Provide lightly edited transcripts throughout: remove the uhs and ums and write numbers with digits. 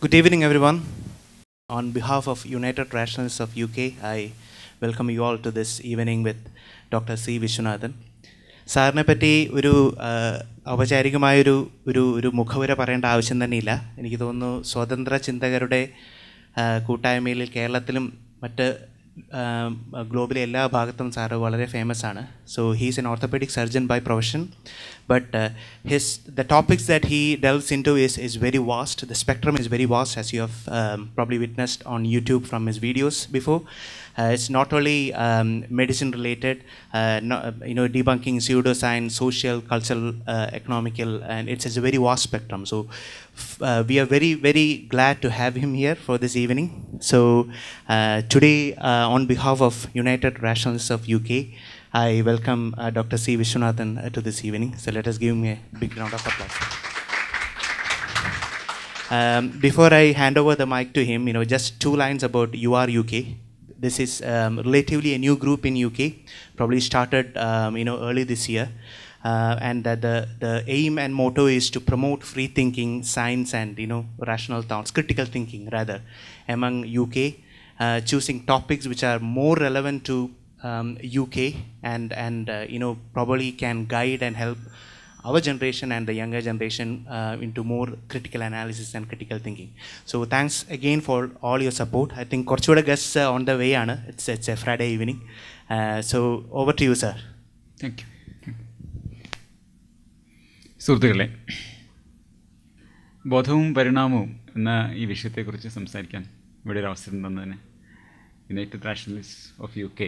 Good evening, everyone. On behalf of United Rationalists of UK, I welcome you all to this evening with Dr. C. Vishwanathan. സാറിനെ പറ്റി ഒരു ഔപചാരികമായൊരു ഒരു ഒരു മുഖവുര പറയേണ്ട ആവശ്യം തന്നെയില്ല. എനിക്ക് തോന്നുന്നു സ്വതന്ത്ര ചിന്തകരുടെ കൂട്ടായ്മയിൽ കേരളത്തിലും മറ്റ് ഗ്ലോബിലെ എല്ലാ ഭാഗത്തും സാറ് വളരെ ഫേമസ് ആണ്. So he's an orthopaedic surgeon by profession, but the topics that he delves into is very vast. The spectrum is very vast, as you have probably witnessed on YouTube from his videos before. It's not only medicine related, debunking pseudoscience, social, cultural, economical, and it's a very vast spectrum. So we are very, very glad to have him here for this evening. So today, on behalf of United Rationalists of UK, I welcome Dr. C. Vishwanathan to this evening. So let us give him a big round of applause. Before I hand over the mic to him, just two lines about UR UK. This is relatively a new group in UK, probably started early this year, and the aim and motto is to promote free thinking, science, and rational thoughts, critical thinking rather, among UK, choosing topics which are more relevant to UK and probably can guide and help our generation and the younger generation into more critical analysis and critical thinking. So thanks again for all your support. I think korchude guests on the way aanu. It's a Friday evening. So over to you, sir. Thank you. സുഹൃത്തുക്കളെ, ബോധവും പരിണാമവും എന്ന ഈ വിഷയത്തെക്കുറിച്ച് സംസാരിക്കാൻ ഇവിടെ ഒരു അവസരം തന്നതിന് യുണൈറ്റഡ് റാഷണലിസ്റ്റ് ഓഫ് UK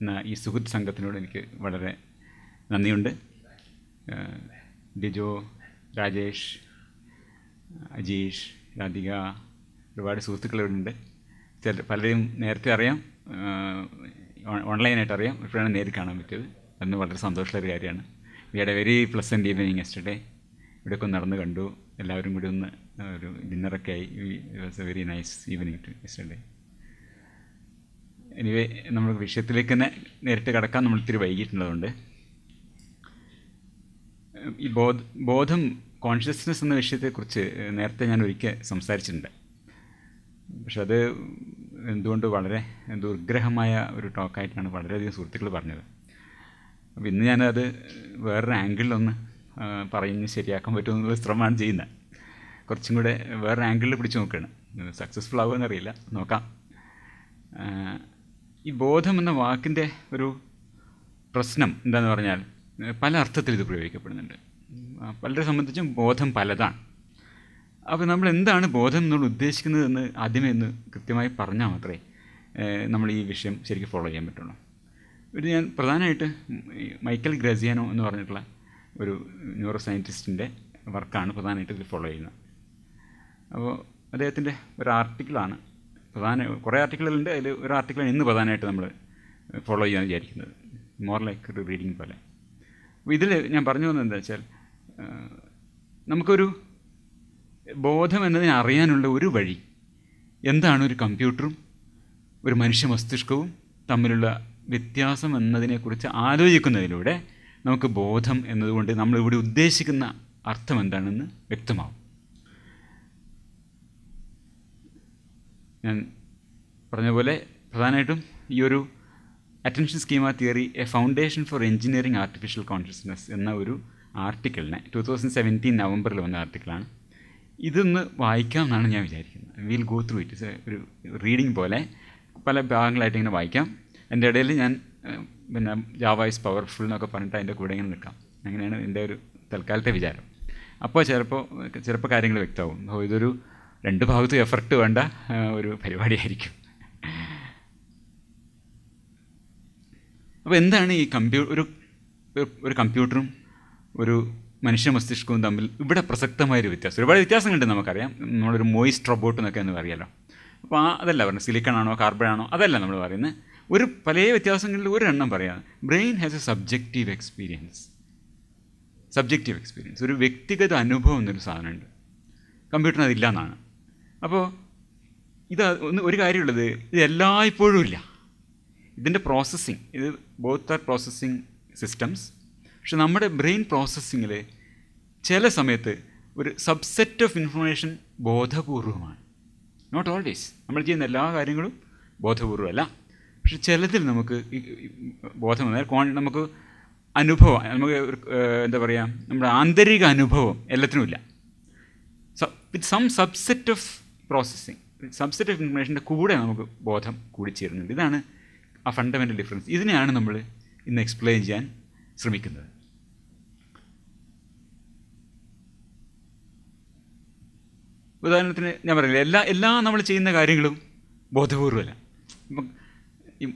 എന്ന ഈ സുഹൃത്ത് സംഘത്തിനോട് എനിക്ക് വളരെ നന്ദിയുണ്ട്. ഡിജോ, രാജേഷ്, അജീഷ്, രാധിക, ഒരുപാട് സുഹൃത്തുക്കളിവിടുണ്ട്. പലരെയും നേരത്തെ അറിയാം, ഓൺലൈനായിട്ട് അറിയാം, ഇപ്പോഴാണ് നേരിൽ കാണാൻ പറ്റിയത്. അതിന് വളരെ സന്തോഷമുള്ളൊരു കാര്യമാണ്. We had A very pleasant evening yesterday. ഇവിടെയൊക്കെ ഒന്ന് നടന്ന് കണ്ടു, എല്ലാവരും കൂടി ഒന്ന് ഒരു ഡിന്നറൊക്കെ ആയി. It was a very nice evening too yesterday. Anyway, നമ്മൾ വിഷയത്തിലേക്ക് തന്നെ നേരിട്ട് കടക്കാൻ നമ്മൾ ഇത്തിരി വൈകിട്ടുള്ളതുകൊണ്ട് ഈ ബോധം, കോൺഷ്യസ്നെസ് എന്ന വിഷയത്തെക്കുറിച്ച് നേരത്തെ ഞാൻ ഒരിക്കൽ സംസാരിച്ചിട്ടുണ്ട്. പക്ഷെ അത് എന്തുകൊണ്ട് വളരെ ദുർഗ്രഹമായ ഒരു ടോക്കായിട്ടാണ് വളരെയധികം സുഹൃത്തുക്കൾ പറഞ്ഞത്. അപ്പോൾ ഇന്ന് ഞാനത് വേറൊരു ആംഗിളിലൊന്ന് പറഞ്ഞ് ശരിയാക്കാൻ പറ്റുമെന്നുള്ള ശ്രമമാണ് ചെയ്യുന്നത്. കുറച്ചും കൂടെ വേറൊരു ആംഗിളിൽ പിടിച്ച് നോക്കുകയാണ്. സക്സസ്ഫുൾ ആകുമെന്നറിയില്ല, നോക്കാം. ഈ ബോധം എന്ന വാക്കിൻ്റെ ഒരു പ്രശ്നം എന്താണെന്ന് പറഞ്ഞാൽ പല അർത്ഥത്തിൽ ഇത് പ്രയോഗിക്കപ്പെടുന്നുണ്ട്. പലരെ സംബന്ധിച്ചും ബോധം പലതാണ്. അപ്പോൾ നമ്മൾ എന്താണ് ബോധം എന്നുള്ള ഉദ്ദേശിക്കുന്നതെന്ന് ആദ്യമേ ഒന്ന് കൃത്യമായി പറഞ്ഞാൽ മാത്രമേ നമ്മൾ ഈ വിഷയം ശരിക്കും ഫോളോ ചെയ്യാൻ പറ്റുള്ളൂ. ഞാൻ പ്രധാനമായിട്ട് മൈക്കൽ ഗ്രസിയാനോ എന്ന് പറഞ്ഞിട്ടുള്ള ഒരു ന്യൂറോ സയൻറ്റിസ്റ്റിൻ്റെ വർക്കാണ് പ്രധാനമായിട്ട് ഇത് ഫോളോ ചെയ്യുന്നത്. അപ്പോൾ അദ്ദേഹത്തിൻ്റെ ഒരു ആർട്ടിക്കിളാണ് കുറേ ആർട്ടിക്കിളുകളുണ്ട്. അതിൽ ഒരു ആർട്ടിക്കിളാണ് ഇന്ന് പ്രധാനമായിട്ട് നമ്മൾ ഫോളോ ചെയ്യാൻ വിചാരിക്കുന്നത്, മോർ ലൈക്ക് ഒരു റീഡിങ് പോലെ. അപ്പോൾ ഇതിൽ ഞാൻ പറഞ്ഞു വന്നത് എന്താ വെച്ചാൽ, നമുക്കൊരു ബോധം എന്നതിനെ അറിയാനുള്ള ഒരു വഴി എന്താണ് ഒരു കമ്പ്യൂട്ടറും ഒരു മനുഷ്യ മസ്തിഷ്കവും തമ്മിലുള്ള വ്യത്യാസം എന്നതിനെക്കുറിച്ച് ആലോചിക്കുന്നതിലൂടെ നമുക്ക് ബോധം എന്നതുകൊണ്ട് നമ്മളിവിടെ ഉദ്ദേശിക്കുന്ന അർത്ഥം എന്താണെന്ന് വ്യക്തമാവും. ഞാൻ പറഞ്ഞ പോലെ പ്രധാനമായിട്ടും ഈ ഒരു attention schema theory, A foundation for engineering artificial consciousness എന്ന ഒരു ആർട്ടിക്കിളിനെ 2017 നവംബറിൽ വന്ന ആർട്ടിക്കിളാണ്. ഇതൊന്ന് വായിക്കാം എന്നാണ് ഞാൻ വിചാരിക്കുന്നത്. Will go through it. ഒരു റീഡിങ് പോലെ പല ഭാഗങ്ങളായിട്ട് ഇങ്ങനെ വായിക്കാം. എൻ്റെ ഇടയിൽ ഞാൻ പിന്നെ ജാവ ഈസ് പവർഫുൾ എന്നൊക്കെ പറഞ്ഞിട്ട് അതിൻ്റെ കൂടെ ഇങ്ങനെ നിൽക്കാം. അങ്ങനെയാണ് എൻ്റെ ഒരു തൽക്കാലത്തെ വിചാരം. അപ്പോൾ ചിലപ്പോൾ കാര്യങ്ങൾ വ്യക്തമാവും. അപ്പോൾ ഇതൊരു രണ്ട് ഭാഗത്തും എഫർട്ട് വേണ്ട ഒരു പരിപാടിയായിരിക്കും. അപ്പോൾ എന്താണ് ഈ ഒരു കമ്പ്യൂട്ടറും ഒരു മനുഷ്യ മസ്തിഷ്കവും തമ്മിൽ ഇവിടെ പ്രസക്തമായൊരു വ്യത്യാസം? ഒരുപാട് വ്യത്യാസങ്ങളുണ്ട് നമുക്കറിയാം. നമ്മളൊരു മോയിസ്റ്റ് റോബോട്ട് എന്നൊക്കെ എന്ന് അറിയാലോ. അപ്പോൾ അതല്ല പറഞ്ഞത്, സിലിക്കൺ ആണോ കാർബൺ ആണോ അതല്ല നമ്മൾ പറയുന്നത്. ഒരു പല വ്യത്യാസങ്ങളിൽ ഒരെണ്ണം പറയാം. Brain has A subjective experience. ഒരു വ്യക്തിഗത അനുഭവം എന്നൊരു സാധനമുണ്ട്. കമ്പ്യൂട്ടറിന് അതില്ല എന്നാണ്. അപ്പോൾ ഒരു കാര്യമുള്ളത്, ഇത് എല്ലായ്പ്പോഴും ഇല്ല. ഇതിൻ്റെ പ്രോസസ്സിങ്, ഇത് ബോത്ത് ആർ പ്രോസസ്സിങ് സിസ്റ്റംസ്. പക്ഷെ നമ്മുടെ ബ്രെയിൻ പ്രോസസ്സിങ്ങിൽ ചില സമയത്ത് ഒരു സബ്സെറ്റ് ഓഫ് ഇൻഫർമേഷൻ ബോധപൂർവമാണ്. നോട്ട് ഓൾവേസ് നമ്മൾ ചെയ്യുന്ന എല്ലാ കാര്യങ്ങളും ബോധപൂർവമല്ല. പക്ഷെ ചിലതിൽ നമുക്ക് ബോധം വന്നാൽ നമുക്ക് അനുഭവം, നമുക്ക് എന്താ പറയുക, നമ്മുടെ ആന്തരിക അനുഭവം എല്ലാത്തിനും ഇല്ല. With some subset of processing, subset of ഇൻഫർമേഷൻ്റെ കൂടെ നമുക്ക് ബോധം കൂടിച്ചേരുന്നുണ്ട്. ഇതാണ് ആ ഫണ്ടമെൻ്റൽ ഡിഫറൻസ്. ഇതിനെയാണ് നമ്മൾ ഇന്ന് എക്സ്പ്ലെയിൻ ചെയ്യാൻ ശ്രമിക്കുന്നത്. ഉദാഹരണത്തിന് ഞാൻ പറയില്ല, എല്ലാ നമ്മൾ ചെയ്യുന്ന കാര്യങ്ങളും ബോധപൂർവമല്ല. ഇപ്പം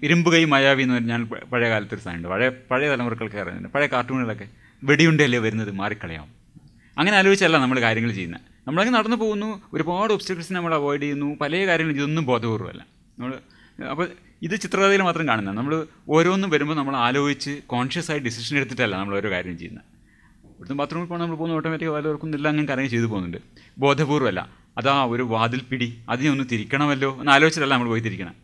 ഇരുമ്പ് കൈ മായാവി എന്ന് പറഞ്ഞാൽ പഴയ കാലത്തൊരു സാധനമുണ്ട്, പഴയ തലമുറകൾക്ക് അറിയുന്നുണ്ട്. പഴയ കാർട്ടൂണുകളൊക്കെ വെടിയുണ്ടല്ലേ വരുന്നത്, മാറിക്കളയാം. അങ്ങനെ ആലോചിച്ചല്ല നമ്മൾ കാര്യങ്ങൾ ചെയ്യുന്നത്. നമ്മളങ്ങനെ നടന്നു പോകുന്നു, ഒരുപാട് ഒബ്സ്റ്റക്കിൾസിനെ നമ്മൾ അവോയ്ഡ് ചെയ്യുന്നു, പല കാര്യങ്ങളും. ഇതൊന്നും ബോധപൂർവമല്ല. നമ്മൾ അപ്പോൾ ഇത് ചിത്രകഥയിൽ മാത്രം കാണുന്നത്. നമ്മൾ ഓരോന്നും വരുമ്പോൾ നമ്മൾ ആലോചിച്ച് കോൺഷ്യസ് ആയി ഡിസിഷൻ എടുത്തിട്ടല്ല നമ്മൾ ഓരോ കാര്യം ചെയ്യുന്നത്. ഇവിടുത്തെ ബാത്റൂമിൽ പോകണം, നമ്മൾ പോകുന്ന ഓട്ടോമാറ്റിക് ഓർക്കുന്നില്ല, അങ്ങനെ കാര്യം ചെയ്തു പോകുന്നുണ്ട്. ബോധപൂർവമല്ല. അതാ ഒരു വാതിൽ പിടി, അതിനെ ഒന്ന് തിരിക്കണമല്ലോ എന്ന് ആലോചിച്ചിട്ടല്ല നമ്മൾ പോയി തിരിക്കണം.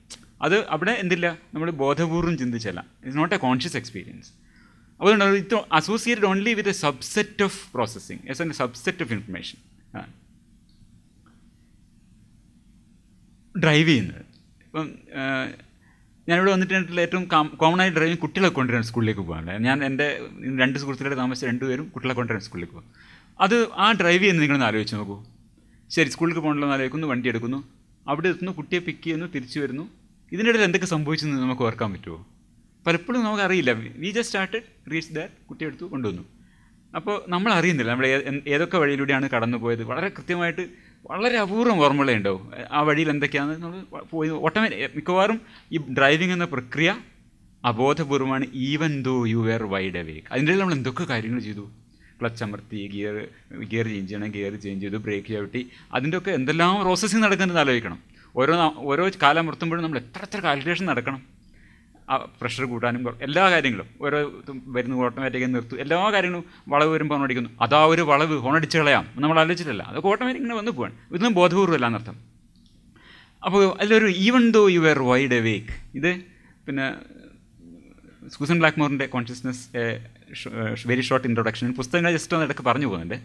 അത് അവിടെ എന്തില്ല, നമ്മൾ ബോധപൂർവ്വം ചിന്തിച്ചല്ല. It's not a conscious experience. അതുകൊണ്ട് ഇത് associated only with a subset of processing, as an subset of information. Drive ചെയ്യുന്നത്, ഇപ്പം ഞാനിവിടെ വന്നിട്ടുള്ള ഏറ്റവും കോമൺ ആയി ഡ്രൈവിങ് കുട്ടികളെ കൊണ്ടുവരാൻ സ്കൂളിലേക്ക് പോകാനുള്ള. ഞാൻ എൻ്റെ 2 സുഹൃത്തുക്കളെ താമസിച്ച 2 പേരും കുട്ടികളെ കൊണ്ടുവരാൻ സ്കൂളിലേക്ക് പോകും. അത് ആ ഡ്രൈവ് ചെയ്യുന്നത് നിങ്ങളൊന്ന് ആലോചിച്ച് നോക്കൂ. ശരി, സ്കൂളിലേക്ക് പോകണല്ലോ എന്ന് ആലോചിക്കുന്നു, വണ്ടി എടുക്കുന്നു, അവിടെ എത്തുന്നു, കുട്ടിയെ പിക്ക് ചെയ്യുന്നു, തിരിച്ചു വരുന്നു. ഇതിനിടയിൽ എന്തൊക്കെ സംഭവിച്ചെന്ന് നമുക്ക് ഓർക്കാൻ പറ്റുമോ? പലപ്പോഴും നമുക്കറിയില്ല. We just started, reach that, കുട്ടിയെ എടുത്തു, കൊണ്ടുവന്നു. അപ്പോൾ നമ്മൾ അറിയുന്നില്ല നമ്മൾ ഏതൊക്കെ വഴിയിലൂടെയാണ് കടന്നു പോയത്. വളരെ കൃത്യമായിട്ട് വളരെ അപൂർവം ഓർമ്മകളുണ്ടാവും ആ വഴിയിൽ എന്തൊക്കെയാണ് നമ്മൾ പോയി. മിക്കവാറും ഈ ഡ്രൈവിംഗ് എന്ന പ്രക്രിയ അബോധപൂർവമാണ്. Even though you were wide awake. അതിൻ്റെ നമ്മൾ എന്തൊക്കെ കാര്യങ്ങൾ ചെയ്തു. ക്ലച്ച് അമർത്തി, ഗിയർ ചേഞ്ച് ചെയ്യണം, ഗിയർ ചേഞ്ച് ചെയ്തു, ബ്രേക്ക് ചവിട്ടി, അതിൻ്റെ ഒക്കെ എന്തെല്ലാം പ്രോസസ്സിങ് നടക്കുന്നത് ആലോചിക്കണം. ഓരോ കാലം നിർത്തുമ്പോഴും നമ്മൾ എത്ര കാൽക്കുലേഷൻ നടക്കണം. ആ പ്രഷർ കൂട്ടാനും എല്ലാ കാര്യങ്ങളും, ഓരോ വരുന്ന ഓട്ടോമാറ്റിക്കായി നിർത്തും, എല്ലാ കാര്യങ്ങളും. വളവ് വരുമ്പോൾ ഹോൺ അടിക്കുന്നു, അതാ ഒരു വളവ്, ഹോൺ അടിച്ച് കളയാം, നമ്മൾ ആലോചിച്ചിട്ടില്ല. അതൊക്കെ ഓട്ടോമാറ്റിക് ഇങ്ങനെ വന്നു പോവാണ്. ഇതൊന്നും ബോധപൂർവ്വമല്ല എന്നർത്ഥം. അപ്പോൾ അതിലൊരു even though you were wide awake, ഇത് പിന്നെ സൂസൻ ബ്ലാക്ക്മോറിൻ്റെ കോൺഷ്യസ്നെസ് വെരി ഷോർട്ട് ഇൻട്രൊഡക്ഷൻ പുസ്തകങ്ങൾ ജസ്റ്റ് ഒന്ന് ഇടയ്ക്ക് പറഞ്ഞു പോകുന്നുണ്ട്.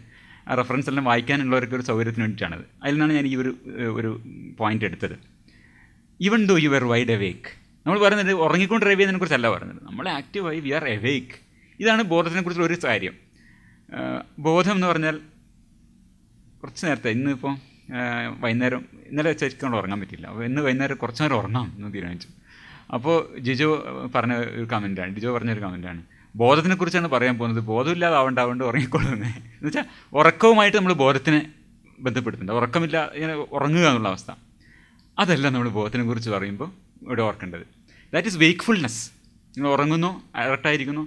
ആ റെഫറൻസ് എല്ലാം വായിക്കാനുള്ളവർക്ക് ഒരു സൗകര്യത്തിന് വേണ്ടിയിട്ടാണത്. അതിൽ നിന്നാണ് ഞാൻ ഈ ഒരു പോയിൻ്റ് എടുത്തത്. Even though you were wide awake. നമ്മൾ പറയുന്നത് ഉറങ്ങിക്കൊണ്ട് ഡ്രൈവ് ചെയ്യുന്നതിനെ കുറിച്ചല്ല പറയുന്നത്, നമ്മൾ ആക്റ്റീവായി വി ആർ അവേക്ക്. ഇതാണ് ബോധത്തിനെക്കുറിച്ചുള്ള ഒരു കാര്യം. ബോധം എന്ന് പറഞ്ഞാൽ കുറച്ച് നേരത്തെ, ഇന്നിപ്പോൾ വൈകുന്നേരം, ഇന്നലെ ശരിക്കും ഉറങ്ങാൻ പറ്റില്ല, അപ്പോൾ ഇന്ന് വൈകുന്നേരം കുറച്ച് നേരം ഉറങ്ങാം എന്ന് തീരുമാനിച്ചു. അപ്പോൾ ജിജോ പറഞ്ഞൊരു കമൻറ്റാണ്, ബോധത്തിനെക്കുറിച്ചാണ് പറയാൻ പോകുന്നത്. ബോധമില്ലാതാവേണ്ടാവേണ്ട ഉറങ്ങിക്കൊള്ളുന്നത് എന്ന് വെച്ചാൽ ഉറക്കവുമായിട്ട് നമ്മൾ ബോധത്തിനെ ബന്ധപ്പെടുത്തുന്നുണ്ട്. ഉറക്കമില്ല, ഇങ്ങനെ ഉറങ്ങുക എന്നുള്ള അവസ്ഥ, അതല്ല നമ്മൾ ബോധത്തിനെക്കുറിച്ച് പറയുമ്പോൾ ഇവിടെ ഓർക്കേണ്ടത്. That is wakefulness. നിങ്ങൾ ഉറങ്ങുന്നു, അലർട്ടായിരിക്കുന്നു,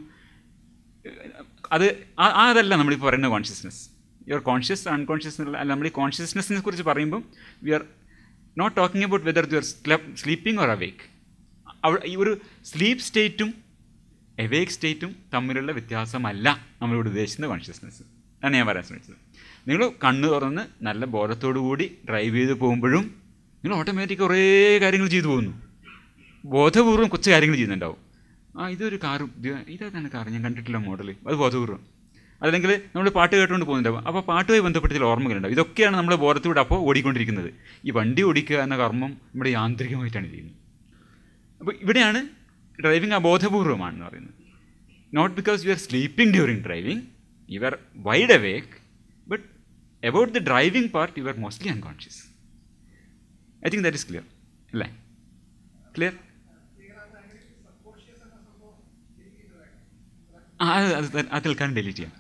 അതല്ല നമ്മളിപ്പോൾ പറയുന്ന കോൺഷ്യസ്നെസ്. യുവർ കോൺഷ്യസ് അൺകോൺഷ്യസ് അല്ല. നമ്മൾ ഈ കോൺഷ്യസ്നെസ്സിനെ കുറിച്ച് പറയുമ്പം we are not talking about whether you are sleeping or awake. ഈ ഒരു സ്ലീപ്പ് സ്റ്റേറ്റും അവേക്ക് സ്റ്റേറ്റും തമ്മിലുള്ള വ്യത്യാസമല്ല നമ്മളിവിടെ ഉദ്ദേശിക്കുന്ന കോൺഷ്യസ്നെസ്. അതാണ് ഞാൻ പറയാൻ ശ്രമിച്ചത്. നിങ്ങൾ കണ്ണ് തുറന്ന് നല്ല ബോധത്തോടു കൂടി ഡ്രൈവ് ചെയ്ത് പോകുമ്പോഴും നിങ്ങൾ ഓട്ടോമാറ്റിക് കുറേ കാര്യങ്ങൾ ചെയ്തു പോകുന്നു. ബോധപൂർവ്വം കുറച്ച് കാര്യങ്ങൾ ചെയ്യുന്നുണ്ടാവും. ഇതൊരു കാറും, ഇതാണ് കാർ, ഞാൻ കണ്ടിട്ടില്ല മോഡൽ, അത് ബോധപൂർവ്വം. അല്ലെങ്കിൽ നമ്മൾ പാട്ട് കേട്ടുകൊണ്ട് പോകുന്നുണ്ടാവും, അപ്പോൾ പാട്ടുമായി ബന്ധപ്പെട്ട ചില ഓർമ്മകളുണ്ടാവും. ഇതൊക്കെയാണ് നമ്മുടെ ബോധത്തിലൂടെ അപ്പോൾ ഓടിക്കൊണ്ടിരിക്കുന്നത്. ഈ വണ്ടി ഓടിക്കുക എന്ന കർമ്മം നമ്മുടെ യാന്ത്രികമായിട്ടാണ് ചെയ്യുന്നത്. അപ്പോൾ ഇവിടെയാണ് ഡ്രൈവിംഗ് അബോധപൂർവമാണെന്ന് പറയുന്നത്. Not because you are sleeping during driving, you are wide awake, but about the driving part you are mostly unconscious. I think that is clear അല്ലേ? ക്ലിയർ? അത് തൽക്കാലം ഡിലീറ്റ് ചെയ്യാം.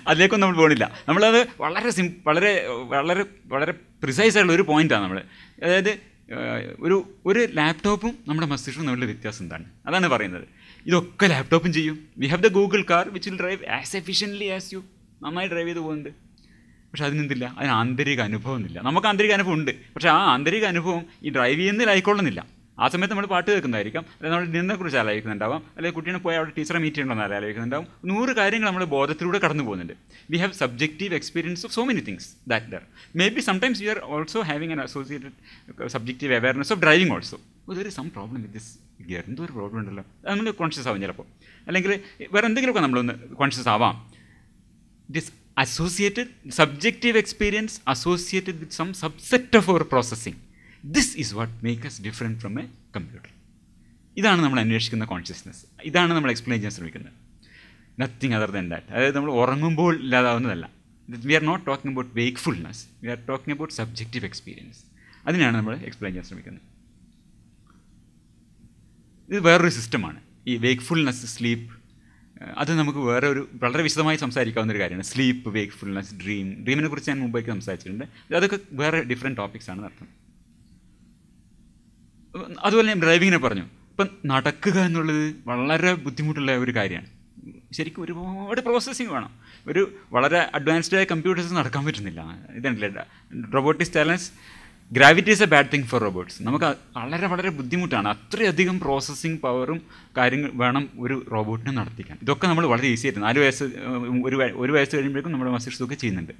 അതിലേക്കൊന്നും നമ്മൾ പോകണില്ല. നമ്മളത് വളരെ വളരെ വളരെ പ്രിസൈസ് ആയിട്ടുള്ള ഒരു പോയിൻ്റാണ് നമ്മൾ. അതായത് ഒരു ലാപ്ടോപ്പും നമ്മുടെ മസ്തിഷ്കവും തമ്മിലുള്ള വ്യത്യാസം എന്താണ്, അതാണ് പറയുന്നത്. ഇതൊക്കെ ലാപ്ടോപ്പും ചെയ്യും. We have the Google car which will drive as efficiently as you. നന്നായി ഡ്രൈവ് ചെയ്ത് പോകുന്നുണ്ട്. പക്ഷെ അതിനെന്തില്ല, അതിന് ആന്തരിക അനുഭവമൊന്നുമില്ല. നമുക്ക് ആന്തരിക അനുഭവം ഉണ്ട്, പക്ഷേ ആ ആന്തരിക അനുഭവം ഈ ഡ്രൈവ് ചെയ്യുന്നതിലായിക്കൊള്ളുന്നില്ല. ആ സമയത്ത് നമ്മൾ പാട്ട് കേൾക്കുന്നതായിരിക്കാം, അല്ലെങ്കിൽ നമ്മൾ ഇതിനെക്കുറിച്ച് ആലോചിക്കുന്നുണ്ടാവാം, അല്ലെങ്കിൽ കുട്ടീനെ പോയി അവിടെ ടീച്ചറെ മീറ്റ് ചെയ്യണമെന്ന് ആലോചിക്കുന്നുണ്ടാവും. 100 കാര്യങ്ങൾ നമ്മുടെ ബോധത്തിലൂടെ കടന്നു പോകുന്നുണ്ട്. We have subjective experience of so many things that there may be sometimes you are also having an associated subjective awareness of driving also. There is some problem with this gear, എന്തോ ഒരു problem ഉണ്ടല്ലോ, അത് നമ്മൾ conscious ആവും ചിലപ്പോൾ. അല്ലെങ്കിൽ വേറെ എന്തെങ്കിലുമൊക്കെ നമ്മളൊന്ന് കോൺഷ്യസ് ആവാം. This subjective experience associated with some subset of our processing. This is what makes us different from a computer. ഇതാണ് നമ്മൾ അന്വേഷിക്കുന്ന കോൺഷ്യസ്നെസ്. ഇതാണ് നമ്മൾ എക്സ്പ്ലെയിൻ ചെയ്യാൻ ശ്രമിക്കുന്നത്. Nothing other than that. അതായത് നമ്മൾ ഉറങ്ങുമ്പോൾ ഇല്ലാതാവുന്നതല്ല. We are not talking about wakefulness, we are talking about subjective experience. അതിനാണ് നമ്മൾ എക്സ്പ്ലെയിൻ ചെയ്യാൻ ശ്രമിക്കുന്നത്. ഇത് വേറൊരു സിസ്റ്റമാണ്. ഈ വേക്ക്ഫുൾനെസ്, സ്ലീപ്പ്, അത് നമുക്ക് വേറെ ഒരു വളരെ വിശദമായി സംസാരിക്കാവുന്ന ഒരു കാര്യമാണ്. സ്ലീപ്പ്, വേക്ക്ഫുൾനെസ്, ഡ്രീമിനെ കുറിച്ച് ഞാൻ മുമ്പേക്ക് സംസാരിച്ചിട്ടുണ്ട്. അതൊക്കെ വേറെ ഡിഫറെൻറ്റ് ടോപ്പിക്സ് ആണ് നടത്തുന്നത്. അതുപോലെ ഞാൻ ഡ്രൈവിങ്ങിനെ പറഞ്ഞു. ഇപ്പം നടക്കുക എന്നുള്ളത് വളരെ ബുദ്ധിമുട്ടുള്ള ഒരു കാര്യമാണ്. ശരിക്കും ഒരുപാട് പ്രോസസ്സിങ് വേണം. ഒരു വളരെ അഡ്വാൻസ്ഡായ കമ്പ്യൂട്ടേഴ്സ് നടക്കാൻ പറ്റുന്നില്ല. ഇതല്ലേ robotics challenge. Gravity is A bad thing for robots. നമുക്ക് വളരെ വളരെ ബുദ്ധിമുട്ടാണ്. അത്രയധികം പ്രോസസ്സിങ് പവറും കാര്യങ്ങൾ വേണം ഒരു റോബോട്ടിനെ നടത്തിക്കാൻ. ഇതൊക്കെ നമ്മൾ വളരെ ഈസി ആയിട്ട് 4 വയസ്സ് ഒരു വയസ്സ് കഴിയുമ്പോഴേക്കും നമ്മുടെ മസ്തിഷ്കമൊക്കെ ചെയ്യുന്നുണ്ട്.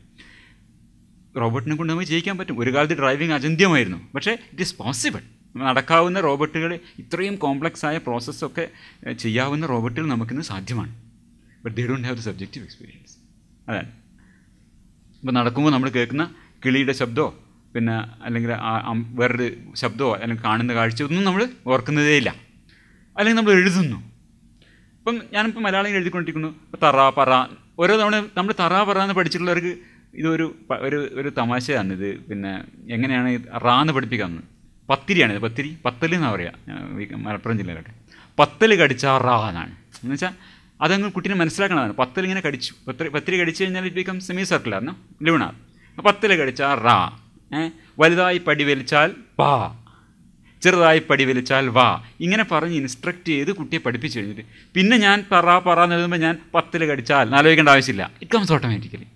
റോബോട്ടിനെ കൊണ്ട് നമുക്ക് ചെയ്യിക്കാൻ പറ്റും. ഒരു കാലത്ത് ഡ്രൈവിംഗ് അചിന്ത്യമായിരുന്നു. പക്ഷേ ഇറ്റ് ഈസ് പോസിബിൾ. നടക്കാവുന്ന റോബോട്ടുകൾ, ഇത്രയും കോംപ്ലക്സ് ആയ പ്രോസസ്സൊക്കെ ചെയ്യാവുന്ന റോബോട്ടുകൾ നമുക്കിന്ന് സാധ്യമാണ്. But they don't have the subjective experience. അതാണ്. ഇപ്പോൾ നടക്കുമ്പോൾ നമ്മൾ കേൾക്കുന്ന കിളിയുടെ ശബ്ദമോ പിന്നെ അല്ലെങ്കിൽ വേറൊരു ശബ്ദമോ അല്ലെങ്കിൽ കാണുന്ന കാഴ്ച ഒന്നും നമ്മൾ ഓർക്കുന്നതേ ഇല്ല. അല്ലെങ്കിൽ നമ്മൾ എഴുതുന്നു. ഇപ്പം ഞാനിപ്പോൾ മലയാളം എഴുതിക്കൊണ്ടിരിക്കുന്നു. ഇപ്പോൾ തറ പറ, ഓരോ തവണ നമ്മൾ തറ പറ എന്ന് പഠിച്ചിട്ടുള്ളവർക്ക് ഇതൊരു ഒരു തമാശയാണിത്. പിന്നെ എങ്ങനെയാണ് റാന്ന് പഠിപ്പിക്കാമെന്ന്. പത്തിരിയാണിത്. പത്തല് എന്നാണ് പറയുക മലപ്പുറം ജില്ലയിലൊക്കെ. പത്തല് കടിച്ചാൽ റാ എന്നാണ്. എന്ന് വെച്ചാൽ അതങ്ങ് കുട്ടീനെ മനസ്സിലാക്കണതാണ്. പത്തലിങ്ങനെ കടിച്ചു, പത്തിരി കടിച്ചു കഴിഞ്ഞാൽ ഇറ്റ് ബിക്കം സെമി സർക്കിളായിരുന്നു, ലുണാർ. പത്തല് കടിച്ചാൽ റാ. വലുതായി പടി വലിച്ചാൽ പാ, ചെറുതായി പടി വലിച്ചാൽ വാ. ഇങ്ങനെ പറഞ്ഞ് ഇൻസ്ട്രക്റ്റ് ചെയ്ത് കുട്ടിയെ പഠിപ്പിച്ചു കഴിഞ്ഞിട്ട് പിന്നെ ഞാൻ പറ എന്ന് എഴുതുമ്പോൾ ഞാൻ പത്തല് കടിച്ചാൽ ആലോചിക്കേണ്ട ആവശ്യമില്ല. It comes automatically.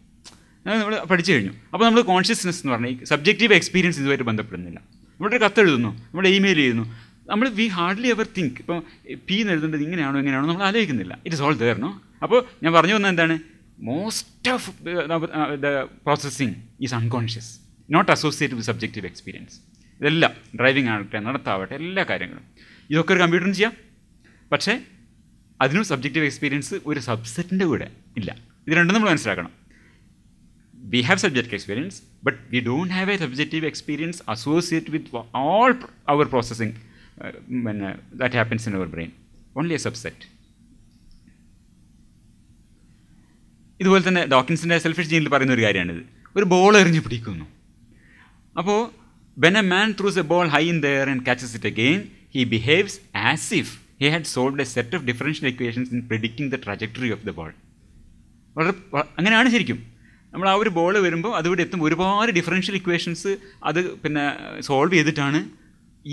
നമ്മൾ പഠിച്ചു കഴിഞ്ഞു. അപ്പോൾ നമ്മൾ കോൺഷ്യസ്നെസ് എന്ന് പറഞ്ഞാൽ ഈ സബ്ജക്റ്റീവ് എക്സ്പീരിയൻസ് ഇതുമായിട്ട് ബന്ധപ്പെടുന്നില്ല. നമ്മളൊരു കത്തെഴുതുന്നു, നമ്മൾ ഇമെയിൽ ചെയ്യുന്നു, നമ്മൾ വി ഹാർഡ്ലി എവർ തിങ്ക്. ഇപ്പോൾ പി എന്ന് എഴുതേണ്ടത് ഇങ്ങനെയാണോ എങ്ങനെയാണോ നമ്മൾ ആലോചിക്കുന്നില്ല. It is all there. No. അപ്പോൾ ഞാൻ പറഞ്ഞു വന്നത് എന്താണ്, most of the processing is unconscious, not associated with subjective experience. ഇതെല്ലാം ഡ്രൈവിംഗ് ആവട്ടെ, നടത്താവട്ടെ, എല്ലാ കാര്യങ്ങളും ഇതൊക്കെ ഒരു കമ്പ്യൂട്ടറിന് ചെയ്യാം. പക്ഷേ അതിനും സബ്ജക്റ്റീവ് എക്സ്പീരിയൻസ് ഒരു സബ്സെറ്റിൻ്റെ കൂടെ ഇല്ല. ഇത് രണ്ടും നമ്മൾ മനസ്സിലാക്കണം. We have subjective experience, but we don't have a subjective experience associated with all our processing that happens in our brain. Only a subset. ഇതുപോലെ തന്നെ ഡോക്കിൻസിൻ്റെ സെൽഫിഷ് ജീനിൽ പറയുന്ന ഒരു കാര്യമാണിത്. ഒരു ബോൾ എറിഞ്ഞ് പിടിക്കുന്നു. അപ്പോൾ when a man throws a ball high in the air and catches it again, he behaves as if he had solved a set of differential equations in predicting the trajectory of the ball. അങ്ങനെയാണ് ശരിക്കും. നമ്മൾ ആ ഒരു ball വരുമ്പോൾ അതിവിടെ എത്തുമ്പോൾ ഒരുപാട് differential equations അത് പിന്നെ സോൾവ് ചെയ്തിട്ടാണ്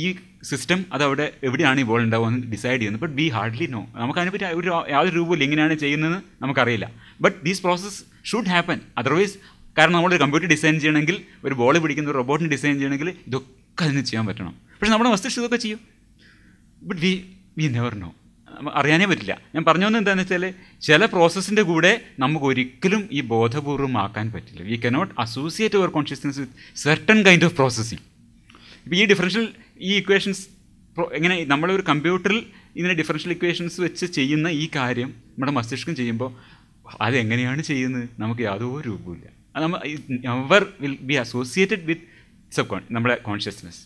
ഈ സിസ്റ്റം അതവിടെ എവിടെയാണ് ഈ ബോൾ ഉണ്ടാവുമെന്ന് ഡിസൈഡ് ചെയ്യുന്നത്. But we hardly know. നമുക്കതിനെപ്പറ്റി യാതൊരു രൂപമില്ല എങ്ങനെയാണ് ചെയ്യുന്നതെന്ന് നമുക്കറിയില്ല. But these process should happen. Otherwise, കാരണം നമ്മളൊരു കമ്പ്യൂട്ടർ ഡിസൈൻ ചെയ്യണമെങ്കിൽ, ഒരു ബോൾ പിടിക്കുന്ന ഒരു റോബോട്ടിന് ഡിസൈൻ ചെയ്യണമെങ്കിൽ ഇതൊക്കെ അതിന് ചെയ്യാൻ പറ്റണം. പക്ഷേ നമ്മുടെ മസ്തിഷ്കം ഇതൊക്കെ ചെയ്യും. But we never know. അറിയാനേ പറ്റില്ല. ഞാൻ പറഞ്ഞു വന്നത് എന്താണെന്ന് വെച്ചാൽ, ചില പ്രോസസ്സിൻ്റെ കൂടെ നമുക്ക് ഒരിക്കലും ഈ ബോധപൂർവ്വമാക്കാൻ പറ്റില്ല. We cannot associate our consciousness with certain kind of processing. ഇപ്പോൾ ഈ ഡിഫറൻഷ്യൽ ഈ ഇക്വേഷൻസ് എങ്ങനെ നമ്മളൊരു കമ്പ്യൂട്ടറിൽ ഇതിനെ ഡിഫറൻഷ്യൽ ഇക്വേഷൻസ് വെച്ച് ചെയ്യുന്ന ഈ കാര്യം നമ്മുടെ മസ്തിഷ്കം ചെയ്യുമ്പോൾ അതെങ്ങനെയാണ് ചെയ്യുന്നത് നമുക്ക് യാതൊരു രൂപമില്ല. അത് never will be associated with നമ്മുടെ കോൺഷ്യസ്നെസ്.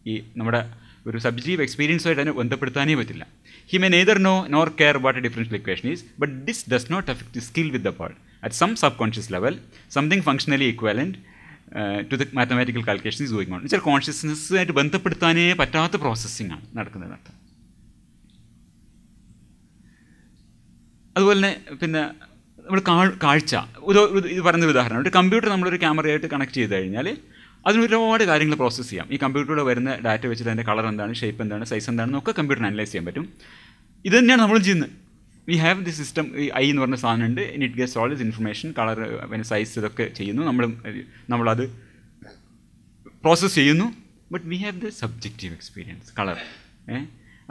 ഈ നമ്മുടെ ഒരു സബ്ജക്റ്റീവ് എക്സ്പീരിയൻസുമായിട്ട് അതിനെ ബന്ധപ്പെടുത്താനേ പറ്റില്ല. He may neither know nor care what a differential equation is, but this does not affect his skill with the ball. At some subconscious level, something functionally equivalent to the mathematical calculation is going on. എന്നുവെച്ചാൽ കോൺഷ്യസ്നെസ്സുമായിട്ട് ബന്ധപ്പെടുത്താനേ പറ്റാത്ത processing ആണ് നടക്കുന്നത് അർത്ഥം. അതുപോലെ തന്നെ പിന്നെ നമ്മൾ കാഴ്ച, ഇത് പറയുന്ന ഉദാഹരണം, ഒരു കമ്പ്യൂട്ടർ നമ്മളൊരു ക്യാമറയായിട്ട് കണക്ട് ചെയ്ത് കഴിഞ്ഞാൽ അതിന് ഒരുപാട് കാര്യങ്ങൾ പ്രോസസ്സ് ചെയ്യാം. ഈ കമ്പ്യൂട്ടറിൽ വരുന്ന ഡാറ്റ വെച്ചിട്ട് അതിൻ്റെ കളർ എന്താണ്, ഷേപ്പ് എന്താണ്, സൈസ് എന്താണെന്നൊക്കെ കമ്പ്യൂട്ടറിന് അനലൈസ് ചെയ്യാൻ പറ്റും. ഇത് തന്നെയാണ് നമ്മളും ചെയ്യുന്നത്. We have the system. ഈ ഐ എന്ന് പറഞ്ഞ സാധനമുണ്ട്. It gets all this information, colour, പിന്നെ സൈസ്, ഇതൊക്കെ ചെയ്യുന്നു. നമ്മളത് പ്രോസസ്സ് ചെയ്യുന്നു. But we have the subjective experience. Colour,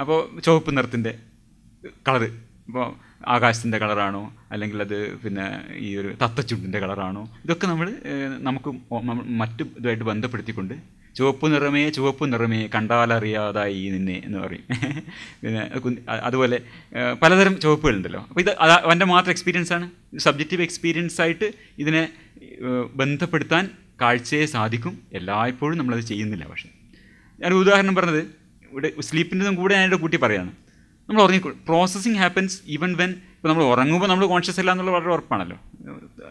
അപ്പോൾ ചുവപ്പ് നിറത്തിൻ്റെ കളറ് ഇപ്പോൾ ആകാശത്തിൻ്റെ കളറാണോ അല്ലെങ്കിൽ അത് പിന്നെ ഈ ഒരു തത്തച്ചുണ്ടിൻ്റെ കളറാണോ, ഇതൊക്കെ നമുക്ക് മറ്റ് ഇതുമായിട്ട് ബന്ധപ്പെടുത്തിക്കൊണ്ട് ചുവപ്പ് നിറമേ കണ്ടാലറിയാതായി നിന്നെ എന്ന് പറയും. പിന്നെ അതുപോലെ പലതരം ചുവപ്പുകളുണ്ടല്ലോ. അപ്പോൾ ഇത് അവൻ്റെ മാത്രം എക്സ്പീരിയൻസാണ്, സബ്ജക്റ്റീവ് എക്സ്പീരിയൻസ് ആയിട്ട് ഇതിനെ ബന്ധപ്പെടുത്താൻ കാഴ്ചയെ സാധിക്കും. എല്ലായ്പ്പോഴും നമ്മളത് ചെയ്യുന്നില്ല. പക്ഷേ ഞാനൊരു ഉദാഹരണം പറഞ്ഞത് ഇവിടെ സ്ലീപ്പിൻ്റെതും കൂടെ ഞാനിവിടെ കൂട്ടി പറയുകയാണ്. നമ്മൾ ഉറങ്ങി പ്രോസസ്സിങ് ഹാപ്പൻസ് ഈവൻ വെൻ. ഇപ്പോൾ നമ്മൾ ഉറങ്ങുമ്പോൾ നമ്മൾ കോൺഷ്യസ് അല്ല എന്നുള്ളത് വളരെ ഉറപ്പാണല്ലോ,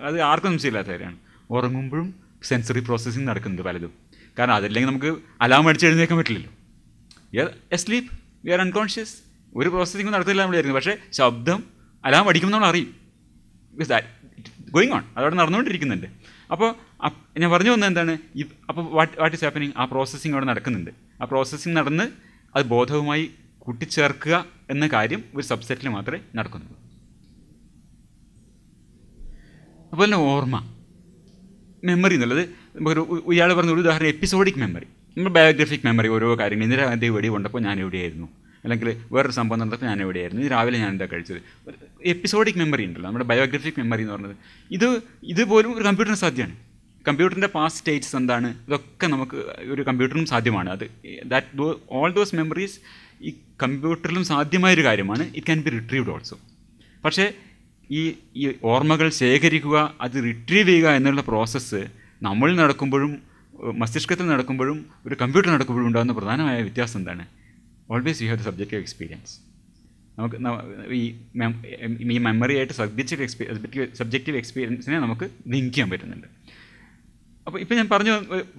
അത് ആർക്കും സംശയമില്ലാത്ത കാര്യമാണ്. ഉറങ്ങുമ്പോഴും സെൻസറി പ്രോസസ്സിങ് നടക്കുന്നുണ്ട് പലതും. കാരണം അതല്ലെങ്കിൽ നമുക്ക് അലാം അടിച്ച് എഴുന്നേക്കാൻ പറ്റില്ലല്ലോ. We are asleep, we are unconscious, ഒരു പ്രോസസ്സിങ് നടത്തില്ല നമ്മൾ വിചാരിക്കുന്നത്. പക്ഷേ ശബ്ദം അലാം അടിക്കുമ്പോൾ നമ്മൾ അറിയും, ബിക്കോസ് ദാറ്റ് ഗോയിങ് ഓൺ, അതവിടെ നടന്നുകൊണ്ടിരിക്കുന്നുണ്ട്. അപ്പോൾ ഞാൻ പറഞ്ഞു വന്നത് എന്താണ്, അപ്പോൾ വാട്ട് ഈസ് ഹാപ്പനിങ്, ആ പ്രോസസ്സിങ് അവിടെ നടക്കുന്നുണ്ട്. ആ പ്രോസസ്സിങ് നടന്ന് അത് ബോധവുമായി കൂട്ടിച്ചേർക്കുക എന്ന കാര്യം ഒരു സബ്സെറ്റിൽ മാത്രമേ നടക്കുന്നുള്ളൂ. അതുപോലെ തന്നെ ഓർമ്മ, മെമ്മറി എന്നുള്ളത് നമുക്കൊരു ഇയാൾ പറഞ്ഞ ഒരു ഉദാഹരണം എപ്പിസോഡിക് മെമ്മറി. നമ്മൾ ബയോഗ്രഫിക് മെമ്മറി, ഓരോ കാര്യങ്ങൾ, ഇന്ദിരാഗാന്ധി വെടി കൊണ്ടപ്പോൾ ഞാൻ എവിടെയായിരുന്നു, അല്ലെങ്കിൽ വേറൊരു സംഭവം നടന്നപ്പോൾ ഞാൻ എവിടെയായിരുന്നു, ഇത് രാവിലെ ഞാൻ എന്താ കഴിച്ചത്. എപ്പിസോഡിക് മെമ്മറി ഉണ്ടല്ലോ, നമ്മുടെ ബയോഗ്രഫിക് മെമ്മറി എന്ന് പറയുന്നത്. ഇതുപോലും ഒരു കമ്പ്യൂട്ടറിന് സാധ്യമാണ്. കമ്പ്യൂട്ടറിൻ്റെ പാസ്റ്റ് സ്റ്റേറ്റ്സ് എന്താണ്, ഇതൊക്കെ നമുക്ക് ഒരു കമ്പ്യൂട്ടറിനും സാധ്യമാണ്. അത് ഓൾ ദോസ് മെമ്മറീസ് ഈ കമ്പ്യൂട്ടറിലും സാധ്യമായൊരു കാര്യമാണ്. It can B retrieved also. പക്ഷേ ഈ ഓർമ്മകൾ ശേഖരിക്കുക, അത് റിട്രീവ് ചെയ്യുക എന്നുള്ള പ്രോസസ്സ് നമ്മളിൽ നടക്കുമ്പോഴും മസ്തിഷ്കത്തിൽ നടക്കുമ്പോഴും ഒരു കമ്പ്യൂട്ടർ നടക്കുമ്പോഴും ഉണ്ടാകുന്ന പ്രധാനമായ വ്യത്യാസം എന്താണ്? Always you have the subjective experience. നമുക്ക് ഈ മെമ്മറിയായിട്ട് സബ്ജക്റ്റീവ് എക്സ്പീരിയൻസിനെ നമുക്ക് ലിങ്ക് ചെയ്യാൻ പറ്റുന്നുണ്ട്. അപ്പോൾ ഇപ്പോൾ ഞാൻ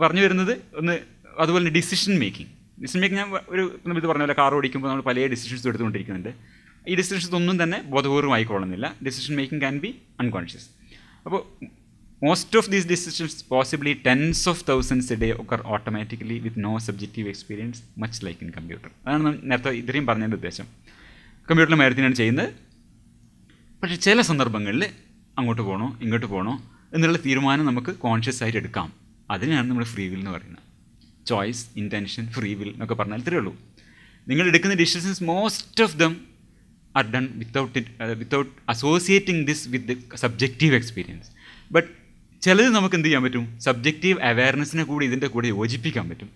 പറഞ്ഞു വരുന്നത് ഒന്ന്, അതുപോലെ തന്നെ ഡിസിഷൻ മേക്കിംഗ്. ഞാൻ ഇത് പറഞ്ഞ പോലെ കാർ ഓടിക്കുമ്പോൾ നമ്മൾ പല ഡിസിഷൻസ് എടുത്തുകൊണ്ടിരിക്കുന്നുണ്ട്. ഈ ഡിസിഷൻസ് ഒന്നും തന്നെ ബോധപൂർവ്വമായിക്കൊള്ളുന്നില്ല. Decision making can be unconscious. അപ്പോൾ most of these decisions possibly tens of thousands a day ഒക്കെ automatically with no subjective experience much like in computer. അതാണ് നേരത്തെ ഇത്രയും പറഞ്ഞതിൻ്റെ ഉദ്ദേശം. കമ്പ്യൂട്ടറിൽ കാര്യത്തിനാണ് ചെയ്യുന്നത്. പക്ഷേ ചില സന്ദർഭങ്ങളിൽ അങ്ങോട്ട് പോകണോ ഇങ്ങോട്ട് പോകണോ എന്നുള്ള തീരുമാനം നമുക്ക് കോൺഷ്യസ് ആയിട്ട് എടുക്കാം. അതിനെയാണ് നമ്മൾ ഫ്രീ വിൽ എന്ന് പറയുന്നത്. ചോയ്സ്, ഇൻറ്റൻഷൻ, ഫ്രീ വിൽ എന്നൊക്കെ പറഞ്ഞാൽ ഇത്രയേ ഉള്ളൂ. നിങ്ങൾ എടുക്കുന്ന decisions most of them are done without associating this with the subjective experience. But ചിലത് നമുക്ക് എന്ത് ചെയ്യാൻ പറ്റും, സബ്ജക്റ്റീവ് അവയർനെസ്സിനെ കൂടി ഇതിൻ്റെ കൂടെ യോജിപ്പിക്കാൻ പറ്റും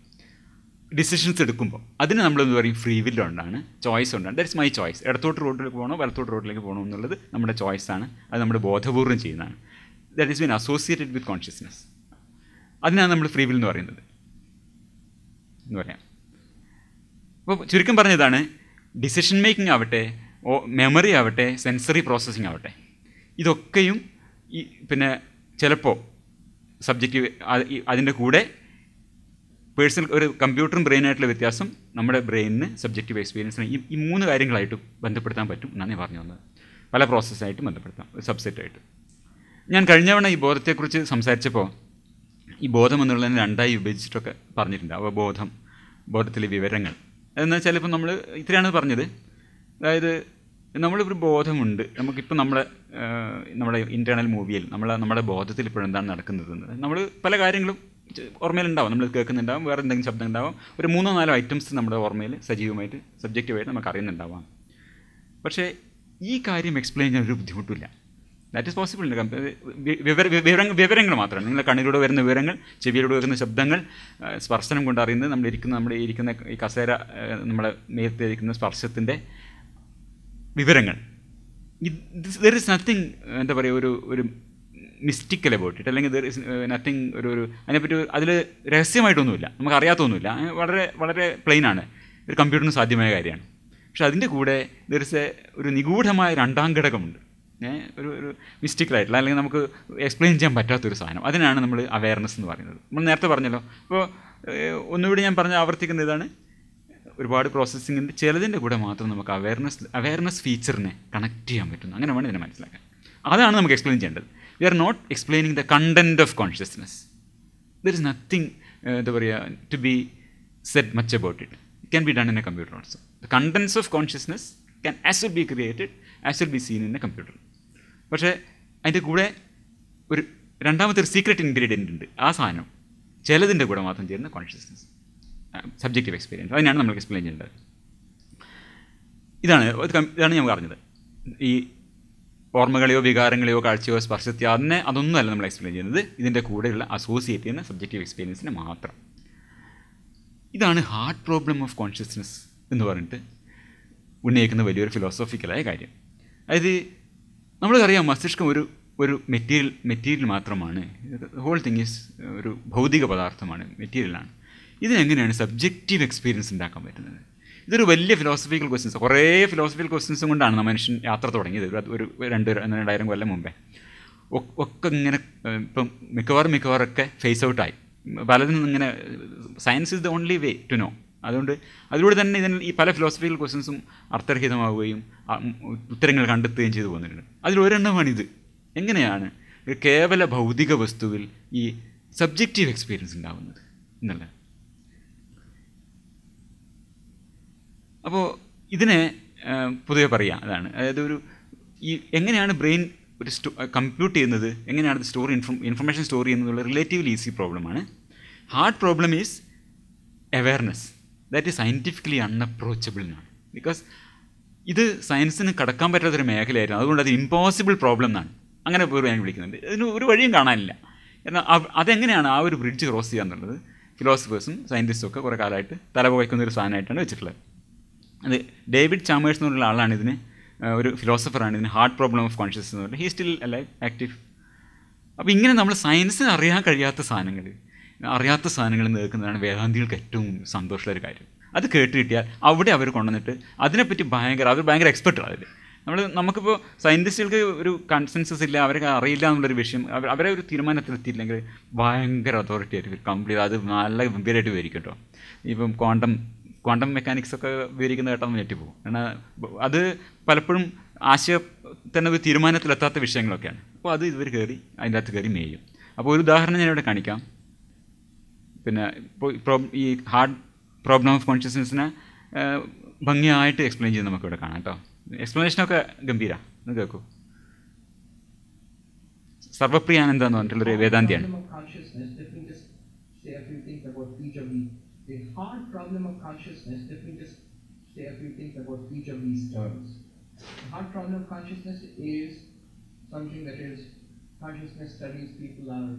ഡിസിഷൻസ് എടുക്കുമ്പോൾ. അതിന് നമ്മളെന്ത് പറയും, ഫ്രീ വിൽ ഉണ്ടാണ്, ചോയ്സ് ഉണ്ടാണ്. That's my choice. ഇടത്തോട്ട് റോഡിലേക്ക് പോകണോ വലത്തോട്ട് റോഡിലേക്ക് പോകണോ എന്നുള്ളത് നമ്മുടെ ചോയ്സാണ്. അത് നമ്മുടെ ബോധപൂർവ്വം ചെയ്യുന്നതാണ്. That is been associated with consciousness. അതിനാണ് നമ്മൾ ഫ്രീ വിൽ എന്ന് പറയുന്നത് എന്ന് പറയാം. അപ്പോൾ ചുരുക്കം പറഞ്ഞതാണ്, ഡിസിഷൻ മേക്കിംഗ് ആവട്ടെ, മെമ്മറി ആവട്ടെ, സെൻസറി പ്രോസസ്സിംഗ് ആവട്ടെ, ഇതൊക്കെയും പിന്നെ ചിലപ്പോൾ സബ്ജക്റ്റീവ് അതിൻ്റെ കൂടെ പേഴ്സണൽ ഒരു കമ്പ്യൂട്ടറും ബ്രെയിനായിട്ടുള്ള വ്യത്യാസം നമ്മുടെ ബ്രെയിനിന് സബ്ജക്റ്റീവ് എക്സ്പീരിയൻസിന് ഈ മൂന്ന് കാര്യങ്ങളായിട്ട് ബന്ധപ്പെടുത്താൻ പറ്റും എന്നാണ് ഞാൻ പറഞ്ഞു വന്നത്. പല പ്രോസസ്സായിട്ട് ബന്ധപ്പെടുത്താം, സെറ്റായിട്ട്. ഞാൻ കഴിഞ്ഞവണ ഈ ബോധത്തെക്കുറിച്ച് സംസാരിച്ചപ്പോൾ ഈ ബോധം എന്നുള്ളതിന് രണ്ടായി വിഭജിച്ചിട്ടൊക്കെ പറഞ്ഞിട്ടുണ്ട്. അവബോധം, ബോധത്തിലെ വിവരങ്ങൾ. എന്ന് വെച്ചാൽ ഇപ്പം നമ്മൾ ഇത്രയാണ് പറഞ്ഞത്. അതായത് നമ്മളൊരു ബോധമുണ്ട്, നമുക്കിപ്പോൾ നമ്മുടെ ഇൻറ്റേർണൽ മൂവിയിൽ നമ്മുടെ ബോധത്തിൽ ഇപ്പോൾ എന്താണ് നടക്കുന്നതെന്ന് നമ്മൾ പല കാര്യങ്ങളും ഓർമ്മയിലുണ്ടാവും. നമ്മൾ കേൾക്കുന്നുണ്ടാവും, വേറെ എന്തെങ്കിലും ശബ്ദം ഉണ്ടാവും, ഒരു 3-4 ഐറ്റംസ് നമ്മുടെ ഓർമ്മയിൽ സജീവമായിട്ട് സബ്ജക്റ്റീവായിട്ട് നമുക്ക് അറിയുന്നുണ്ടാവാം. പക്ഷേ ഈ കാര്യം എക്സ്പ്ലെയിൻ ചെയ്യാൻ ഒരു ബുദ്ധിമുട്ടില്ല. That is possible. വിവരങ്ങൾ മാത്രമാണ്. നിങ്ങളുടെ കണ്ണിലൂടെ വരുന്ന വിവരങ്ങൾ, ചെവിയിലൂടെ വരുന്ന ശബ്ദങ്ങൾ, സ്പർശനം കൊണ്ട് അറിയുന്നത്, നമ്മുടെ ഇരിക്കുന്ന ഈ കസേര, നമ്മുടെ മേത്തിരിക്കുന്ന സ്പർശത്തിൻ്റെ വിവരങ്ങൾ. ദർ ഇസ് നത്തിങ് എന്താ പറയുക, ഒരു മിസ്റ്റിക്കൽ അബൌട്ട് ഇറ്റ്, അല്ലെങ്കിൽ ദർ ഇസ് നത്തിങ് അതിനെപ്പറ്റി അതിൽ രഹസ്യമായിട്ടൊന്നുമില്ല, നമുക്ക് അറിയാത്തൊന്നുമില്ല. വളരെ വളരെ പ്ലെയിനാണ്, ഒരു കമ്പ്യൂട്ടറിന് സാധ്യമായ കാര്യമാണ്. പക്ഷെ അതിൻ്റെ കൂടെ ദർ ഇസ് ഒരു നിഗൂഢമായ രണ്ടാം ഘടകമുണ്ട്, ഒരു മിസ്റ്റിക്കലായിട്ടുള്ള, അല്ലെങ്കിൽ നമുക്ക് എക്സ്പ്ലെയിൻ ചെയ്യാൻ പറ്റാത്തൊരു സാധനം. അതിനാണ് നമ്മൾ അവയർനെസ് എന്ന് പറയുന്നത്. നമ്മൾ നേരത്തെ പറഞ്ഞല്ലോ. അപ്പോൾ ഒന്നുകൂടി ഞാൻ ആവർത്തിക്കുന്ന ഇതാണ്, ഒരുപാട് പ്രോസസ്സിങ്ങിൻ്റെ ചിലതിൻ്റെ കൂടെ മാത്രം നമുക്ക് അവയർനെസ് ഫീച്ചറിനെ കണക്ട് ചെയ്യാൻ പറ്റുന്നു. അങ്ങനെ വേണം ഇതിനെ മനസ്സിലാക്കാൻ. അതാണ് നമുക്ക് എക്സ്പ്ലെയിൻ ചെയ്യേണ്ടത്. We are not explaining the content of consciousness. There is nothing എന്താ പറയുക to be said much about it. It can be done in a computer also. The contents of consciousness can as well be created, as well be seen in a computer. പക്ഷേ അതിൻ്റെ കൂടെ ഒരു രണ്ടാമത്തെ ഒരു secret ingredient ഉണ്ട്. ആ സാധനം ചിലതിൻ്റെ കൂടെ മാത്രം ചേരുന്ന കോൺഷ്യസ്നെസ്, സബ്ജക്റ്റീവ് എക്സ്പീരിയൻസ്. അതിനാണ് നമ്മൾ എക്സ്പ്ലെയിൻ ചെയ്യേണ്ടത്. ഇതാണ് ഞാൻ പറഞ്ഞത്. ഈ ഓർമ്മകളെയോ വികാരങ്ങളെയോ കാഴ്ചയോ സ്പർശത്തെയോ അതൊന്നുമല്ല നമ്മൾ എക്സ്പ്ലെയിൻ ചെയ്യുന്നത്. ഇതിൻ്റെ കൂടെയുള്ള അസോസിയേറ്റ് ചെയ്യുന്ന സബ്ജക്റ്റീവ് എക്സ്പീരിയൻസിനെ മാത്രം. ഇതാണ് ഹാർഡ് പ്രോബ്ലം ഓഫ് കോൺഷ്യസ്നെസ് എന്ന് പറഞ്ഞിട്ട് ഉന്നയിക്കുന്ന വലിയൊരു ഫിലോസോഫിക്കലായ കാര്യം. അതായത് നമ്മൾക്കറിയാം മസ്തിഷ്കം ഒരു മെറ്റീരിയൽ മാത്രമാണ്. ഹോൾ തിങ് ഈസ് ഒരു ഭൗതിക പദാർത്ഥമാണ്, മെറ്റീരിയലാണ്. ഇതിനെങ്ങനെയാണ് സബ്ജക്റ്റീവ് എക്സ്പീരിയൻസ് ഉണ്ടാക്കാൻ പറ്റുന്നത്? ഇതൊരു വലിയ ഫിലോസഫിക്കൽ ക്വസ്റ്റ്യൻസ്, കുറേ ഫിലോസഫിക്കൽ ക്വസ്റ്റ്യൻസും കൊണ്ടാണ് മനുഷ്യൻ യാത്ര തുടങ്ങിയത് ഒരു 2000 കൊല്ലം മുമ്പേ. ഒക്കെ ഇങ്ങനെ ഇപ്പം മിക്കവാറൊക്കെ ഫേസ് ഔട്ടായി. പലതിനും ഇങ്ങനെ science is the only way to know. അതുകൊണ്ട് അതിലൂടെ തന്നെ ഈ പല ഫിലോസഫിക്കൽ ക്വസ്റ്റ്യൻസും അർത്ഥരഹിതമാവുകയും ഉത്തരങ്ങൾ കണ്ടെത്തുകയും ചെയ്തു പോകുന്നുണ്ട്. അതിലൊരെണ്ണമാണിത്. എങ്ങനെയാണ് ഒരു കേവല ഭൗതിക വസ്തുവിൽ ഈ സബ്ജക്റ്റീവ് എക്സ്പീരിയൻസ് ഉണ്ടാകുന്നത് എന്നുള്ളത്? അപ്പോൾ ഇതിനെ പൊതുവെ പറയാം അതാണ്. അതായത് എങ്ങനെയാണ് ബ്രെയിൻ കമ്പ്യൂട്ട് ചെയ്യുന്നത്, എങ്ങനെയാണ് ഇൻഫർമേഷൻ സ്റ്റോർ ചെയ്യുന്നതുള്ള റിലേറ്റീവ്ലി ഈസി പ്രോബ്ലമാണ്. Hard problem is awareness that is scientifically unapproachable എന്നാണ്. ബിക്കോസ് ഇത് സയൻസിന് കടക്കാൻ പറ്റാത്തൊരു മേഖലയായിരുന്നു. അതുകൊണ്ട് അത് ഇമ്പോസിബിൾ പ്രോബ്ലം എന്നാണ് അങ്ങനെ ഞാൻ വിളിക്കുന്നുണ്ട്. ഇതിന് ഒരു വഴിയും കാണാനില്ല. എന്നാൽ അതെങ്ങനെയാണ് ആ ഒരു ബ്രിഡ്ജ് ക്രോസ് ചെയ്യുക എന്നുള്ളത് ഫിലോസഫേഴ്സും സയൻറ്റിസ്റ്റും ഒക്കെ കുറേ കാലമായിട്ട് തലപോയ്ക്കുന്നൊരു സാധനമായിട്ടാണ് വെച്ചിട്ടുള്ളത്. അത് ഡേവിഡ് ചാമേഴ്സ് എന്നുള്ള ആളാണ് ഇതിന്, ഒരു ഫിലോസഫറാണ് ഇതിന് ഹാർഡ് പ്രോബ്ലം ഓഫ് കോൺഷ്യസ്നസ് എന്ന് പറഞ്ഞാൽ. He still alive, active. അപ്പോൾ ഇങ്ങനെ നമ്മൾ സയൻസിന് അറിയാൻ കഴിയാത്ത സാധനങ്ങൾ നേക്കുന്നതാണ് വേദാന്തികൾക്ക് ഏറ്റവും സന്തോഷമുള്ള ഒരു കാര്യം. അത് കേട്ട് കിട്ടിയാൽ അവിടെ അവർ കൊണ്ടുവന്നിട്ട് അതിനെപ്പറ്റി അവർ ഭയങ്കര എക്സ്പെർട്ടാണ് അതിൽ. നമുക്കിപ്പോൾ സയൻറ്റിസ്റ്റുകൾക്ക് ഒരു കൺസെൻസസ് ഇല്ല, അവർക്ക് അറിയില്ല എന്നുള്ളൊരു വിഷയം, അവരെ ഒരു തീരുമാനത്തിലെത്തിയില്ലെങ്കിൽ ഭയങ്കര അതോറിറ്റി ആയിട്ട് കംപ്ലീറ്റ് അത് നല്ല ഗംഭീരമായിട്ട് വിവരിക്കും കേട്ടോ. ഇപ്പം ക്വാണ്ടം മെക്കാനിക്സൊക്കെ വിവരിക്കുന്ന കേട്ടാൽ ഞെട്ടിപ്പോകും. കാരണം അത് പലപ്പോഴും തന്നെ ഒരു തീരുമാനത്തിലെത്താത്ത വിഷയങ്ങളൊക്കെയാണ്. അപ്പോൾ അത് ഇവർ അതിൻ്റെ അകത്ത് കയറി മേയും. അപ്പോൾ ഒരു ഉദാഹരണം ഞാനിവിടെ കാണിക്കാം. പിന്നെ ഇപ്പോൾ ഈ ഹാർഡ് പ്രോബ്ലം ഓഫ് കോൺഷ്യസ്നെസ്സിനെ ഭംഗിയായിട്ട് എക്സ്പ്ലെയിൻ ചെയ്ത് നമുക്കിവിടെ കാണാം കേട്ടോ. എക്സ്പ്ലനേഷനൊക്കെ ഗംഭീര, ഒന്ന് കേൾക്കൂ. സർവപ്രിയാനന്ദ എന്ന് പറഞ്ഞിട്ടുള്ളൊരു വേദാന്തിയാണ്. The hard problem of consciousness, let me just say a few things about each of these terms. The hard problem of consciousness is something that is consciousness studies people are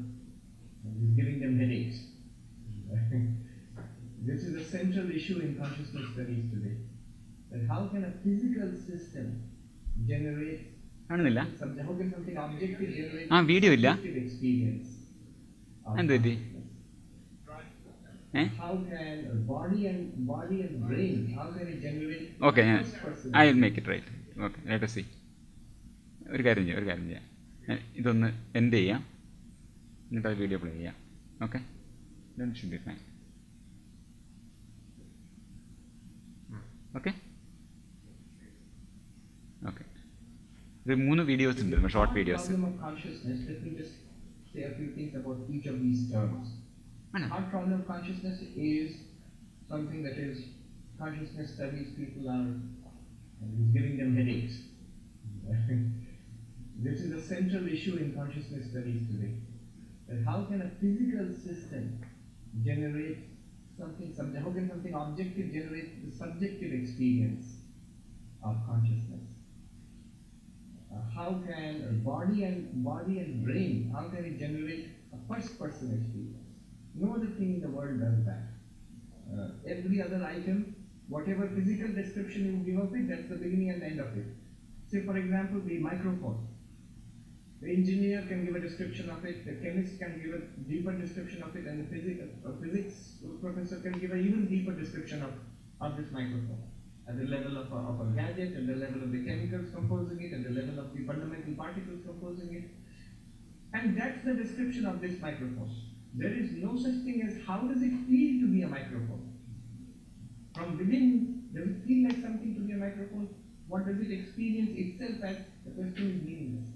giving them headaches. This is a central issue in consciousness studies today. That how can a physical system generate how can something objective generate subjective experience? How can body and brain, how can it generate? Okay, I will make it right. Okay, let us see. ഒരു കാര്യം ചെയ്യാം. ഇതൊന്ന് end ചെയ്യാം, എന്നിട്ട് അത് video play ചെയ്യാം. Okay, then should be fine. Okay ഇത് 3 videos ഉണ്ട്, short videos. Let me just say a few things about each of these terms. Hard problem of consciousness is something that is consciousness studies people are giving them headaches. This is a central issue in consciousness studies today. That how can a physical system generate something, how can something objective generate the subjective experience of consciousness? How can body and brain, how can it generate a first person experience? No other thing in the world does that. Every other item, whatever physical description you give of it, that's the beginning and end of it. Say for example the microphone. The engineer can give a description of it, the chemist can give a deeper description of it, and the physics professor can give an even deeper description of this microphone. At the level of a gadget, at the level of the chemicals composing it, at the level of the fundamental particles composing it. And that's the description of this microphone. There is no such thing as how does it feel to be a microphone. From within, does it feel like something to be a microphone? What does it experience itself as? The question is meaningless.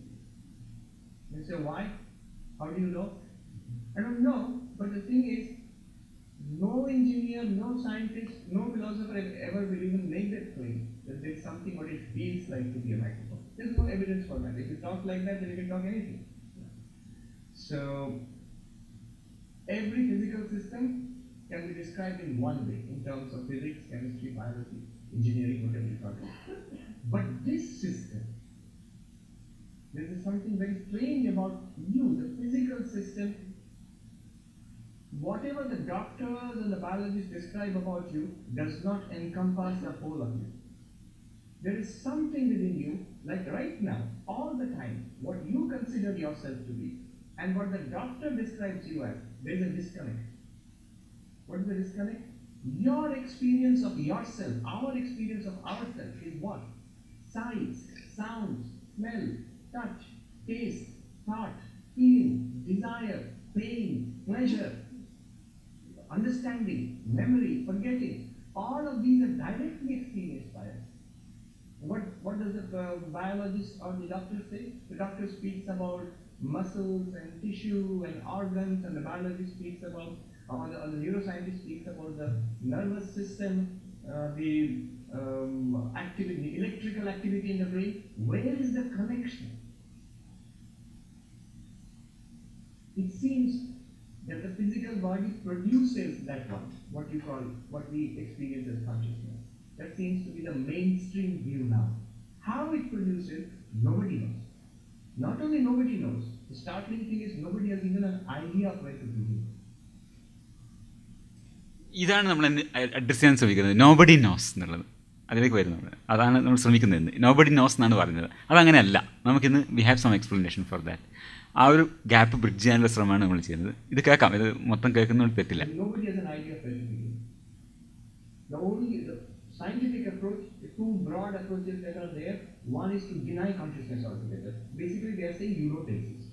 You say, why? How do you know? I don't know, but the thing is, no engineer, no scientist, no philosopher ever will even make that claim that there is something what it feels like to be a microphone. There is no evidence for that. If you talk like that, then you can talk anything. So, every physical system can be described in one way, in terms of physics, chemistry, biology, engineering, whatever you call it. But this system, there is something very strange about you, the physical system, whatever the doctors and the biologists describe about you does not encompass the whole of you. There is something within you, like right now, all the time, what you consider yourself to be, and what the doctor describes you as, there is a disconnect. What is the disconnect? Your experience of yourself, our experience of ourselves is what? Sights, sounds, smell, touch, taste, thought, feeling, desire, pain, pleasure, understanding, memory, forgetting. All of these are directly experienced by us. What does the biologist or the doctor say? The doctor speaks about muscles and tissue and organs, and the biologist speaks about, or the neuroscientist speaks about the nervous system, the activity, electrical activity in the brain. Where is the connection? It seems that the physical body produces that one, what we experience as consciousness. That seems to be the mainstream view now. How it produces, nobody knows. Not only nobody knows, the startling thing is nobody has even an idea of where to begin. ഇതാണ് നമ്മൾ address ചെയ്യാൻ ശ്രമിക്കുന്നത്. Nobody knows എന്നുള്ളത് അതിലേക്ക് വരുന്നത്. അതാണ് നമ്മൾ ശ്രമിക്കുന്നത്. നോബഡി നോസ് എന്നാണ് പറഞ്ഞത്. അതങ്ങനെയല്ല. നമുക്കിന്ന് we have some explanation for that. ആ ഒരു ഗ്യാപ്പ് ബ്രിഡ്ജ് ചെയ്യാനുള്ള ശ്രമമാണ് നമ്മൾ ചെയ്യുന്നത്. ഇത് കേൾക്കാം, ഇത് മൊത്തം കേൾക്കുന്നതുകൊണ്ട് തെറ്റില്ല. Scientific approach, the two broad approaches that are there, one is to deny consciousness altogether. Basically, they are saying you don't exist.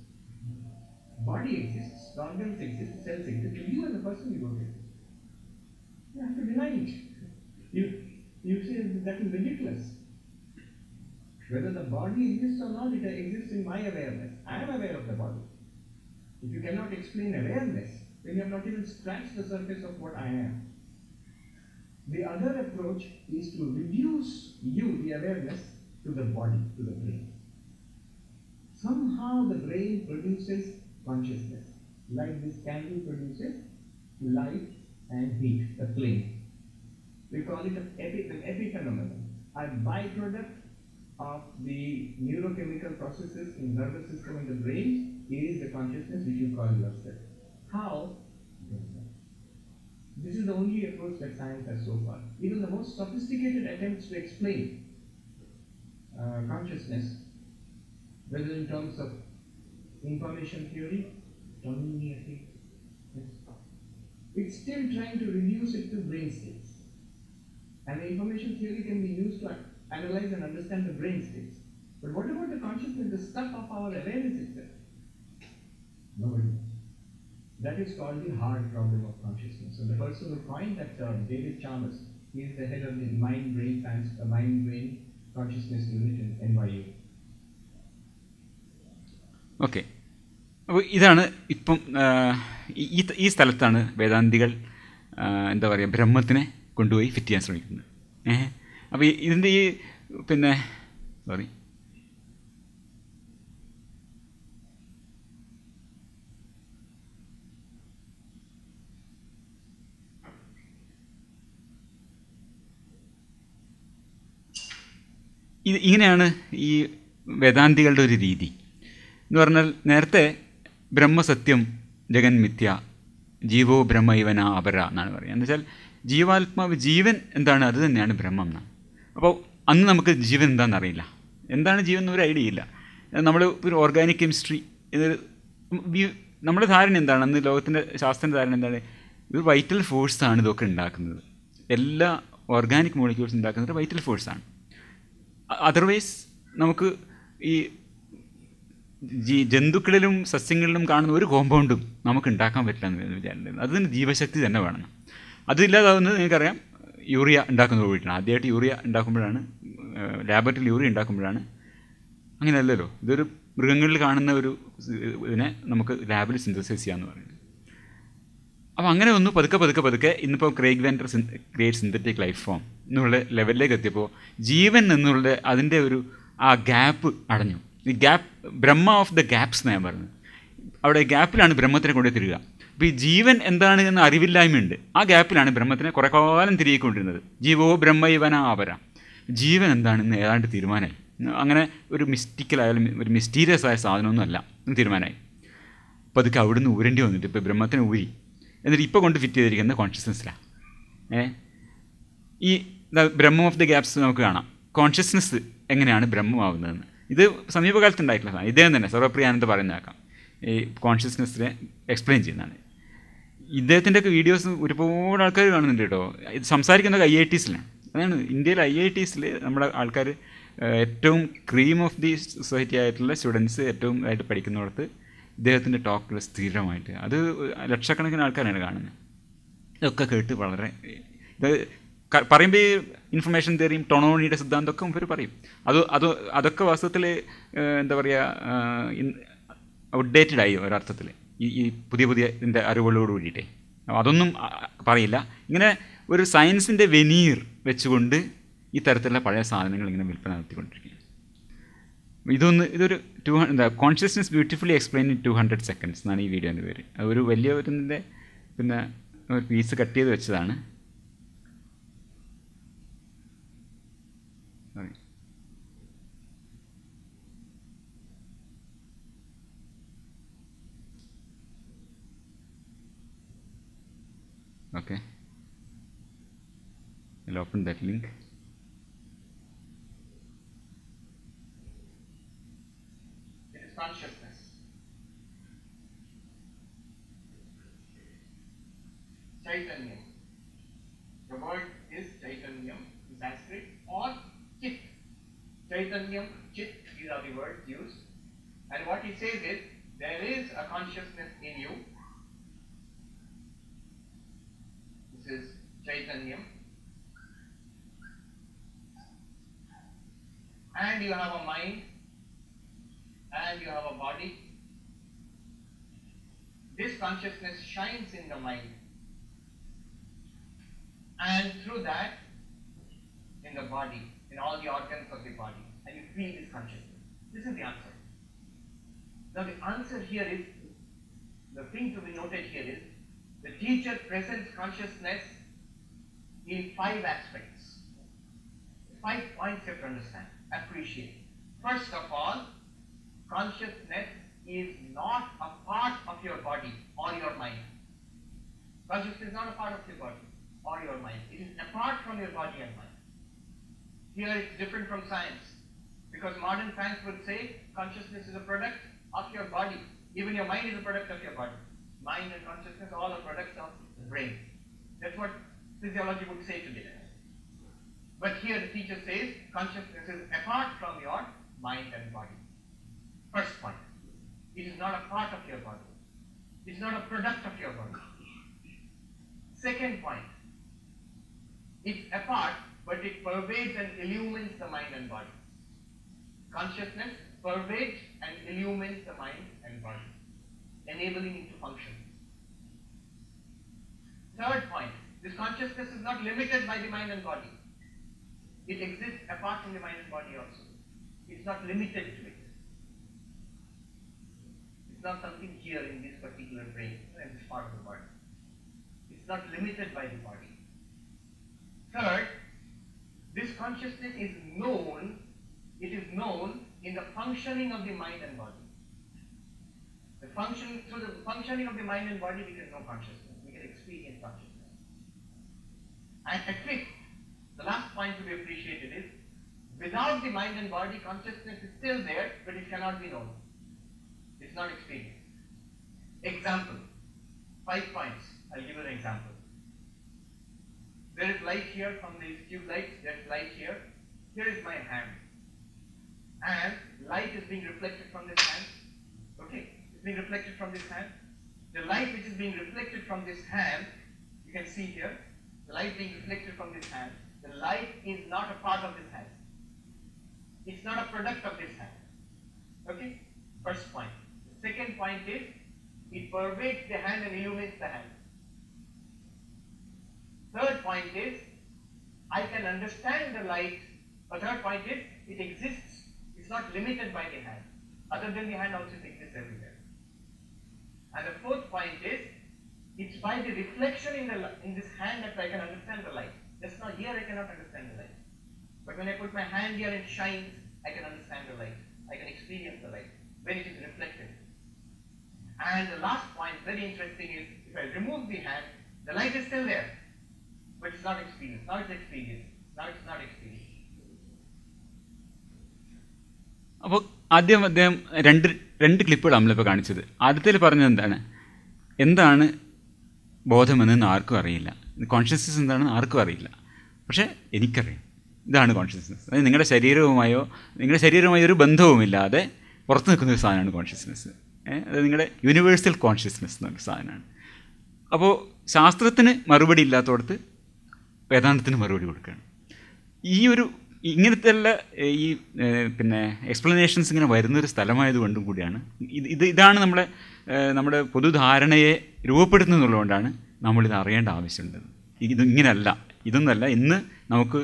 Body exists, organs exist, cells exist. You as a person, you don't exist. You have to deny it. You say that is ridiculous. Whether the body exists or not, it exists in my awareness. I am aware of the body. If you cannot explain awareness, then you have not even scratched the surface of what I am. The other approach is to reduce the awareness, to the body, to the brain. Somehow the brain produces consciousness, like this candle produces light and heat, the flame. We call it an epiphenomenon, a byproduct of the neurochemical processes in the nervous system in the brain is the consciousness which you call yourself. How? This is the only approach that science has so far. Even the most sophisticated attempts to explain consciousness, whether in terms of information theory, it's still trying to reduce it to brain states. And the information theory can be used to analyze and understand the brain states. But what about the consciousness, the stuff of our awareness itself? Nobody knows. That is called the hard problem of consciousness. And the person who coined that term, David Chalmers, he is the head of the mind-brain consciousness unit in NYU. Okay, അപ്പോൾ ഇതാണ് ഇപ്പം ഈ സ്ഥലത്താണ് വേദാന്തികൾ എന്താ പറയുക ബ്രഹ്മത്തിനെ കൊണ്ടുപോയി fit ചെയ്യാൻ ശ്രമിക്കുന്നത്. അപ്പോൾ ഇതിൻ്റെ ഈ പിന്നെ സോറി ഇങ്ങനെയാണ് ഈ വേദാന്തികളുടെ ഒരു രീതി എന്ന് പറഞ്ഞാൽ. നേരത്തെ ബ്രഹ്മസത്യം ജഗൻ മിഥ്യ ജീവോ ബ്രഹ്മ ഇവന അപര എന്നാണ് പറയുക. എന്ന് വെച്ചാൽ ജീവാത്മാവ്, ജീവൻ എന്താണ്, അത് തന്നെയാണ് ബ്രഹ്മം എന്നാണ്. അപ്പോൾ അന്ന് നമുക്ക് ജീവൻ എന്താണെന്ന് അറിയില്ല, എന്താണ് ജീവൻ എന്നൊരു ഐഡിയ ഇല്ല. നമ്മൾ ഒരു ഓർഗാനിക് കെമിസ്ട്രി, ഇത് നമ്മുടെ ധാരണ എന്താണ്, അന്ന് ലോകത്തിൻ്റെ ശാസ്ത്രത്തിൻ്റെ ധാരണ എന്താണ്, ഇത് വൈറ്റൽ ഫോഴ്സാണ് ഇതൊക്കെ ഉണ്ടാക്കുന്നത്. എല്ലാ ഓർഗാനിക് മോളിക്യൂൾസ് ഉണ്ടാക്കുന്നത് വൈറ്റൽ ഫോഴ്സാണ്. അതർവൈസ് നമുക്ക് ഈ ജന്തുക്കളിലും സസ്യങ്ങളിലും കാണുന്ന ഒരു കോമ്പൗണ്ടും നമുക്ക് ഉണ്ടാക്കാൻ പറ്റില്ല എന്ന് വിചാരിക്കുന്നത്. അതിന് ജീവശക്തി തന്നെ വേണം. അതില്ലാതാവുന്നത് നിങ്ങൾക്കറിയാം, യൂറിയ ഉണ്ടാക്കുന്നത് പോയിട്ടാണ്. ആദ്യമായിട്ട് യൂറിയ ഉണ്ടാക്കുമ്പോഴാണ്, ലാബറട്ടറിയിൽ യൂറിയ ഉണ്ടാക്കുമ്പോഴാണ്. അങ്ങനെയല്ലല്ലോ, ഇതൊരു മൃഗങ്ങളിൽ കാണുന്ന ഒരു ഇതിനെ നമുക്ക് ലാബിൽ സിന്തസൈസ് ചെയ്യാമെന്ന് പറയുന്നത്. അപ്പോൾ അങ്ങനെ ഒന്ന് പതുക്കെ ഇന്നിപ്പോൾ Craig vendor create synthetic life form എന്നുള്ള ലെവലിലേക്ക് എത്തിയപ്പോൾ ജീവൻ എന്നുള്ള അതിൻ്റെ ഒരു ആ ഗ്യാപ്പ് അടഞ്ഞു. ഈ gap, Brahma of the gaps ഞാൻ പറഞ്ഞത്, അവിടെ ഗ്യാപ്പിലാണ് ബ്രഹ്മത്തിനെ കൊണ്ടു തിരിക. അപ്പോൾ ഈ ജീവൻ എന്താണ് എന്ന അറിവില്ലായ്മയുണ്ട്, ആ ഗ്യാപ്പിലാണ് ബ്രഹ്മത്തിനെ കുറേ കാലം തിരികെക്കൊണ്ടിരുന്നത്. ജീവോ ബ്രഹ്മ ഇവന ആവര, ജീവൻ എന്താണെന്ന് ഏതാണ്ട് തീരുമാനമായി. അങ്ങനെ ഒരു മിസ്റ്റിക്കലായാലും ഒരു മിസ്റ്റീരിയസ് ആയ സാധനമൊന്നും അല്ല എന്ന് തീരുമാനമായി. അപ്പോൾ അതൊക്കെ അവിടുന്ന് ഊരേണ്ടി വന്നിട്ട് ഇപ്പോൾ ബ്രഹ്മത്തിനെ ഊരി എന്നിട്ട് ഇപ്പോൾ കൊണ്ട് ഫിറ്റ് ചെയ്തിരിക്കുന്നത് കോൺഷ്യസ്നെസ്സിലാണ്. ഈ ബ്രഹ്മം ഓഫ് ദി ഗ്യാപ്സ് നമുക്ക് കാണാം. കോൺഷ്യസ്നെസ് എങ്ങനെയാണ് ബ്രഹ്മമാവുന്നതെന്ന് ഇത് സമീപകാലത്ത് ഉണ്ടായിട്ടുള്ള സാധനം. ഇദ്ദേഹം തന്നെ സർവപ്രിയാനന്ദ പറയുന്നതാക്കാം ഈ കോൺഷ്യസ്നെസ്സിനെ എക്സ്പ്ലെയിൻ ചെയ്യുന്നതാണ്. ഇദ്ദേഹത്തിൻ്റെയൊക്കെ വീഡിയോസ് ഒരുപാട് ആൾക്കാർ കാണുന്നുണ്ട് കേട്ടോ. ഇത് സംസാരിക്കുന്നത് IITസിലാണ്. അതാണ് ഇന്ത്യയിൽ IITസിൽ നമ്മുടെ ആൾക്കാർ ഏറ്റവും ക്രീം ഓഫ് ദി സൊസൈറ്റി ആയിട്ടുള്ള സ്റ്റുഡൻസ് ഏറ്റവും ആയിട്ട് പഠിക്കുന്നിടത്ത് ഇദ്ദേഹത്തിൻ്റെ ടോക്കുകൾ സ്ഥിരമായിട്ട് അത് ലക്ഷക്കണക്കിന് ആൾക്കാരാണ് കാണുന്നത്. ഇതൊക്കെ കേട്ട് വളരെ ഇത് പറയുമ്പോൾ ഈ ഇൻഫർമേഷൻ തിയറിയും ടൊണോണിയുടെ സിദ്ധാന്തമൊക്കെ ഇവർ പറയും. അതൊക്കെ വാസ്തവത്തിൽ എന്താ പറയുക ഔട്ട്ഡേറ്റഡ് ആയി ഒരർത്ഥത്തിൽ ഈ പുതിയ ഇതിൻ്റെ അറിവുകളോട് കൂടിയിട്ടേ. അതൊന്നും പറയില്ല. ഇങ്ങനെ ഒരു സയൻസിൻ്റെ വെനീർ വെച്ചുകൊണ്ട് ഈ തരത്തിലുള്ള പഴയ സാധനങ്ങൾ ഇങ്ങനെ വിൽപ്പന നടത്തിക്കൊണ്ടിരിക്കുകയാണ്. ഇതൊരു consciousness beautifully explain in 200 seconds എന്നാണ് ഈ വീഡിയോൻ്റെ പേര്. അതൊരു വലിയ ഒരിതിൻ്റെ പിന്നെ ഒരു പീസ് കട്ട് ചെയ്ത് വെച്ചതാണ്. Sorry. Okay, I'll open that link. It is consciousness. Chaitanyam. The word is Chaitanyam in Sanskrit or Chit. Chaitanyam, Chit, these are the words used. And what he says is, there is a consciousness in you. This is Chaitanyam. And you have a mind, and you have a body. This consciousness shines in the mind, and through that, in the body, in all the organs of the body, and you feel this consciousness. This is the answer. Now the answer here is, the thing to be noted here is, the teacher presents consciousness in 5 aspects. 5 points you have to understand, appreciate. First of all, consciousness is not a part of your body or your mind. Consciousness is not a part of your body or your mind. It is apart from your body and mind. Here it's different from science, because modern science would say consciousness is a product of your body. Even your mind is a product of your body. Mind and consciousness all are products of the brain. That's what physiology would say today. But here the teacher says consciousness is apart from your mind and body. First point. It is not a part of your body. It is not a product of your body. Second point. It's apart, but it pervades and illumines the mind and body. Consciousness pervades and illumines the mind and body, enabling it to function. Third point. This consciousness is not limited by the mind and body. It exists apart from the mind and body also. It's not limited to it. It's not something here in this particular brain, in this part of the body. It's not limited by the body. Third, this consciousness is known, it is known in the functioning of the mind and body. Through the functioning of the mind and body, we can know consciousness, we can experience consciousness. And fifth, the last point to be appreciated is, without the mind and body, consciousness is still there, but it cannot be known. It's not experienced. Example, 5 points. I'll give you an example. There is light here from these tube lights, there's light here. Here is my hand. And light is being reflected from this hand. Okay, it's being reflected from this hand. The light which is being reflected from this hand, you can see here, the light being reflected from this hand, the light is not a part of this hand. It's not a product of this hand. Okay? First point. The second point is, it pervades the hand and illumines the hand. Third point is, I can understand the light. A third point is, it exists. It's not limited by the hand. Other than the hand also it exists everywhere. And the fourth point is, it's by the reflection in this hand that I can understand the light. Just now here I cannot understand the light. But when I put my hand here and shines, I can understand the light. I can experience the light when it is reflected. And the last point, very interesting, is if I remove the hand, the light is still there, but it's not experienced. Now it's experienced. Now it's not experienced. അപ്പോൾ ആദ്യം അദ്ദേഹം രണ്ട് ക്ലിപ്പുകൾ നമ്മളിപ്പോൾ കാണിച്ചത്. ആദ്യത്തിൽ പറഞ്ഞത് എന്താണ് ബോധമെന്ന് ആർക്കും അറിയില്ല, കോൺഷ്യസ്നസ് എന്താണെന്ന് ആർക്കും അറിയില്ല, പക്ഷേ എനിക്കറിയാം. ഇതാണ് കോൺഷ്യസ്നസ്. അതായത് നിങ്ങളുടെ ശരീരവുമായി ഒരു ബന്ധവുമില്ലാതെ പുറത്ത് നിൽക്കുന്ന ഒരു സാധനമാണ് കോൺഷ്യസ്നസ്. അത് നിങ്ങളുടെ യൂണിവേഴ്സൽ കോൺഷ്യസ്നസ് എന്നൊരു സാധനമാണ്. അപ്പോൾ ശാസ്ത്രത്തിന് മറുപടി ഇല്ലാത്തടത്ത് വേദാന്തത്തിന് മറുപടി കൊടുക്കുകയാണ്. ഇങ്ങനത്തെ ഈ പിന്നെ എക്സ്പ്ലനേഷൻസ് ഇങ്ങനെ വരുന്നൊരു സ്ഥലമായതുകൊണ്ടും കൂടിയാണ് ഇതാണ് നമ്മുടെ പൊതുധാരണയെ രൂപപ്പെടുത്തുന്നതുകൊണ്ടാണ് നമ്മളിത് അറിയേണ്ട ആവശ്യമുണ്ട്. ഇതൊന്നല്ല ഇന്ന് നമുക്ക്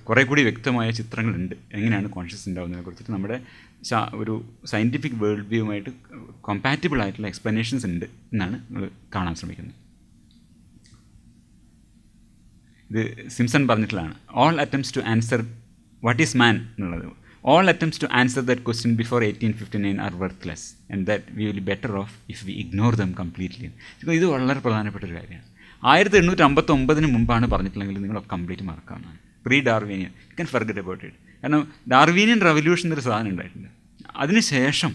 കുറേ കൂടി വ്യക്തമായ ചിത്രങ്ങളുണ്ട് എങ്ങനെയാണ് കോൺഷ്യസ് ഉണ്ടാവുന്നതിനെ കുറിച്ചിട്ട്. നമ്മുടെ ഒരു സയൻറ്റിഫിക് വേൾഡ് വ്യൂവുമായിട്ട് കോമ്പാറ്റബിൾ ആയിട്ടുള്ള എക്സ്പ്ലനേഷൻസ് ഉണ്ട് എന്നാണ് നമ്മൾ കാണാൻ ശ്രമിക്കുന്നത്. ഇത് സിംസൺ പറഞ്ഞിട്ടുള്ളതാണ്. All attempts to answer what is man എന്നുള്ളത്, all attempts to answer that question before 1859 are worthless and that we will be better off if we ignore them completely. ഇത് വളരെ പ്രധാനപ്പെട്ട ഒരു കാര്യമാണ്. 1859 മുമ്പാണ് പറഞ്ഞിട്ടുണ്ടെങ്കിൽ നിങ്ങൾ കംപ്ലീറ്റ് മറക്കാവുന്നതാണ്. Pre Darwinian, you can forget about it. കാരണം ഡാർവീനിയൻ റവല്യൂഷൻ എന്നൊരു സാധനം ഉണ്ടായിട്ടുണ്ട്. അതിനുശേഷം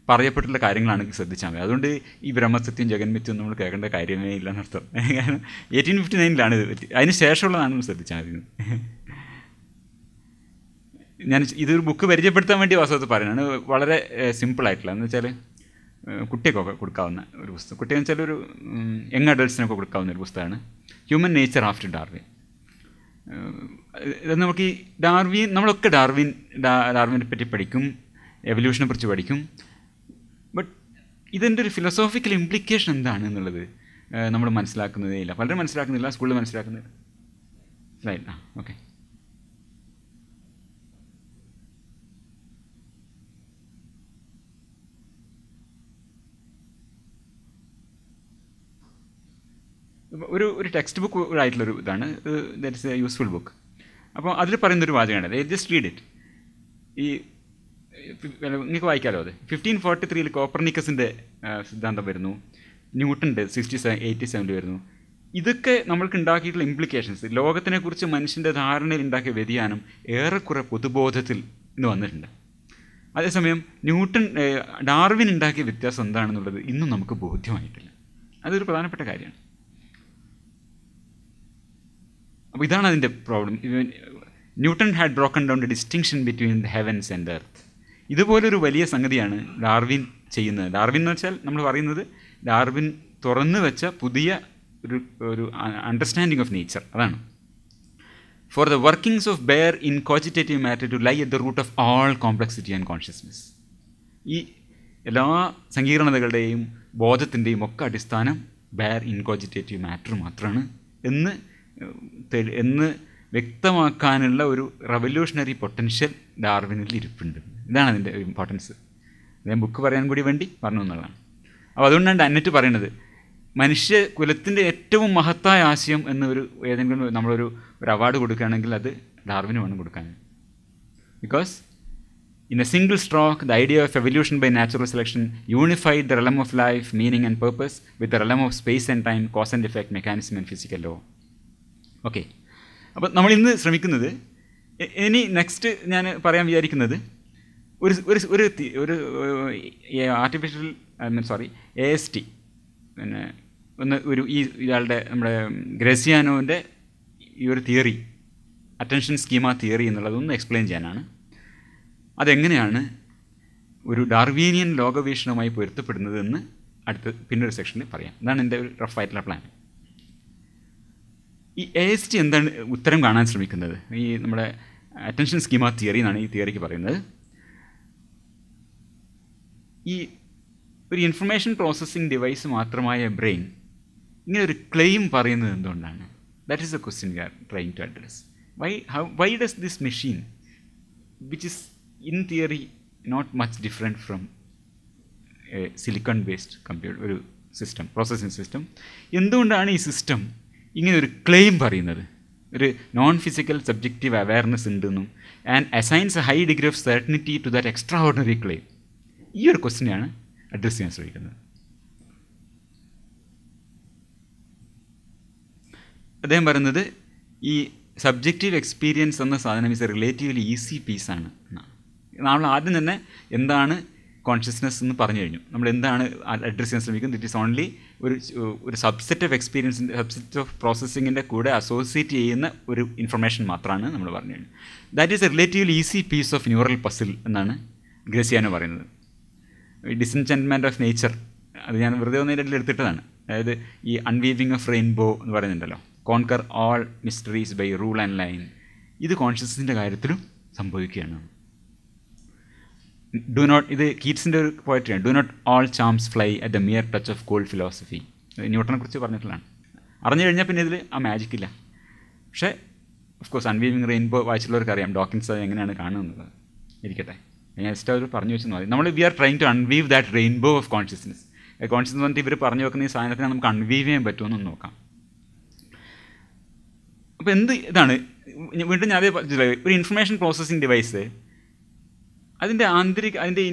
പറയപ്പെട്ടുള്ള കാര്യങ്ങളാണെങ്കിൽ ശ്രദ്ധിച്ചാൽ മതി. അതുകൊണ്ട് ഈ ബ്രഹ്മസത്യം ജഗന്മിത്യം നമ്മൾ കേൾക്കേണ്ട കാര്യമേ ഇല്ല എന്നർത്ഥം. കാരണം 1859 ഇത് പറ്റി. അതിന് ശേഷമുള്ളതാണ് ശ്രദ്ധിച്ചാൽ മതി. ഞാൻ ഇതൊരു ബുക്ക് പരിചയപ്പെടുത്താൻ വേണ്ടി വാസ്തവത്തിൽ പറയുന്നതാണ്. വളരെ സിമ്പിളായിട്ടുള്ള എന്ന് വെച്ചാൽ കുട്ടിയൊക്കെ കൊടുക്കാവുന്ന ഒരു പുസ്തകം. കുട്ടിയെന്ന് വെച്ചാൽ ഒരു യങ് അഡൾട്ട്സിനൊക്കെ കൊടുക്കാവുന്ന ഒരു പുസ്തകമാണ് ഹ്യൂമൻ നേച്ചർ ആഫ്റ്റർ ഡാർവിൻ. ഇത് നമുക്ക് ഈ നമ്മളൊക്കെ ഡാർവിനെ പറ്റി പഠിക്കും, എവല്യൂഷനെ കുറിച്ച് പഠിക്കും. ബട്ട് ഇതിൻ്റെ ഒരു ഫിലോസോഫിക്കൽ ഇംപ്ലിക്കേഷൻ എന്താണ് എന്നുള്ളത് നമ്മൾ മനസ്സിലാക്കുന്നതേ ഇല്ല. പലരും മനസ്സിലാക്കുന്നില്ല, സ്കൂളിൽ മനസ്സിലാക്കുന്നില്ല. Slide okay. ഒരു ടെക്സ്റ്റ് ബുക്ക് ആയിട്ടുള്ളൊരു ഇതാണ്. That is A useful book. അപ്പോൾ അതിൽ പറയുന്നൊരു വാചകമാണ്, ജസ്റ്റ് റീഡ് ഇറ്റ്. ഈ നിങ്ങൾക്ക് വായിക്കാമല്ലോ. അത് 1543 കോപ്പർനിക്കസിൻ്റെ സിദ്ധാന്തം വരുന്നു, ന്യൂട്ടൻ്റെ 87 വരുന്നു. ഇതൊക്കെ നമ്മൾക്ക് ഉണ്ടാക്കിയിട്ടുള്ള ഇംപ്ലിക്കേഷൻസ്, ലോകത്തിനെക്കുറിച്ച് മനുഷ്യൻ്റെ ധാരണയിൽ ഉണ്ടാക്കിയ വ്യതിയാനം ഏറെക്കുറെ പൊതുബോധത്തിൽ ഇന്ന് വന്നിട്ടുണ്ട്. അതേസമയം ഡാർവിൻ ഉണ്ടാക്കിയ വ്യത്യാസം എന്താണെന്നുള്ളത് ഇന്നും നമുക്ക് ബോധ്യമായിട്ടില്ല. അതൊരു പ്രധാനപ്പെട്ട കാര്യമാണ്. അപ്പോൾ ഇതാണ് അതിൻ്റെ problem. Newton had broken down the distinction between the heavens and earth. ഇതുപോലൊരു വലിയ സംഗതിയാണ് ഡാർവിൻ ചെയ്യുന്നത്. ഡാർവിൻ എന്ന് വെച്ചാൽ നമ്മൾ പറയുന്നത് ഡാർവിൻ തുറന്നു വെച്ച പുതിയ ഒരു അണ്ടർസ്റ്റാൻഡിങ് ഓഫ് നേച്ചർ. അതാണ് for the workings of bare in cogitative matter to lie at the root of all complexity and consciousness. ഈ എല്ലാ സങ്കീർണതകളുടെയും ബോധത്തിൻ്റെയും ഒക്കെ അടിസ്ഥാനം ബെയർ ഇൻ കോജിറ്റേറ്റീവ് മാറ്റർ മാത്രമാണ് എന്ന് വ്യക്തമാക്കാനുള്ള ഒരു റവല്യൂഷണറി പൊട്ടൻഷ്യൽ ഡാർവിനിൽ ഇരിപ്പുണ്ട്. ഇതാണ് അതിൻ്റെ ഇമ്പോർട്ടൻസ്. ഞാൻ ബുക്ക് പറയാൻ കൂടി വേണ്ടി പറഞ്ഞു എന്നുള്ളതാണ്. അപ്പോൾ അതുകൊണ്ടാണ് അന്നറ്റ് പറയുന്നത് മനുഷ്യ കുലത്തിൻ്റെ ഏറ്റവും മഹത്തായ ആശയം ഏതെങ്കിലും നമ്മളൊരു അവാർഡ് കൊടുക്കുകയാണെങ്കിൽ അത് ഡാർവിന് വേണം കൊടുക്കാൻ. Because in a single stroke the idea of evolution by natural selection unified the realm of life, meaning and purpose with the realm of space and time, cause and effect, mechanism and physical law. Okay, അപ്പോൾ നമ്മളിന്ന് ശ്രമിക്കുന്നത് ഇനി next ഞാൻ പറയാൻ വിചാരിക്കുന്നത് ഒരു artificial AST പിന്നെ ഇയാളുടെ നമ്മുടെ ഗ്രസിയാനോൻ്റെ ഈ ഒരു തിയറി, അറ്റൻഷൻ സ്കീമ തിയറി എന്നുള്ളതൊന്ന് എക്സ്പ്ലെയിൻ ചെയ്യാനാണ്. അതെങ്ങനെയാണ് ഒരു ഡാർവീനിയൻ ലോകവീക്ഷണവുമായി പൊരുത്തപ്പെടുന്നതെന്ന് പിന്നൊരു സെക്ഷനിൽ പറയാം. ഇതാണ് എൻ്റെ ഒരു റഫായിട്ടുള്ള പ്ലാൻ. ഈ AST എന്താണ് ഉത്തരം കാണാൻ ശ്രമിക്കുന്നത്? ഈ നമ്മുടെ അറ്റൻഷൻ സ്കീമ തിയറി എന്നാണ് ഈ തിയറിക്ക് പറയുന്നത്. ഈ ഒരു ഇൻഫർമേഷൻ പ്രോസസ്സിംഗ് ഡിവൈസ് മാത്രമായ ബ്രെയിൻ ഇങ്ങനെ ഒരു ക്ലെയിം പറയുന്നത് എന്തുകൊണ്ടാണ്? That is a question we are trying to address. Why does this machine which is in theory not much different from silicon based computer ഒരു സിസ്റ്റം, പ്രോസസ്സിംഗ് സിസ്റ്റം, എന്തുകൊണ്ടാണ് ഈ system ഇങ്ങനെ ഒരു ക്ലെയിം പറയുന്നത്? ഒരു നോൺ ഫിസിക്കൽ സബ്ജക്റ്റീവ് അവയർനെസ് ഉണ്ടെന്നും and assigns a high degree of certainty to that extraordinary claim. ഈ ഒരു ക്വസ്റ്റ്യനാണ് അഡ്രസ്സ് ചെയ്യാൻ ശ്രമിക്കുന്നത്. അദ്ദേഹം പറയുന്നത് ഈ സബ്ജക്റ്റീവ് എക്സ്പീരിയൻസ് എന്ന സാധനം ഈസ് എ റിലേറ്റീവ്ലി ഈസി പീസാണ് എന്നാണ്. നമ്മൾ ആദ്യം തന്നെ എന്താണ് കോൺഷ്യസ്നെസ് എന്ന് പറഞ്ഞു കഴിഞ്ഞു. നമ്മൾ എന്താണ് അഡ്രസ്സ് ചെയ്യാൻ ശ്രമിക്കുന്നത്, ഇറ്റ് ഈസ് ഓൺലി ഒരു സബ്സെറ്റ് ഓഫ് എക്സ്പീരിയൻസിൻ്റെ സബ്സെറ്റ് ഓഫ് പ്രോസസ്സിങ്ങിൻ്റെ കൂടെ അസോസിയേറ്റ് ചെയ്യുന്ന ഒരു ഇൻഫർമേഷൻ മാത്രമാണ് നമ്മൾ പറഞ്ഞു കഴിഞ്ഞു. That is a relatively easy piece of neural puzzle എന്നാണ് ഗ്രേസിയാനോ പറയുന്നത്. ഡിസെൻചെൻറ്റ്മെൻറ്റ് ഓഫ് നേച്ചർ അത് ഞാൻ വെറുതെ ഒന്നതിൻ്റെ എടുത്തിട്ടതാണ്. അതായത് ഈ അൺവീവിങ് ഓഫ് റെയിൻബോ എന്ന് പറയുന്നുണ്ടല്ലോ, conquer all mysteries by rule and line, ഇത് കോൺഷ്യസ്നസിൻ്റെ കാര്യത്തിലും സംഭവിക്കുകയാണ്. ഡു നോട്ട്, ഇത് കീറ്റ്സിൻ്റെ ഒരു പോയട്രിയാണ്, do not all charms fly at the mere touch of cold philosophy. ന്യൂട്ടനെ കുറിച്ച് പറഞ്ഞിട്ടുള്ളതാണ്. അറിഞ്ഞു കഴിഞ്ഞാൽ പിന്നെ ഇതിൽ ആ മാജിക് ഇല്ല. പക്ഷേ ഓഫ് കോഴ്സ് അൺവീവിങ് റെയിൻബോ വായിച്ചുള്ളവർക്ക് അറിയാം ഡോക്കിൻസ് അത് എങ്ങനെയാണ് കാണുന്നത്. ഇരിക്കട്ടെ, ഞാൻ ജസ്റ്റ് അവർ പറഞ്ഞു വെച്ചാൽ മതി. നമ്മൾ we are trying to unweave that rainbow of consciousness. Consciousness വന്നിട്ട് ഇവർ പറഞ്ഞു വെക്കുന്ന ഈ സാധനത്തിന് നമുക്ക് അൺവീവ് ചെയ്യാൻ പറ്റുമെന്ന് നോക്കാം. അപ്പോൾ എന്ത് ഇതാണ് വീണ്ടും ഞാൻ അതേ ഒരു ഇൻഫർമേഷൻ പ്രോസസ്സിംഗ് ഡിവൈസ്, അതിൻ്റെ അതിൻ്റെ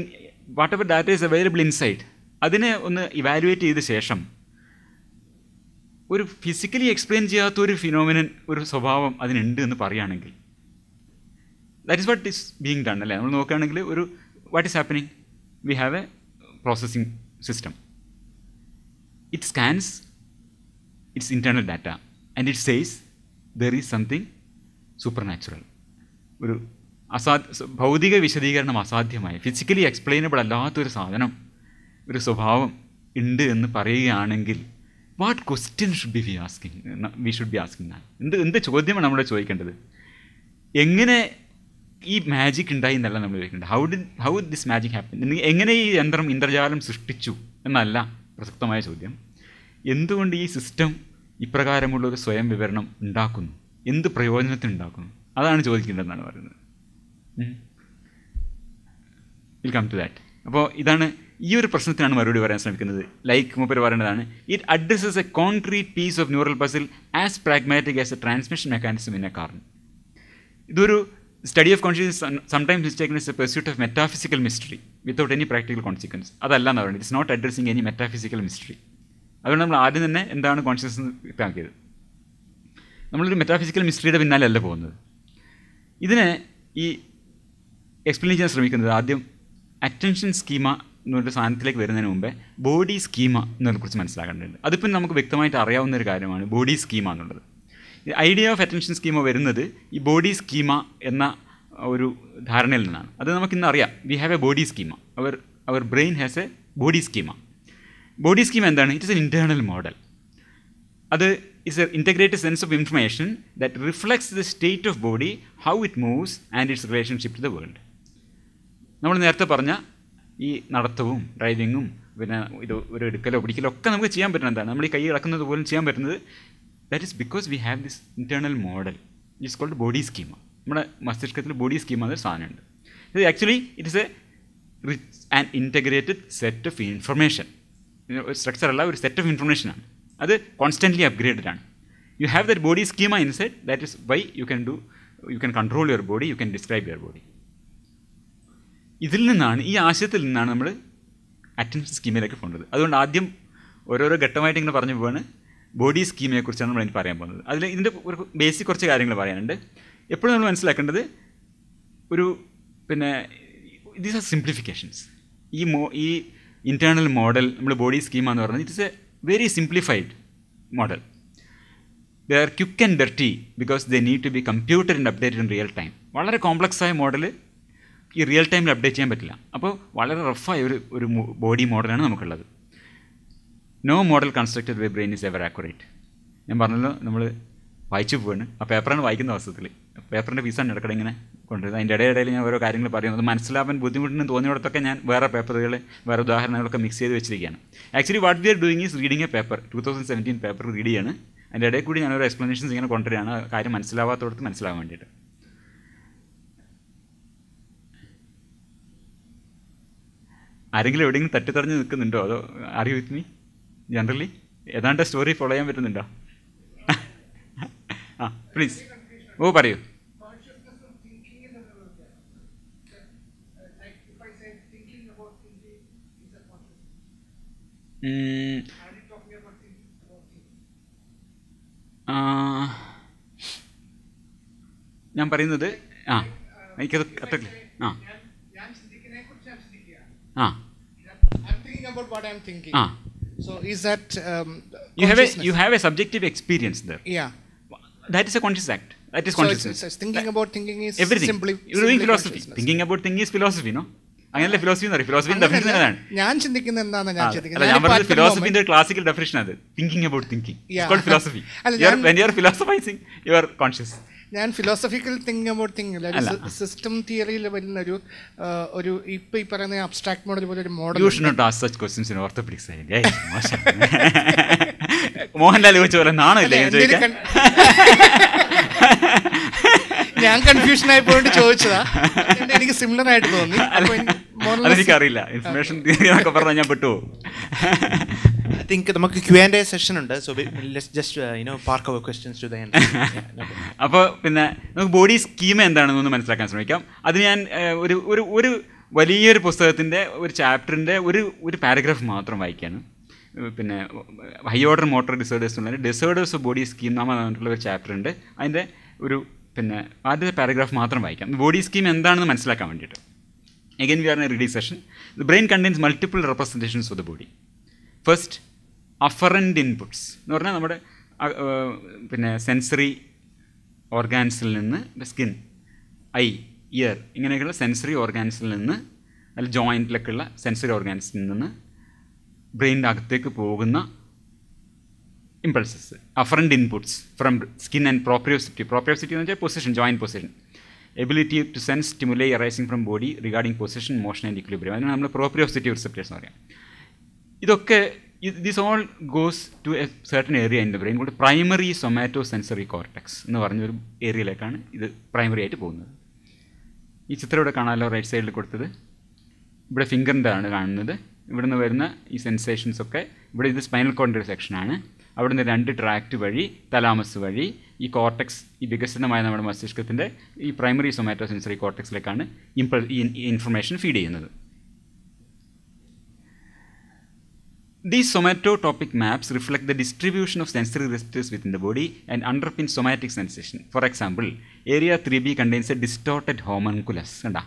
what ever data is available inside, അതിനെ ഒന്ന് ഇവാലുവേറ്റ് ചെയ്ത ശേഷം ഒരു ഫിസിക്കലി എക്സ്പ്ലെയിൻ ചെയ്യാത്തൊരു ഫിനോമിനൻ, ഒരു സ്വഭാവം അതിനുണ്ട് എന്ന് പറയുകയാണെങ്കിൽ that is what is being done അല്ലേ. നമ്മൾ നോക്കുകയാണെങ്കിൽ ഒരു what is happening, V have A processing system, it scans it's internal data and it says there is something super natural. ഒരു ഭൗതിക വിശദീകരണം അസാധ്യമായ, ഫിസിക്കലി എക്സ്പ്ലെയിനബിൾ അല്ലാത്തൊരു സാധനം, ഒരു സ്വഭാവം ഉണ്ട് എന്ന് പറയുകയാണെങ്കിൽ what question should be V should B asking എന്ത് ചോദ്യമാണ് നമ്മൾ ചോദിക്കേണ്ടത്? എങ്ങനെ ഈ മാജിക് ഉണ്ടായി എന്നല്ല നമ്മൾ ചോദിക്കേണ്ടത്, ഹൗ ദിസ് മാജിക് ഹാപ്പൻ, എങ്ങനെ ഈ യന്ത്രം ഇന്ദ്രജാലം സൃഷ്ടിച്ചു എന്നല്ല പ്രസക്തമായ ചോദ്യം. എന്തുകൊണ്ട് ഈ സിസ്റ്റം ഇപ്രകാരമുള്ളൊരു സ്വയം വിവരണം ഉണ്ടാക്കുന്നു, എന്ത് പ്രയോജനത്തിനുണ്ടാക്കുന്നു, അതാണ് ചോദിക്കേണ്ടതെന്നാണ് പറയുന്നത്. Will come to that. അപ്പോൾ ഇതാണ് ഈ ഒരു പ്രശ്നത്തിനാണ് മറുപടി പറയാൻ ശ്രമിക്കുന്നത്. ലൈക്ക് മൂപ്പര് പറയുന്നതാണ്, it addresses a concrete piece of neural puzzle as pragmatic as a transmission mechanism in a car. ഇതൊരു study of consciousness sometimes mistaken is a pursuit of metaphysical mystery without any practical consequence. അതല്ല എന്ന് പറയുന്നത്, it's not addressing any metaphysical mystery. അതുകൊണ്ട് നമ്മൾ ആദ്യം തന്നെ എന്താണ് consciousness വ്യക്തമാക്കിയത്. നമ്മളൊരു മെറ്റാഫിസിക്കൽ മിസ്റ്ററിയുടെ പിന്നാലെ അല്ല പോകുന്നത്. ഇതിനെ ഈ എക്സ്പ്ലെയിൻ ചെയ്യാൻ ശ്രമിക്കുന്നത് ആദ്യം അറ്റൻഷൻ സ്കീമ എന്നൊരു സാധനത്തിലേക്ക് വരുന്നതിന് മുമ്പേ ബോഡി സ്കീമ എന്നതിനെക്കുറിച്ച് മനസ്സിലാക്കേണ്ടതുണ്ട്. അതിപ്പം നമുക്ക് വ്യക്തമായിട്ട് അറിയാവുന്ന ഒരു കാര്യമാണ് ബോഡി സ്കീമ എന്നുള്ളത്. ഐഡിയ ഓഫ് അറ്റൻഷൻ സ്കീമ വരുന്നത് ഈ ബോഡി സ്കീമ എന്ന ഒരു ധാരണയിൽ നിന്നാണ്. അത് നമുക്കിന്ന് അറിയാം, we have a body schema, our brain has a body schema. Body schema എന്താണ്? It is an internal model. അത് is a integrated sense of information that reflects the state of body, how it moves and its relationship to the world. നമ്മൾ നേരത്തെ പറഞ്ഞ ഈ നടത്തവും ഡ്രൈവിങ്ങും പിന്നെ ഇത് ഒരു എടുക്കലോ പിടിക്കലോ ഒക്കെ നമുക്ക് ചെയ്യാൻ പറ്റുന്ന എന്താണ്, നമ്മൾ ഈ കൈ ഇളക്കുന്നത് പോലും ചെയ്യാൻ പറ്റുന്നത് that is because we have this internal model it's called body schema. നമ്മുടെ മസ്തിഷ്കത്തിൽ ബോഡി സ്കീമ എന്നൊരു സാധനമുണ്ട്. ഇത് actually it is a and integrated set of information. ഒരു സ്ട്രക്ചർ അല്ല, ഒരു സെറ്റ് ഓഫ് ഇൻഫർമേഷനാണ്. അത് കോൺസ്റ്റൻ്റ്ലി അപ്ഗ്രേഡഡ് ആണ്. You have that body schema inside, that is why you can control your body, you can describe your body. ഇതിൽ നിന്നാണ്, ഈ ആശയത്തിൽ നിന്നാണ് നമ്മൾ അറ്റൻഷൻ സ്കീമയിലേക്ക് പോകേണ്ടത്. അതുകൊണ്ട് ആദ്യം ഓരോരോ ഘട്ടമായിട്ട് ഇങ്ങനെ പറഞ്ഞു പോവാണ്. ബോഡി സ്കീമയെക്കുറിച്ചാണ് നമ്മൾ ഇനി പറയാൻ പോകുന്നത്. അതിൽ ഇതിൻ്റെ ഒരു ബേസിക് കുറച്ച് കാര്യങ്ങൾ പറയാനുണ്ട്. എപ്പോഴും നമ്മൾ മനസ്സിലാക്കേണ്ടത് ഒരു പിന്നെ ദീസ് ആർ സിംപ്ലിഫിക്കേഷൻസ്. ഈ ഇൻറ്റേർണൽ മോഡൽ നമ്മൾ ബോഡി സ്കീമ എന്ന് പറയുന്നത് it is a very simplified model. They are quick and dirty because they need to be computer and updated in real time. വളരെ കോംപ്ലക്സായ മോഡൽ ഈ റിയൽ ടൈമിൽ update ചെയ്യാൻ പറ്റില്ല. അപ്പോൾ വളരെ റഫായ ഒരു ബോഡി മോഡലാണ് നമുക്കുള്ളത്. No model constructed by brain is ever accurate. ഞാൻ പറഞ്ഞല്ലോ, നമ്മൾ വായിച്ചു പോവാണ്. ആ പേപ്പറാണ് വായിക്കുന്ന അവസരത്തിൽ പേപ്പറിൻ്റെ പീസാണ് ഇടയ്ക്കിടെ ഇങ്ങനെ കൊണ്ടുവരുന്നത്. അതിൻ്റെ ഇടയിടയിൽ ഞാൻ ഓരോ കാര്യങ്ങൾ പറയുന്നത് മനസ്സിലാവാൻ ബുദ്ധിമുട്ടിന് തോന്നിയിടത്തൊക്കെ ഞാൻ വേറെ പേപ്പറുകൾ, വേറെ ഉദാഹരണങ്ങളൊക്കെ മിക്സ് ചെയ്ത് വെച്ചിരിക്കുകയാണ്. Actually what we are doing is reading a paper, 2017 paper read ചെയ്യാണ്. അതിൻ്റെ ഇടയിൽ കൂടി ഞാനൊരു എക്സ്പ്ലനേഷൻസ് ഇങ്ങനെ കൊണ്ടുവരികയാണ്, കാര്യം മനസ്സിലാവാത്തടത്ത് മനസ്സിലാവാൻ വേണ്ടിയിട്ട്. ആരെങ്കിലും എവിടെയെങ്കിലും തട്ടിത്തടഞ്ഞ് നിൽക്കുന്നുണ്ടോ, അതോ are you with me? Generally ഏതാണ്ട് സ്റ്റോറി ഫോളോ ചെയ്യാൻ പറ്റുന്നുണ്ടോ? ആ പ്ലീസ്, ഓ പറയൂ. ഞാൻ പറയുന്നത് എനിക്കത് അത്ര ആ I'm thinking about what I'm thinking. So is that you have a subjective experience there. Yeah. That is a conscious act. That is consciousness. So it's thinking about thinking is everything. You're doing philosophy. Thinking about thinking is philosophy, no? അങ്ങനല്ല philosophy എന്ന് പറയും. Philosophy definition അതാണ്. ഞാൻ ചിന്തിക്കുന്നത് എന്താണെന്ന് ഞാൻ ചിന്തിക്കുന്നത്. ഞാൻ പറഞ്ഞത് ഫിലോസഫിന്റെ ക്ലാസിക്കൽ ഡെഫിനിഷൻ അത്. Thinking about thinking. It's called philosophy. When you are philosophizing, you are conscious. ഞാൻ philosophical thinking about thinking system തിയറിയിൽ വരുന്ന ഒരു ഇപ്പൊ ഈ പറയുന്ന അബ്സ്ട്രാക്ട് മോഡൽ പോലെ ഒരു model. You should not ask such questions in orthopedics. Mohanlal ചോദിച്ച പോലെ നാണമില്ല ചോദിക്കാൻ. ഞാൻ കൺഫ്യൂഷൻ ആയിപ്പോയിട്ട് ചോദിച്ചതാ. എനിക്ക് സിമിലർ ആയിട്ട് തോന്നി. അതെനിക്കറിയില്ല. ഇൻഫർമേഷൻ എന്നൊക്കെ പറഞ്ഞാൽ ഞാൻ പെട്ടുപോകും. I think നമുക്ക് Q&A സെഷൻ ഉണ്ട്. So let's just park our questions to the end. അപ്പോൾ പിന്നെ നമുക്ക് ബോഡി സ്കീം എന്താണെന്നൊന്ന് മനസ്സിലാക്കാൻ ശ്രമിക്കാം. അത് ഞാൻ ഒരു വലിയൊരു പുസ്തകത്തിൻ്റെ ഒരു ചാപ്റ്ററിൻ്റെ ഒരു പാരഗ്രാഫ് മാത്രം വായിക്കാണ്. പിന്നെ ഹൈ ഓർഡർ മോട്ടോർ ഡിസോർഡേഴ്സ് എന്നുള്ള ഡിസോർഡേഴ്സ് ഓഫ് ബോഡി സ്കീം നാമെന്നുള്ള ഒരു ചാപ്റ്റർ ഉണ്ട്. അതിൻ്റെ പിന്നെ ആദ്യത്തെ പാരഗ്രാഫ് മാത്രം വായിക്കാം. ബോഡി സ്കീം എന്താണെന്ന് മനസ്സിലാക്കാൻ വേണ്ടിയിട്ട്. Again, we are in a reading session. The brain contains multiple representations of the body. First, afferent inputs. എന്ന് പറഞ്ഞാൽ നമ്മുടെ പിന്നെ സെൻസറി ഓർഗാൻസിൽ നിന്ന് സ്കിൻ, ഐ, ഇയർ ഇങ്ങനെയൊക്കെയുള്ള സെൻസറി ഓർഗാൻസിൽ നിന്ന് അല്ല ജോയിൻറ്റിലൊക്കെയുള്ള സെൻസറി ഓർഗാൻസിൽ നിന്ന് ബ്രെയിനിൻ്റെ അകത്തേക്ക് പോകുന്ന impulses, afferent inputs from skin and proprioception. Proprioception എന്ന് വെച്ചാൽ position, joint position. Ability to sense stimuli arising from body regarding position, motion and equilibrium. അതിനാണ് നമ്മൾ പ്രോപ്രിയോസിറ്റീവ് റിസെപ്റ്റേഴ്സ് എന്ന് പറയാം. ഇതൊക്കെ this all goes to a certain area in the brain കൂടെ primary somatosensory cortex എന്ന് പറഞ്ഞൊരു ഏരിയയിലേക്കാണ് ഇത് primary ആയിട്ട് പോകുന്നത്. ഈ ചിത്രം ഇവിടെ കാണാമല്ലോ, റൈറ്റ് സൈഡിൽ കൊടുത്തത്. ഇവിടെ ഫിംഗറിൻ്റെ ആണ് കാണുന്നത്. ഇവിടെ നിന്ന് വരുന്ന ഈ സെൻസേഷൻസ് ഒക്കെ ഇവിടെ ഇത് സ്പൈനൽ കോഡിൻ്റെ ഒരു സെക്ഷനാണ്. അവിടെ നിന്ന് 2 ട്രാക്റ്റ് വഴി തലാമസ് വഴി ഈ കോർട്ടെക്സ്, ഈ വികസിതമായ നമ്മുടെ മസ്തിഷ്കത്തിൻ്റെ ഈ പ്രൈമറി സൊമാറ്റോ സെൻസറി കോർട്ടെക്സിലേക്കാണ് ഈ ഇൻഫർമേഷൻ ഫീഡ് ചെയ്യുന്നത്. These somatotopic maps reflect the distribution of sensory receptors within the body and underpin somatic sensation. For example, area 3B contains a distorted homunculus. കണ്ടാ,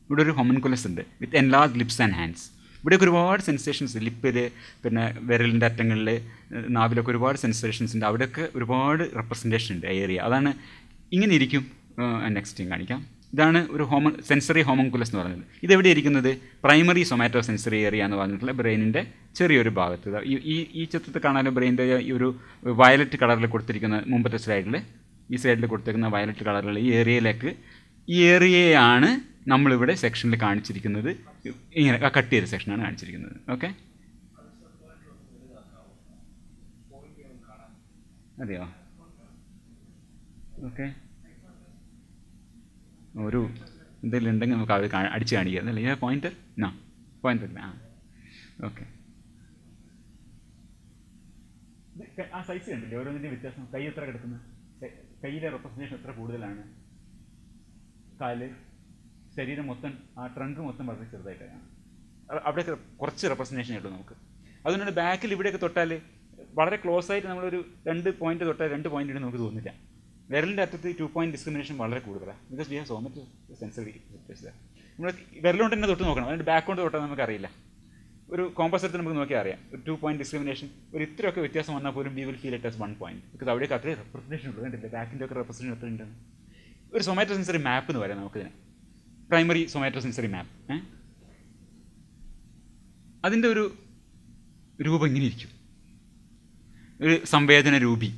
ഇവിടെ ഒരു homunculus ഉണ്ട് with enlarged lips and hands. ഇവിടെയൊക്കെ ഒരുപാട് sensations, ലിപ്പിൽ, പിന്നെ വിരലിൻ്റെ അറ്റങ്ങളിൽ, നാവിലൊക്കെ ഒരുപാട് sensations ഉണ്ട്. അവിടെയൊക്കെ ഒരുപാട് റെപ്രസെൻറ്റേഷൻ ഉണ്ട് ഏരിയ. അതാണ് ഇങ്ങനെ ഇരിക്കും. നെക്സ്റ്റ് കാണിക്കാം. ഇതാണ് ഒരു സെൻസറി ഹോമൻകുലസ് എന്ന് പറയുന്നത്. ഇതെവിടെ ഇരിക്കുന്നത്? പ്രൈമറി സൊമാറ്റോ സെൻസറി ഏരിയ എന്ന് പറഞ്ഞിട്ടുള്ള ബ്രെയിനിൻ്റെ ചെറിയൊരു ഭാഗത്ത്. ഈ ചിത്രത്തിൽ കാണാനും ബ്രെയിനിൻ്റെ ഈ ഒരു വയലറ്റ് കളറിൽ കൊടുത്തിരിക്കുന്ന മുമ്പത്തെ സ്ലൈഡിൽ, ഈ സൈഡിൽ കൊടുത്തിരിക്കുന്ന വയലറ്റ് കളറിലുള്ള ഈ ഏരിയയിലേക്ക്, ഈ ഏരിയയാണ് നമ്മളിവിടെ സെക്ഷനിൽ കാണിച്ചിരിക്കുന്നത്. ഇങ്ങനെ കട്ട് ചെയ്ത സെക്ഷനാണ് കാണിച്ചിരിക്കുന്നത്. ഓക്കെ, അതെയോ? ഓക്കെ, ഒരു എന്തെങ്കിലും ഉണ്ടെങ്കിൽ നമുക്ക് അവർ അടിച്ച് കാണിക്കാം അല്ലേ? Pointer pointer okay. ആ സൈസ് കണ്ടില്ലേ ഓരോന്നിൻ്റെ വ്യത്യാസം? കൈ എത്ര കിടക്കുന്നത്, കൈയിലെ റെപ്രസെൻറ്റേഷൻ എത്ര കൂടുതലാണ്, കാല്, ശരീരം മൊത്തം, ആ ട്രങ്ക് മൊത്തം വളരെ ചെറുതായിട്ടാണ്. അവിടെയൊക്കെ കുറച്ച് റെപ്രസെൻറ്റേഷൻ കിട്ടും നമുക്ക്. അതുകൊണ്ടാണ് ബാക്കിൽ ഇവിടെയൊക്കെ തൊട്ടാൽ വളരെ ക്ലോസ് ആയിട്ട് നമ്മളൊരു 2 പോയിന്റ് തൊട്ടാൽ 2 പോയിന്റ് ഇട്ട് നമുക്ക് തോന്നില്ല. വിരലിൻ്റെ അറ്റത്ത് 2 പോയിന്റ് ഡിസ്ക്രിമിനേഷൻ വളരെ കൂടുതലാണ്. Because we have so much sensory. നമ്മൾ വിരലുകൊണ്ട് തന്നെ തൊട്ട് നോക്കണം, അതിൻ്റെ ബാക്ക് കൊണ്ട് തൊട്ടാൽ നമുക്കറിയില്ല. ഒരു കോമ്പസെറ്റ് നമുക്ക് നോക്കിയാൽ അറിയാം. ഒരു 2 പോയിന്റ് ഡിസ്ക്രിമിനേഷൻ, ഒരു ഇത്രയൊക്കെ വ്യത്യാസം വന്നാൽ പോലും we will feel it as 1 point. Because അവിടെയൊക്കെ അത്രയും റെപ്രസെൻറ്റേഷൻ ഉള്ളത് കണ്ടില്ല, ബാക്കിൻ്റെ ഒക്കെ റെപ്രസെൻറ്റേഷൻ എത്ര ഉണ്ടെന്ന്. ഒരു സൊമാറ്റോ സെൻസറി മാപ്പ് എന്ന് പറയാം നമുക്കിതിന്, പ്രൈമറി സൊമാറ്റോ സെൻസറി മാപ്പ്. അതിൻ്റെ ഒരു രൂപം ഇങ്ങനെ ഇരിക്കും, ഒരു സംവേദന രൂപി,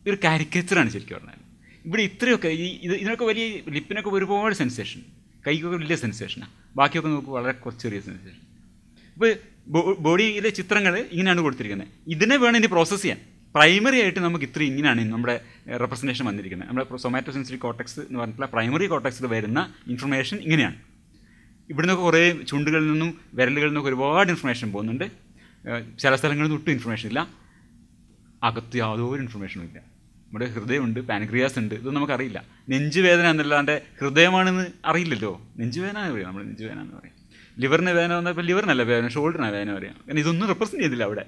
ഒരു കാരിക്കേച്ചറാണ് ശരിക്കും പറഞ്ഞാൽ. ഇവിടെ ഇത്രയൊക്കെ ഇതിനൊക്കെ വലിയ, ലിപ്പിനൊക്കെ ഒരുപാട് സെൻസേഷൻ, കൈക്കൊക്കെ വലിയ സെൻസേഷനാണ്, ബാക്കിയൊക്കെ നമുക്ക് വളരെ കുറച്ച് ചെറിയ സെൻസേഷൻ. ഇപ്പോൾ ബോഡിയിലെ ചിത്രങ്ങൾ ഇങ്ങനെയാണ് കൊടുത്തിരിക്കുന്നത്. ഇതിനെ വേണം ഇനി പ്രോസസ്സ് ചെയ്യാൻ. പ്രൈമറി ആയിട്ട് നമുക്ക് ഇങ്ങനെയാണ് നമ്മുടെ റെപ്രസെൻറ്റേഷൻ വന്നിരിക്കുന്നത്. നമ്മുടെ സൊമാറ്റോ സെൻസറി കോർട്ടെക്സ് എന്ന് പറഞ്ഞിട്ടുള്ള പ്രൈമറി കോർട്ടെക്സിൽ വരുന്ന ഇൻഫർമേഷൻ ഇങ്ങനെയാണ്. ഇവിടുന്നൊക്കെ കുറേ ചുണ്ടുകളിൽ നിന്നും വിരലുകളിൽ നിന്നൊക്കെ ഒരുപാട് ഇൻഫർമേഷൻ പോകുന്നുണ്ട്. ചില സ്ഥലങ്ങളിൽ നിന്ന് ഒട്ടും ഇൻഫർമേഷൻ ഇല്ല, അകത്ത് യാതൊരു ഇൻഫർമേഷനും ഇല്ല. നമ്മുടെ ഹൃദയമുണ്ട്, പാൻക്രിയാസ് ഉണ്ട്, ഇതൊന്നും നമുക്കറിയില്ല. നെഞ്ചുവേദന എന്നല്ലാണ്ട് ഹൃദയമാണെന്ന് അറിയില്ലല്ലോ. നെഞ്ചുവേദന എന്ന് പറയാം, നമ്മൾ നെഞ്ചുവേദന എന്ന് പറയും. ലിവറിന് വേദന വന്നാൽ ഇപ്പോൾ ലിവറിനല്ല വേദന, ഷോൾഡറിനാണ് വേദന പറയാം. കാരണം ഇതൊന്നും റെപ്രസെൻറ്റ് ചെയ്തില്ല അവിടെ.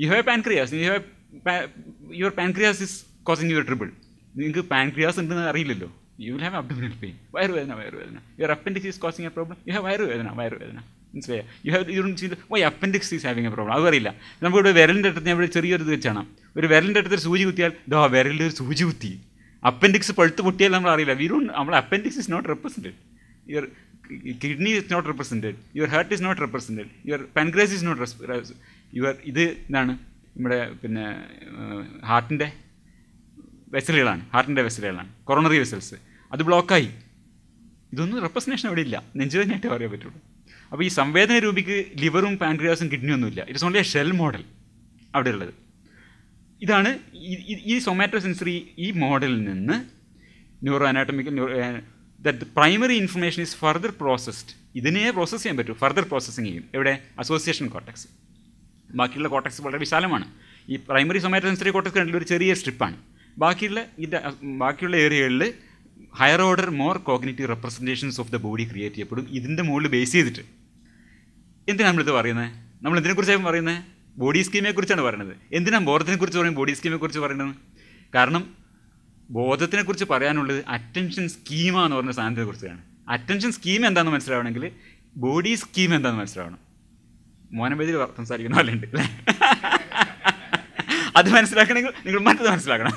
You have pancreas, your pancreas is causing your trouble. നിങ്ങൾക്ക് പാൻക്രിയാസ് ഉണ്ടെന്ന് അറിയില്ലല്ലോ. you will have abdominal pain. വയറുവേദന. Your appendix is causing a problem. You have വയറുവേദന. മനസ്സിലായോ? You don't see why appendix is having a problem. അത് അറിയില്ല. നമുക്കിവിടെ വിരലിൻ്റെ അടുത്ത് ഇവിടെ ചെറിയൊരു ഇത് വെച്ചാണ്. ഒരു വിരലിൻ്റെ അടുത്തൊരു സൂചി കുത്തിയാൽ വിരലിൽ ഒരു സൂചി കുത്തി. അപ്പൻഡിക്സ് പഴുത്ത് പൊട്ടിയാൽ നമ്മൾ അറിയില്ല. നമ്മുടെ appendix is not represented. Your kidney is not represented. Your heart is not represented. Your pancreas is not your ഇത് ഇതാണ് നമ്മുടെ പിന്നെ ഹാർട്ടിൻ്റെ വെസലുകളാണ്. Coronary vessels. അത് ബ്ലോക്കായി. ഇതൊന്നും റെപ്രസെൻറ്റേഷൻ അവിടെ ഇല്ല. നെഞ്ചുവേദനയായിട്ട് പറയാൻ പറ്റുള്ളൂ. അപ്പോൾ ഈ സംവേദന രൂപിക്ക് ലിവറും പാൻക്രിയാസും കിഡ്നിയൊന്നുമില്ല. It's only a shell model അവിടെ ഉള്ളത്. ഇതാണ് ഈ സൊമാറ്റോ സെൻസറി ഈ മോഡലിൽ നിന്ന് neuroanatomical that primary information is further processed. ഇതിനെ പ്രോസസ്സ് ചെയ്യാൻ പറ്റും. ഫർദർ പ്രോസസ്സിങ് ചെയ്യും. എവിടെ? Association cortex. ബാക്കിയുള്ള കോർട്ടക്സ് വളരെ വിശാലമാണ്. ഈ പ്രൈമറി സൊമാറ്റോ സെൻസറി കോർട്ടക്സ് കണ്ടില്ല ഒരു ചെറിയ സ്ട്രിപ്പാണ്. ബാക്കിയുള്ള ഏരിയകളിൽ higher order more cognitive representations of the body create ചെയ്യപ്പെടും. ഇതിൻ്റെ മുകളിൽ ബേസ് ചെയ്തിട്ട് എന്തിനാണ് നമ്മളിത് പറയുന്നത്? നമ്മൾ എന്തിനെക്കുറിച്ചാണ് പറയുന്നത്? ബോഡി സ്കീമിനെക്കുറിച്ചാണ് പറയുന്നത്. എന്തിനാണ് ബോധത്തിനെക്കുറിച്ച് പറയും, ബോഡി സ്കീമിനെക്കുറിച്ച് പറയുന്നത്? കാരണം ബോധത്തിനെക്കുറിച്ച് പറയാനുള്ളത് അറ്റൻഷൻ സ്കീമ എന്ന് പറഞ്ഞ സാധനത്തെ കുറിച്ചാണ്. അറ്റൻഷൻ സ്കീം എന്താണെന്ന് മനസ്സിലാവണമെങ്കിൽ ബോഡി സ്കീം എന്താണെന്ന് മനസ്സിലാവണം. മോനബേദിൽ സംസാരിക്കുന്ന പോലെ ഉണ്ട് അല്ലേ? അത് മനസ്സിലാക്കണമെങ്കിൽ നിങ്ങൾ മറ്റത് മനസ്സിലാക്കണം.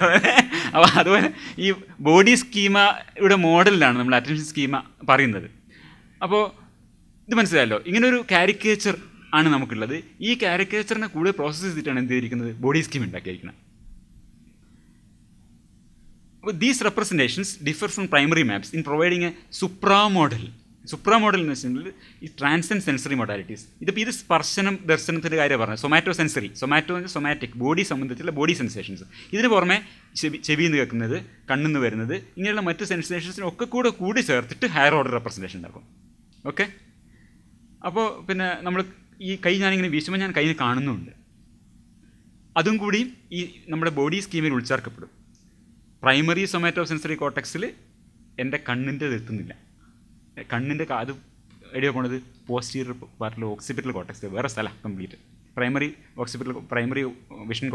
അപ്പോൾ അതുപോലെ ഈ ബോഡി സ്കീമയുടെ മോഡലിലാണ് നമ്മൾ അറ്റൻഷൻ സ്കീമ പറയുന്നത്. അപ്പോൾ ഇത് മനസ്സിലായല്ലോ. ഇങ്ങനൊരു കാരിക്കേച്ചർ ആണ് നമുക്കുള്ളത്. ഈ കാരിക്കേച്ചറിനെ കൂടെ പ്രോസസ്സ് ചെയ്തിട്ടാണ് എന്ത് ചെയ്തിരിക്കുന്നത്? ബോഡി സ്കീം ഉണ്ടാക്കിയിരിക്കുന്നത്. These representations differ from primary maps in providing a supramodel. supramodel എന്ന് വെച്ചിട്ടുണ്ടെങ്കിൽ ഈ ട്രാൻസെൻഡ് സെൻസറി മൊഡാലിറ്റീസ്. ഇത് സ്പർശനം ദർശനത്തിൻ്റെ കാര്യം പറഞ്ഞത്. സൊമാറ്റിക് ബോഡി സംബന്ധിച്ചുള്ള ബോഡി സെൻസേഷൻസ്. ഇതിന് പുറമെ ചെവിയിൽ നിന്ന് കേൾക്കുന്നത്, കണ്ണിൽ നിന്ന് വരുന്നത്, ഇങ്ങനെയുള്ള മറ്റ് സെൻസേഷൻസിനൊക്കെ കൂടി ചേർത്തിട്ട് ഹയർ ഓർഡർ റെപ്രസെൻറ്റേഷൻ ഉണ്ടാക്കും. ഓക്കെ. അപ്പോൾ പിന്നെ നമ്മൾ ഈ കൈ ഞാനിങ്ങനെ വീശുമ്പോൾ ഞാൻ കൈ കാണുന്നുണ്ട്. അതും കൂടി ഈ നമ്മുടെ ബോഡി സ്കീമിൽ ഉൾച്ചേർക്കപ്പെടും. പ്രൈമറി സൊമാറ്റോ സെൻസറി കോർട്ടക്സിൽ എൻ്റെ കണ്ണിൻ്റെ എത്തുന്നില്ല. കണ്ണിൻ്റെ അത് എവിടെയോ പോണത് പോസ്റ്റീരിയർ പാർട്ടിൽ ഓക്സിപിറ്റൽ കോർട്ടക്സ്, വേറെ സ്ഥലം കംപ്ലീറ്റ്. പ്രൈമറി വിഷൻ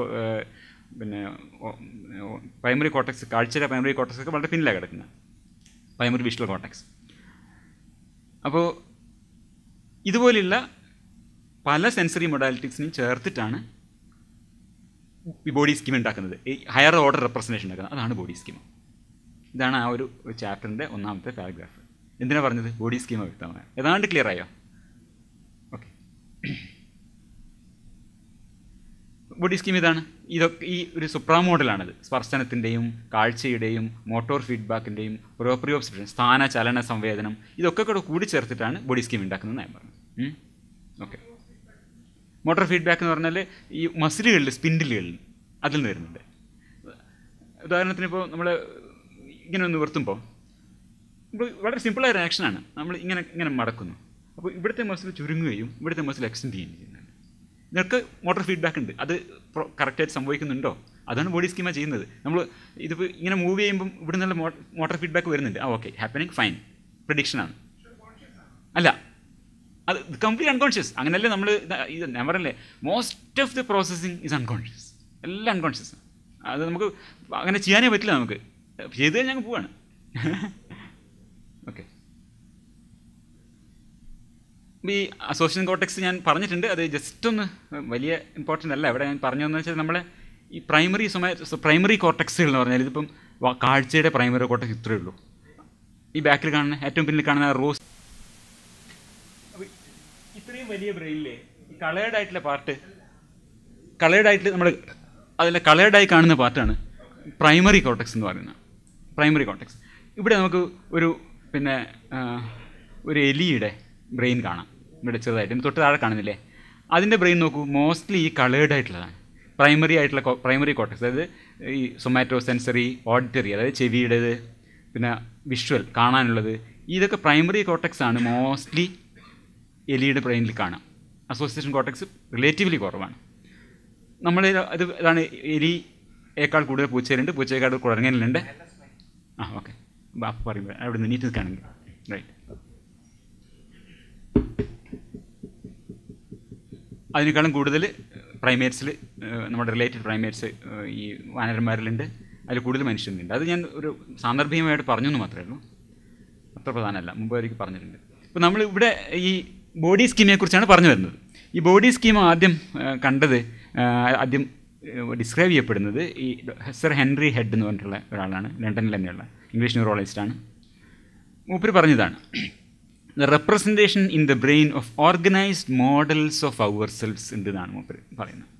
പിന്നെ പ്രൈമറി കോർട്ടക്സ്, കാഴ്ചയുടെ പ്രൈമറി കോർട്ടക്സ് ഒക്കെ വളരെ പിന്നിലാണ് കിടക്കുന്നത്, പ്രൈമറി വിഷ്വൽ കോർട്ടക്സ്. അപ്പോൾ ഇതുപോലെയുള്ള പല സെൻസറി മൊഡാലിറ്റീസിനെയും ചേർത്തിട്ടാണ് ഈ ബോഡി സ്കീം ഉണ്ടാക്കുന്നത്, ഈ ഹയർ ഓർഡർ റെപ്രസെൻറ്റേഷൻ ഉണ്ടാക്കുന്നത്. അതാണ് ബോഡി സ്കീം. ഇതാണ് ആ ഒരു ചാപ്റ്ററിൻ്റെ ഒന്നാമത്തെ പാരഗ്രാഫ്. എന്തിനാണ് പറഞ്ഞത്? ബോഡി സ്കീം വ്യക്തമായ. ഏതാണ്ട് ക്ലിയർ ആയോ? ഓക്കെ. ബോഡി സ്കീം ഇതാണ്. ഇതൊക്കെ ഈ ഒരു സുപ്രാമോഡലാണിത്. സ്പർശനത്തിൻ്റെയും കാഴ്ചയുടെയും മോട്ടോർ ഫീഡ്ബാക്കിൻ്റെയും പ്രോപ്രിയോപ്സിഷൻ, സ്ഥാന ചലന സംവേദനം, ഇതൊക്കെ കൂടി ചേർത്തിട്ടാണ് ബോഡി സ്കീം ഉണ്ടാക്കുന്നത് ഞാൻ പറഞ്ഞു. ഓക്കെ. മോട്ടോർ ഫീഡ്ബാക്ക് എന്ന് പറഞ്ഞാൽ ഈ മസിലുകളിൽ, സ്പിൻഡിലുകളിൽ അതിൽ നിന്ന് വരുന്നുണ്ട്. ഉദാഹരണത്തിന് ഇപ്പോൾ നമ്മൾ ഇങ്ങനെ ഒന്ന് നിർത്തുമ്പോൾ വളരെ സിമ്പിളായ ഒരു ആക്ഷനാണ്. നമ്മൾ ഇങ്ങനെ മടക്കുന്നു. അപ്പോൾ ഇവിടുത്തെ മസിൽ ചുരുങ്ങുകയും ഇവിടുത്തെ മസിൽ എക്സ്റ്റെൻഡ് ചെയ്യുകയും ചെയ്യുന്നുണ്ട്. ഇതൊക്കെ മോട്ടോർ ഫീഡ്ബാക്ക് ഉണ്ട്. അത് കറക്റ്റായിട്ട് സംഭവിക്കുന്നുണ്ടോ? അതാണ് ബോഡി സ്കീമ ചെയ്യുന്നത്. നമ്മൾ ഇതിപ്പോൾ ഇങ്ങനെ മൂവ് ചെയ്യുമ്പം ഇവിടെ നിന്നുള്ള മോട്ടോർ ഫീഡ്ബാക്ക് വരുന്നുണ്ട്. ഓക്കെ, ഹാപ്പനിങ്, ഫൈൻ, പ്രഡിക്ഷനാണ്. അല്ല, അത് കംപ്ലീറ്റ് അൺകോൺഷ്യസ്. അങ്ങനെയല്ലേ നമ്മൾ ഇത് ഞാൻ പറയല്ലേ, most of the processing is unconscious. എല്ലാം അൺകോൺഷ്യസ്. അത് നമുക്ക് അങ്ങനെ ചെയ്യാനേ പറ്റില്ല. നമുക്ക് ചെയ്ത് കഴിഞ്ഞാൽ ഞങ്ങൾ പോവാണ്. ഓക്കെ. ഈ അസോസിയേഷൻ കോർട്ടക്സ് ഞാൻ പറഞ്ഞിട്ടുണ്ട്. അത് ജസ്റ്റ് ഒന്ന് വലിയ ഇമ്പോർട്ടൻ്റ് അല്ല. ഇവിടെ ഞാൻ പറഞ്ഞതെന്ന് വെച്ചാൽ നമ്മളെ ഈ പ്രൈമറി കോർട്ടക്സുകൾ എന്ന് പറഞ്ഞാൽ ഇതിപ്പം കാഴ്ചയുടെ പ്രൈമറി കോർട്ടക്സ് ഇത്രയേ ഉള്ളൂ. ഈ ബാക്കിൽ കാണുന്ന ഏറ്റവും പിന്നിൽ കാണുന്ന റോസ്, ഇത്രയും വലിയ ബ്രെയിനിലെ ഈ കളേർഡായിട്ടുള്ള പാർട്ട്, കളേർഡായിട്ട് നമ്മൾ അതിലെ കളേർഡായി കാണുന്ന പാർട്ടാണ് പ്രൈമറി കോർട്ടക്സ് എന്ന് പറയുന്നത്. Primary cortex. ഇവിടെ നമുക്ക് ഒരു എലിയുടെ ബ്രെയിൻ കാണാം. ഇവിടെ ചെറുതായിട്ട് തൊട്ട് താഴെ കാണുന്നില്ലേ? അതിൻ്റെ ബ്രെയിൻ നോക്കൂ, മോസ്റ്റ്ലി ഈ കളേർഡ് ആയിട്ടുള്ളതാണ്. പ്രൈമറി കോർട്ടക്സ്, അതായത് ഈ സൊമാറ്റോ സെൻസറി, ഓഡിറ്ററി, അതായത് ചെവിയുടേത്, പിന്നെ വിഷ്വൽ കാണാനുള്ളത്, ഇതൊക്കെ പ്രൈമറി കോർട്ടക്സ് ആണ് മോസ്റ്റ്ലി എലിയുടെ ബ്രെയിനിൽ കാണാം. അസോസിയേഷൻ കോർട്ടക്സ് റിലേറ്റീവ്ലി കുറവാണ്. ഇതാണ് എലിയേക്കാൾ കൂടുതൽ പൂച്ചയിലുണ്ട്, പൂച്ചയേക്കാൾ കുരങ്ങനിലുണ്ട്. ഓക്കെ, അപ്പോൾ പറയുമ്പോൾ അവിടെ നിന്ന് നീറ്റ് നിൽക്കുകയാണെങ്കിൽ റൈറ്റ്. അതിനേക്കാളും കൂടുതൽ പ്രൈമേറ്റ്സിൽ, നമ്മുടെ റിലേറ്റഡ് പ്രൈമേറ്റ്സ് ഈ വാനരന്മാരിലുണ്ട്, അതിൽ കൂടുതൽ മനുഷ്യനുണ്ട്. അത് ഞാൻ ഒരു സാന്ദർഭികമായിട്ട് പറഞ്ഞു എന്ന് മാത്രമേ ഉള്ളൂ, അത്ര പ്രധാനമല്ല, മുമ്പ് വരെയ്ക്ക് പറഞ്ഞിട്ടുണ്ട്. ഇപ്പോൾ നമ്മൾ ഇവിടെ ഈ ബോഡി സ്കീമിനെക്കുറിച്ചാണ് പറഞ്ഞു വരുന്നത്. ഈ ബോഡി സ്കീം ആദ്യം കണ്ടത്, ആദ്യം ഡിസ്ക്രൈബ് ചെയ്യപ്പെടുന്നത് ഈ സർ ഹെൻറി ഹെഡ് എന്ന് പറഞ്ഞിട്ടുള്ള ഒരാളാണ്, ലണ്ടനിൽ തന്നെയുള്ള ഇംഗ്ലീഷ് ന്യൂറോളജിസ്റ്റാണ്. മൂപ്പര് പറഞ്ഞതാണ്, the representation in the brain of organised models of ourselves ഉണ്ട് എന്നാണ് മൂപ്പര് പറയുന്നത്.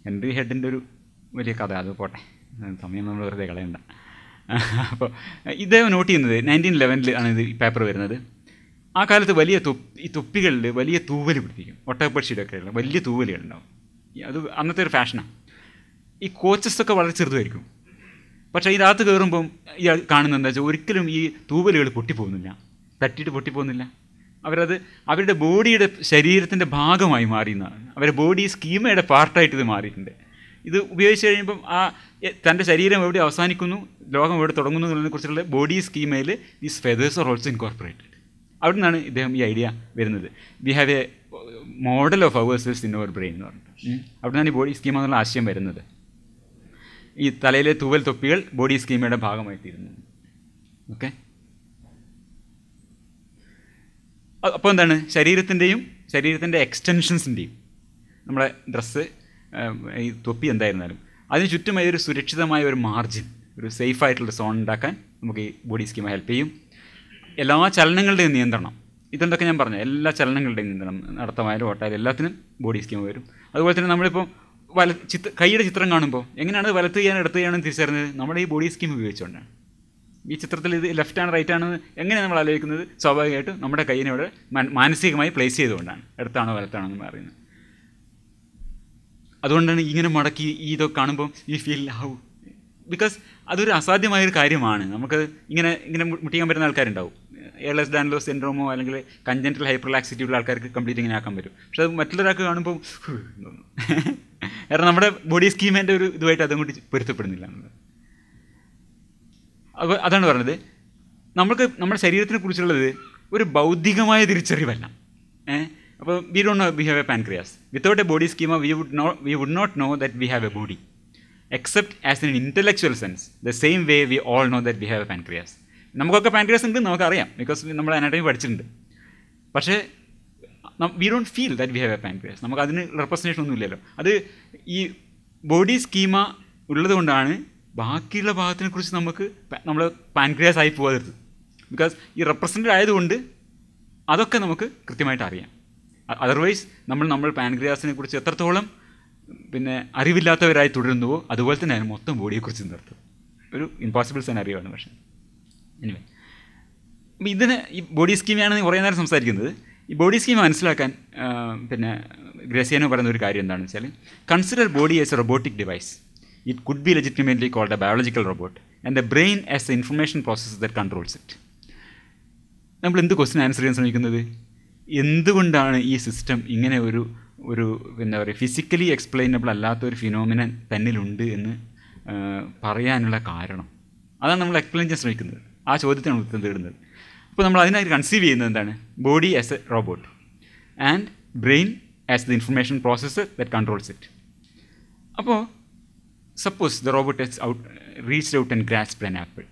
ഹെൻറി ഹെഡിൻ്റെ ഒരു വലിയ കഥ, അത് പോട്ടെ, സമയം നമ്മൾ വെറുതെ കളയണ്ട. അപ്പോൾ ഇദ്ദേഹം നോട്ട് ചെയ്യുന്നത് 1911 ആണ് ഇത് ഈ പേപ്പർ വരുന്നത്. ആ കാലത്ത് വലിയ ഈ തൊപ്പികളിൽ വലിയ തൂവൽ പിടിപ്പിക്കും, ഒട്ടകപ്പക്ഷിയുടെയൊക്കെ ഉള്ള വലിയ തൂവലുകളുണ്ടാവും. അത് അന്നത്തെ ഒരു ഫാഷനാണ്. ഈ കോച്ചസൊക്കെ വളരെ ചെറുതായിരിക്കും, പക്ഷേ ഇതിനകത്ത് കയറുമ്പം ഇയാൾ കാണുന്നത് എന്താ വെച്ചാൽ ഒരിക്കലും ഈ തൂവലുകൾ പൊട്ടിപ്പോകുന്നില്ല, തട്ടിയിട്ട് പൊട്ടിപ്പോകുന്നില്ല. അവരുടെ ബോഡിയുടെ ശരീരത്തിൻ്റെ ഭാഗമായി മാറിയെന്നാണ്, അവരുടെ ബോഡി സ്കീമയുടെ പാർട്ടായിട്ട് ഇത് മാറിയിട്ടുണ്ട്. ഇത് ഉപയോഗിച്ച് കഴിയുമ്പം തൻ്റെ ശരീരം എവിടെ അവസാനിക്കുന്നു, ലോകം എവിടെ തുടങ്ങുന്നു എന്നതിനെക്കുറിച്ചുള്ള ബോഡി സ്കീമയിൽ these feathers are also incorporated. അവിടെ നിന്നാണ് ഇദ്ദേഹം ഈ ഐഡിയ വരുന്നത്. We have a model of our cells in our brain എന്ന് പറഞ്ഞിട്ട്. അവിടെ നിന്നാണ് ഈ ബോഡി സ്കീമ എന്നുള്ള ആശയം വരുന്നത്. ഈ തലയിലെ തൂവൽ തൊപ്പികൾ ബോഡി സ്കീമയുടെ ഭാഗമായിത്തീരുന്നു. ഓക്കെ, അപ്പോൾ എന്താണ്, ശരീരത്തിൻ്റെ എക്സ്റ്റൻഷൻസിൻ്റെയും നമ്മുടെ ഡ്രസ്സ്, ഈ തൊപ്പി എന്തായിരുന്നാലും അതിന് ചുറ്റുമായി ഒരു സുരക്ഷിതമായ ഒരു മാർജിൻ, ഒരു സേഫായിട്ടുള്ള സോൺ ഉണ്ടാക്കാൻ നമുക്ക് ഈ ബോഡി സ്കീമ ഹെൽപ്പ് ചെയ്യും. എല്ലാ ചലനങ്ങളുടെയും നിയന്ത്രണം, ഇതെന്തൊക്കെ ഞാൻ പറഞ്ഞു, എല്ലാ ചലനങ്ങളുടെയും നിയന്ത്രണം, നടത്തമായാലും ഓട്ടായാലും എല്ലാത്തിനും ബോഡി സ്കീമ വരും. അതുപോലെ തന്നെ നമ്മളിപ്പോൾ കൈയുടെ ചിത്രം കാണുമ്പോൾ എങ്ങനെയാണ് വലത്ത് ചെയ്യാനും ഇടത്ത് ചെയ്യാനും തിരിച്ചറിഞ്ഞത്, നമ്മുടെ ഈ ബോഡി സ്കീം ഉപയോഗിച്ചുകൊണ്ടാണ്. ഈ ചിത്രത്തിൽ ഇത് ലെഫ്റ്റ് ആണ് റൈറ്റ് ആണെന്ന് എങ്ങനെയാണ് നമ്മൾ ആലോചിക്കുന്നത്, സ്വാഭാവികമായിട്ടും നമ്മുടെ കൈയിനെ ഇവിടെ മാനസികമായി പ്ലേസ് ചെയ്തുകൊണ്ടാണ്, ഇടത്താണോ വലത്താണോ എന്ന് പറയുന്നത്. അതുകൊണ്ടാണ് ഇങ്ങനെ മടക്കി ഇതൊക്കെ കാണുമ്പോൾ ഈ ഫീൽ ഹൗ, ബിക്കോസ് അതൊരു അസാധ്യമായൊരു കാര്യമാണ്. നമുക്ക് ഇങ്ങനെ മുട്ടിക്കാൻ പറ്റുന്ന ആൾക്കാരുണ്ടാവും. എയർലെസ് ഡാൻലോസ് സിൻഡ്രോമോ അല്ലെങ്കിൽ കൺജന്റൽ ഹൈപ്പർ ലാക്സിറ്റി ഉള്ള ആൾക്കാർക്ക് കംപ്ലീറ്റ് ഇങ്ങനെ ആക്കാൻ പറ്റും. പക്ഷെ അത് മറ്റുള്ളവരാൾക്ക് കാണുമ്പോൾ കാരണം നമ്മുടെ ബോഡി സ്കീമിൻ്റെ ഒരു ഇതുമായിട്ട് അതും കൂടി പൊരുത്തപ്പെടുന്നില്ല എന്നുള്ളത്. അപ്പോൾ അതാണ് പറഞ്ഞത്, നമ്മുടെ ശരീരത്തിനെ കുറിച്ചുള്ളത് ഒരു ബൗദ്ധികമായ തിരിച്ചറിവല്ല. അപ്പോൾ we don't know we have a pancreas. Without a body schema we would not know that we have a body, except as an intellectual sense the same way we all know that we have a pancreas. നമുക്കൊക്കെ pancreas ഉണ്ട്, നമുക്കറിയാം, because നമ്മൾ anatomy പഠിച്ചിട്ടുണ്ട്. പക്ഷേ we don't feel that we have a pancreas. നമുക്ക് അതിന് representation ഒന്നും ഇല്ലല്ലോ. അത് ഈ ബോഡി സ്കീമ ഉള്ളത് കൊണ്ടാണ് ബാക്കിയുള്ള ഭാഗത്തിനെ കുറിച്ച് നമ്മൾ പാൻക്രിയാസ് ആയി പോകരുത്. ബിക്കോസ് ഈ റെപ്രസെൻറ്റഡ് ആയതുകൊണ്ട് അതൊക്കെ നമുക്ക് കൃത്യമായിട്ട് അറിയാം. അതർവൈസ് നമ്മൾ പാൻക്രിയാസിനെ കുറിച്ച് എത്രത്തോളം അറിവില്ലാത്തവരായി തുടരുന്നുവോ അതുപോലെ തന്നെ അതിന് മൊത്തം ബോഡിയെക്കുറിച്ച് നിർത്തും. ഒരു ഇമ്പോസിബിൾ സെനാരിയോ ആണ്. പക്ഷേ എനിവേ, അപ്പം ഇതിന് ഈ ബോഡി സ്കീമാണ് കുറേ നേരം സംസാരിക്കുന്നത്. ഈ ബോഡി സ്കീം മനസ്സിലാക്കാൻ ഗ്രേസിയാനോ പറയുന്ന ഒരു കാര്യം എന്താണെന്ന് വെച്ചാൽ, consider body as a robotic device. It could be legitimately called a biological robot and the brain as a information process that controls it. നമ്മൾ എന്ത് ക്വസ്റ്റ്യൻ ആൻസർ ചെയ്യാൻ ശ്രമിക്കുന്നത്, എന്തുകൊണ്ടാണ് ഈ സിസ്റ്റം ഇങ്ങനെ ഒരു എന്താ പറയുക ഫിസിക്കലി എക്സ്പ്ലെയിനബിൾ അല്ലാത്തൊരു ഫിനോമിനൻ തന്നിലുണ്ട് എന്ന് പറയാനുള്ള കാരണം. അതാണ് നമ്മൾ എക്സ്പ്ലെയിൻ ചെയ്യാൻ ശ്രമിക്കുന്നത്. ആ ചോദ്യത്തിനാണ് ഉത്തരം തേടുന്നത്. അപ്പോൾ നമ്മൾ അതിനായി കൺസീവ് ചെയ്യുന്നത് എന്താണ്, body as a robot and brain as the information processor that controls it. അപ്പോൾ suppose the robot has reached out and grasped an apple.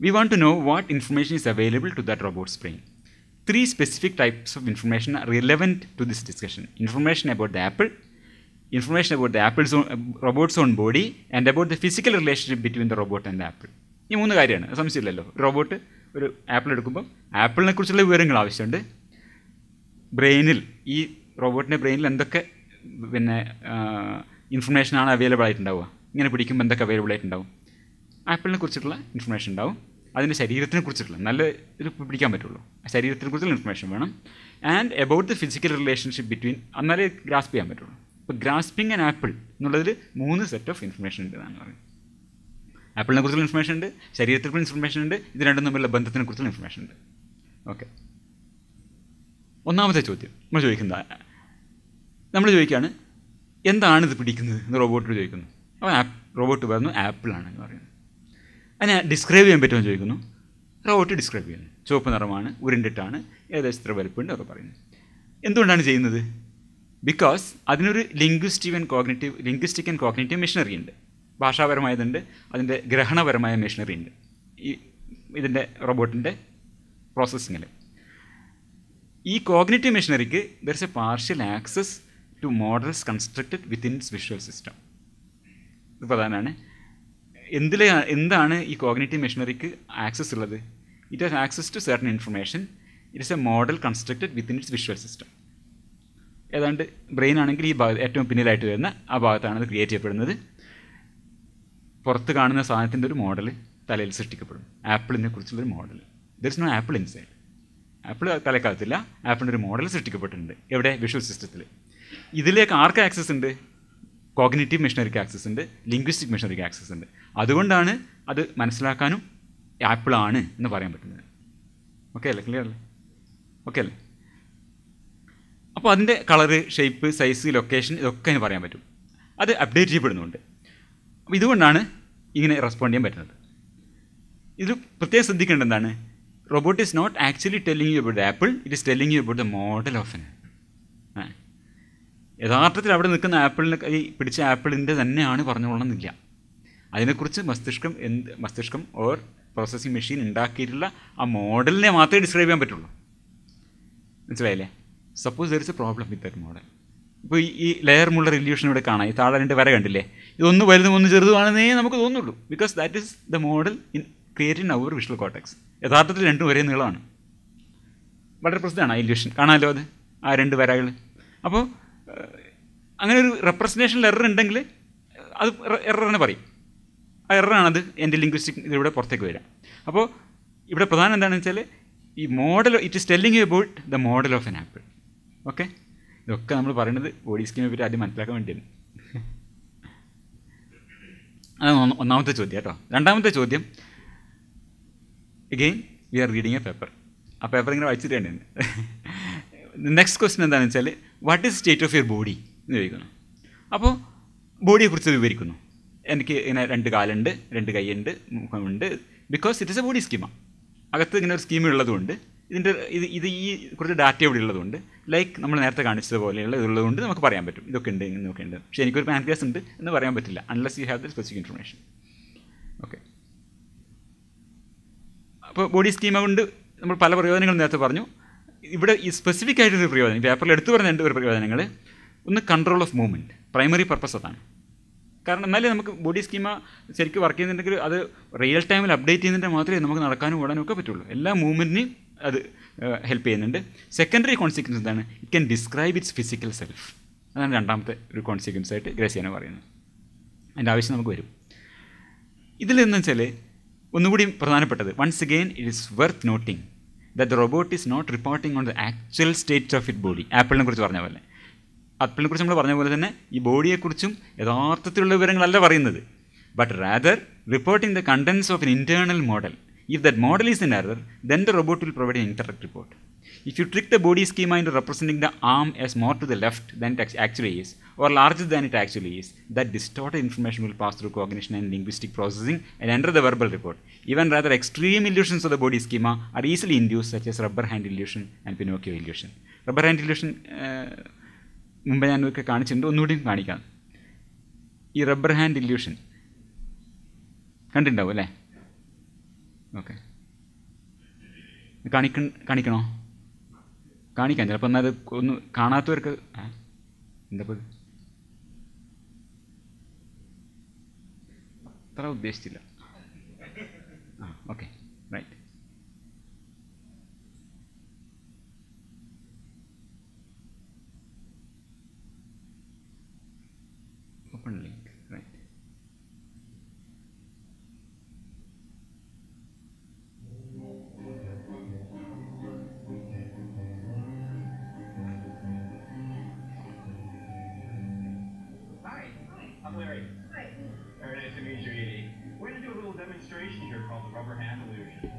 We want to know what information is available to that robot's brain. 3 specific types of information are relevant to this discussion. Information about the apple, information about the robot's own body, and about the physical relationship between the robot and the apple. ഈ 3 കാര്യമാണ്, സംശയമില്ലല്ലോ. Robot ഒരു apple എടുക്കുമ്പോൾ ആപ്പിളിനെ കുറിച്ചുള്ള വിവരങ്ങൾ ആവശ്യമുണ്ട്. ഈ റോബോട്ടിൻ്റെ ബ്രെയിനിൽ എന്തൊക്കെ ഇൻഫർമേഷനാണ് അവൈലബിൾ ആയിട്ടുണ്ടാവുക, ഇങ്ങനെ പിടിക്കുമ്പോൾ എന്തൊക്കെ അവൈലബിൾ ആയിട്ടുണ്ടാവും. ആപ്പിളിനെ കുറിച്ചിട്ടുള്ള ഇൻഫർമേഷൻ ഉണ്ടാവും, അതിൻ്റെ ശരീരത്തിനെ കുറിച്ചിട്ടുള്ള നല്ല ഇത് പിടിക്കാൻ പറ്റുള്ളൂ, ശരീരത്തിനെ കുറിച്ചുള്ള ഇൻഫർമേഷൻ വേണം. And about the physical relationship between, എന്നാലേ ഗ്രാസ്പ് ചെയ്യാൻ പറ്റുള്ളൂ. അപ്പോൾ ഗ്രാസ്പിംഗ് ആൻഡ് ആപ്പിൾ എന്നുള്ളതിൽ 3 സെറ്റ് ഓഫ് ഇൻഫർമേഷൻ ഉണ്ട് എന്നാണ് പറയുന്നത്. ആപ്പിളിനെ കുറിച്ചുള്ള ഇൻഫർമേഷൻ ഉണ്ട്, ശരീരത്തിലുള്ള ഇൻഫർമേഷൻ ഉണ്ട്, ഇത് രണ്ടും തമ്മിലുള്ള ബന്ധത്തിനെ കുറിച്ചുള്ള ഇൻഫർമേഷൻ ഉണ്ട്. ഓക്കെ, ഒന്നാമത്തെ ചോദ്യം നമ്മൾ ചോദിക്കുകയാണ് എന്താണ് ഇത് പിടിക്കുന്നത് എന്ന് റോബോട്ടിനോട് ചോദിക്കുന്നു. അപ്പോൾ റോബോട്ട് പറഞ്ഞു ആപ്പിളാണെന്ന് പറയുന്നു. അതിനെ ഡിസ്ക്രൈബ് ചെയ്യാൻ പറ്റുമെന്ന് ചോദിക്കുന്നു. റോബോട്ട് ഡിസ്ക്രൈബ് ചെയ്യുന്നു. ചുവപ്പ് നിറമാണ്, ഉരുണ്ടിട്ടാണ്, ഏകദേശം ഇത്ര വലുപ്പമുണ്ട് ഒക്കെ പറയുന്നു. എന്തുകൊണ്ടാണ് ചെയ്യുന്നത്? ബിക്കോസ് അതിനൊരു ലിംഗ്വിസ്റ്റിക് ആൻഡ് കോഗ്നിറ്റീവ് മെഷീനറി ഉണ്ട്. ഭാഷാപരമായതുണ്ട്, അതിൻ്റെ ഗ്രഹണപരമായ മെഷീനറി ഉണ്ട് ഈ ഇതിൻ്റെ റോബോട്ടിൻ്റെ പ്രോസസ്സിങ്ങിൽ. ഈ കോഗ്നിറ്റീവ് മെഷീനറിക്ക് there is a partial access to models constructed within its visual system. ഇത് പ്രധാനമാണ്. എന്താണ് ഈ കോഗ്നിറ്റീവ് മെഷീനറിക്ക് ആക്സസ് ഉള്ളത്? It has access to certain information. It is a model constructed within its visual system. ഏതാണ്ട് ബ്രെയിൻ ആണെങ്കിൽ ഈ ഭാഗത്ത് ഏറ്റവും പിന്നിലായിട്ട് വരുന്ന ആ ഭാഗത്താണ് അത് ക്രിയേറ്റ് ചെയ്യപ്പെടുന്നത്. പുറത്ത് കാണുന്ന സാധനത്തിൻ്റെ ഒരു മോഡൽ തലയിൽ സൃഷ്ടിക്കപ്പെടും. ആപ്പിളിനെ കുറിച്ചുള്ളൊരു model. There is no apple inside. ആപ്പിൾ തലക്കാലത്തില്ല, ആപ്പിളിൻ്റെ ഒരു മോഡൽ സൃഷ്ടിക്കപ്പെട്ടിട്ടുണ്ട്. എവിടെ? വിഷ്വൽ സിസ്റ്റത്തിൽ. ഇതിലേക്ക് ആർക്ക് ആക്സസ് ഉണ്ട്? കോഗ്നിറ്റീവ് മെഷീനറിക്ക് ആക്സസ് ഉണ്ട്, ലിംഗ്വിസ്റ്റിക് മെഷീനറിക്ക് ആക്സസ് ഉണ്ട്. അതുകൊണ്ടാണ് അത് മനസ്സിലാക്കാനും ആപ്പിളാണ് എന്ന് പറയാൻ പറ്റുന്നത്. ഓക്കെ അല്ലേ? ക്ലിയർ അല്ലേ? ഓക്കെ അല്ലേ? അപ്പോൾ അതിൻ്റെ കളറ്, ഷേപ്പ്, സൈസ്, ലൊക്കേഷൻ ഇതൊക്കെ അതിന് പറയാൻ പറ്റും. അത് അപ്ഡേറ്റ് ചെയ്യപ്പെടുന്നുണ്ട്. അപ്പോൾ ഇതുകൊണ്ടാണ് ഇങ്ങനെ റെസ്പോണ്ട് ചെയ്യാൻ പറ്റുന്നത്. ഇതിൽ പ്രത്യേകം ശ്രദ്ധിക്കേണ്ടത് എന്താണ്? Robot is not actually telling you about the apple, it is telling you about the model of an apple. യഥാർത്ഥത്തിൽ അവിടെ നിൽക്കുന്ന ആപ്പിളിനെ ഈ പിടിച്ച ആപ്പിളിൻ്റെ തന്നെയാണ് പറഞ്ഞുകൊള്ളണമെന്നില്ല. അതിനെക്കുറിച്ച് മസ്തിഷ്കം ഓർ പ്രോസസ്സിംഗ് മെഷീൻ ഉണ്ടാക്കിയിട്ടുള്ള ആ മോഡലിനെ മാത്രമേ ഡിസ്ക്രൈബ് ചെയ്യാൻ പറ്റുള്ളൂ. മനസ്സിലായില്ലേ? Suppose there is A problem with that model. ഇപ്പോൾ ഈ ലെയർ മുള്ള ഇല്യൂഷൻ ഇവിടെ കാണാം. ഈ താഴെ 2 വര കണ്ടില്ലേ? ഇതൊന്ന് വലുതും ഒന്ന് ചെറുതുമാണെന്നേ നമുക്ക് തോന്നുള്ളൂ. Because that is the model in create in our visual cortex. യഥാർത്ഥത്തിൽ 2 ഒരേ നീളമാണ്. വളരെ പ്രസിദ്ധമാണ് ആ ഇല്യൂഷൻ. കാണാമല്ലോ അത്, ആ 2 വരകൾ. അപ്പോൾ അങ്ങനെ ഒരു റെപ്രസെൻറ്റേഷനിൽ എറർ ഉണ്ടെങ്കിൽ അത് എറർ തന്നെ പറയും. ആ എററാണത് എൻ്റെ ലിംഗ്വിസ്റ്റിക് ഇതിലൂടെ പുറത്തേക്ക് വരിക. അപ്പോൾ ഇവിടെ പ്രധാനം എന്താണെന്ന് വെച്ചാൽ ഈ model, it is telling you about the model of an apple. Okay, ഇതൊക്കെ നമ്മൾ പറയുന്നത് ബോഡി സ്കീമിനെ പറ്റി ആദ്യം മനസ്സിലാക്കാൻ വേണ്ടിയാണ്. അതാണ് ഒന്നാമത്തെ ചോദ്യം കേട്ടോ. രണ്ടാമത്തെ ചോദ്യം, again we are reading a paper. ആ പേപ്പർ ഇങ്ങനെ വായിച്ചിട്ട് വേണ്ടത്. നെക്സ്റ്റ് ക്വസ്റ്റ്യൻ എന്താണെന്ന് വെച്ചാൽ what is state of your body എന്ന് ചോദിക്കുന്നു. അപ്പോൾ ബോഡിയെക്കുറിച്ച് വിവരിക്കുന്നു. എനിക്ക് ഇങ്ങനെ 2 കാലുണ്ട്, 2 കൈയുണ്ട്, മുഖമുണ്ട്. Because it is a body schema. അകത്ത് ഇങ്ങനെ ഒരു സ്കീം ഉള്ളതുകൊണ്ട് ഇത് ഈ കുറച്ച് ഡാറ്റ ഇവിടെ ഉള്ളതുകൊണ്ട്, ലൈക്ക് നമ്മൾ നേരത്തെ കാണിച്ചതുപോലെയുള്ള ഇതുള്ളതുകൊണ്ട് നമുക്ക് പറയാൻ പറ്റും ഇതൊക്കെ ഉണ്ട് ഇങ്ങനെയൊക്കെ ഉണ്ട്. പക്ഷേ എനിക്കൊരു പാൻക്രിയാസ് ഉണ്ട് എന്ന് പറയാൻ പറ്റില്ല unless you have the specific information. Okay, അപ്പോൾ ബോഡി സ്കീമ കൊണ്ട് നമ്മൾ പല പ്രയോജനങ്ങളും നേരത്തെ പറഞ്ഞു. ഇവിടെ ഈ സ്പെസിഫിക് ആയിട്ടൊരു പ്രയോജനം പേപ്പറിൽ എടുത്തു പറഞ്ഞ 2 പ്രയോജനങ്ങൾ. ഒന്ന് control of movement, primary purpose അതാണ്. കാരണം എന്നാലേ നമുക്ക് ബോഡി സ്കീമ ശരിക്കും വർക്ക് ചെയ്യുന്നുണ്ടെങ്കിൽ അത് റിയൽ ടൈമിൽ അപ്ഡേറ്റ് ചെയ്യുന്നതിൻ്റെ മാത്രമേ നമുക്ക് നടക്കാനും ഓടാനും ഒക്കെ പറ്റുള്ളൂ. എല്ലാ മൂവ്മെൻറ്റിനെയും അത് ഹെൽപ്പ് ചെയ്യുന്നുണ്ട്. സെക്കൻഡറി കോൺസിക്വൻസ് എന്താണ്? It can describe it's physical self. അതാണ് രണ്ടാമത്തെ ഒരു കോൺസിക്വൻസ് ആയിട്ട് ഗ്രേസിയാനോ പറയുന്നത്. അതിൻ്റെ ആവശ്യം നമുക്ക് വരും. ഇതിലെന്ന് വെച്ചാൽ ഒന്നുകൂടി പ്രധാനപ്പെട്ടത്, once again it is worth noting that the robot is not reporting on the actual state of it body. ആപ്പിളിനെ കുറിച്ച് പറഞ്ഞ പോലെ, ആപ്പിളിനെക്കുറിച്ച് നമ്മൾ പറഞ്ഞ പോലെ തന്നെ ഈ ബോഡിയെക്കുറിച്ചും യഥാർത്ഥത്തിലുള്ള വിവരങ്ങളല്ല പറയുന്നത്. But rather reporting the contents of an internal model. If that model is in error, then the robot will provide an incorrect report. If you trick the body schema into representing the arm as more to the left than it actually is, or larger than it actually is, that distorted information will pass through cognition and linguistic processing and enter the verbal report. Even rather extreme illusions of the body schema are easily induced, such as rubber hand illusion and Pinocchio illusion. Rubber hand illusion മുമ്പ് ഞാനൊക്കെ കാണിച്ചിട്ടുണ്ട്, ഒന്നുകൂടിയും കാണിക്കാം. ഈ rubber hand illusion കണ്ടിട്ടുണ്ടാവും അല്ലേ? Okay, കാണിക്കണോ? കാണിക്കാം. ചിലപ്പോൾ എന്നാൽ അത് ഒന്ന് കാണാത്തവർക്ക് എന്താ അത്ര ഉദ്ദേശിച്ചില്ല. Okay, right. Open link, right. Demonstration here called the rubber hand illusion.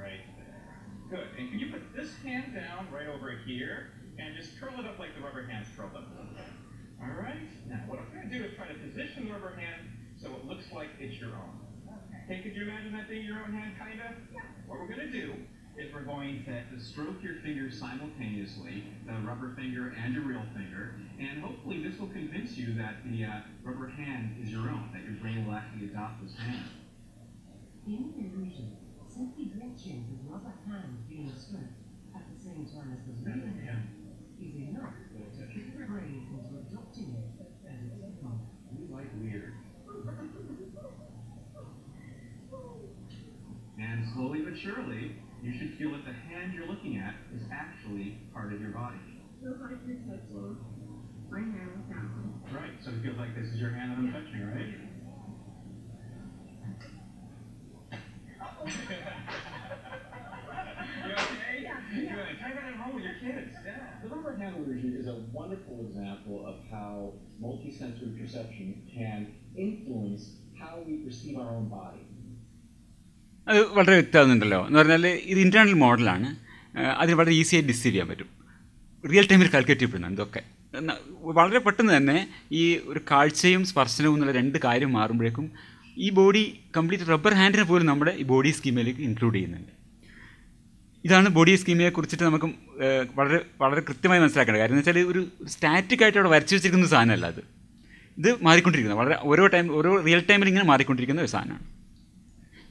Right there. Good. And can you put this hand down right over here and just curl it up like the rubber hand's curled up? All right. Now, what I'm going to do is try to position the rubber hand so it looks like it's your own. Hey, could you imagine that being your own hand, kinda? What we're gonna do is we're going to stroke your fingers simultaneously, the rubber finger and your real finger, and hopefully this will convince you that the rubber hand is your own, that your brain will actually adopt this hand. In the illusion, simply watching the rubber hand being stroked at the same time as the real hand is enough to trick the brain into adopting it as its own. We like weird. And slowly but surely, you should feel that the hand you're looking at is actually part of your body. Feels like you're touching my hand with that one. Right, so it feels like this is your hand that I'm touching, right? You okay? Good. Try that at home with your kids. Yeah. The rubber hand illusion is a wonderful example of how multisensory perception can influence how we perceive our own body. അത് വളരെ വ്യക്തമാകുന്നുണ്ടല്ലോ. എന്ന് പറഞ്ഞാൽ ഇത് internal മോഡലാണ്. അതിന് വളരെ ഈസിയായി deceive ചെയ്യാൻ പറ്റും. റിയൽ ടൈമിൽ കാൽക്കുലേറ്റ് ചെയ്യപ്പെടുന്നതാണ് ഇതൊക്കെ. വളരെ പെട്ടെന്ന് തന്നെ ഈ ഒരു കാഴ്ചയും സ്പർശനവും എന്നുള്ള രണ്ട് കാര്യം മാറുമ്പോഴേക്കും ഈ ബോഡി കംപ്ലീറ്റ് റബ്ബർ ഹാൻഡിനെ പോലും നമ്മുടെ ഈ ബോഡി സ്കീമയിലേക്ക് ഇൻക്ലൂഡ് ചെയ്യുന്നുണ്ട്. ഇതാണ് ബോഡി സ്കീമയെ കുറിച്ചിട്ട് നമുക്ക് വളരെ വളരെ കൃത്യമായി മനസ്സിലാക്കേണ്ട കാര്യം. എന്ന് വെച്ചാൽ ഒരു സ്റ്റാറ്റിക് ആയിട്ട് അവിടെ വരച്ചു വെച്ചിരിക്കുന്ന സാധനമല്ല അത്. ഇത് മാറിക്കൊണ്ടിരിക്കുന്നത് വളരെ ഓരോ റിയൽ ടൈമിൽ ഇങ്ങനെ മാറിക്കൊണ്ടിരിക്കുന്ന ഒരു സാധനമാണ്.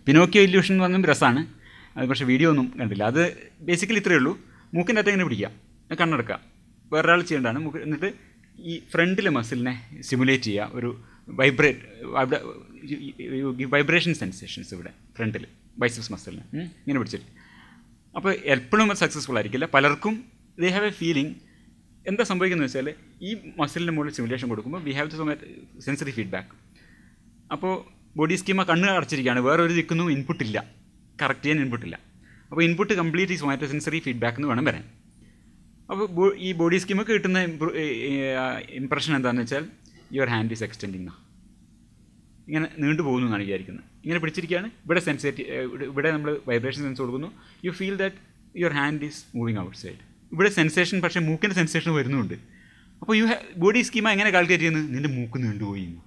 പിനോക്കിയോ ഇല്യൂഷൻ എന്ന് പറഞ്ഞാൽ രസമാണ്. അത് പക്ഷേ വീഡിയോ ഒന്നും കണ്ടില്ല. അത് ബേസിക്കലി ഇത്രയേ ഉള്ളൂ. മൂക്കിൻ്റെ അകത്ത് ഇങ്ങനെ പിടിക്കുക, കണ്ണെടുക്കുക, വേറൊരാൾ ചെയ്യേണ്ടതാണ്. എന്നിട്ട് ഈ ഫ്രണ്ടിലെ മസിലിനെ സിമുലേറ്റ് ചെയ്യുക. ഒരു വൈബ്രേഷൻ സെൻസേഷൻസ് ഇവിടെ ഫ്രണ്ടിൽ ബൈസെപ്സ് മസിലിന് ഇങ്ങനെ പിടിച്ചിട്ട്. അപ്പോൾ എപ്പോഴും സക്സസ്ഫുൾ ആയിരിക്കില്ല. പലർക്കും ദേ ഹാവ് എ ഫീലിംഗ്. എന്താ സംഭവിക്കുന്നത് വെച്ചാൽ ഈ മസിലിൻ്റെ മുകളിൽ സിമുലേഷൻ കൊടുക്കുമ്പോൾ we have the sensory feedback. അപ്പോൾ ബോഡി സ്കീമ കണ്ണ് അടച്ചിരിക്കുകയാണ്, വേറെ ഒരു ദിക്കൊന്നും ഇൻപുട്ടില്ല, കറക്റ്റ് ചെയ്യാൻ ഇൻപുട്ടില്ല. അപ്പോൾ ഇൻപുട്ട് കംപ്ലീറ്റ് ഈ സൊമാറ്റോ സെൻസറി ഫീഡ്ബാക്ക് എന്ന് വേണം വരാൻ. അപ്പോൾ ഈ ബോഡി സ്കീമൊക്കെ കിട്ടുന്ന ഇംപ്രഷൻ എന്താണെന്ന് വെച്ചാൽ യുവർ ഹാൻഡ് ഈസ് എക്സ്റ്റെൻഡിങ് എന്നാണ്, ഇങ്ങനെ നീണ്ടു പോകുന്നു എന്നാണ് വിചാരിക്കുന്നത്. ഇങ്ങനെ പിടിച്ചിരിക്കുകയാണ്. ഇവിടെ നമ്മൾ വൈബ്രേഷൻ സെൻസ് കൊടുക്കുന്നു. U feel that your hand is moving out side. ഇവിടെ സെൻസേഷൻ, പക്ഷേ മൂക്കിൻ്റെ സെൻസേഷൻ വരുന്നുണ്ട്. അപ്പോൾ ബോഡി സ്കീമ എങ്ങനെ കാൽക്കുലേറ്റ് ചെയ്യുന്നത്? നിൻ്റെ മൂക്ക് നീണ്ടുപോയി എന്ന്.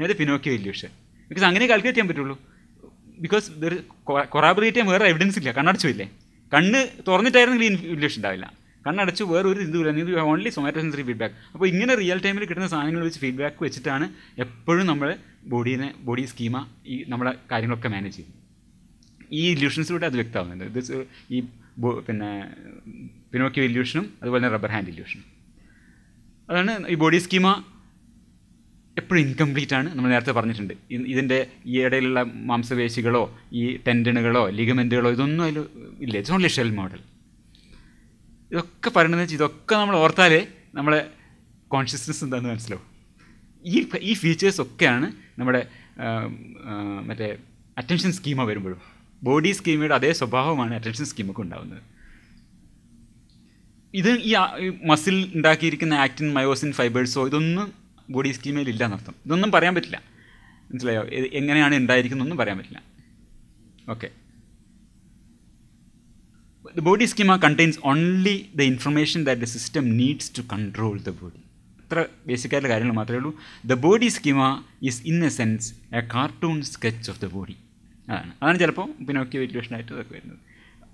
അത് പിനോക്കിയോ ഇല്യൂഷൻ. ബിക്കോസ് അങ്ങനെ കാൽക്കുലേറ്റ് ചെയ്യാൻ പറ്റുള്ളൂ. ബിക്കോസ് കൊറാബറേറ്റ് ചെയ്യാൻ വേറെ എവിഡൻസ് ഇല്ല. കണ്ണടച്ചു ഇല്ലേ? കണ്ണ് തുറന്നിട്ടായിരുന്നെങ്കിൽ ഇല്യൂഷൻ ഉണ്ടാവില്ല. കണ്ണടച്ചു വേറെ ഒരു ഇതുമില്ല. നിങ്ങൾക്ക് ഓൺലി സൊമാറ്റോ സെൻസറി ഫീഡ്ബാക്ക്. അപ്പോൾ ഇങ്ങനെ റിയൽ ടൈമിൽ കിട്ടുന്ന സാധനങ്ങൾ വെച്ച് ഫീഡ്ബാക്ക് വെച്ചിട്ടാണ് എപ്പോഴും നമ്മൾ ബോഡി സ്കീമ ഈ നമ്മളെ കാര്യങ്ങളൊക്കെ മാനേജ് ചെയ്യും. ഈ ഇല്യൂഷൻസിലൂടെ അത് വ്യക്തമാകുന്നുണ്ട്. ഇത് ഈ പിനോക്കിയോ ഇല്യൂഷനും അതുപോലെ തന്നെ റബ്ബർ ഹാൻഡ് ഇല്യൂഷനും. അതാണ് ഈ ബോഡി സ്കീമ എപ്പോഴും ഇൻകംപ്ലീറ്റ് ആണ്. നമ്മൾ നേരത്തെ പറഞ്ഞിട്ടുണ്ട്. ഇതിൻ്റെ ഈ ഇടയിലുള്ള മാംസപേശികളോ ഈ ടെൻഡനുകളോ ലിഗമെൻറ്റുകളോ ഇതൊന്നും അതിൽ ഇല്ല. It's only shell model. ഇതൊക്കെ പറയണമെന്ന് വെച്ചാൽ ഇതൊക്കെ നമ്മൾ ഓർത്താലേ നമ്മളെ കോൺഷ്യസ്നെസ് എന്താണെന്ന് മനസ്സിലാവും. ഈ ഫീച്ചേഴ്സൊക്കെയാണ് നമ്മുടെ മറ്റേ അറ്റൻഷൻ സ്കീമ വരുമ്പോഴും ബോഡി സ്കീമയുടെ അതേ സ്വഭാവമാണ് അറ്റൻഷൻ സ്കീമൊക്കെ ഉണ്ടാകുന്നത്. ഇത് ഈ മസിൽ ഉണ്ടാക്കിയിരിക്കുന്ന ആക്റ്റിൻ, മയോസിൻ, ഫൈബേഴ്സോ ഇതൊന്നും ബോഡി സ്കീമയിൽ ഇല്ല എന്നർത്ഥം. ഇതൊന്നും പറയാൻ പറ്റില്ല. മനസ്സിലായോ? എങ്ങനെയാണ് ഉണ്ടായിരിക്കുന്നതൊന്നും പറയാൻ പറ്റില്ല. Okay. The body schema contains only the information that the system needs to control the body. അത്ര ബേസിക്കായിട്ടുള്ള കാര്യങ്ങൾ മാത്രമേ ഉള്ളൂ. The body schema is in a sense A cartoon sketch of the body. അതാണ് ചിലപ്പോൾ പിനോക്കിയോ ഇല്യൂഷനായിട്ട് ഇതൊക്കെ വരുന്നത്.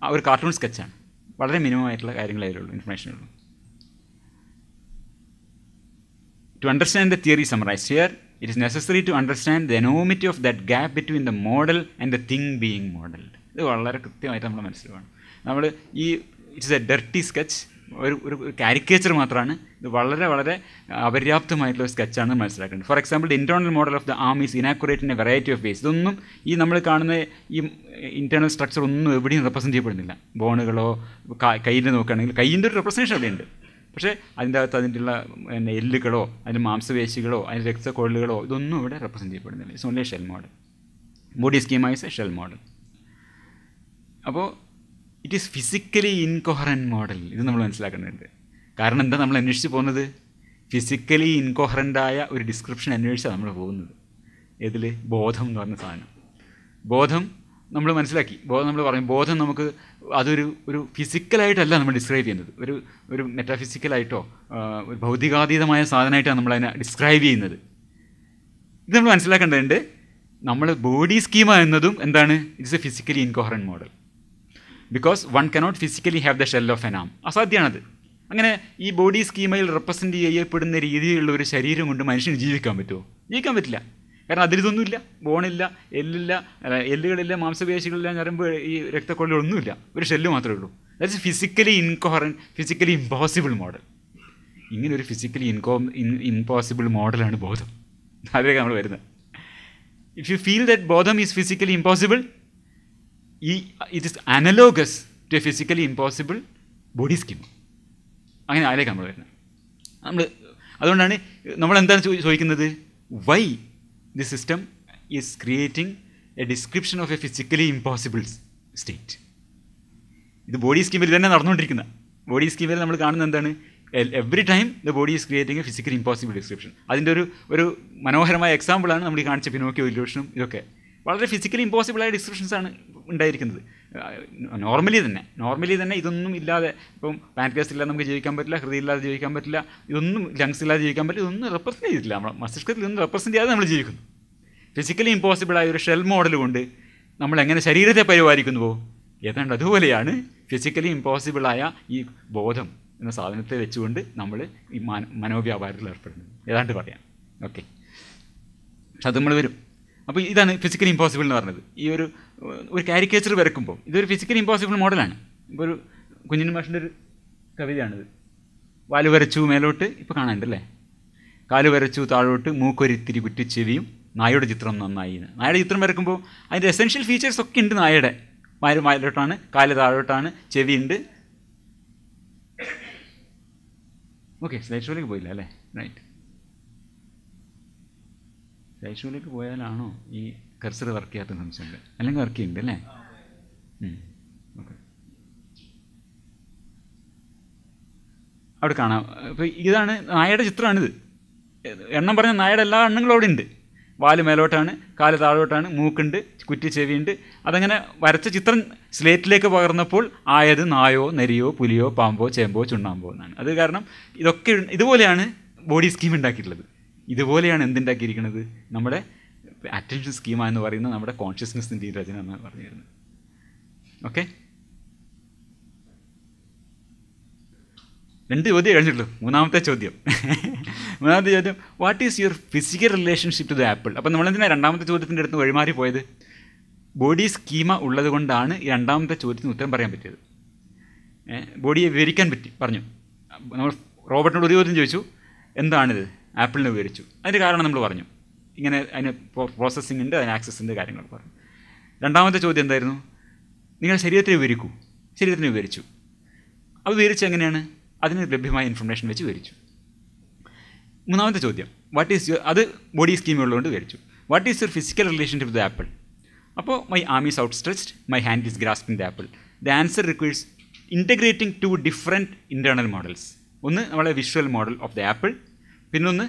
ആ ഒരു കാർട്ടൂൺ സ്കെച്ചാണ്. വളരെ മിനിമം ആയിട്ടുള്ള കാര്യങ്ങളേ ഉള്ളൂ, ഇൻഫർമേഷനുള്ളൂ. To understand the theory summarized here, it is necessary to understand the enormity of that gap between the model and the thing being modeled. ഇത് വളരെ കൃത്യമായിട്ട് നമ്മൾ മനസ്സിലാക്കണം. നമ്മൾ ഈ ഇറ്റ്സ് എ ഡർട്ടി സ്കെച്ച്, ഒരു കാരിക്കേച്ചർ മാത്രമാണ്. ഇത് വളരെ വളരെ അപര്യാപ്തമായിട്ടുള്ള സ്കെച്ചാണ് മനസ്സിലാക്കേണ്ടത്. For example, the internal model of the arm is inaccurate in a variety of ways. ഇതൊന്നും ഈ നമ്മൾ കാണുന്ന ഈ ഇൻറ്റേർണൽ സ്ട്രക്ചർ ഒന്നും എവിടെയും റെപ്രസെൻറ്റ് ചെയ്യപ്പെടുന്നില്ല. ബോണുകളോ കയ്യിൽ നോക്കുകയാണെങ്കിൽ കയ്യിൻ്റെ ഒരു റെപ്രസെൻറ്റേഷൻ അവിടെയുണ്ട്. പക്ഷേ അതിൻ്റെ അകത്ത് അതിൻ്റെയുള്ള എല്ലുകളോ അതിൻ്റെ മാംസപേശികളോ അതിൻ്റെ രക്തക്കൊള്ളുകളോ ഇതൊന്നും ഇവിടെ റെപ്രസെൻറ്റ് ചെയ്യപ്പെടുന്നില്ല. It's only shell model. Body schema is A shell model. അപ്പോൾ ഇറ്റ് ഈസ് ഫിസിക്കലി ഇൻകൊഹറൻറ്റ് മോഡൽ. ഇത് നമ്മൾ മനസ്സിലാക്കേണ്ടതുണ്ട്. കാരണം എന്താ നമ്മൾ അന്വേഷിച്ച് പോകുന്നത്? ഫിസിക്കലി ഇൻകൊഹറൻ്റായ ഒരു ഡിസ്ക്രിപ്ഷൻ അന്വേഷിച്ചാണ് നമ്മൾ പോകുന്നത്. ഇതിൽ ബോധം എന്ന് പറഞ്ഞ സാധനം. ബോധം നമ്മൾ മനസ്സിലാക്കി. നമ്മൾ പറയും ബോധം നമുക്ക് ഒരു ഫിസിക്കലായിട്ടല്ല നമ്മൾ ഡിസ്ക്രൈബ് ചെയ്യുന്നത്. ഒരു മെറ്റാഫിസിക്കലായിട്ടോ ഒരു ഭൗതികാതീതമായ സാധനമായിട്ടാണ് നമ്മളതിനെ ഡിസ്ക്രൈബ് ചെയ്യുന്നത്. ഇത് നമ്മൾ മനസ്സിലാക്കേണ്ടതുണ്ട്. നമ്മൾ ബോഡി സ്കീമ എന്നതും എന്താണ്? It's a physically incoherent model. Because one cannot physically have the shell of an arm. അസാധ്യമാണത്. അങ്ങനെ ഈ ബോഡി സ്കീമയിൽ റെപ്രസെൻറ്റ് ചെയ്യപ്പെടുന്ന രീതിയിലുള്ള ഒരു ശരീരം കൊണ്ട് മനുഷ്യന് ജീവിക്കാൻ പറ്റുമോ? ജീവിക്കാൻ പറ്റില്ല. കാരണം അതിലിതൊന്നുമില്ല. ബോണില്ല, എല്ലില്ല, എല്ലുകളില്ല, മാംസപേശികളില്ല, ഞരമ്പ്, ഈ രക്തക്കൊള്ളികളൊന്നുമില്ല. ഒരു ഷെല്ല് മാത്രമേ ഉള്ളൂ. That's physically incoherent, physically impossible model. ഇങ്ങനെ ഒരു ഫിസിക്കലി ഇമ്പോസിബിൾ മോഡലാണ് ബോധം. അതിലേക്ക് നമ്മൾ വരുന്നത്. ഇഫ് യു ഫീൽ ദാറ്റ് ബോധം is physically impossible, it is analogous to a physically impossible body scheme. അങ്ങനെ അതിലേക്ക് നമ്മൾ വരുന്നത്. അതുകൊണ്ടാണ് നമ്മളെന്താണ് ചോദിക്കുന്നത്? Why the system is creating a description of a physically impossible state. ഇത് ബോഡി സ്കീമിൽ തന്നെ നടന്നുകൊണ്ടിരിക്കുന്ന ബോഡി സ്കീമിൽ നമ്മൾ കാണുന്നത് എന്താണ്? Every time the body is creating A physically impossible description. അതിൻ്റെ ഒരു മനോഹരമായ എക്സാമ്പിളാണ് നമ്മൾ ഈ കാണിച്ച പിനോക്കിയോ ഇല്യൂഷനും. ഇതൊക്കെ വളരെ ഫിസിക്കലി ഇമ്പോസിബിളായ ഡിസ്ക്രിപ്ഷൻസാണ് ഉണ്ടായിരിക്കുന്നത്. നോർമലി തന്നെ ഇതൊന്നും ഇല്ലാതെ, ഇപ്പം പാൻക്രിയാസ് ഇല്ലാതെ നമുക്ക് ജീവിക്കാൻ പറ്റില്ല, ഹൃദയം ഇല്ലാതെ ജീവിക്കാൻ പറ്റില്ല, ഇതൊന്നും ലങ്സ് ഇല്ലാതെ ജീവിക്കാൻ പറ്റില്ല, ഇതൊന്നും റെപ്രസെൻറ്റ് ചെയ്തിട്ടില്ല. നമ്മൾ മസ്തിഷ്കത്തിൽ ഇതൊന്നും റെപ്രസെൻറ്റ് ചെയ്യാതെ നമ്മൾ ജീവിക്കുന്നു. ഫിസിക്കലി ഇമ്പോസിബിളായ ഒരു ഷെൽ മോഡൽ കൊണ്ട് നമ്മൾ എങ്ങനെ ശരീരത്തെ പരിപാലിക്കുന്നുവോ, ഏതാണ്ട് അതുപോലെയാണ് ഫിസിക്കലി ഇമ്പോസിബിളായ ഈ ബോധം എന്ന സാധനത്തെ വെച്ചുകൊണ്ട് നമ്മൾ ഈ മനോവ്യാപാരത്തിൽ ഏർപ്പെടുന്നത്. ഏതാണ്ട് പറയാം. ഓക്കെ, പക്ഷെ അത് നമ്മൾ വരും. അപ്പോൾ ഇതാണ് ഫിസിക്കലി ഇമ്പോസിബിൾ എന്ന് പറഞ്ഞത്. ഈ ഒരു കാരിക്കേച്ചർ വരക്കുമ്പോൾ ഇതൊരു ഫിസിക്കലി ഇമ്പോസിബിൾ മോഡലാണ്. ഇപ്പോൾ ഒരു കുഞ്ഞിന് മാഷിൻ്റെ ഒരു കവിതയാണിത്. വാല് വരച്ചു മേലോട്ട്, ഇപ്പോൾ കാണാനുണ്ടല്ലേ, കാല് വരച്ചു താഴോട്ട്, മൂക്കൊരിത്തിരി കുറ്റിച്ചെവിയും, നായയുടെ ചിത്രം നന്നായി. നായയുടെ ചിത്രം വരക്കുമ്പോൾ അതിൻ്റെ എസെൻഷ്യൽ ഫീച്ചേഴ്സ് ഒക്കെ ഉണ്ട്. നായയുടെ മേലോട്ടാണ്, കാല് താഴോട്ടാണ്, ചെവിയുണ്ട്. ഓക്കെ, സ്ലൈഡ് ഷോയിലേക്ക് പോയില്ല അല്ലേ? റൈറ്റ്, സ്ലൈഡ് ഷോയിലേക്ക് പോയാലാണോ ഈ കർസർ വർക്ക് ചെയ്യാത്ത സംശയമുണ്ട്? അല്ലെങ്കിൽ വർക്ക് ചെയ്യുന്നുണ്ട് അല്ലേ? ഓക്കെ, അവിടെ കാണാം. അപ്പോൾ ഇതാണ് നായയുടെ ചിത്രമാണിത്. എണ്ണം പറഞ്ഞ നായയുടെ എല്ലാ എണ്ണങ്ങളും അവിടെ ഉണ്ട്. വാല് മേലോട്ടാണ്, കാല് താഴോട്ടാണ്, മൂക്കുണ്ട്, കുറ്റി ചെവിയുണ്ട്. അതങ്ങനെ വരച്ച ചിത്രം സ്ലേറ്റിലേക്ക് പകർന്നപ്പോൾ ആയത് നായോ നരിയോ പുലിയോ പാമ്പോ ചേമ്പോ ചുണ്ണാമ്പോ എന്നാണ്. അത് കാരണം ഇതൊക്കെ ഇതുപോലെയാണ് ബോഡി സ്കീം ഉണ്ടാക്കിയിട്ടുള്ളത്. ഇതുപോലെയാണ് എന്തുണ്ടാക്കിയിരിക്കുന്നത്? നമ്മുടെ അറ്റൻഷൻ സ്കീമ എന്ന് പറയുന്നത് നമ്മുടെ കോൺഷ്യസ്നെസ്സിൻ്റെ രചന എന്നാണ് പറഞ്ഞിരുന്നത്. ഓക്കെ, 2 ചോദ്യം കഴിഞ്ഞിട്ടുള്ളൂ. മൂന്നാമത്തെ ചോദ്യം what is your physical relationship to the apple? അപ്പം നമ്മളെന്തിനാണ് രണ്ടാമത്തെ ചോദ്യത്തിൻ്റെ അടുത്ത് വഴിമാറി പോയത്? ബോഡി സ്കീമ ഉള്ളത് കൊണ്ടാണ് ഈ രണ്ടാമത്തെ ചോദ്യത്തിന് ഉത്തരം പറയാൻ പറ്റിയത്. ബോഡിയെ വിവരിക്കാൻ പറഞ്ഞു. നമ്മൾ റോബർട്ടിനോട് ഒരു ചോദ്യം ചോദിച്ചു, എന്താണിത്? ആപ്പിളിനെ വിവരിച്ചു. അതിൻ്റെ കാരണം നമ്മൾ പറഞ്ഞു. ഇങ്ങനെ അതിന് പ്രോസസ്സിംഗ് ഉണ്ട്, അതിന് ആക്സസിൻ്റെ കാര്യങ്ങളൊക്കെ പറഞ്ഞു. രണ്ടാമത്തെ ചോദ്യം എന്തായിരുന്നു? നിങ്ങൾ ശരീരത്തെ വിവരിക്കൂ. ശരീരത്തിന് വിവരിച്ചു. അത് വിവരിച്ച് എങ്ങനെയാണ്? അതിന് ലഭ്യമായ ഇൻഫർമേഷൻ വെച്ച് വിവരിച്ചു. മൂന്നാമത്തെ ചോദ്യം വാട്ട് ഈസ് യുവർ, അത് ബോഡി സ്കീം ഉള്ളതുകൊണ്ട് വിവരിച്ചു. What is your physical relationship with the apple? അപ്പോൾ my arm is outstretched, my hand is grasping the apple. The answer requires integrating 2 different internal models. ഒന്ന് നമ്മളെ visual model of the apple, പിന്നൊന്ന്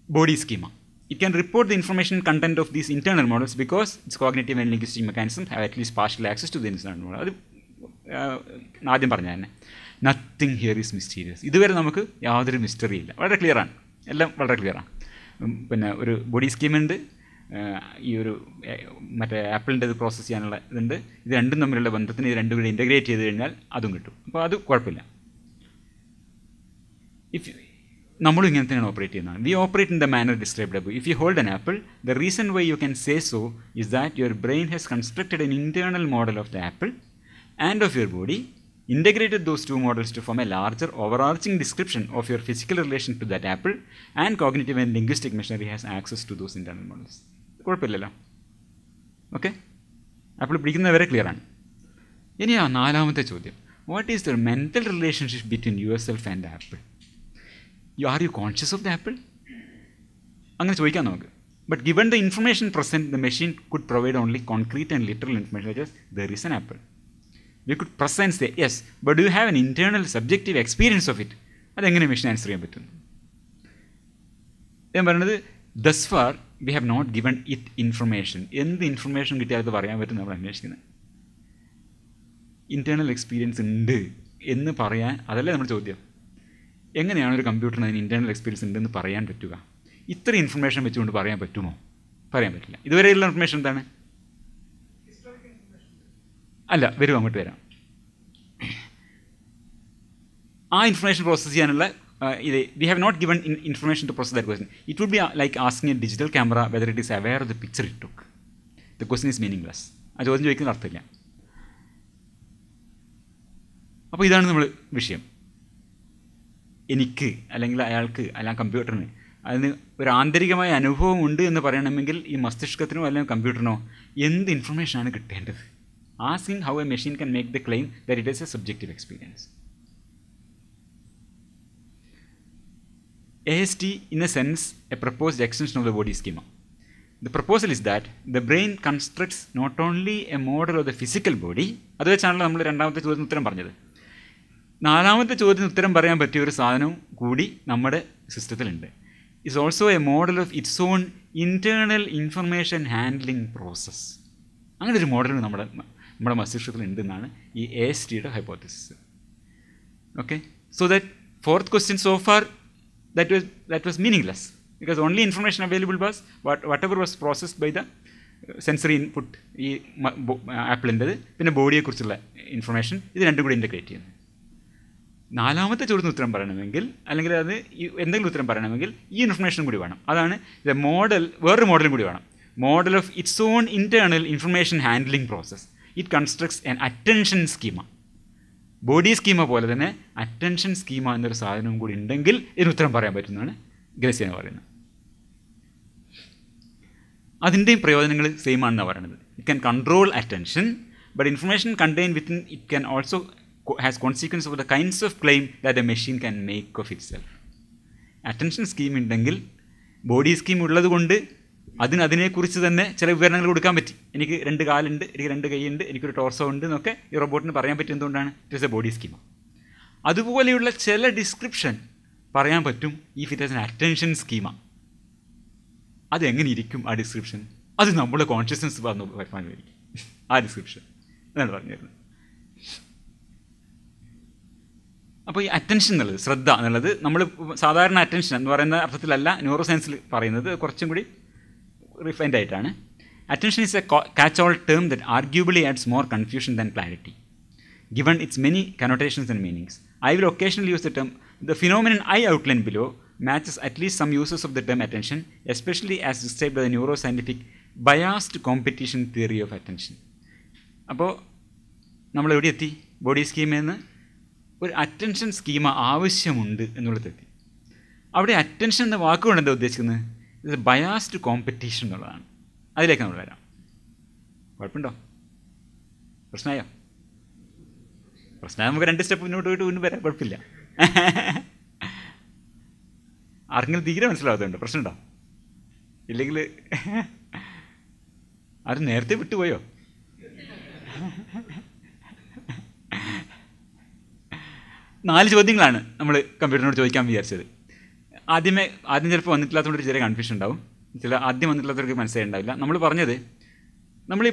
body schema. It can report the information content of these internal models because its cognitive and linguistic mechanisms have at least partial access to the internal model. അത് ആദ്യം പറഞ്ഞ തന്നെ. Nothing here is mysterious. ഇതുവരെ നമുക്ക് യാതൊരു mystery ഇല്ല. വളരെ ക്ലിയറാണ്, എല്ലാം വളരെ ക്ലിയറാണ്. പിന്നെ ഒരു ബോഡി സ്കീമുണ്ട്, ഈ ഒരു മറ്റേ ആപ്പിളിൻ്റെ ഇത് പ്രോസസ്സ് ചെയ്യാനുള്ള ഇതുണ്ട്. ഇത് രണ്ടും തമ്മിലുള്ള ബന്ധത്തിന് ഇത് രണ്ടും കൂടി ഇൻ്റഗ്രേറ്റ് ചെയ്ത് കഴിഞ്ഞാൽ അതും കിട്ടും. അപ്പോൾ അത് കുഴപ്പമില്ല. നമ്മളും ഇങ്ങനെ തന്നെയാണ് ഓപ്പറേറ്റ് ചെയ്യുന്നത്. We operate in the manner described above. If you hold an apple, the reason why you can say so is that your brain has constructed an internal model of the apple and of your body, integrated those 2 models to form a larger overarching description of your physical relation to that apple, and cognitive and linguistic machinery has access to those internal models. കുഴപ്പമില്ലല്ലോ. Okay, apple പിടിക്കുന്നത് clear ആണ്. ഇനി ആ നാലാമത്തെ ചോദ്യം, what is the mental relationship between your self and apple? Are you conscious of the apple? അങ്ങനെ ചോദിക്കാം നമുക്ക്. But given the information present, the machine could provide only concrete and literal information such as there is an apple. We could press and say yes, but do you have an internal subjective experience of it? അതെങ്ങനെ machine answer ചെയ്യാൻ പറ്റും? ഞാൻ പറയുന്നത് thus far we have not given it information. എന്ത് information കിട്ടിയാൽ അത് പറയാൻ പറ്റും നമ്മൾ അന്വേഷിക്കുന്നത്. ഇൻറ്റേർണൽ എക്സ്പീരിയൻസ് ഉണ്ട് എന്ന് പറയാൻ, അതല്ലേ നമ്മുടെ ചോദ്യം. എങ്ങനെയാണ് ഒരു കമ്പ്യൂട്ടറിന് അതിന് ഇൻറ്റേർണൽ എക്സ്പീരിയൻസ് ഉണ്ടെന്ന് പറയാൻ പറ്റുക? ഇത്ര ഇൻഫർമേഷൻ വെച്ചുകൊണ്ട് പറയാൻ പറ്റുമോ? പറയാൻ പറ്റില്ല. ഇതുവരെയുള്ള ഇൻഫർമേഷൻ എന്താണ്? അല്ല, വരും, അങ്ങോട്ട് വരാം. ആ ഇൻഫർമേഷൻ പ്രോസസ്സ് ചെയ്യാനുള്ള ഇത് we have not given information to process that question. It would be like asking a digital camera whether it is aware of the picture it took. The question is meaningless. ആ ചോദ്യം ചോദിക്കുന്ന അർത്ഥമില്ല. അപ്പോൾ ഇതാണ് നമ്മൾ വിഷയം. എനിക്ക് അല്ലെങ്കിൽ അയാൾക്ക് അല്ലെങ്കിൽ കമ്പ്യൂട്ടറിന് അതിന് ഒരു ആന്തരികമായ അനുഭവം ഉണ്ട് എന്ന് പറയണമെങ്കിൽ ഈ മസ്തിഷ്കത്തിനോ അല്ലെങ്കിൽ കമ്പ്യൂട്ടറിനോ എന്ത് ഇൻഫർമേഷനാണ് കിട്ടേണ്ടത്? Asking how A machine can make the claim that it is A subjective experience. AST, in a sense, a proposed extension of the body schema. The proposal is that the brain constructs not only a model of the physical body, അത് വെച്ചാണല്ലോ നമ്മൾ രണ്ടാമത്തെ ചോദ്യത്തിന് ഉത്തരം പറഞ്ഞത്. നാലാമത്തെ ചോദ്യത്തിന് ഉത്തരം പറയാൻ പറ്റിയ ഒരു സാധനവും കൂടി നമ്മുടെ സിസ്റ്റത്തിലുണ്ട്. It's also a model of its own internal information handling process. അങ്ങനെ ഒരു മോഡൽ നമ്മുടെ മസ്തിഷ്കത്തിലുണ്ടെന്നാണ് ഈ ASTയുടെ hypothesis. Okay, so that fourth question so far that was meaningless because only information available was whatever was processed by the sensory input ഈ ആപ്പിളിൻ്റെത്, പിന്നെ ബോഡിയെക്കുറിച്ചുള്ള information, ഇത് രണ്ടും കൂടി ഇൻ്റഗ്രേറ്റ് ചെയ്യുന്നു. നാലാമത്തെ ചോദ്യത്തിന് ഉത്തരം പറയണമെങ്കിൽ അല്ലെങ്കിൽ അത് എന്തെങ്കിലും ഉത്തരം പറയണമെങ്കിൽ ഈ ഇൻഫർമേഷൻ കൂടി വേണം. അതാണ് ദ മോഡൽ. വേറൊരു മോഡലും കൂടി വേണം. Model of its own internal information handling process. It constructs an attention schema. Body schema പോലെ തന്നെ അറ്റൻഷൻ സ്കീമ എന്നൊരു സാധനവും കൂടി ഉണ്ടെങ്കിൽ ഇതിന് ഉത്തരം പറയാൻ പറ്റുന്നതാണ് ഗ്രേസിയന പറയുന്നത്. അതിൻ്റെയും പ്രയോജനങ്ങൾ സെയിം ആണെന്നാണ് പറയുന്നത്. It can control attention, but information contain within it can also has consequence of the kinds of claim that A machine can make of it self. Attention scheme ഉണ്ടെങ്കിൽ ബോഡി സ്കീം ഉള്ളത് കൊണ്ട് അതിനെക്കുറിച്ച് തന്നെ ചില വിവരണങ്ങൾ കൊടുക്കാൻ പറ്റി. എനിക്ക് 2 കാലുണ്ട്, എനിക്ക് 2 കൈയുണ്ട്, എനിക്കൊരു ടോർസോ ഉണ്ട് എന്നൊക്കെ ഈ റോബോട്ടിന് പറയാൻ പറ്റും. എന്തുകൊണ്ടാണ്? It is A body schema. അതുപോലെയുള്ള ചില ഡിസ്ക്രിപ്ഷൻ പറയാൻ പറ്റും if it is N attention schema. അതെങ്ങനെ ഇരിക്കും ആ ഡിസ്ക്രിപ്ഷൻ? അത് നമ്മുടെ കോൺഷ്യസ്നസ് വരുമാനമായിരിക്കും ആ ഡിസ്ക്രിപ്ഷൻ എന്നാണ് പറഞ്ഞു തരുന്നത്. അപ്പോൾ ഈ അറ്റൻഷൻ എന്നുള്ളത്, ശ്രദ്ധ എന്നുള്ളത്, നമ്മൾ സാധാരണ അറ്റൻഷൻ എന്ന് പറയുന്ന അർത്ഥത്തിലല്ല ന്യൂറോ സയൻസിൽ പറയുന്നത്, കുറച്ചും കൂടി റിഫൈൻഡ് ആയിട്ടാണ്. Attention is a catch-all term that arguably adds more confusion than clarity, given its many connotations and meanings. I will occasionally use the term. The phenomenon I outline below matches at least some uses of the term attention, especially as described by the neuroscientific biased competition theory of attention. അപ്പോൾ നമ്മൾ എവിടെ എത്തി? Body സ്കീമിൽ നിന്ന് ഒരു attention schema ആവശ്യമുണ്ട് എന്നുള്ളതെത്തി. അവിടെ attention എന്ന വാക്കുകൊണ്ട് എന്താ ഉദ്ദേശിക്കുന്നത്? ഇത് ബയാസ്ഡ് കോമ്പറ്റീഷൻ എന്നുള്ളതാണ്. അതിലേക്ക് നമ്മൾ വരാം. കുഴപ്പമുണ്ടോ? പ്രശ്നമായോ? പ്രശ്നം നമുക്ക് 2 സ്റ്റെപ്പ് മുന്നോട്ട് പോയിട്ട് വീണ്ടും വരാം. കുഴപ്പമില്ല. ആർക്കെങ്കിലും തീരെ മനസ്സിലാവാത്തതുണ്ട്? പ്രശ്നമുണ്ടോ? ഇല്ലെങ്കിൽ ആരും നേരത്തെ വിട്ടുപോയോ? നാല് ചോദ്യങ്ങളാണ് നമ്മൾ കമ്പ്യൂട്ടറിനോട് ചോദിക്കാൻ വിചാരിച്ചത്. ആദ്യം ചിലപ്പോൾ വന്നിട്ടില്ലാത്തതുകൊണ്ട് ചെറിയ കൺഫ്യൂഷൻ ഉണ്ടാവും. ആദ്യം വന്നിട്ടില്ലാത്തവർക്ക് മനസ്സിലായിട്ടുണ്ടാവില്ല. നമ്മൾ പറഞ്ഞത്, നമ്മൾ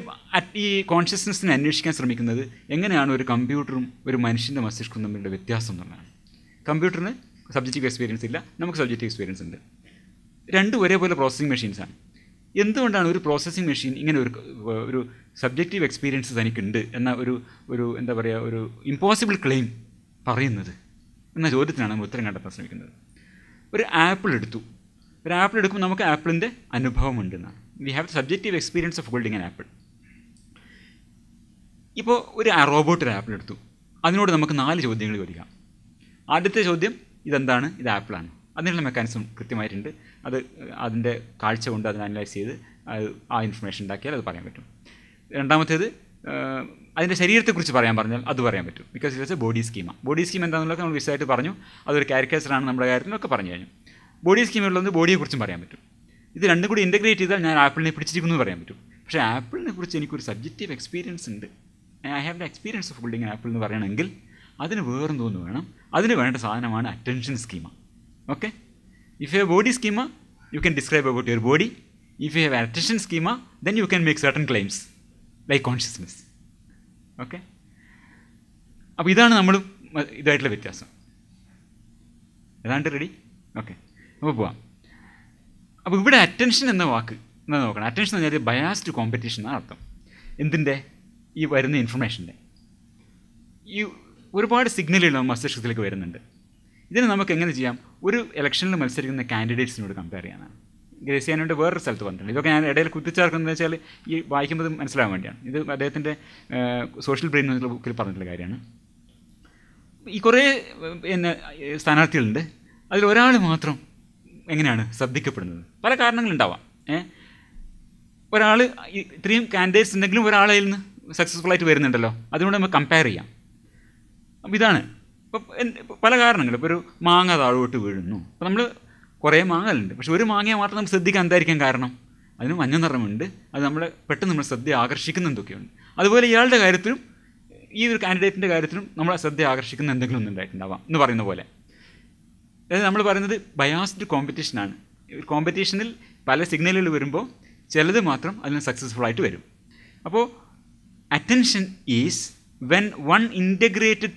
ഈ കോൺഷ്യസ്നെസ്സിനെ അന്വേഷിക്കാൻ ശ്രമിക്കുന്നത് എങ്ങനെയാണ് ഒരു കമ്പ്യൂട്ടറും ഒരു മനുഷ്യൻ്റെ മസ്തിഷ്കവും തമ്മിലുള്ള വ്യത്യാസം എന്നുള്ളതാണ്. കമ്പ്യൂട്ടറിന് സബ്ജക്റ്റീവ് എക്സ്പീരിയൻസ് ഇല്ല, നമുക്ക് സബ്ജക്റ്റീവ് എക്സ്പീരിയൻസ് ഉണ്ട്. രണ്ടും ഒരേപോലെ പ്രോസസ്സിംഗ് മെഷീൻസാണ്. എന്തുകൊണ്ടാണ് ഒരു പ്രോസസ്സിംഗ് മെഷീൻ ഇങ്ങനെ ഒരു സബ്ജക്റ്റീവ് എക്സ്പീരിയൻസ് തനിക്കുണ്ട് എന്ന ഒരു എന്താ പറയുക, ഒരു ഇമ്പോസിബിൾ ക്ലെയിം പറയുന്നത് എന്ന ചോദ്യത്തിനാണ് നമ്മൾ ഉത്തരം കണ്ടെത്താൻ ശ്രമിക്കുന്നത്. ഒരു ആപ്പിൾ എടുക്കുമ്പോൾ നമുക്ക് ആപ്പിളിൻ്റെ അനുഭവം ഉണ്ടെന്നാണ്. V have subjective experience of holding an apple. ഇപ്പോൾ ഒരു റോബോട്ട് ഒരു ആപ്പിൾ എടുത്തു, അതിനോട് നമുക്ക് 4 ചോദ്യങ്ങൾ ചോദിക്കാം. ആദ്യത്തെ ചോദ്യം, ഇതെന്താണ്? ഇത് ആപ്പിളാണ്. അതിനുള്ള മെക്കാനിസം കൃത്യമായിട്ടുണ്ട്. അതിൻ്റെ കാഴ്ച കൊണ്ട് അതിനെ അനലൈസ് ചെയ്ത് ആ ഇൻഫർമേഷൻ ഉണ്ടാക്കിയാൽ അത് പറയാൻ പറ്റും. രണ്ടാമത്തേത്, അതിൻ്റെ ശരീരത്തെക്കുറിച്ച് പറയാൻ പറഞ്ഞാൽ അത് പറയാൻ പറ്റും. Because it is a body schema. Body scheme എന്താണെന്നുള്ളത് നമ്മൾ വിശദമായിട്ട് പറഞ്ഞു. അതൊരു കാരിക്കേച്ചറാണ് നമ്മുടെ കാര്യത്തിലൊക്കെ പറഞ്ഞു കഴിഞ്ഞു. ബോഡി സ്കീമുള്ളത് ബോഡിയെക്കുറിച്ചും പറയാൻ പറ്റും. ഇത് രണ്ടും കൂടി ഇൻ്റഗ്രേറ്റ് ചെയ്താൽ ഞാൻ ആപ്പിളിനെ പിടിച്ചിരിക്കുന്നു എന്ന് പറയാൻ പറ്റും. പക്ഷേ ആപ്പിളിനെ കുറിച്ച് എനിക്കൊരു സബ്ജക്റ്റീവ് എക്സ്പീരിയൻസ് ഉണ്ട്, I have the experience of holding apple എന്ന് പറയണമെങ്കിൽ അതിന് വേറെന്തോന്ന് വേണം. അതിന് വേണ്ട സാധനമാണ് attention schema. Okay, if you have body schema U can describe about your body. If you have attention schema then you can make certain claims like consciousness. Okay, അപ്പോൾ ഇതാണ് നമ്മൾ ഇതായിട്ടുള്ള വ്യത്യാസം. ഏതാണ്ട് റെഡി? ഓക്കെ, അപ്പോൾ പോവാം. അപ്പോൾ ഇവിടെ അറ്റൻഷൻ എന്ന വാക്ക് എന്നാ നോക്കണം. അറ്റൻഷൻ എന്ന് പറഞ്ഞാൽ ബയാസ്ഡ് കോമ്പറ്റീഷൻ എന്നാണ് അർത്ഥം. എന്തിൻ്റെ? ഈ വരുന്ന ഇൻഫർമേഷൻ്റെ. ഈ ഒരുപാട് സിഗ്നലുകൾ മസ്തിഷ്കത്തിലേക്ക് വരുന്നുണ്ട്. ഇതിന് നമുക്ക് എങ്ങനെ ചെയ്യാം? ഒരു ഇലക്ഷനിൽ മത്സരിക്കുന്ന കാൻഡിഡേറ്റ്സിനോട് കമ്പയർ ചെയ്യാനാണ്. ഗ്രേസിയാനോട് വേറൊരു സ്ഥലത്ത് പറഞ്ഞിട്ടുണ്ട്. ഇതൊക്കെ ഞാൻ ഇടയിൽ കുത്തിച്ചേർക്കുന്നത് വെച്ചാൽ ഈ വായിക്കുമ്പോൾ മനസ്സിലാകാൻ വേണ്ടിയാണ്. ഇത് അദ്ദേഹത്തിൻ്റെ സോഷ്യൽ ബ്രെയിൻ എന്നുള്ള ബുക്കിൽ പറഞ്ഞിട്ടുള്ള കാര്യമാണ്. ഈ കുറേ പിന്നെ സ്ഥാനാർത്ഥികളുണ്ട്. അതിലൊരാൾ മാത്രം എങ്ങനെയാണ് ശ്രദ്ധിക്കപ്പെടുന്നത്? പല കാരണങ്ങളുണ്ടാവാം. ഒരാൾ ഇത്രയും കാൻഡിഡേറ്റ്സ് ഉണ്ടെങ്കിലും ഒരാളതിൽ നിന്ന് സക്സസ്ഫുള്ളായിട്ട് വരുന്നുണ്ടല്ലോ, അതുകൊണ്ട് നമുക്ക് കമ്പയർ ചെയ്യാം. അപ്പം ഇതാണ് ഇപ്പം പല കാരണങ്ങൾ. ഇപ്പോൾ ഒരു മാങ്ങ താഴോട്ട് വീഴുന്നു. അപ്പോൾ നമ്മൾ കുറേ മാങ്ങകളുണ്ട്, പക്ഷെ ഒരു മാങ്ങയെ മാത്രം നമ്മൾ ശ്രദ്ധിക്കാൻ എന്തായിരിക്കും കാരണം? അതിന് മഞ്ഞ നിറമുണ്ട്, അത് നമ്മളെ പെട്ടെന്ന് നമ്മൾ ശ്രദ്ധ ആകർഷിക്കുന്ന എന്തൊക്കെയുണ്ട്. അതുപോലെ ഇയാളുടെ കാര്യത്തിലും ഈ ഒരു കാൻഡിഡേറ്റിൻ്റെ കാര്യത്തിലും നമ്മളെ ശ്രദ്ധ ആകർഷിക്കുന്ന എന്തെങ്കിലും ഒന്നും ഉണ്ടായിട്ടുണ്ടാവാം എന്ന് പറയുന്ന പോലെ. അതായത് നമ്മൾ പറയുന്നത് ബയാസ്ഡ് കോമ്പറ്റീഷനാണ്. ഒരു കോമ്പറ്റീഷനിൽ പല സിഗ്നലുകൾ വരുമ്പോൾ ചിലത് മാത്രം അതിന് സക്സസ്ഫുള്ളായിട്ട് വരും. അപ്പോൾ attention is when one integrated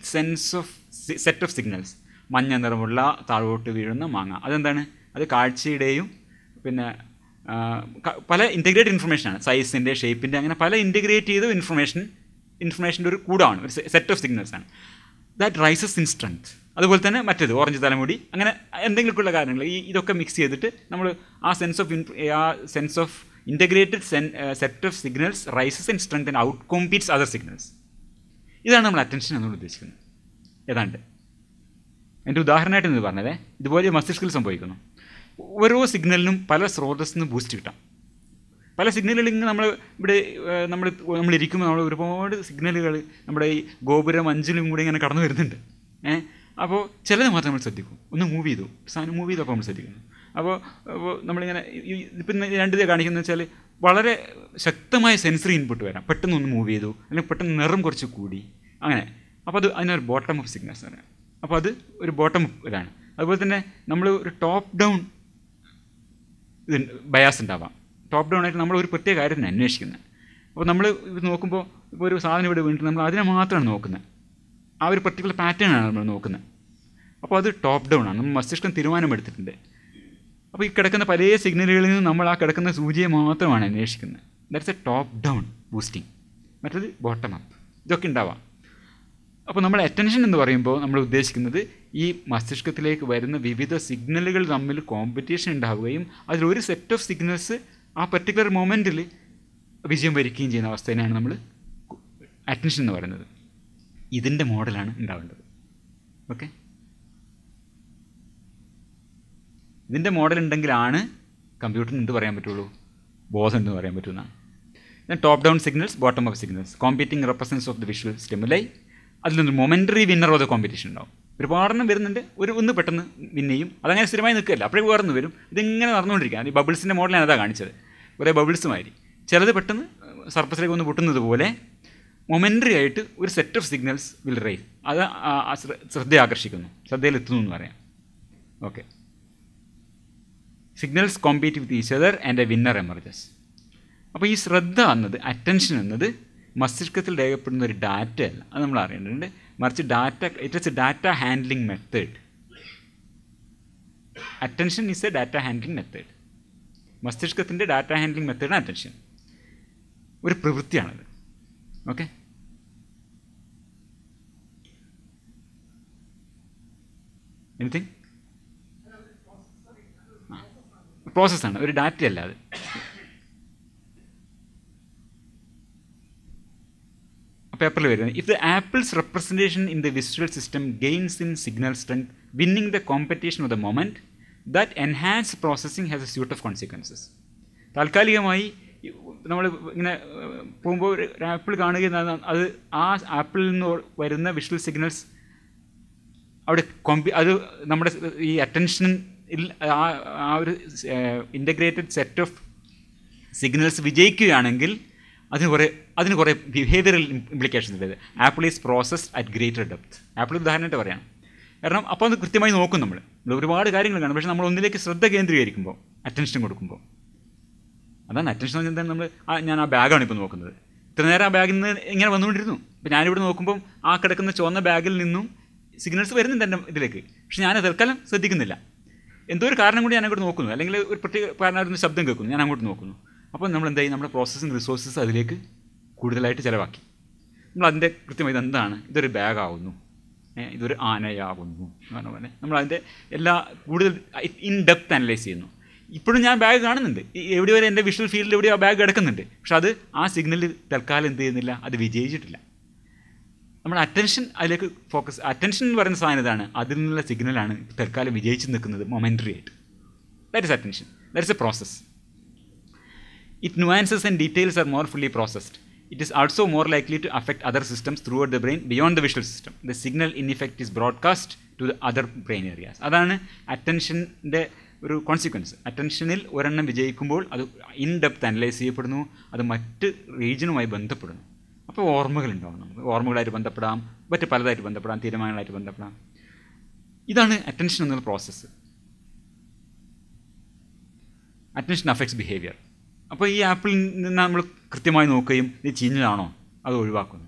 set of signals. മഞ്ഞ നിറമുള്ള താഴോട്ട് വീഴുന്ന മാങ്ങ, അതെന്താണ്? അത് കാഴ്ചയുടെയും പിന്നെ പല ഇൻ്റഗ്രേറ്റഡ് ഇൻഫർമേഷനാണ്. സൈസിൻ്റെ, ഷേപ്പിൻ്റെ, അങ്ങനെ പല ഇൻ്റഗ്രേറ്റ് ചെയ്ത ഇൻഫർമേഷൻ്റെ ഒരു കൂടാണ്, ഒരു സെറ്റ് ഓഫ് സിഗ്നൽസാണ്. That rises in strength. അതുപോലെ തന്നെ മറ്റേത് ഓറഞ്ച് തലമുടി, അങ്ങനെ എന്തെങ്കിലുമൊക്കെയുള്ള കാര്യങ്ങൾ ഇതൊക്കെ മിക്സ് ചെയ്തിട്ട് നമ്മൾ ആ sense of integrated set of signals rises in strength and outcompetes other signals. ഇതാണ് നമ്മൾ അറ്റൻഷൻ എന്നുകൊണ്ട് ഉദ്ദേശിക്കുന്നത്. ഏതാണ്ട് എൻ്റെ ഉദാഹരണമായിട്ട് എന്ന് പറഞ്ഞത് ഇതുപോലെ മസ്തിഷ്കത്തിൽ സംഭവിക്കുന്നു. ഓരോ സിഗ്നലിനും പല സ്രോതസ്സിൽ നിന്ന് ബൂസ്റ്റ് കിട്ടാം. പല സിഗ്നലുകൾ ഇങ്ങനെ നമ്മളിരിക്കുമ്പോൾ നമ്മൾ ഒരുപാട് സിഗ്നലുകൾ നമ്മുടെ ഈ ഗോപുരം 5ലും കൂടി ഇങ്ങനെ കടന്നു വരുന്നുണ്ട്. അപ്പോൾ ചിലത് മാത്രം നമ്മൾ ശ്രദ്ധിക്കും. ഒന്ന് മൂവ് ചെയ്തു, സാധനം മൂവ് ചെയ്തപ്പോൾ നമ്മൾ ശ്രദ്ധിക്കുന്നു. അപ്പോൾ നമ്മളിങ്ങനെ ഇപ്പം രണ്ടിത് കാണിക്കുന്നത് വെച്ചാൽ വളരെ ശക്തമായ സെൻസറി ഇൻപുട്ട് വരാം. പെട്ടെന്ന് ഒന്ന് മൂവ് ചെയ്തു, അല്ലെങ്കിൽ പെട്ടെന്ന് നിറം കുറച്ച് കൂടി, അങ്ങനെ. അപ്പോൾ അത് അതിനൊരു ബോട്ടം അപ്പ് സിഗ്നൽസ് പറയാം. അപ്പോൾ അത് ഒരു ബോട്ടം അപ്പ് ഇതാണ്. അതുപോലെ തന്നെ നമ്മൾ ഒരു ടോപ്പ് ഡൗൺ ബയാസ് ഉണ്ടാവാം. ടോപ്പ് ഡൗൺ ആയിട്ട് നമ്മൾ ഒരു പ്രത്യേക കാര്യത്തിന് അന്വേഷിക്കുന്നത്. അപ്പോൾ നമ്മൾ ഇത് നോക്കുമ്പോൾ ഇപ്പോൾ ഒരു സാധനം ഇവിടെ വീണിട്ട് നമ്മൾ അതിനെ മാത്രമാണ് നോക്കുന്നത്. ആ ഒരു പർട്ടിക്കുലർ പാറ്റേണാണ് നമ്മൾ നോക്കുന്നത്. അപ്പോൾ അത് ടോപ്പ് ഡൗൺ ആണ്. നമ്മൾ മസ്തിഷ്കം തീരുമാനമെടുത്തിട്ടുണ്ട്. അപ്പോൾ ഈ കിടക്കുന്ന പല സിഗ്നലുകളിൽ നിന്ന് നമ്മൾ ആ കിടക്കുന്ന സൂചിയെ മാത്രമാണ് അന്വേഷിക്കുന്നത്. That's A top down boosting. മറ്റേത് ബോട്ടം അപ്പ്. ഇതൊക്കെ ഉണ്ടാവാം. അപ്പോൾ നമ്മൾ അറ്റൻഷൻ എന്ന് പറയുമ്പോൾ നമ്മൾ ഉദ്ദേശിക്കുന്നത് ഈ മസ്തിഷ്കത്തിലേക്ക് വരുന്ന വിവിധ സിഗ്നലുകൾ തമ്മിൽ കോമ്പറ്റീഷൻ ഉണ്ടാവുകയും അതിലൊരു സെറ്റ് ഓഫ് സിഗ്നൽസ് ആ പർട്ടിക്കുലർ മൊമെൻറ്റിൽ വിജയം വരിക്കുകയും ചെയ്യുന്ന അവസ്ഥേനെയാണ് നമ്മൾ അറ്റൻഷൻ എന്ന് പറയുന്നത്. ഇതിൻ്റെ മോഡലാണ് ഉണ്ടാവേണ്ടത്. ഓക്കെ, ഇതിൻ്റെ മോഡൽ ഉണ്ടെങ്കിലാണ് കമ്പ്യൂട്ടറിന് എന്ത് പറയാൻ പറ്റുള്ളൂ? ബോധം എന്ന് പറയാൻ പറ്റുന്നതാണ്. Top down signals, bottom up signals, competing representations of the visual stimuli. അതിലൊരു momentary winner of the competition ഉണ്ടാവും. ഒരുപാടെണ്ണം വരുന്നുണ്ട്, ഒന്ന് പെട്ടെന്ന് വിന്നെയും അതങ്ങനെ സ്ഥിരമായി നിൽക്കുകയല്ല, അപ്പോഴേ വേറൊന്ന് വരും. ഇതിങ്ങനെ നടന്നുകൊണ്ടിരിക്കുക. ഈ ബബിൾസിൻ്റെ മോഡലാണ് അതാ കാണിച്ചത്. കുറേ ബബിൾസുമാതിരി ചിലത് പെട്ടെന്ന് സർഫസിലേക്ക് ഒന്ന് പൊട്ടുന്നത് പോലെ മൊമെൻ്ററി ആയിട്ട് ഒരു set of signals will rice. അത് ശ്രദ്ധ ആകർഷിക്കുന്നു, ശ്രദ്ധയിലെത്തുന്നു എന്ന് പറയാം. Okay, signals compete with each other and A winner emerges. അപ്പോൾ ഈ ശ്രദ്ധ എന്നത്, അറ്റൻഷൻ എന്നത് മസ്തിഷ്കത്തിൽ രേഖപ്പെടുന്ന ഒരു ഡാറ്റ അല്ല, അത് നമ്മൾ അറിയേണ്ടതുണ്ട്. മറിച്ച് it is a data handling method. Attention is a data handling method. മസ്തിഷ്കത്തിൻ്റെ ഡാറ്റ ഹാൻഡ്ലിംഗ് മെത്തേഡാണ് അറ്റൻഷൻ. ഒരു പ്രവൃത്തിയാണത്. ഓക്കെ, എനിത്തിങ് പ്രോസസ്സാണ്, ഒരു ഡാറ്റയല്ല അത്. പേപ്പറിൽ വരുന്നത്, if the apples representation in the visual system gains in signal strength winning the competition of the moment that enhance processing has A suite of consequences. താൽക്കാലികമായി നമ്മൾ ഇങ്ങനെ പോകുമ്പോൾ ഒരു ആപ്പിൾ കാണുകയും അത് ആ ആപ്പിളിൽ നിന്ന് വരുന്ന വിഷ്വൽ സിഗ്നൽസ് അവിടെ അത് നമ്മുടെ ഈ അറ്റൻഷൻ ആ ഒരു ഇൻ്റഗ്രേറ്റഡ് സെറ്റ് ഓഫ് സിഗ്നൽസ് വിജയിക്കുകയാണെങ്കിൽ അതിന് കുറേ ബിഹേവിയറൽ ഇംപ്ലിക്കേഷൻസ് ഉണ്ട്. Apple is processed at greater depth. Apple ഉദാഹരണമായിട്ട് പറയാം. കാരണം അപ്പോൾ അത് കൃത്യമായി നോക്കും. നമ്മൾ ഒരുപാട് കാര്യങ്ങൾ കാണും, പക്ഷേ നമ്മൾ ഒന്നിലേക്ക് ശ്രദ്ധ കേന്ദ്രീകരിക്കുമ്പോൾ, അറ്റൻഷൻ കൊടുക്കുമ്പോൾ, അതാണ് അറ്റൻഷൻ. എന്താണ് നമ്മൾ ഞാൻ ആ ബാഗാണ് ഇപ്പോൾ നോക്കുന്നത്, ഇത്ര നേരം ആ ബാഗിൽ നിന്ന് ഇങ്ങനെ വന്നുകൊണ്ടിരുന്നു. ഇപ്പോൾ ഞാനിവിടെ നോക്കുമ്പോൾ ആ കിടക്കുന്ന ചുവന്ന ബാഗിൽ നിന്നും സിഗ്നൽസ് വരുന്നുണ്ട് എൻ്റെ ഇതിലേക്ക്, പക്ഷെ ഞാൻ തൽക്കാലം ശ്രദ്ധിക്കുന്നില്ല. എന്തോ ഒരു കാരണം കൊണ്ട് ഞാൻ അങ്ങോട്ട് നോക്കുന്നു, അല്ലെങ്കിൽ ഒരു പ്രത്യേക കാരണം ശബ്ദം കേൾക്കുന്നു, ഞാൻ അങ്ങോട്ട് നോക്കുന്നു. അപ്പോൾ നമ്മൾ എന്തായി, നമ്മുടെ പ്രോസസ്സിങ് റിസോഴ്സസ് അതിലേക്ക് കൂടുതലായിട്ട് ചിലവാക്കി. നമ്മൾ അതിൻ്റെ കൃത്യമായി ഇതെന്താണ്, ഇതൊരു ബാഗാവുന്നു, ഇതൊരു ആനയാവുന്നു എന്ന് പറഞ്ഞ പോലെ നമ്മളതിൻ്റെ എല്ലാ കൂടുതൽ ഇൻ ഡെപ്ത് അനലൈസ് ചെയ്യുന്നു. ഇപ്പോഴും ഞാൻ ബാഗ് കാണുന്നുണ്ട്, എവിടെ വരെ എൻ്റെ വിഷ്വൽ ഫീൽഡിൽ എവിടെയോ ആ ബാഗ് കിടക്കുന്നുണ്ട്. പക്ഷെ അത് ആ സിഗ്നലിൽ തൽക്കാലം എന്ത് ചെയ്യുന്നില്ല, അത് വിജയിച്ചിട്ടില്ല. നമ്മുടെ അറ്റൻഷൻ അതിലേക്ക് ഫോക്കസ്, അറ്റൻഷൻ എന്ന് പറയുന്ന സാധനം ഇതാണ്, അതിൽ നിന്നുള്ള സിഗ്നലാണ് തൽക്കാലം വിജയിച്ച് നിൽക്കുന്നത് മൊമെൻ്ററി ആയിട്ട്. That is attention, that is A process. It nuances and details are more fully processed. It is also more likely to affect other systems throughout the brain beyond the visual system. The signal in effect is broadcast to the other brain areas. അതാണ് അറ്റൻഷൻ്റെ ഒരു consequence. അറ്റൻഷനിൽ ഒരെണ്ണം വിജയിക്കുമ്പോൾ അത് in depth analyse ചെയ്യപ്പെടുന്നു, അത് മറ്റ് റീജിയനുമായി ബന്ധപ്പെടുന്നു. അപ്പോൾ ഓർമ്മകളുണ്ടാവും. നമുക്ക് ഓർമ്മകളായിട്ട് ബന്ധപ്പെടാം, മറ്റ് പലതായിട്ട് ബന്ധപ്പെടാം, തീരുമാനങ്ങളായിട്ട് ബന്ധപ്പെടാം. ഇതാണ് അറ്റൻഷൻ എന്നുള്ള പ്രോസസ്സ്. Attention affects behaviour. അപ്പോൾ ഈ ആപ്പിളിൽ നിന്ന് നമ്മൾ കൃത്യമായി നോക്കുകയും ഇത് ചീഞ്ഞതാണോ അത് ഒഴിവാക്കുന്നു.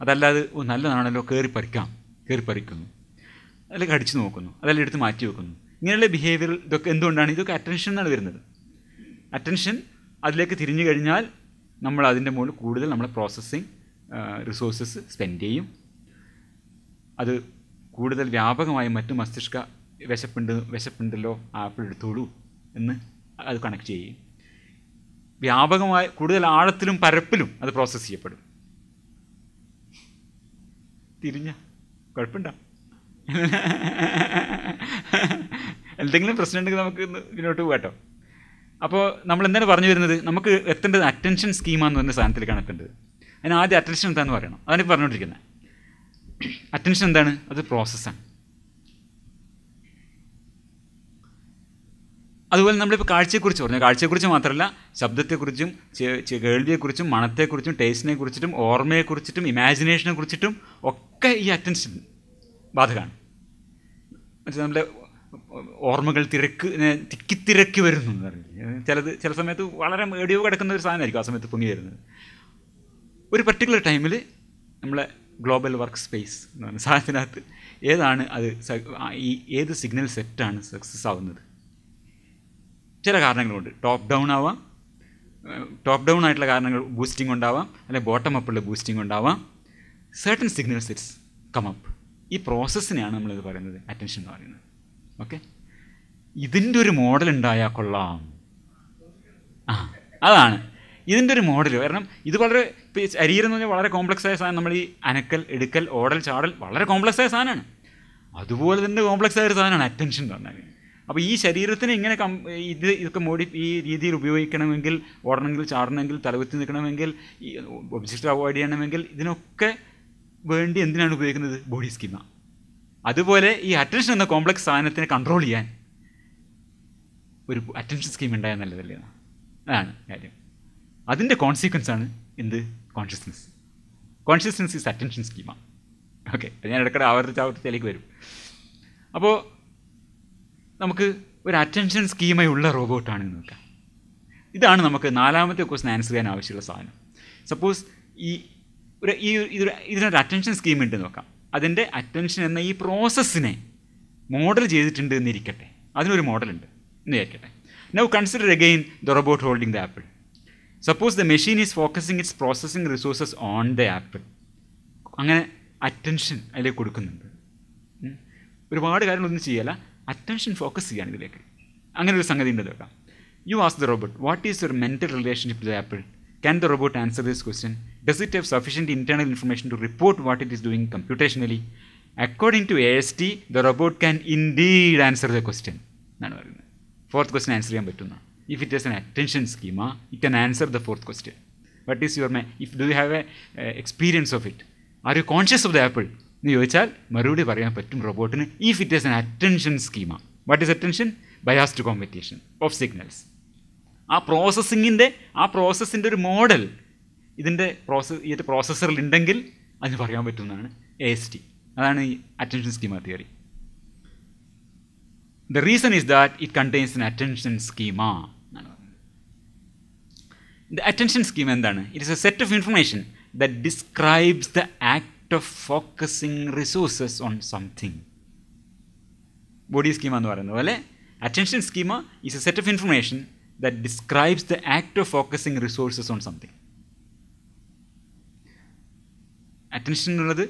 അതല്ലാതെ നല്ലതാണല്ലോ കയറി പറിക്കുന്നു, അല്ലെങ്കിൽ അടിച്ചു നോക്കുന്നു, അതെല്ലാം എടുത്ത് മാറ്റി വെക്കുന്നു. ഇങ്ങനെയുള്ള ബിഹേവിയർ ഇതൊക്കെ എന്തുകൊണ്ടാണ്? ഇതൊക്കെ അറ്റൻഷൻ എന്നാണ് വരുന്നത്. അറ്റൻഷൻ അതിലേക്ക് തിരിഞ്ഞു കഴിഞ്ഞാൽ നമ്മൾ അതിൻ്റെ മുകളിൽ കൂടുതൽ നമ്മളെ പ്രോസസ്സിങ് റിസോഴ്സസ് സ്പെൻഡ് ചെയ്യും. അത് കൂടുതൽ വ്യാപകമായി മറ്റ് മസ്തിഷ്ക വിശപ്പുണ്ടല്ലോ ആപ്പിൾ എടുത്തോളൂ എന്ന് അത് കണക്ട് ചെയ്യും. വ്യാപകമായി കൂടുതൽ ആഴത്തിലും പരപ്പിലും അത് പ്രോസസ്സ് ചെയ്യപ്പെടും. തിരിഞ്ഞ കുഴപ്പമുണ്ടോ? എന്തെങ്കിലും പ്രശ്നം ഉണ്ടെങ്കിൽ നമുക്ക് ഇതിലോട്ട് പോകട്ടോ. അപ്പോൾ നമ്മൾ എന്താണ് പറഞ്ഞു വരുന്നത്, നമുക്ക് എത്തേണ്ടത് അറ്റൻഷൻ സ്കീമാന്ന് പറഞ്ഞ സാധനത്തിലേക്കാണ് എത്തേണ്ടത്. അതിന് ആദ്യം അറ്റൻഷൻ എന്താണെന്ന് പറയണം. അതാണ് ഇപ്പോൾ പറഞ്ഞുകൊണ്ടിരിക്കുന്നത്. അറ്റൻഷൻ എന്താണ്? അത് പ്രോസസ്സാണ്. അതുപോലെ നമ്മളിപ്പോൾ കാഴ്ചയെക്കുറിച്ച് പറഞ്ഞു. കാഴ്ചയെക്കുറിച്ച് മാത്രമല്ല, ശബ്ദത്തെക്കുറിച്ചും കേൾവിയെക്കുറിച്ചും മണത്തെക്കുറിച്ചും ടേസ്റ്റിനെ കുറിച്ചിട്ടും ഓർമ്മയെക്കുറിച്ചിട്ടും ഇമാജിനേഷനെ കുറിച്ചിട്ടും ഒക്കെ ഈ അറ്റൻഷൻ ബാധകമാണ്. നമ്മളെ ഓർമ്മകൾ തിക്കിത്തിരക്കി വരുന്നു എന്ന് പറഞ്ഞില്ലേ. ചില സമയത്ത് വളരെ എടിയോ കിടക്കുന്ന ഒരു സാധനമായിരിക്കും ആ സമയത്ത് പൊങ്ങി വരുന്നത്. ഒരു പർട്ടിക്കുലർ ടൈമിൽ നമ്മളെ ഗ്ലോബൽ വർക്ക് സ്പേസ് എന്ന് പറഞ്ഞ സാധനത്തിനകത്ത് ഏതാണ് അത് ഏത് സിഗ്നൽ സെറ്റാണ് സക്സസ് ആവുന്നത്? ചില കാരണങ്ങളുണ്ട്. ടോപ്പ് ഡൗൺ ആയിട്ടുള്ള കാരണങ്ങൾ ബൂസ്റ്റിംഗ് ഉണ്ടാവാം, അല്ലെങ്കിൽ ബോട്ടം അപ്പുള്ള ബൂസ്റ്റിംഗ് ഉണ്ടാവാം. Certain signal sets come up. ഈ പ്രോസസ്സിനെയാണ് നമ്മളിത് പറയുന്നത് അറ്റൻഷൻ എന്ന് പറയുന്നത്. ഓക്കെ, ഇതിൻ്റെ ഒരു മോഡൽ ഉണ്ടായാൽ കൊള്ളാം. അതാണ് ഇതിൻ്റെ ഒരു മോഡൽ. കാരണം ഇത് വളരെ ശരീരം എന്ന് പറഞ്ഞാൽ വളരെ കോംപ്ലക്സ് ആയ സാധനം. നമ്മൾ ഈ അനക്കൽ, എടുക്കൽ, ഓടൽ, ചാടൽ വളരെ കോംപ്ലക്സ് ആയ സാധനമാണ്. അതുപോലെ തന്നെ കോംപ്ലക്സ് ആയ ഒരു സാധനമാണ് അറ്റൻഷൻ എന്ന് പറഞ്ഞാൽ. അപ്പോൾ ഈ ശരീരത്തിന് ഇങ്ങനെ ഇതൊക്കെ ഈ രീതിയിൽ ഉപയോഗിക്കണമെങ്കിൽ, ഓടണമെങ്കിൽ, ചാടണമെങ്കിൽ, തലകുത്തി നിൽക്കണമെങ്കിൽ, ഈ ഒബ്ജക്റ്റ് അവോയ്ഡ് ചെയ്യണമെങ്കിൽ, ഇതിനൊക്കെ വേണ്ടി എന്തിനാണ് ഉപയോഗിക്കുന്നത്? Body schema. അതുപോലെ ഈ അറ്റൻഷൻ എന്ന കോംപ്ലക്സ് സാധനത്തിനെ കൺട്രോൾ ചെയ്യാൻ ഒരു അറ്റൻഷൻ സ്കീം ഉണ്ടായാൽ നല്ലതല്ലേ? അതാണ് കാര്യം. അതിൻ്റെ കോൺസിക്വൻസ് ആണ് എന്ത്? Consciousness is attention schema. Okay, ഞാൻ ഇടയ്ക്കിടെ ആവർത്തിച്ചാലേക്ക് വരും. അപ്പോൾ നമുക്ക് ഒരു അറ്റൻഷൻ സ്കീമയുള്ള റോബോട്ടാണ് നോക്കാം. ഇതാണ് നമുക്ക് നാലാമത്തെ ക്വസ്റ്റ്യൻ ആൻസർ ചെയ്യാൻ ആവശ്യമുള്ള സാധനം. സപ്പോസ് ഇതിനൊരു അറ്റൻഷൻ സ്കീം ഉണ്ട് നോക്കാം. അതിൻ്റെ അറ്റൻഷൻ എന്ന ഈ പ്രോസസ്സിനെ മോഡൽ ചെയ്തിട്ടുണ്ട് എന്നിരിക്കട്ടെ. അതിനൊരു മോഡലുണ്ട് എന്ന് വിചാരിക്കട്ടെ. Now consider again the robot holding the apple. Suppose the machine is focusing its processing resources on the apple. അങ്ങനെ അറ്റൻഷൻ അതിലേക്ക് കൊടുക്കുന്നുണ്ട്. ഒരുപാട് കാര്യങ്ങളൊന്നും ചെയ്യല, അറ്റൻഷൻ ഫോക്കസ് ചെയ്യാണ് ഇതിലേക്ക്. അങ്ങനെ ഒരു സംഗതി ഉണ്ട് നോക്കാം. You ask the robot, what is your mental relationship to the apple? Can the robot answer this question? Does it have sufficient internal information to report what it is doing computationally? According to AST, the robot can indeed answer the question. എന്നാണ് പറയുന്നത്. Fourth question answer ചെയ്യാൻ പറ്റുന്ന. If it has an attention schema, it can answer the fourth question. What is your do you have a experience of it? Are you conscious of the apple? എന്ന് ചോദിച്ചാൽ മറുപടി പറയാൻ പറ്റും റോബോട്ടിന്. If it has an attention schema. What is attention? Biased computation of signals. ആ പ്രോസസ്സിൻ്റെ ഒരു model ഇതിൻ്റെ പ്രോസസ്സറിൽ ഉണ്ടെങ്കിൽ അതിന് പറയാൻ പറ്റുന്നതാണ് AST. അതാണ് ഈ attention schema theory. The reason is that it contains N attention schema എന്നാണ് പറയുന്നത്. ദ അറ്റൻഷൻ സ്കീമ എന്താണ്? It is a set of information that describes the act of focusing resources on something. Body schema എന്ന് പറയുന്നത് പോലെ attention schema is A set of information that describes the act of focusing resources on something. Attention എന്നുള്ളത്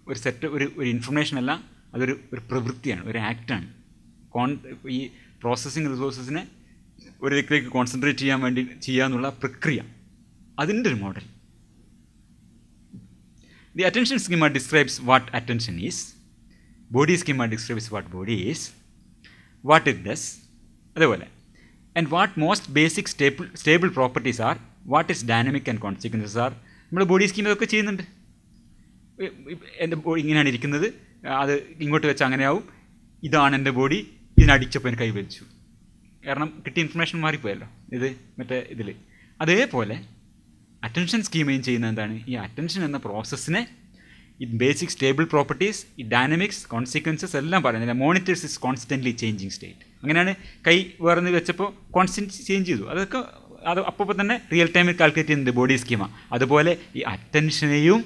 ഒരു set ഒരു information അല്ല, അതൊരു പ്രവൃത്തിയാണ്, ഒരു ആക്റ്റാണ്. ഈ പ്രോസസ്സിങ് റിസോഴ്സസിനെ ഒരു വ്യക്തിക്ക് കോൺസെൻട്രേറ്റ് ചെയ്യാൻ വേണ്ടി ചെയ്യാന്നുള്ള പ്രക്രിയ, അതിൻ്റെ ഒരു model. The attention schema describes what attention is. Body schema describes what body is, what it does. അതേപോലെ and what most basic stable properties are, what its dynamic and consequences are. നമ്മൾ body scheme ഇതൊക്കെ ചെയ്യുന്നുണ്ട്. എൻ്റെ body ഇങ്ങനെയാണ് ഇരിക്കുന്നത്, അത് ഇങ്ങോട്ട് വെച്ച് അങ്ങനെയാവും, ഇതാണ് എൻ്റെ ബോഡി, ഇതിനടിച്ചപ്പോൾ എനിക്ക് കൈ വലിച്ചു, കാരണം കിട്ടിയ ഇൻഫർമേഷൻ മാറിപ്പോയല്ലോ ഇത് മറ്റേ ഇതിൽ. അതേപോലെ അറ്റൻഷൻ സ്കീമയും ചെയ്യുന്ന എന്താണ്, ഈ അറ്റൻഷൻ എന്ന പ്രോസസ്സിനെ ഈ ബേസിക് സ്റ്റേബിൾ പ്രോപ്പർട്ടീസ്, ഈ ഡൈനമിക്സ്, കോൺസിക്വൻസസ് എല്ലാം പറയുന്നില്ല. Monitors is constantly changing state. അങ്ങനെയാണ് കൈ വേർന്ന് വെച്ചപ്പോൾ കോൺസ്റ്റൻറ്റ് ചേഞ്ച് ചെയ്തു, അതൊക്കെ അത് അപ്പോൾ തന്നെ റിയൽ ടൈമിൽ കാൽക്കുലേറ്റ് ചെയ്യുന്നുണ്ട് ബോഡി സ്കീമ. അതുപോലെ ഈ അറ്റൻഷനെയും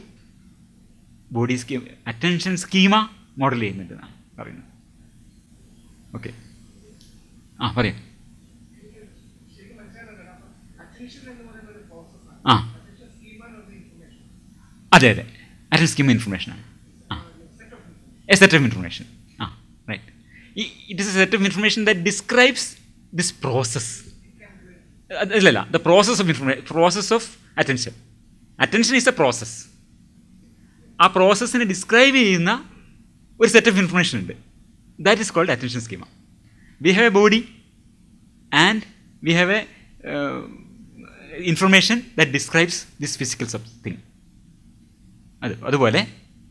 body scheme attention schema model ചെയ്യുന്നുണ്ട് എന്നാണ് പറയുന്നത്. ഓക്കെ, പറയാം. അതെ അതെ, അറ്റൻഷൻ സ്കീം ഇൻഫർമേഷനാണ്. A set of information. Right. It is a set of information that describes this process. അല്ലല്ല, the process of process of attention. Attention is a process. ആ പ്രോസസ്സിനെ ഡിസ്ക്രൈബ് ചെയ്യുന്ന ഒരു സെറ്റ് ഓഫ് ഇൻഫർമേഷൻ ഉണ്ട്. That is called attention schema. We have a body and we have a information that describes this physical thing. അതുപോലെ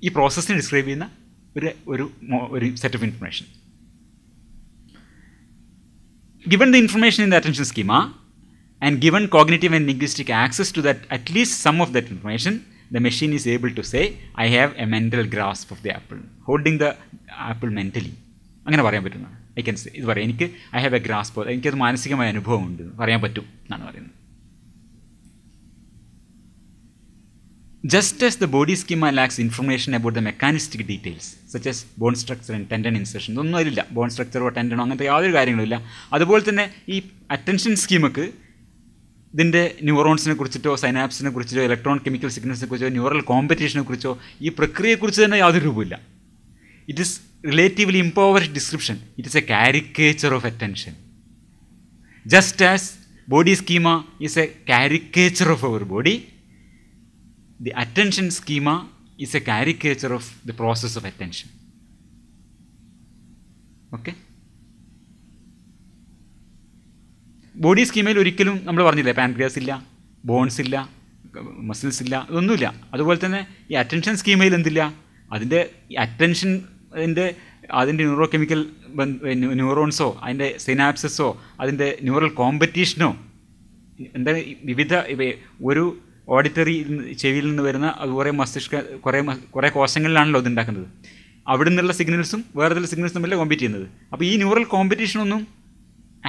ഈ പ്രോസസ്സിനെ describe ചെയ്യുന്ന ഒരു set of information. Given the information in the attention schema and given cognitive and linguistic access to that, at least some of that information, the machine is able to say, I have a mental grasp of the apple, holding the apple mentally. അങ്ങനെ പറയാൻ പറ്റുന്നതാണ്. I can say, ഇത് പറയാം, എനിക്ക് I have A grasp, എനിക്കത് മാനസികമായ അനുഭവം ഉണ്ട് പറയാൻ പറ്റും എന്നാണ് പറയുന്നത്. Just as the body schema lacks information about the mechanistic details, such as bone structure and tendon insertion, ഇതൊന്നും അതിലില്ല. ബോൺ സ്ട്രക്ചറോ ടെൻഡനോ അങ്ങനത്തെ യാതൊരു കാര്യങ്ങളും ഇല്ല. അതുപോലെ തന്നെ ഈ അറ്റൻഷൻ സ്കീമക്ക് ഇതിൻ്റെ ന്യൂറോൺസിനെ കുറിച്ചിട്ടോ സൈനാപ്സിനെ കുറിച്ചിട്ടോ ഇലക്ട്രോൺ കെമിക്കൽ സിഗ്നൽസിനെ കുറിച്ചോ ന്യൂറൽ കോമ്പറ്റീഷനെ കുറിച്ചോ ഈ പ്രക്രിയയെക്കുറിച്ച് തന്നെ യാതൊരു രൂപമില്ല. It is relatively impoverished description. It is a caricature of attention. Just as body schema is a caricature of our body, the attention schema is a caricature of the process of attention. Okay? Body സ്കീമയിൽ ഒരിക്കലും നമ്മൾ പറഞ്ഞില്ലേ, pancreas ഇല്ല, bones ഇല്ല, muscles ഇല്ല, ഇതൊന്നുമില്ല. അതുപോലെ തന്നെ ഈ അറ്റൻഷൻ സ്കീമയിൽ എന്തില്ല, അതിൻ്റെ ഈ അറ്റൻഷൻ അതിൻ്റെ ന്യൂറോ കെമിക്കൽ ന്യൂറോൺസോ അതിൻ്റെ സിനാപ്സസോ അതിൻ്റെ ന്യൂറൽ കോമ്പറ്റീഷനോ എന്താ വിവിധ ഒരു ഓഡിറ്ററി ചെവിയിൽ നിന്ന് വരുന്ന അതുപോലെ കുറേ കോശങ്ങളിലാണല്ലോ ഇതുണ്ടാക്കുന്നത്. അവിടെ നിന്നുള്ള സിഗ്നൽസും വേറെ ചില സിഗ്നൽസും തമ്മിൽ കോമ്പീറ്റ് ചെയ്യുന്നത്. അപ്പോൾ ഈ ന്യൂറൽ കോമ്പറ്റീഷനൊന്നും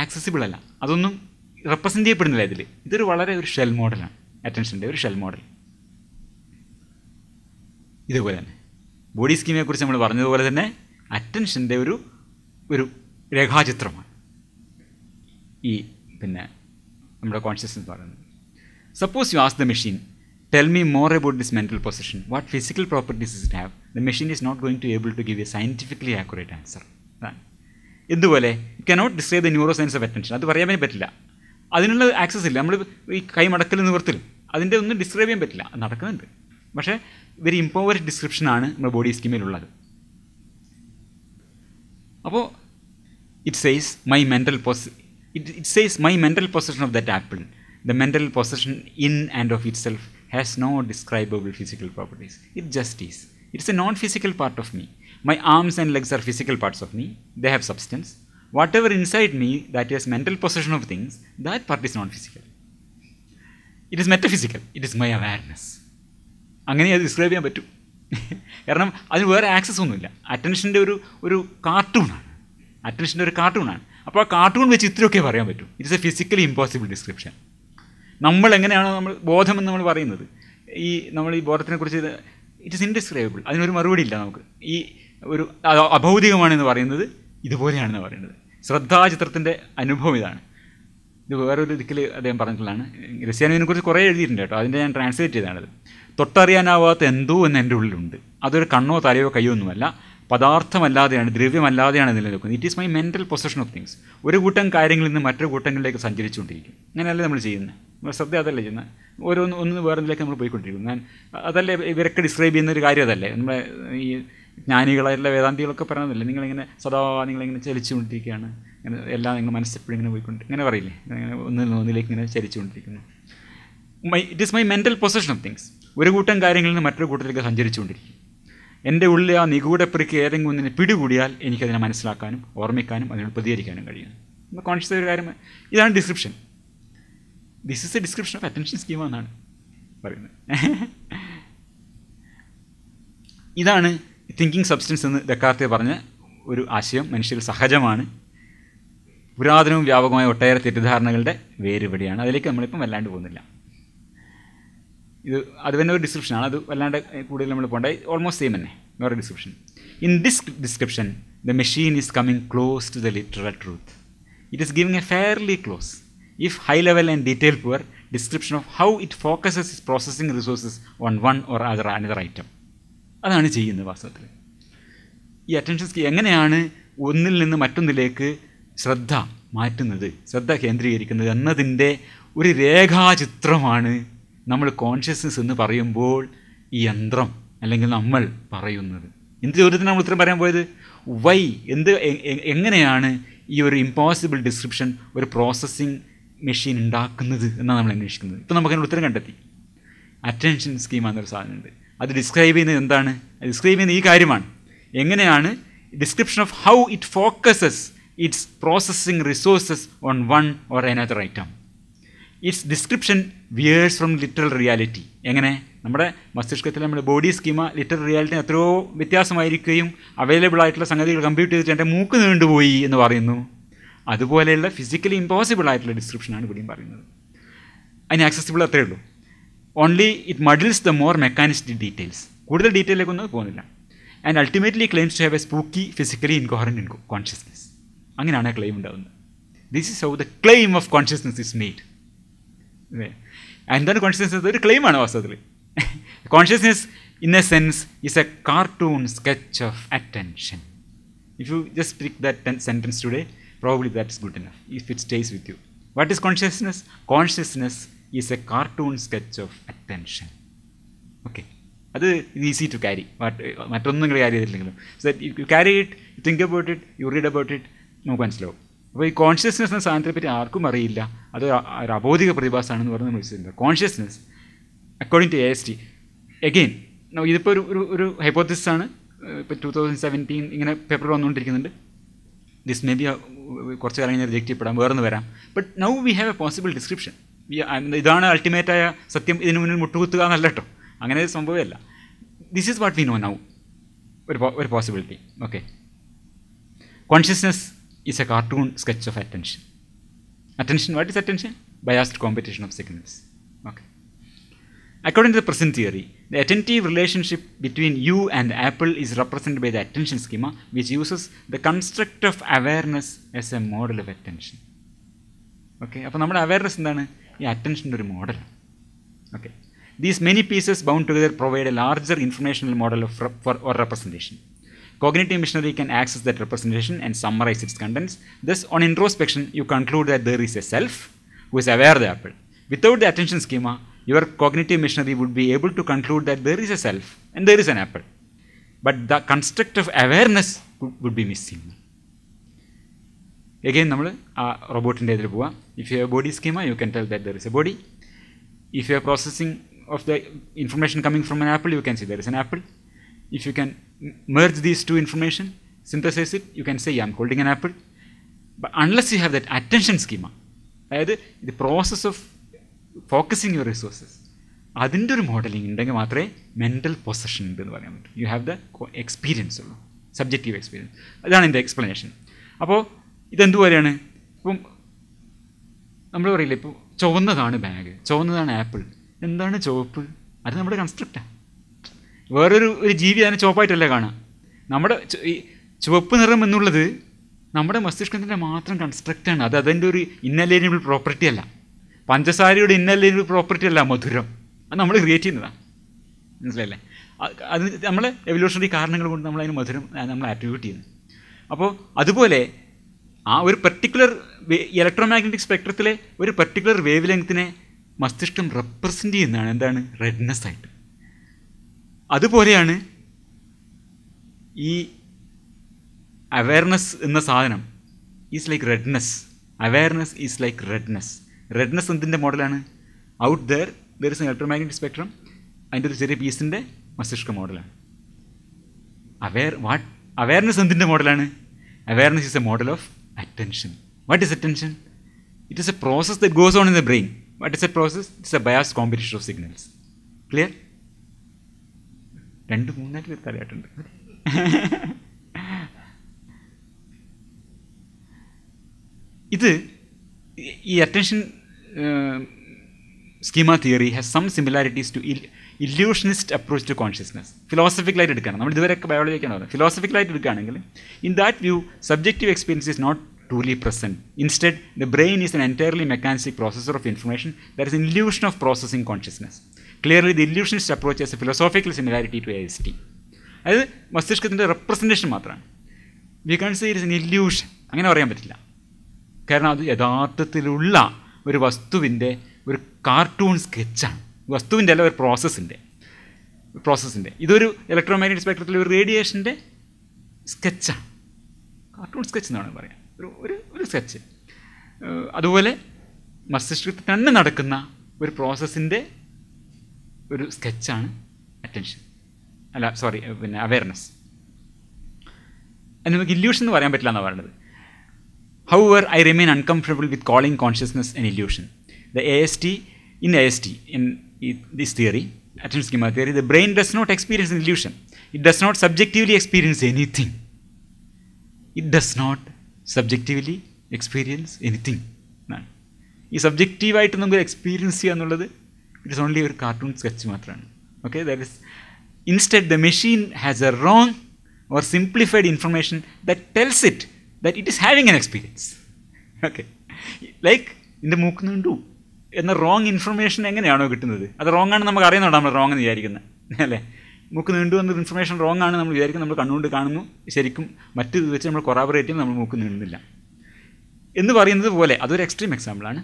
ആക്സസിബിൾ അല്ല, അതൊന്നും റെപ്രസെൻ്റ് ചെയ്യപ്പെടുന്നില്ല ഇതിൽ. ഇതൊരു വളരെ ഒരു ഷെൽ മോഡലാണ്, അറ്റൻഷൻ്റെ ഒരു ഷെൽ മോഡൽ. ഇതുപോലെ തന്നെ ബോഡി സ്കീമിനെക്കുറിച്ച് നമ്മൾ പറഞ്ഞതുപോലെ തന്നെ അറ്റൻഷൻ്റെ ഒരു രേഖാചിത്രമാണ് ഈ നമ്മുടെ കോൺഷ്യസ്നസ് പറയുന്നത്. Suppose you ask the machine, tell me more about this mental possession. What physical properties does it have? The machine is not going to be able to give a scientifically accurate answer. എന്തുപോലെ you cannot describe the neuroscience of attention. അത് പറയാൻ പറ്റില്ല, അതിനുള്ള access ഇല്ല. നമ്മൾ ഈ കൈ മടക്കലും നിവർത്തലും അതിൻ്റെ ഒന്നും ഡിസ്ക്രൈബ് ചെയ്യാൻ പറ്റില്ല, അത് നടക്കുന്നുണ്ട്. പക്ഷേ വെരി ഇംപവേർഡ് ഡിസ്ക്രിപ്ഷനാണ് നമ്മുടെ ബോഡി സ്കീമിലുള്ളത്. അപ്പോൾ it says my mental possession of that apple. The mental possession in and of itself has no describable physical properties. It just is. It's a non-physical part of me. My arms and legs are physical parts of me. They have substance. Whatever inside me that is mental possession of things, that part is non-physical. It is metaphysical. It is my awareness. അങ്ങനെ അത് describe ചെയ്യാൻ പറ്റും. കാരണം അതിന് വേറെ access ഒന്നുമില്ല. അറ്റൻഷൻ്റെ ഒരു കാർട്ടൂണാണ്. അറ്റൻഷൻ്റെ ഒരു കാർട്ടൂണാണ്. അപ്പോൾ ആ കാർട്ടൂൺ വെച്ച് ഇത്രയൊക്കെ പറയാൻ പറ്റും. It's a physically impossible description. നമ്മളെങ്ങനെയാണോ ബോധം എന്ന് നമ്മൾ പറയുന്നത്, നമ്മൾ ഈ ബോധത്തിനെക്കുറിച്ച് ഇറ്റ് ഇസ് ഇൻഡിസ്ക്രൈബിൾ. അതിനൊരു മറുപടി ഇല്ല നമുക്ക്. ഈ ഒരു അഭൗതികമാണെന്ന് പറയുന്നത് ഇതുപോലെയാണെന്ന് പറയുന്നത്. ശ്രദ്ധാചിത്രത്തിൻ്റെ അനുഭവം ഇതാണ്. ഇത് വേറൊരു ദിക്കിൽ അദ്ദേഹം പറഞ്ഞിട്ടുള്ളതാണ്. ക്രിസ്ത്യാനിയെക്കുറിച്ച് കുറേ എഴുതിയിട്ടുണ്ട് കേട്ടോ, അതിൻ്റെ ഞാൻ ട്രാൻസ്ലേറ്റ് ചെയ്താണത്. തൊട്ടറിയാനാവാത്ത എന്തോ എന്ന് എൻ്റെ ഉള്ളിലുണ്ട്, അതൊരു കണ്ണോ തലയോ കയ്യോ ഒന്നുമല്ല, പദാർത്ഥമല്ലാതെയാണ്, ദ്രവ്യമല്ലാതെയാണ് നിലനിൽക്കുന്നത്. It is my mental possession of things. ഒരു കൂട്ടം കാര്യങ്ങളിൽ നിന്ന് മറ്റൊരു കൂട്ടങ്ങളിലേക്ക് സഞ്ചരിച്ചുകൊണ്ടിരിക്കും. അങ്ങനെയല്ലേ നമ്മൾ ചെയ്യുന്നത്, നമ്മൾ ശ്രദ്ധ അതല്ലേ ചെയ്യുന്നത്, ഒന്ന് വേറൊന്നിലേക്ക് നമ്മൾ പോയിക്കൊണ്ടിരിക്കും. ഞാൻ അതല്ലേ ഇവരൊക്കെ ഡിസ്ക്രൈബ് ചെയ്യുന്നൊരു കാര്യം അതല്ലേ, നമ്മളെ ഈ ജ്ഞാനികളായിട്ടുള്ള വേദാന്തികളൊക്കെ പറയുന്നതല്ലേ, നിങ്ങളിങ്ങനെ നിങ്ങളിങ്ങനെ ചലിച്ചുകൊണ്ടിരിക്കുകയാണ്, ഇങ്ങനെ എല്ലാം നിങ്ങൾ മനസ്സെപ്പോഴും ഇങ്ങനെ പോയിക്കൊണ്ട് ഇങ്ങനെ പറയില്ലേ, ഇങ്ങനെ ഒന്നിലേക്ക് ഇങ്ങനെ ചലിച്ചുകൊണ്ടിരിക്കുന്നു. It is my mental possession of things. ഒരു കൂട്ടം കാര്യങ്ങളിൽ നിന്ന് മറ്റൊരു കൂട്ടത്തിലേക്ക് സഞ്ചരിച്ചുകൊണ്ടിരിക്കും. എൻ്റെ ഉള്ളിൽ ആ നിഗൂഢപ്പെറിക്ക് ഏതെങ്കിലും ഒന്നിനെ പിടികൂടിയാൽ എനിക്കതിനെ മനസ്സിലാക്കാനും ഓർമ്മിക്കാനും അതിനോട് പ്രതികരിക്കാനും കഴിയും. നമ്മൾ കോൺഷ്യസ് ഒരു കാര്യം, ഇതാണ് description. This is A description of attention schema എന്നാണ് പറയുന്നത്. ഇതാണ് തിങ്കിങ് സബ്സ്റ്റൻസ് എന്ന് ദെക്കാർത്തെ പറഞ്ഞ ഒരു ആശയം. മനുഷ്യർ സഹജമാണ്. പുരാതനവും വ്യാപകമായ ഒട്ടേറെ തെറ്റിദ്ധാരണകളുടെ വേരുപടിയാണ്. അതിലേക്ക് നമ്മളിപ്പം വല്ലാണ്ട് പോകുന്നില്ല. ഇത് അത് തന്നെ ഒരു ഡിസ്ക്രിപ്ഷനാണ്, അത് വല്ലാണ്ട് കൂടുതൽ നമ്മൾ പോകേണ്ട, ഓൾമോസ്റ്റ് സെയിം തന്നെ വേറെ description. In this description the machine is coming close to the literal truth. It is giving a fairly close, if high level and detail poor, description of how it focuses is processing resources on one or another item. അതാണ് ചെയ്യുന്നത് വാസ്തവത്തിൽ. ഈ attention scheme എങ്ങനെയാണ് ഒന്നിൽ നിന്ന് മറ്റൊന്നിലേക്ക് ശ്രദ്ധ മാറ്റുന്നത്, ശ്രദ്ധ കേന്ദ്രീകരിക്കുന്നത് എന്നതിൻ്റെ ഒരു രേഖാചിത്രമാണ് നമ്മൾ കോൺഷ്യസ്നസ് എന്ന് പറയുമ്പോൾ ഈ യന്ത്രം അല്ലെങ്കിൽ നമ്മൾ പറയുന്നത്. എന്ത് ചോദ്യത്തിന് നമ്മൾ ഉത്തരം പറയാൻ പോയത്? വൈ, എങ്ങനെയാണ് ഈ ഒരു ഇമ്പോസിബിൾ ഡിസ്ക്രിപ്ഷൻ ഒരു പ്രോസസ്സിംഗ് മെഷീൻ ഉണ്ടാക്കുന്നത് എന്നാണ് നമ്മൾ അന്വേഷിക്കുന്നത്. ഇപ്പോൾ നമുക്കതിന് ഉത്തരം കണ്ടെത്തി. അറ്റൻഷൻ സ്കീം എന്നൊരു സാധനമുണ്ട്. അത് ഡിസ്ക്രൈബ് ചെയ്യുന്നത് എന്താണ്? ഡിസ്ക്രൈബ് ചെയ്യുന്ന ഈ കാര്യമാണ്. എങ്ങനെയാണ് description of how it focuses it's processing resources on one or another item. It's description wears from literal reality. എങ്ങനെ നമ്മുടെ മസ്തിഷ്കത്തിൽ നമ്മുടെ ബോഡി സ്കീമ ലിറ്ററൽ റിയാലിറ്റി എത്രയോ വ്യത്യാസമായിരിക്കുകയും അവൈലബിൾ ആയിട്ടുള്ള സംഗതികൾ കമ്പ്യൂട്ട് ചെയ്തിട്ട് എൻ്റെ മൂക്ക് നീണ്ടുപോയി എന്ന് പറയുന്നു. അതുപോലെയുള്ള ഫിസിക്കലി ഇമ്പോസിബിൾ ആയിട്ടുള്ള ഡിസ്ക്രിപ്ഷനാണ് ഇവിടെയും പറയുന്നത്. അതിന് ആക്സസിബിൾ അത്രയേ ഉള്ളൂ. Only it muddles the more mechanistic details. കൂടുതൽ ഡീറ്റെയിലേക്കൊന്നും പോകുന്നില്ല. And ultimately claims to have a spooky physically incoherent consciousness. അങ്ങനെയാണ് ക്ലെയിം ഉണ്ടാകുന്നത്. This is how the claim of consciousness is made. എന്താണ് കോൺഷ്യസ്നസ്? ഒരു ക്ലെയിമാണ് വാസ്തവത്തിൽ. Consciousness in a sense is a cartoon sketch of attention. If you just pick that sentence today, probably that is good enough if it stays with you. What is consciousness? Consciousness is a cartoon sketch of attention. Okay, അത് easy to carry. മറ്റൊന്നും നിങ്ങൾ carry ചെയ്തിട്ടില്ലെങ്കിലും so you carry it, you think about it, you read about it, നമുക്ക് മനസ്സിലാവും. അപ്പോൾ ഈ consciousness എന്ന സാധനത്തെ പറ്റി ആർക്കും അറിയില്ല. അത് ഒരു അബോധിക പ്രതിഭാസമാണെന്ന് പറഞ്ഞ് നമ്മൾ വിശ്വസിക്കുന്നത്. Consciousness according to AST, again ഇതിപ്പോൾ ഒരു ഹൈപ്പോത്തിസിസ് ആണ്. ഇപ്പോൾ 2017 ഇങ്ങനെ പേപ്പർ വന്നുകൊണ്ടിരിക്കുന്നുണ്ട്. ദിസ് മേ ബി കുറച്ച് കാലം കഴിഞ്ഞാൽ റിജക്റ്റ് ചെയ്യപ്പെടാം, വേറൊന്ന് വരാം. But now we have a possible description. ഇതാണ് അൾട്ടിമേറ്റായ സത്യം, ഇതിന് മുന്നിൽ മുട്ടുകുത്തുക എന്നല്ല കേട്ടോ, അങ്ങനെ സംഭവമല്ല. This is what we know now, ഒരു possibility. Okay, consciousness is a cartoon sketch of attention. Attention, what is attention? Biased competition of signals. Okay. According to the present theory, the attentive relationship between you and Apple is represented by the attention schema, which uses the construct of awareness as a model of attention. Okay, അപ്പോൾ നമ്മുടെ awareness എന്താണ്? ഈ അറ്റൻഷൻ്റെ ഒരു മോഡലാണ്. Okay, these many pieces bound together provide a larger informational model or representation. Cognitive machinery can access that representation and summarize its contents. Thus, on introspection, you conclude that there is a self who is aware of the apple. Without the attention schema, your cognitive machinery would be able to conclude that there is a self and there is an apple. But the construct of awareness would be missing. Again, നമ്മൾ ആ റോബോട്ടിൻ്റെ ഇതിൽ പോവാം. If you have a body schema, you can tell that there is a body. If you are processing of the information coming from an apple, you can say there is an apple. If you can merge these two information, synthesize it, you can say I am holding an apple. But unless you have that attention schema, അതായത് ഇത് process of focusing your resources, അതിൻ്റെ ഒരു modelling ഉണ്ടെങ്കിൽ മാത്രമേ mental possession ഉണ്ടെന്ന് പറയാൻ പറ്റും. You have the experience ഉള്ളൂ, സബ്ജക്റ്റീവ് എക്സ്പീരിയൻസ്. അതാണ് എൻ്റെ എക്സ്പ്ലനേഷൻ. അപ്പോൾ ഇതെന്തുപോലെയാണ്? ഇപ്പം നമ്മൾ പറയില്ലേ, ഇപ്പോൾ ചുവന്നതാണ് ബാഗ്, ചുവന്നതാണ് ആപ്പിൾ. എന്താണ് ചുവപ്പ്? അത് നമ്മുടെ കൺസ്ട്രക്റ്റാണ്. വേറൊരു ജീവി അതിനെ ചുവപ്പായിട്ടല്ല കാണാം. നമ്മുടെ ഈ ചുവപ്പ് നിറം എന്നുള്ളത് നമ്മുടെ മസ്തിഷ്കത്തിൻ്റെ മാത്രം കൺസ്ട്രക്റ്റാണ്. അത് അതിൻ്റെ ഒരു ഇന്നലിയനബിൾ പ്രോപ്പർട്ടി അല്ല. പഞ്ചസാരയുടെ ഇന്നലിയനബിൾ പ്രോപ്പർട്ടി അല്ല മധുരം. അത് നമ്മൾ ക്രിയേറ്റ് ചെയ്യുന്നതാണ്. മനസ്സിലല്ലേ? അത് നമ്മൾ എവല്യൂഷണറി കാരണങ്ങൾ കൊണ്ട് നമ്മൾ അതിന് മധുരം നമ്മൾ ആട്രിബ്യൂട്ട് ചെയ്യുന്നു. അപ്പോൾ അതുപോലെ ആ ഒരു പെർട്ടിക്കുലർ ഇലക്ട്രോമാഗ്നറ്റിക് സ്പെക്ട്രത്തിലെ ഒരു പെർട്ടിക്കുലർ വേവ് ലെങ്ത്തിനെ മസ്തിഷ്കം റെപ്രസെൻ്റ് ചെയ്യുന്നതാണ് എന്താണ്? റെഡ്നെസ് ആയിട്ട്. അതുപോലെയാണ് ഈ അവയർനെസ് എന്ന സാധനം is like redness. Awareness is like redness. Redness എന്തിൻ്റെ മോഡലാണ്? Out there is N electromagnetic spectrum, അതിൻ്റെ ഒരു ചെറിയ പീസിൻ്റെ മസ്തിഷ്ക മോഡലാണ്. അവയർനെസ് എന്തിൻ്റെ മോഡലാണ്? Awareness is A model of attention. What is attention? It is a process that goes on in the brain. What is a process? It's a biased combination of signals. Clear? 2-3 പേർ തലയായിട്ടുണ്ട്. ഇത് ഈ attention schema theory has some similarities to illusionist approach to consciousness. ഫിലോസഫിക്കലായിട്ട് എടുക്കുകയാണ്, നമ്മൾ ഇതുവരെയൊക്കെ ബയോളജിക്കാണ് പറയുന്നത്. ഫിലോസഫിക്കലായിട്ട് എടുക്കുകയാണെങ്കിൽ in that view subjective experience is not truly present. Instead, the brain is an entirely mechanistic processor of information that is an illusion of processing consciousness. Clearly, the illusionist approach has a philosophical similarity to AST. അത് മസ്തിഷ്കത്തിൻ്റെ representation മാത്രമാണ്. We can say it is an illusion. അങ്ങനെ പറയാൻ പറ്റില്ല. കാരണം അത് യഥാർത്ഥത്തിലുള്ള ഒരു വസ്തുവിൻ്റെ ഒരു കാർട്ടൂൺ സ്കെച്ചാണ്. വസ്തുവിൻ്റെ അല്ല, ഒരു പ്രോസസ്സിൻ്റെ. ഇതൊരു ഇലക്ട്രോമാഗ്നറ്റിക് സ്പെക്ട്രത്തിലെ ഒരു റേഡിയേഷൻ്റെ സ്കെച്ചാണ്. കാർട്ടൂൺ സ്കെച്ച് എന്നാണ് പറയാം, ഒരു സ്കെച്ച്. അതുപോലെ മസ്തിഷ്കത്തിൽ തന്നെ നടക്കുന്ന ഒരു പ്രോസസ്സിൻ്റെ ഒരു സ്കെച്ചാണ് അറ്റൻഷൻ, അവയർനെസ്. അത് നമുക്ക് ഇല്യൂഷൻ എന്ന് പറയാൻ പറ്റില്ല എന്നാണ് പറയുന്നത്. However, I remain uncomfortable with calling consciousness an illusion. In this theory, attention schema theory, the brain does not experience an illusion. It does not subjectively experience anything. ഈ സബ്ജക്റ്റീവായിട്ട് നമുക്ക് experience ചെയ്യുക എന്നുള്ളത് ഇറ്റ് ഇസ് ഓൺലി ഒരു cartoon sketch മാത്രമാണ്. Okay, that is instead the machine has A wrong or simplified information that tells it that it is having an experience. Okay, like ഇതിൻ്റെ മൂക്ക് നീണ്ടു എന്ന റോങ് ഇൻഫർമേഷൻ എങ്ങനെയാണോ കിട്ടുന്നത്, അത് റോങ് ആണ് നമുക്ക് അറിയുന്നുണ്ടോ നമ്മൾ റോങ് എന്ന് വിചാരിക്കുന്നത് അല്ലേ? മൂക്ക് നീണ്ടു എന്നൊരു ഇൻഫർമേഷൻ റോങ് ആണ് നമ്മൾ വിചാരിക്കുന്നത്, നമ്മൾ കണ്ണുകൊണ്ട് കാണുന്നു, ശരിക്കും മറ്റ് ഇത് വെച്ച് നമ്മൾ കൊറാബറേറ്റ് ചെയ്യുമ്പോൾ നമ്മൾ മൂക്ക് നീണ്ടുന്നില്ല എന്ന് പറയുന്നത് പോലെ അതൊരു എക്സ്ട്രീം എക്സാമ്പിളാണ്.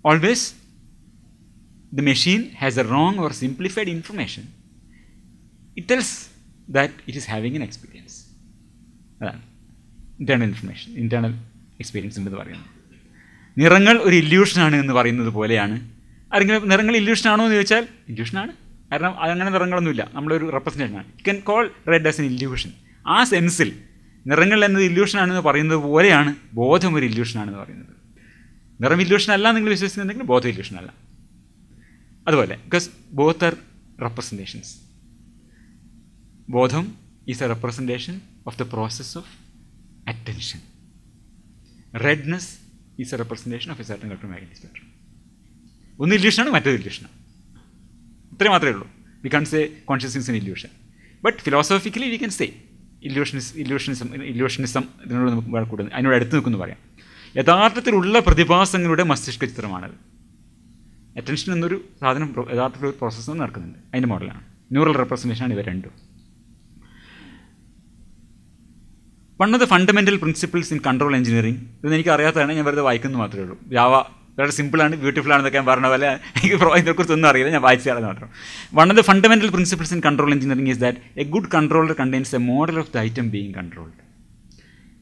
Always the machine has A wrong or simplified information. It tells that it is having an experience. അതാണ് ഇൻറ്റേർണൽ ഇൻഫർമേഷൻ, ഇൻറ്റേർണൽ എക്സ്പീരിയൻസ് ഉണ്ടെന്ന് പറയുന്നത്. നിറങ്ങൾ ഒരു ഇല്യൂഷനാണ് എന്ന് പറയുന്നത് പോലെയാണ്. ആരെങ്കിലും നിറങ്ങൾ ഇല്യൂഷനാണോ എന്ന് ചോദിച്ചാൽ ഇല്യൂഷനാണ്, കാരണം അതങ്ങനെ നിറങ്ങളൊന്നുമില്ല, നമ്മളൊരു റെപ്രസെൻറ്റേഷനാണ്. You can call red as an illusion. ആ സെൻസിൽ നിറങ്ങൾ എന്നത് ഇല്യൂഷനാണെന്ന് പറയുന്നത് പോലെയാണ് ബോധം ഒരു ഇല്യൂഷനാണെന്ന് പറയുന്നത്. നിറം ഇല്യൂഷനല്ല നിങ്ങൾ വിശ്വസിക്കുന്നുണ്ടെങ്കിൽ ബോധം ഇല്യൂഷനല്ല. അതുപോലെ ബിക്കോസ് ബോത്ത് ആർ റെപ്രസെൻറ്റേഷൻസ്. ബോധം is a representation of the process of attention. Redness is a representation of a certain electromagnetic spectrum. ഒന്ന് ഇല്യൂഷനാണ്, മറ്റൊരു ഇല്യൂഷനാണ്. ഇത്രയും മാത്രമേ ഉള്ളൂ. We can say consciousness in illusion, but philosophically we can say illusionism ഇതിനോട് നമുക്ക് കൂടുതൽ അതിനോട് അടുത്ത് നിൽക്കുമെന്ന് പറയാം. യഥാർത്ഥത്തിലുള്ള പ്രതിഭാസങ്ങളുടെ മസ്തിഷ്ക ചിത്രമാണത്. അറ്റൻഷൻ എന്നൊരു സാധനം യഥാർത്ഥത്തിൽ ഒരു പ്രോസസ്സ് നടക്കുന്നുണ്ട്, അതിൻ്റെ മോഡലാണ്. ന്യൂറൽ റെപ്രസെൻറ്റേഷനാണ് ഇവ രണ്ടും. One of the fundamental principles in control engineering, ഇതൊന്നും എനിക്ക് അറിയാത്തതാണ്, ഞാൻ വെറുതെ വായിക്കുന്നത് മാത്രമേ ഉള്ളൂ. ജാവ വളരെ സിമ്പിളാണ്, ബ്യൂട്ടിഫുൾ ആണെന്നൊക്കെ ഞാൻ പറഞ്ഞ പോലെ എനിക്ക് ഇതിനെക്കുറിച്ചൊന്നും അറിയില്ല, ഞാൻ വായിച്ചാണെന്ന് മാത്രം. One of the fundamental principles in control engineering is that a good controller contains a model of the item being controlled.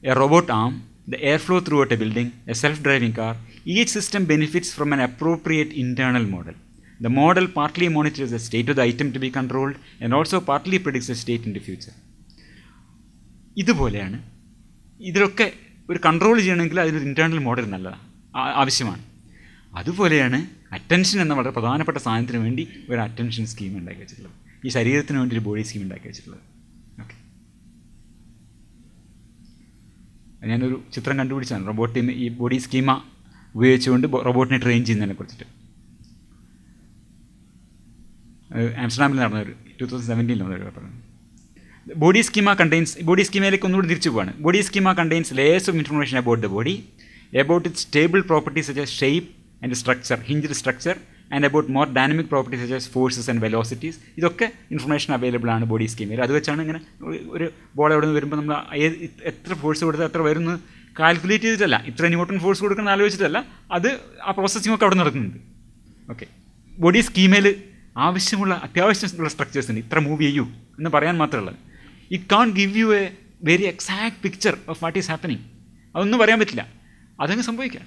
A robot arm, the airflow throughout a building, a self-driving car, each system benefits from an appropriate internal model. The model partly monitors the state of the item to be controlled and also partly predicts the state in the future. ഇതുപോലെയാണ് ഇതിലൊക്കെ ഒരു control ചെയ്യണമെങ്കിൽ അതിനൊരു internal model നല്ലതാണ്, ആവശ്യമാണ്. അതുപോലെയാണ് attention എന്ന വളരെ പ്രധാനപ്പെട്ട സാധനത്തിന് വേണ്ടി ഒരു അറ്റൻഷൻ സ്കീം ഉണ്ടാക്കി വെച്ചിട്ടുള്ളത്, ഈ ശരീരത്തിന് വേണ്ടി ഒരു ബോഡി സ്കീം ഉണ്ടാക്കി വെച്ചിട്ടുള്ളത്. ഓക്കെ, ഞാനൊരു ചിത്രം കണ്ടുപിടിച്ചാണ് റോബോട്ടിന് ഈ ബോഡി സ്കീമ ഉപയോഗിച്ചുകൊണ്ട് റോബോട്ടിനെ ട്രെയിൻ ചെയ്യുന്നതിനെ കുറിച്ചിട്ട്. ആംസ്റ്റർഡാമിൽ നടന്ന ഒരു 2017 നടന്ന ഒരു പേപ്പറാണ്. ബോഡി സ്കീമയിലേക്ക് ഒന്നുകൂടി തിരിച്ചു പോവാണ്. Body schema contains layers of information about the body, about it's stable properties such as shape and structure, hinged structure, and about more dynamic properties such as forces and velocities. ഇതൊക്കെ information available ആണ് body സ്കീമയിൽ. അത് വെച്ചാണ് ഇങ്ങനെ ഒരു ball എവിടെ നിന്ന് വരുമ്പോൾ നമ്മൾ എത്ര ഫോഴ്സ് കൊടുത്താൽ എത്ര വരുന്നു കാൽക്കുലേറ്റ് ചെയ്തിട്ടല്ല, ഇത്ര ന്യൂട്ടൺ ഫോഴ്സ് കൊടുക്കണം ആലോചിച്ചിട്ടല്ല, അത് ആ പ്രോസസ്സിംഗ് ഒക്കെ അവിടെ നടക്കുന്നുണ്ട്. ഓക്കെ, ബോഡി സ്കീമയിൽ ആവശ്യമുള്ള അത്യാവശ്യമുള്ള സ്ട്രക്ചേഴ്സ് ഉണ്ട്, ഇത്ര മൂവ് ചെയ്യൂ എന്ന് പറയാൻ മാത്രമുള്ളത്. It can give you a very exact picture of what is happening. അതൊന്നും പറയാൻ പറ്റില്ല, അതങ്ങ് സംഭവിക്കാം.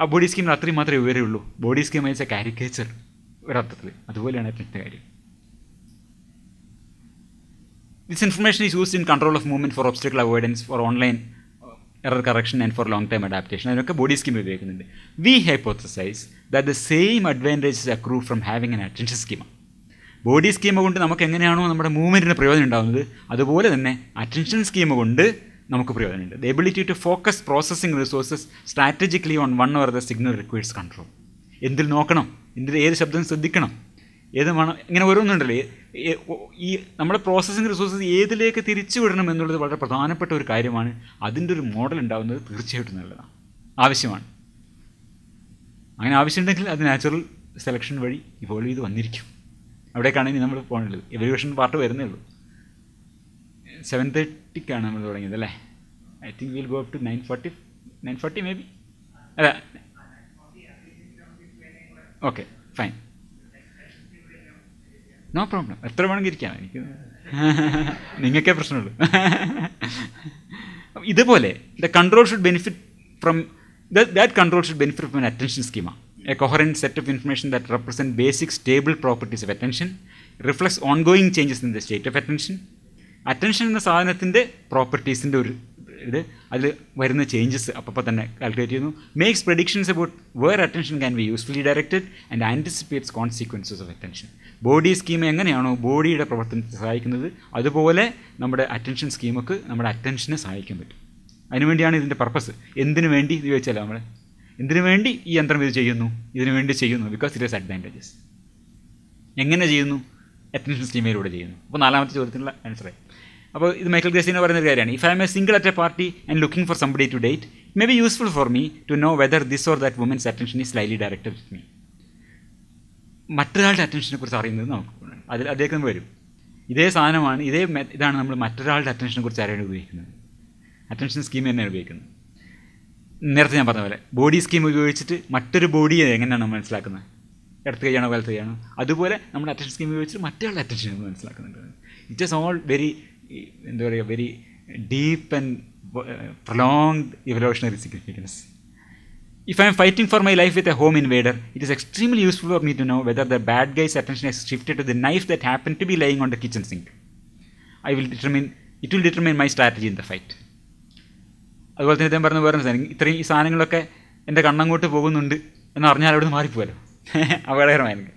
ആ ബോഡി സ്കീമിൽ അത്രയും മാത്രമേ വിവരമുള്ളൂ. ബോഡി സ്കീം വെച്ച കാരിക്കേച്ചർ ഒരർത്ഥത്തിൽ അതുപോലെയാണ് ഏറ്റവും കാര്യം. This information is used in control of movement, for obstacle avoidance, for online error correction and for long time adaptation. അതിനൊക്കെ ബോഡി സ്കീം ഉപയോഗിക്കുന്നുണ്ട്. We hypothesize that the same advantages accrue from having an attention schema. Body schema കൊണ്ട് നമുക്ക് എങ്ങനെയാണോ നമ്മുടെ മൂവ്മെൻറ്റിന് പ്രയോജനം ഉണ്ടാകുന്നത്, അതുപോലെ തന്നെ അറ്റൻഷൻ സ്കീമ കൊണ്ട് നമുക്ക് പ്രയോജനമുണ്ട്. The ability to focus processing resources strategically on one or the signal requires control. എന്തിൽ നോക്കണം, ഏത് ശബ്ദം ശ്രദ്ധിക്കണം, ഏത് വേണം, ഇങ്ങനെ ഓരോന്നുണ്ടല്ലേ. ഈ നമ്മുടെ പ്രോസസ്സിംഗ് റിസോഴ്സസ് ഏതിലേക്ക് തിരിച്ചു വിടണം എന്നുള്ളത് വളരെ പ്രധാനപ്പെട്ട ഒരു കാര്യമാണ്. അതിൻ്റെ ഒരു മോഡൽ ഉണ്ടാകുന്നത് തീർച്ചയായിട്ടും നല്ലതാണ്, ആവശ്യമാണ്. അങ്ങനെ ആവശ്യമുണ്ടെങ്കിൽ അത് നാച്ചുറൽ സെലക്ഷൻ വഴി ഇവോൾവ് ചെയ്ത് വന്നിരിക്കും. അവിടേക്കാണ് ഇനി നമ്മൾ പോകേണ്ടത്. എവല്യൂഷൻ പാർട്ട് വരുന്നേ ഉള്ളൂ. 7:30 നമ്മൾ തുടങ്ങിയത് അല്ലേ? I think will go up to 9:40 maybe. അല്ല, ഓക്കെ ഫൈൻ, നോ പ്രോബ്ലം. എത്ര വേണമെങ്കിൽ ഇരിക്കാം, എനിക്ക് നിങ്ങൾക്കേ പ്രശ്നമുള്ളൂ. ഇതുപോലെ the control should benefit from that control should benefit from an attention schema, a coherent set of information that represent basic stable properties of attention, reflects ongoing changes in the state of attention. Attention എന്ന സാധനത്തിൻ്റെ പ്രോപ്പർട്ടീസിൻ്റെ ഒരു ഇത് അതിൽ വരുന്ന changes അപ്പോൾ തന്നെ calculate ചെയ്യുന്നു. Makes predictions about where attention can be usefully directed and anticipates consequences of attention. Body scheme എങ്ങനെയാണോ ബോഡിയുടെ പ്രവർത്തനത്തെ സഹായിക്കുന്നത്, അതുപോലെ നമ്മുടെ അറ്റൻഷൻ സ്കീമൊക്കെ നമ്മുടെ അറ്റൻഷനെ സഹായിക്കാൻ പറ്റും. അതിനുവേണ്ടിയാണ് ഇതിൻ്റെ പർപ്പസ്. എന്തിനു വേണ്ടി ഇത് ചോദിച്ചാലോ, നമ്മൾ എന്തിനു വേണ്ടി ഈ യന്ത്രം ഇത് ചെയ്യുന്നു, ഇതിനു വേണ്ടി ചെയ്യുന്നു, ബിക്കോസ് ഇറ്റ് ഈസ് അഡ്വാൻറ്റേജസ്. എങ്ങനെ ചെയ്യുന്നു? അറ്റൻഷൻ സ്കീമയിലൂടെ ചെയ്യുന്നു. അപ്പോൾ നാലാമത്തെ ചോദ്യത്തിനുള്ള ആൻസറായി. അപ്പോൾ ഇത് മൈക്കൽ ഗ്രേസിനോ പറയുന്നൊരു കാര്യമാണ്. If I am a single at a party and looking for somebody to date, it may be useful for me to know whether this or that woman's attention is slyly directed with me. മറ്റൊരാളുടെ അറ്റൻഷനെ കുറിച്ച് അറിയുന്നത് നമുക്ക് അതിലേക്ക് വരും. ഇതേ സാധനമാണ്, ഇതാണ് നമ്മൾ മറ്റൊരാളുടെ അറ്റൻഷനെ കുറിച്ച് അറിയാൻ ഉപയോഗിക്കുന്നത്. അറ്റൻഷൻ സ്കീം തന്നെയാണ് ഉപയോഗിക്കുന്നത്. നേരത്തെ ഞാൻ പറഞ്ഞ പോലെ ബോഡി സ്കീം ഉപയോഗിച്ചിട്ട് മറ്റൊരു ബോഡിയെ എങ്ങനെയാണ് മനസ്സിലാക്കുന്നത്, ഇടത്ത് കൈയാണോ വലത്ത് കൈയാണോ, അതുപോലെ നമ്മുടെ അറ്റൻഷൻ സ്കീം ഉപയോഗിച്ചിട്ട് മറ്റൊരാളുടെ അറ്റൻഷൻ നമ്മൾ മനസ്സിലാക്കുന്നുണ്ട്. ഇറ്റ് ഈസ് ഓൾ വെരി എന്താ പറയുക, very deep and prolonged evolutionary significance. If I am fighting for my life with a home invader, it is extremely useful for me to know whether the bad guy's attention has shifted to the knife that happened to be lying on the kitchen sink. It will determine my strategy in the fight. അതുപോലെ തന്നെ പറഞ്ഞ വേറെ സാധനം, ഇത്രയും ഈ സാധനങ്ങളൊക്കെ എൻ്റെ കണ്ണങ്ങോട്ട് പോകുന്നുണ്ട് എന്ന് അറിഞ്ഞാൽ അവിടെ നിന്ന് മാറിപ്പോലോ, അപകടകരമായിരുന്നു.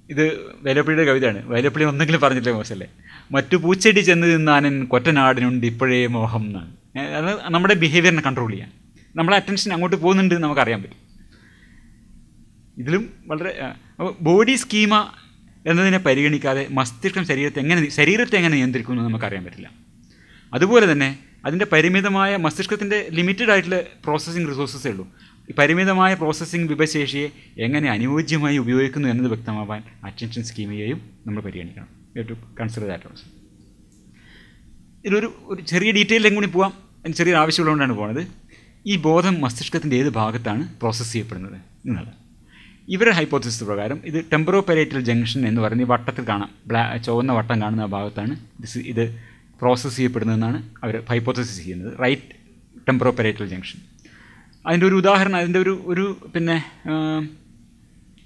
ഇത് വൈലോപ്പിള്ളിയുടെ കവിതയാണ്. വൈലോപ്പിള്ളി ഒന്നെങ്കിലും പറഞ്ഞില്ലേ മോശമല്ലേ, മറ്റു പൂച്ചെടി ചെന്ന് തിന്നാനൻ കൊറ്റനാടിനുണ്ട് ഇപ്പോഴേ മോഹം എന്നാണ്. അത് നമ്മുടെ ബിഹേവിയറിനെ കൺട്രോൾ ചെയ്യാൻ, നമ്മുടെ അറ്റൻഷൻ അങ്ങോട്ട് പോകുന്നുണ്ട് നമുക്കറിയാൻ പറ്റും. ഇതിലും വളരെ ബോഡി സ്കീമ എന്നതിനെ പരിഗണിക്കാതെ മസ്തിഷ്കം ശരീരത്തെ എങ്ങനെ നിയന്ത്രിക്കുന്നു എന്ന് നമുക്കറിയാൻ പറ്റില്ല. അതുപോലെ തന്നെ അതിൻ്റെ പരിമിതമായ മസ്തിഷ്കത്തിൻ്റെ ലിമിറ്റഡ് ആയിട്ടുള്ള പ്രോസസ്സിംഗ് റിസോഴ്സസേ ഉള്ളൂ. ഈ പരിമിതമായ പ്രോസസ്സിംഗ് വിഭവശേഷിയെ എങ്ങനെ അനുയോജ്യമായി ഉപയോഗിക്കുന്നു എന്നത് വ്യക്തമാവാൻ അറ്റൻഷൻ സ്കീമയെയും നമ്മൾ പരിഗണിക്കണം. To consider that also. ഇതിലൊരു ചെറിയ ഡീറ്റെയിലും കൂടി പോകാം, അതിന് ചെറിയൊരു ആവശ്യമുള്ളതുകൊണ്ടാണ് പോകുന്നത്. ഈ ബോധം മസ്തിഷ്കത്തിൻ്റെ ഏത് ഭാഗത്താണ് പ്രോസസ്സ് ചെയ്യപ്പെടുന്നത് എന്നുള്ളത്. ഇവരുടെ ഹൈപ്പോത്തസിസ് പ്രകാരം ഇത് ടെമ്പറോ പെരേറ്റൽ ജംഗ്ഷൻ എന്ന് പറയുന്ന ഈ വട്ടത്തിൽ കാണാം, ചുവന്ന വട്ടം കാണുന്ന ആ ഭാഗത്താണ് ഇത് പ്രോസസ്സ് ചെയ്യപ്പെടുന്നതെന്നാണ് അവർ ഹൈപ്പോത്തസിസ് ചെയ്യുന്നത്. Right temporo പെരേറ്റൽ junction. അതിൻ്റെ ഒരു ഉദാഹരണം, അതിൻ്റെ ഒരു പിന്നെ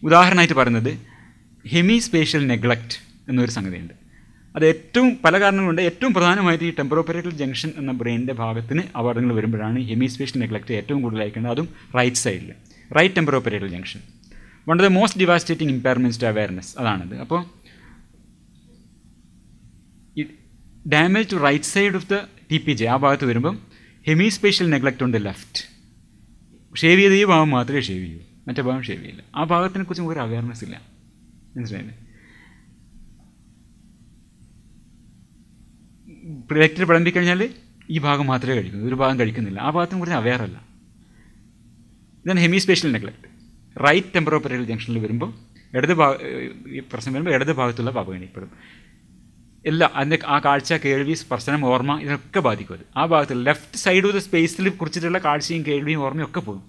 ഉദാഹരണമായിട്ട് പറയുന്നത് ഹെമിസ്പേഷ്യൽ നെഗ്ലക്റ്റ് എന്നൊരു സംഗതിയുണ്ട്. അത് പല കാരണങ്ങളുണ്ട്. ഏറ്റവും പ്രധാനമായിട്ട് ഈ ടെമ്പറോ പെരേറ്റൽ ജംഗ്ഷൻ എന്ന ബ്രെയിനിൻ്റെ ഭാഗത്തിന് അപകടങ്ങൾ വരുമ്പോഴാണ് ഹെമിസ്പേഷ്യൽ നെഗ്ലക്റ്റ് ഏറ്റവും കൂടുതലായിരിക്കുന്നത്. അതും റൈറ്റ് സൈഡിൽ, right temporo പെരേറ്റൽ junction. One of the most devastating impairments to awareness അതാണത്. അപ്പോൾ ഈ damage to right side of the TPJ ആ ഭാഗത്ത് വരുമ്പം hemispatial neglect on the left. Shave ചെയ്ത ഈ ഭാഗം മാത്രമേ ഷേവ് ചെയ്യൂ, മറ്റേ ഭാഗം ഷേവ് ചെയ്യില്ല. ആ ഭാഗത്തിനെ കുറിച്ചും ഒരു അവയർനെസ് ഇല്ല. മനസ്സിലായില്ലേ? പ്രൊജക്റ്റിൽ വിളമ്പിക്കഴിഞ്ഞാൽ ഈ ഭാഗം മാത്രമേ കഴിക്കൂ, ഒരു ഭാഗം കഴിക്കുന്നില്ല, ആ ഭാഗത്തിനെ കുറിച്ച് അവെയർ അല്ല. ഇതാണ് ഹെമിസ്പേഷ്യൽ നെഗ്ലക്ട്. റൈറ്റ് ടെമ്പറോപെറൽ ജംഗ്ഷനിൽ വരുമ്പോൾ ഈ പ്രശ്നം വരുമ്പോൾ ഇടത് ഭാഗത്തുള്ള അവഗണിക്കപ്പെടും. എല്ലാം അതിൻ്റെ ആ കാഴ്ച, കേൾവി, സ്പർശനം, ഓർമ്മ ഇതൊക്കെ ബാധിക്കും. അത് ആ ഭാഗത്തിൽ ലെഫ്റ്റ് സൈഡ് ഓഫ് ദ സ്പേസിൽ കുറിച്ചിട്ടുള്ള കാഴ്ചയും കേൾവിയും ഓർമ്മയും ഒക്കെ പോകും.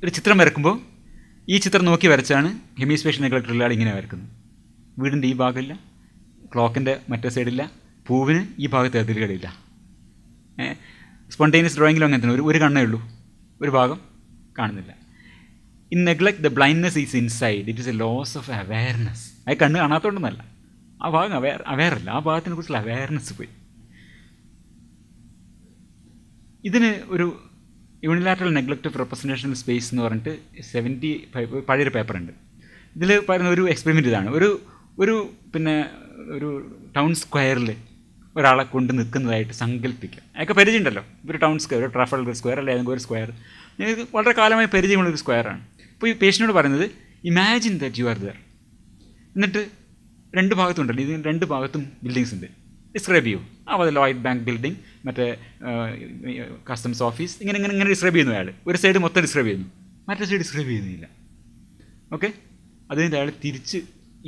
ഒരു ചിത്രം വരക്കുമ്പോൾ ഈ ചിത്രം നോക്കി വരച്ചാണ് ഹെമിസ്പേഷ്യൽ നെഗ്ലക്റ്റുള്ള ആൾ ഇങ്ങനെ വരക്കുന്നത്. വീടിൻ്റെ ഈ ഭാഗമില്ല, ക്ലോക്കിൻ്റെ മറ്റേ സൈഡില്ല, പൂവിന് ഈ ഭാഗത്ത് അതിരുകളില്ല. സ്പോണ്ടേനിയസ് ഡ്രോയിങ്ങിലും അങ്ങനെ തന്നെ ഒരു കണ്ണേ ഉള്ളൂ, ഒരു ഭാഗം കാണുന്നില്ല. In neglect the blindness is inside, it is a loss of awareness. അത് കണ്ണ് കാണാത്തോണ്ടെന്നല്ല, ആ ഭാഗം അവെയറല്ല, ആ ഭാഗത്തിനെ കുറിച്ചുള്ള അവെയർനെസ് പോയി. ഇതിന് ഒരു unilateral neglect of representational space എന്ന് പറഞ്ഞിട്ട് 75 പഴയൊരു പേപ്പറുണ്ട്. ഇതിൽ പറയുന്ന ഒരു എക്സ്പെരിമെൻ്റ് ഇതാണ്. ഒരു ടൗൺ സ്ക്വയറിൽ ഒരാളെ കൊണ്ട് നിൽക്കുന്നതായിട്ട് സങ്കല്പിക്കുക. അതൊക്കെ പരിചയമുണ്ടല്ലോ, ഒരു ടൗൺ സ്ക്വയർ, ഒരു ട്രാഫൽഗർ സ്ക്വയർ അല്ലെ ഏതെങ്കിലും ഒരു സ്ക്വയർ, നിങ്ങൾക്ക് വളരെ കാലമായി പരിചയമുള്ളൊരു സ്ക്വയറാണ്. അപ്പോൾ ഈ പേഷ്യനോട് പറയുന്നത് imagine that you are there. എന്നിട്ട് രണ്ട് ഭാഗത്തുണ്ടല്ലോ, ഇതിന് രണ്ട് ഭാഗത്തും ബിൽഡിങ്സ് ഉണ്ട്, ഡിസ്ക്രൈബ് ചെയ്യൂ. അപ്പോൾ ലോയിഡ് ബാങ്ക് ബിൽഡിംഗ്, മറ്റേ കസ്റ്റംസ് ഓഫീസ്, ഇങ്ങനെ ഡിസ്ക്രൈബ് ചെയ്യുന്നു അയാൾ. ഒരു സൈഡ് മൊത്തം ഡിസ്ക്രൈബ് ചെയ്യുന്നു, മറ്റേ സൈഡ് ഡിസ്ക്രൈബ് ചെയ്യുന്നില്ല. ഓക്കെ, അതിൻ്റെ അയാൾ തിരിച്ച്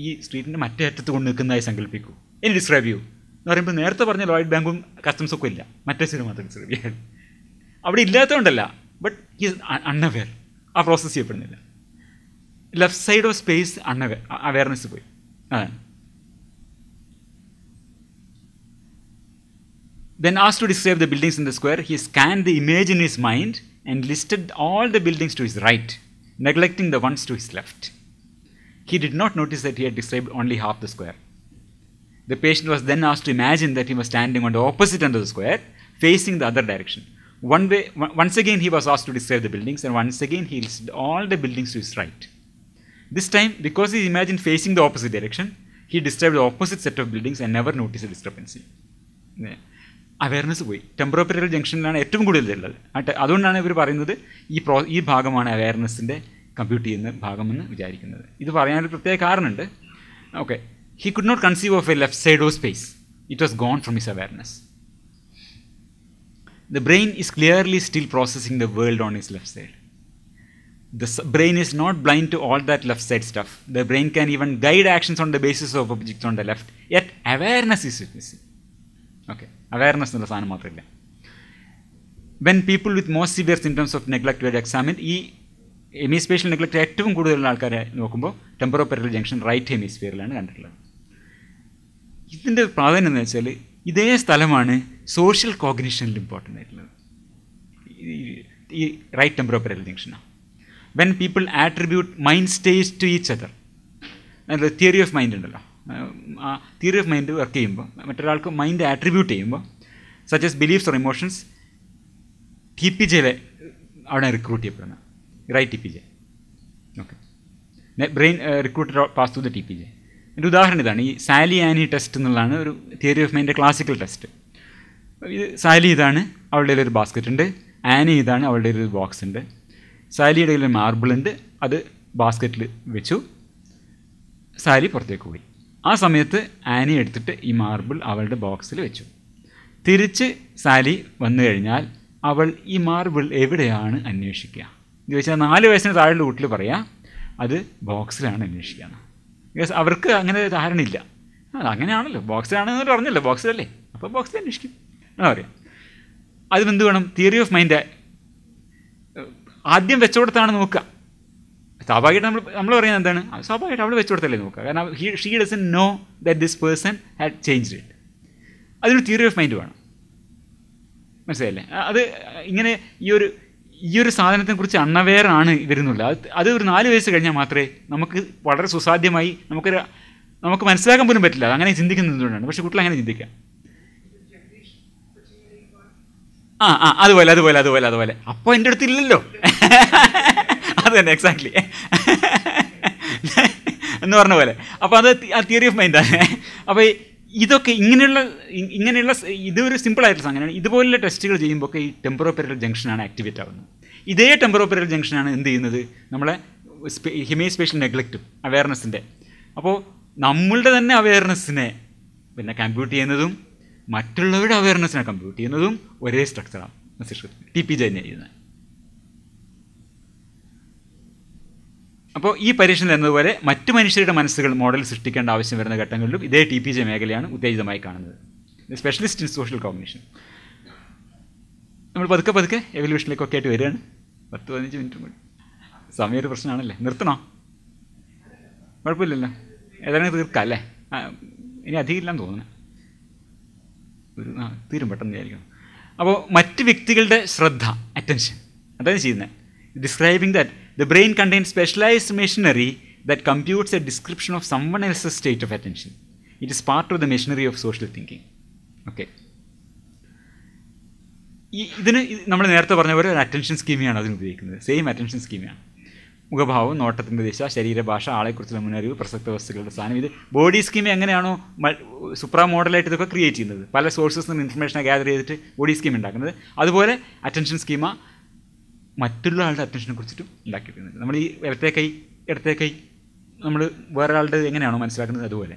ഈ സ്ട്രീറ്റിൻ്റെ മറ്റേ അറ്റത്ത് കൊണ്ട് നിൽക്കുന്നതായി സങ്കല്പിക്കൂ. ഇനി ഡിസ്ക്രൈബ് ചെയ്യൂ എന്ന് പറയുമ്പോൾ നേരത്തെ പറഞ്ഞ ലോയിഡ് ബാങ്കും കസ്റ്റംസും ഒക്കെ ഇല്ല, മറ്റേ സൈഡ് മാത്രം ഡിസ്ക്രൈബ് ചെയ്യാൻ. അവിടെ ഇല്ലാത്തതുകൊണ്ടല്ല, ബട്ട് ഹീസ് അൺഅവെയർ, ആ പ്രോസസ്സ് ചെയ്യപ്പെടുന്നില്ല. Left side of space awareness പോയി. അതാണ്. Then asked to describe the buildings in the square, he scanned the image in his mind and listed all the buildings to his right, neglecting the ones to his left. He did not notice that he had described only half the square. The patient was then asked to imagine that he was standing on the opposite end of the square, facing the other direction. Once again he was asked to describe the buildings, and once again he listed all the buildings to his right. This time, because he imagined facing the opposite direction, he described the opposite set of buildings and never noticed a discrepancy. Awareness പോയി. ടെമ്പറോപെറൽ ജംഗ്ഷനിലാണ് ഏറ്റവും കൂടുതലുള്ളത്. അതുകൊണ്ടാണ് ഇവർ പറയുന്നത് ഈ ഭാഗമാണ് അവെയർനെസ്സിൻ്റെ compute ചെയ്യുന്ന ഭാഗമെന്ന് വിചാരിക്കുന്നത്. ഇത് പറയാനൊരു പ്രത്യേക കാരണമുണ്ട്. Okay, he could not conceive of a left side of space. It was gone from his awareness. The brain is clearly still processing the world on its left side. The brain is not blind to all that left side stuff. The brain can even guide actions on the basis of objects on the left. Yet awareness is missing. Okay, awareness എന്നുള്ള സാധനം മാത്രമില്ല. When people with most severe symptoms of neglect were examined, ഈ ഹെമിസ്പേഷ്യൽ neglect ഏറ്റവും കൂടുതലുള്ള ആൾക്കാരെ നോക്കുമ്പോൾ ടെമ്പറോപെറൽ junction right ഹെമിസ്ഫിയറിലാണ് കണ്ടിട്ടുള്ളത്. ഇതിൻ്റെ പ്രാധാന്യം എന്ന് വെച്ചാൽ ഇതേ സ്ഥലമാണ് സോഷ്യൽ കോഗ്നിഷനിൽ ഇമ്പോർട്ടൻ്റ് ആയിട്ടുള്ളത്. ഈ റൈറ്റ് ടെമ്പറോപെറൽ ജംഗ്ഷനാണ്. When people attribute mind states to each other, അതായത് തിയറി ഓഫ് മൈൻഡ് ഉണ്ടല്ലോ, ആ തിയറി ഓഫ് മൈൻഡ് വർക്ക് ചെയ്യുമ്പോൾ മറ്റൊരാൾക്ക് മൈൻഡ് ആട്രിബ്യൂട്ട് ചെയ്യുമ്പോൾ such as beliefs or emotions, T P ജെയിലെ അവിടെ റിക്രൂട്ട് ചെയ്യപ്പെടുന്നത് right T P J. Okay, brain recruited pass to the T P J. ഒരു ഉദാഹരണം ഇതാണ്, ഈ സാലി ആനി ടെസ്റ്റ് എന്നുള്ളതാണ് ഒരു തിയറി ഓഫ് മൈൻഡിൻ്റെ ക്ലാസിക്കൽ ടെസ്റ്റ്. ഇത് സാലി ഇതാണ്, അവളുടെ ഒരു ബാസ്ക്കറ്റ് ഉണ്ട്. ആനി ഇതാണ്, അവളുടെ ഒരു ബോക്സ് ഉണ്ട്. സാലിയുടെ കയ്യിൽ മാർബിൾ ഉണ്ട്, അത് ബാസ്ക്കറ്റിൽ വെച്ചു. സാലി പുറത്തേക്ക് പോയി. ആ സമയത്ത് ആനി എടുത്തിട്ട് ഈ മാർബിൾ അവളുടെ ബോക്സിൽ വെച്ചു. തിരിച്ച് സാലി വന്നു കഴിഞ്ഞാൽ അവൾ ഈ മാർബിൾ എവിടെയാണ് അന്വേഷിക്കുക എന്ന് ചോദിച്ചാൽ 4 വയസ്സിന് താഴെയുള്ള വീട്ടിൽ പറയാം അത് ബോക്സിലാണ് അന്വേഷിക്കുക. ബിക്കോസ് അവർക്ക് അങ്ങനെ ധാരണയില്ല. അങ്ങനെയാണല്ലോ, ബോക്സിലാണെന്ന് പറഞ്ഞല്ലോ, ബോക്സിലല്ലേ, അപ്പോൾ ബോക്സിൽ അന്വേഷിക്കും എന്നാ പറയാം. അതും എന്ത് വേണം, തിയറി ഓഫ് മൈൻഡ് ആദ്യം വെച്ചുകൊടുത്താണ് നോക്കുക. സ്വാഭാവികമായിട്ട് നമ്മൾ പറയുന്നത് എന്താണ്, സ്വാഭാവികമായിട്ട് അവിടെ വെച്ചുകൊടുത്തല്ലേ നോക്കുക. കാരണം she doesn't know that this person had changed it. അതിനൊരു തിയറി ഓഫ് മൈൻഡ് വേണം, മനസ്സിലായില്ലേ? അത് ഇങ്ങനെ ഈ ഒരു സാധനത്തെക്കുറിച്ച് അൺഅവെയർ ആണ് ഇവരുന്നില്ല. അത് ഒരു 4 വയസ്സ് കഴിഞ്ഞാൽ മാത്രമേ നമുക്ക് വളരെ സുസാധ്യമായി നമുക്ക് മനസ്സിലാക്കാൻ പോലും പറ്റില്ല. അങ്ങനെ ചിന്തിക്കുന്നത് എന്തുകൊണ്ടാണ്? പക്ഷേ കുട്ടികൾ അങ്ങനെ ചിന്തിക്കാം. അതുപോലെ അപ്പോൾ എൻ്റെ അടുത്ത് ഇല്ലല്ലോ അത് തന്നെ എക്സാക്ട്ലി എന്ന് പറഞ്ഞ പോലെ. അപ്പോൾ അത് ആ തിയറി ഓഫ് മൈൻഡാണ്. അപ്പോൾ ഇതൊക്കെ ഇങ്ങനെയുള്ള ഇതൊരു സിമ്പിളായിട്ടുള്ള സംഗതിയാണ്. ഇതുപോലുള്ള ടെസ്റ്റുകൾ ചെയ്യുമ്പോൾ ഈ ടെമ്പറോപെറൽ ജംഗ്ഷനാണ് ആക്ടിവേറ്റ് ആവുന്നത്. ഇതേ ടെമ്പറോപെറൽ ജംഗ്ഷനാണ് എന്ത് ചെയ്യുന്നത്, നമ്മളെ ഹെമിസ്പേഷ്യൽ നെഗ്ലക്റ്റും അവെയർനെസ്സിൻ്റെ. അപ്പോൾ നമ്മളുടെ തന്നെ അവയർനെസ്സിനെ പിന്നെ കമ്പ്യൂട്ട് ചെയ്യുന്നതും മറ്റുള്ളവരുടെ അവയർനെസ്സിനെ കമ്പ്യൂട്ട് ചെയ്യുന്നതും ഒരേ സ്ട്രക്ചറാണ് മസ്തിഷ്കത്തിൽ. TPJ തന്നെ ചെയ്യുന്നത്. അപ്പോൾ ഈ പരീക്ഷണത്തിൽ എന്നതുപോലെ മറ്റു മനുഷ്യരുടെ മനസ്സുകൾ മോഡൽ സൃഷ്ടിക്കേണ്ട ആവശ്യം വരുന്ന ഘട്ടങ്ങളിലും ഇതേ TPJ മേഖലയാണ് ഉത്തേജിതമായി കാണുന്നത്. Specialist in social cognition. നമ്മൾ പതുക്കെ പതുക്കെ എവല്യൂഷനിലേക്കൊക്കെ ആയിട്ട് വരികയാണ്. 10-15 മിനിറ്റ് കൂടി സമയം ഒരു പ്രശ്നമാണല്ലേ. നിർത്തണോ? കുഴപ്പമില്ലല്ലോ, ഏതായാലും തീർക്കാം അല്ലേ? ഇനി അധികം ഇല്ലാന്ന് തോന്നുന്നു. തീരും പെട്ടെന്ന് വിചാരിക്കണം. അപ്പോൾ മറ്റ് വ്യക്തികളുടെ ശ്രദ്ധ, അറ്റൻഷൻ, അതാണ് ചെയ്യുന്നത്. Describing that the brain contains specialised machinery that computes a description of someone else's state of attention. It is part of the machinery of social thinking. Okay, ഇതിന് നമ്മൾ നേരത്തെ പറഞ്ഞ പോലെ ഒരു അറ്റൻഷൻ സ്കീമിയാണ് അതിന് ഉപയോഗിക്കുന്നത്. സെയിം അറ്റൻഷൻ സ്കീമിയാണ്. മുഖഭാവം, നോട്ടത്തിൻ്റെ ദിശ, ശരീരഭാഷ, ആളെക്കുറിച്ചുള്ള മുന്നറിവ്, പ്രസക്ത വസ്തുക്കളുടെ സ്ഥാനം. ഇത് ബോഡി സ്കീം എങ്ങനെയാണോ സുപ്രാ മോഡലായിട്ട് ഇതൊക്കെ ക്രിയേറ്റ് ചെയ്യുന്നത്, പല സോഴ്സസിൽ നിന്ന് ഇൻഫർമേഷൻ ഗ്യാദർ ചെയ്തിട്ട് ബോഡി സ്കീം ഉണ്ടാക്കുന്നത്, അതുപോലെ അറ്റൻഷൻ സ്കീമ മറ്റുള്ള ആളുടെ അറ്റൻഷനെ കുറിച്ചിട്ടും ഉണ്ടാക്കിയിരിക്കുന്നത്. നമ്മൾ ഈ ഇടത്തെ കൈ നമ്മൾ വേറൊരാളുടെ എങ്ങനെയാണോ മനസ്സിലാക്കുന്നത് അതുപോലെ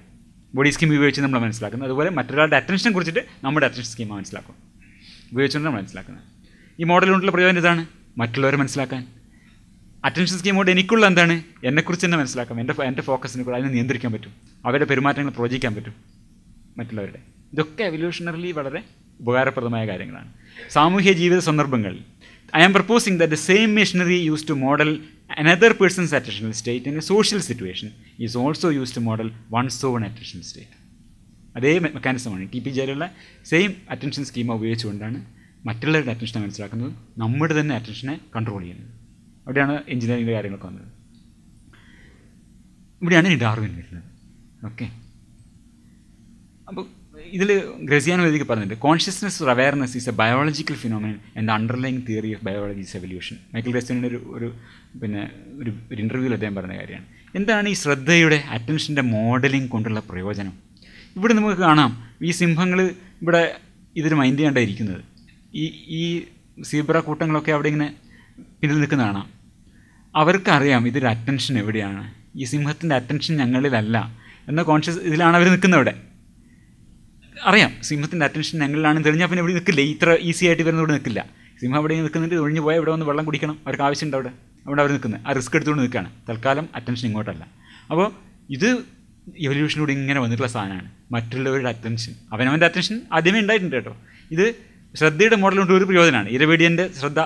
ബോഡി സ്കീം ഉപയോഗിച്ച് നമ്മൾ മനസ്സിലാക്കുന്നത്. അതുപോലെ മറ്റൊരാളുടെ അറ്റൻഷനെ കുറിച്ചിട്ട് നമ്മുടെ അറ്റൻഷൻ സ്കീമ മനസ്സിലാക്കും, ഉപയോഗിച്ചുകൊണ്ട് നമ്മൾ മനസ്സിലാക്കുന്നത്. ഈ മോഡൽ കൊണ്ടുള്ള പ്രയോജനം ഇതാണ്, മറ്റുള്ളവരെ മനസ്സിലാക്കാൻ. അറ്റൻഷൻ സ്കീം കൊണ്ട് എനിക്കുള്ള എന്താണ്, എന്നെക്കുറിച്ച് തന്നെ മനസ്സിലാക്കാം, എൻ്റെ ഫോക്കസിനെ കൂടെ അതിനെ നിയന്ത്രിക്കാൻ പറ്റും, അവരുടെ പെരുമാറ്റങ്ങൾ പ്രവചിക്കാൻ പറ്റും മറ്റുള്ളവരുടെ. ഇതൊക്കെ എവല്യൂഷണറിലി വളരെ ഉപകാരപ്രദമായ കാര്യങ്ങളാണ്. സാമൂഹ്യ ജീവിത സന്ദർഭങ്ങളിൽ I am proposing that the same machinery used to model another person's attentional state in a social situation is also used to model one's own attentional state. അതേ മെക്കാനിസമാണ് TPJയിലുള്ള സെയിം അറ്റൻഷൻ സ്കീമ ഉപയോഗിച്ചുകൊണ്ടാണ് മറ്റുള്ളവരുടെ അറ്റൻഷനെ മനസ്സിലാക്കുന്നത്, നമ്മുടെ തന്നെ അറ്റൻഷനെ കൺട്രോൾ ചെയ്യുന്നത്. അവിടെയാണ് എഞ്ചിനീയറിംഗിൻ്റെ കാര്യങ്ങളൊക്കെ വന്നത്. ഇവിടെയാണ് ഈ ഡാർവിൻ വരുന്നത്. ഓക്കെ, അപ്പോൾ ഇതിൽ ഗ്രസിയാനോ ഇതിലേക്ക് പറഞ്ഞിട്ടുണ്ട്, consciousness or awareness is a biological phenomenon and underlying theory of biology is evolution. Michael ഗ്രസിയാനോയുടെ ഒരു ഇൻ്റർവ്യൂവിൽ അദ്ദേഹം പറഞ്ഞ കാര്യമാണ്. എന്താണ് ഈ ശ്രദ്ധയുടെ അറ്റൻഷൻ്റെ മോഡലിംഗ് കൊണ്ടുള്ള പ്രയോജനം? ഇവിടെ നമുക്ക് കാണാം, ഈ സിംഹങ്ങൾ ഇവിടെ ഇതിന് മൈൻഡ് ചെയ്യാണ്ടായിരിക്കുന്നത്. ഈ സീബ്ര കൂട്ടങ്ങളൊക്കെ അവിടെ ഇങ്ങനെ പിന്നിൽ നിൽക്കുന്ന കാണാം. അവർക്കറിയാം ഇതിൻ്റെ അറ്റൻഷൻ എവിടെയാണ്, ഈ സിംഹത്തിൻ്റെ അറ്റൻഷൻ ഞങ്ങളിലല്ല എന്ന കോൺഷ്യസ് ഇതിലാണ് അവർ നിൽക്കുന്നവിടെ. അറിയാം സിംഹത്തിൻ്റെ അറ്റൻഷൻ ഞങ്ങളിലാണെന്ന് തെളിഞ്ഞാൽ പിന്നെ ഇവിടെ നിൽക്കില്ല, ഇത്ര ഈസി ആയിട്ട് വരുന്നവിടെ നിൽക്കില്ല. സിംഹം അവിടെ നിൽക്കുന്നുണ്ട്, ഒഴിഞ്ഞു പോയാൽ ഇവിടെ വന്ന് വെള്ളം കുടിക്കണം, അവർക്ക് ആവശ്യമുണ്ട് അവിടെ അവർ നിൽക്കുന്നത്, ആ റിസ്ക് എടുത്തുകൊണ്ട് നിൽക്കുകയാണ്. തൽക്കാലം അറ്റൻഷൻ ഇങ്ങോട്ടല്ല. അപ്പോൾ ഇത് എവല്യൂഷനിലൂടെ ഇങ്ങനെ വന്നിട്ടുള്ള സാധനമാണ്. മറ്റുള്ളവരുടെ അറ്റൻഷൻ, അവനവൻ്റെ അറ്റൻഷൻ ആദ്യമേ ഉണ്ടായിട്ടുണ്ട് കേട്ടോ. ഇത് ശ്രദ്ധയുടെ മോഡൽ കൊണ്ട് ഒരു പ്രയോജനമാണ്. ഇരവേടിയൻ്റെ ശ്രദ്ധ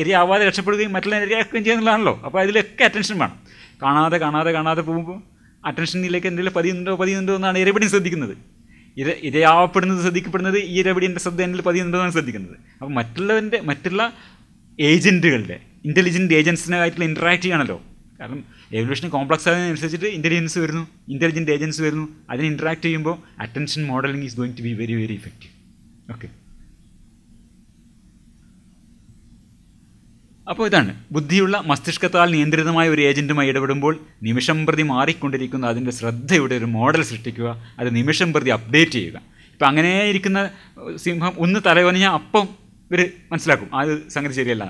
ഇരയാവാതെ രക്ഷപ്പെടുകയും മറ്റുള്ള ഇരയാക്കുകയും ചെയ്യുന്നതാണല്ലോ. അപ്പോൾ അതിലൊക്കെ അറ്റൻഷൻ വേണം. കാണാതെ പോകുമ്പോൾ അറ്റൻഷനിലേക്ക് എന്തെങ്കിലും പതിയുന്നുണ്ടോ എന്നാണ് ഇരവിടിയൻ ശ്രദ്ധിക്കുന്നത്. ശ്രദ്ധിക്കപ്പെടുന്നത് ഈ ഇരവിടിയൻ്റെ ശ്രദ്ധ എന്നിൽ പതിയുന്നുണ്ടോ എന്നാണ് ശ്രദ്ധിക്കുന്നത്. അപ്പോൾ മറ്റുള്ള ഏജൻറ്റുകളുടെ ഇൻ്റലിജൻറ്റ് ഏജൻസിനായിട്ടുള്ള ഇൻറ്ററാക്ട് ചെയ്യണമല്ലോ. കാരണം എവല്യൂഷൻ കോംപ്ലക്സ് ആയതിനനുസരിച്ചിട്ട് ഇൻ്റലിജൻറ്റ് ഏജൻസ് വരുന്നു. അതിന് ഇൻറ്ററാക്ട് ചെയ്യുമ്പോൾ attention modelling is going to be very very effective. Okay, അപ്പോൾ ഇതാണ് ബുദ്ധിയുള്ള മസ്തിഷ്കത്താൽ നിയന്ത്രിതമായ ഒരു ഏജൻറ്റുമായി ഇടപെടുമ്പോൾ നിമിഷം പ്രതി മാറിക്കൊണ്ടിരിക്കുന്ന അതിൻ്റെ ശ്രദ്ധയുടെ ഒരു മോഡൽ സൃഷ്ടിക്കുക, അത് നിമിഷം പ്രതി അപ്ഡേറ്റ് ചെയ്യുക. ഇപ്പം അങ്ങനെ ഇരിക്കുന്ന സിംഹം ഒന്ന് തലവനഞ്ഞാൽ അപ്പം ഇവർ മനസ്സിലാക്കും അത് സംഗതി ശരിയല്ല.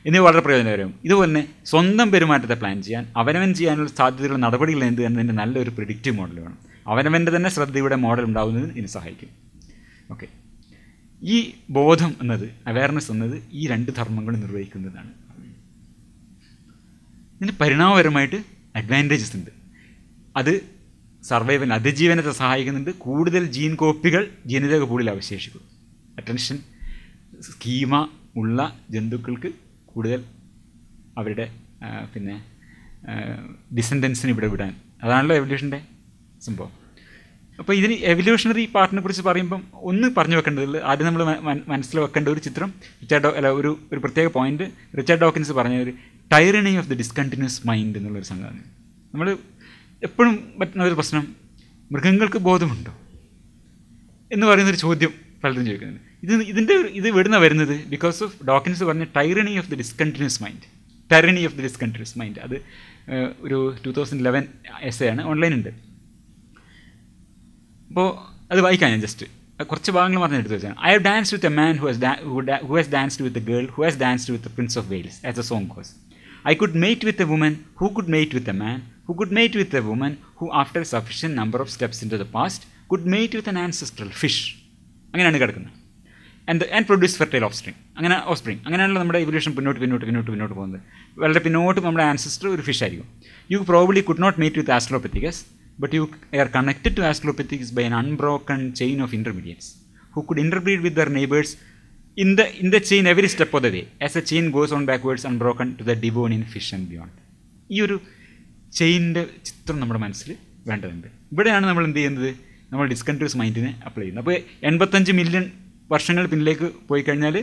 എന്നിവ വളരെ പ്രയോജനകരവും. ഇതുപോലെ തന്നെ സ്വന്തം പെരുമാറ്റത്തെ പ്ലാൻ ചെയ്യാൻ അവനവൻ ചെയ്യാനുള്ള സാധ്യതയുള്ള നടപടികൾ എന്ത് എന്നതിൻ്റെ നല്ലൊരു പ്രിഡിക്റ്റീവ് മോഡൽ വേണം. അവനവൻ്റെ തന്നെ ശ്രദ്ധയുടെ മോഡൽ ഉണ്ടാകുന്നതിന് ഇതിന് സഹായിക്കും. ഓക്കെ, ഈ ബോധം എന്നത്, അവയർനെസ് എന്നത് ഈ രണ്ട് ധർമ്മങ്ങൾ നിർവഹിക്കുന്നതാണ്. ഇതിന് പരിണാമപരമായിട്ട് അഡ്വാൻറ്റേജസ് ഉണ്ട്. അത് സർവൈവൽ അതിജീവനത്തെ സഹായിക്കുന്നുണ്ട്. കൂടുതൽ ജീൻ കോപ്പികൾ ജനിതക പൂളിൽ അവശേഷിക്കും. അറ്റൻഷൻ സ്കീമ ഉള്ള ജന്തുക്കൾക്ക് കൂടുതൽ അവരുടെ ഡിസെൻഡൻസിന് ഇവിടെ വിടാൻ, അതാണല്ലോ എവല്യൂഷൻ്റെ സംഭവം. അപ്പോൾ ഇതിന് എവല്യൂഷണറി പാർട്ടിനെ കുറിച്ച് പറയുമ്പം ഒന്ന് പറഞ്ഞു വെക്കേണ്ടതുള്ളത്, ആദ്യം നമ്മൾ മനസ്സിൽ വെക്കേണ്ട ഒരു ചിത്രം ഒരു പ്രത്യേക പോയിന്റ് റിച്ചാർഡ് ഡോക്കിൻസ് പറഞ്ഞ ഒരു tyranny of the discontinuous mind എന്നുള്ളൊരു സംഗതി. നമ്മൾ എപ്പോഴും പറ്റുന്ന ഒരു പ്രശ്നം, മൃഗങ്ങൾക്ക് ബോധമുണ്ടോ എന്ന് പറയുന്നൊരു ചോദ്യം പലരും ചോദിക്കുന്നുണ്ട്. ഇത് വരുന്നത് ബിക്കോസ് ഓഫ് ഡോക്കിൻസ് പറഞ്ഞ tyranny of the discontinuous mind. അത് ഒരു 2011 essay ആണ്, ഓൺലൈനുണ്ട്. അപ്പോൾ അത് വായിക്കാം. ഞാൻ ജസ്റ്റ് കുറച്ച് ഭാഗങ്ങൾ പറഞ്ഞെടുത്ത് വെച്ചാൽ, I have danced with a man who has danced with a girl who has danced with the Prince of Wales as A song goes. I could mate with a woman who could mate with a man, who could mate with a woman who after a sufficient number of steps into the past could mate with an ancestral fish. അങ്ങനെയാണ് കിടക്കുന്നത്. And produce fertile offspring. അങ്ങനെയാണല്ലോ നമ്മുടെ evolution പിന്നോട്ട് പോകുന്നത്. വളരെ പിന്നോട്ട് നമ്മുടെ ancestor ഒരു ഫിഷ് ആയിരിക്കും. You probably could not mate with Australopithecus, but you are connected to Australopithecus by an unbroken chain of intermediates who could interbreed with their neighbors in the chain every step of the way, as a chain goes on backwards unbroken to the Devonian fish and beyond. ഈ ഒരു ചെയിനിൻ്റെ ചിത്രം നമ്മുടെ മനസ്സിൽ വേണ്ടതുണ്ട്. ഇവിടെയാണ് നമ്മൾ എന്ത് ചെയ്യുന്നത്, നമ്മൾ ഡിസ്കണ്ടിന്യൂസ് മൈൻഡിനെ അപ്ലൈ ചെയ്യുന്നത്. അപ്പോൾ 85 മില്യൺ വർഷങ്ങൾ പിന്നിലേക്ക് പോയി കഴിഞ്ഞാൽ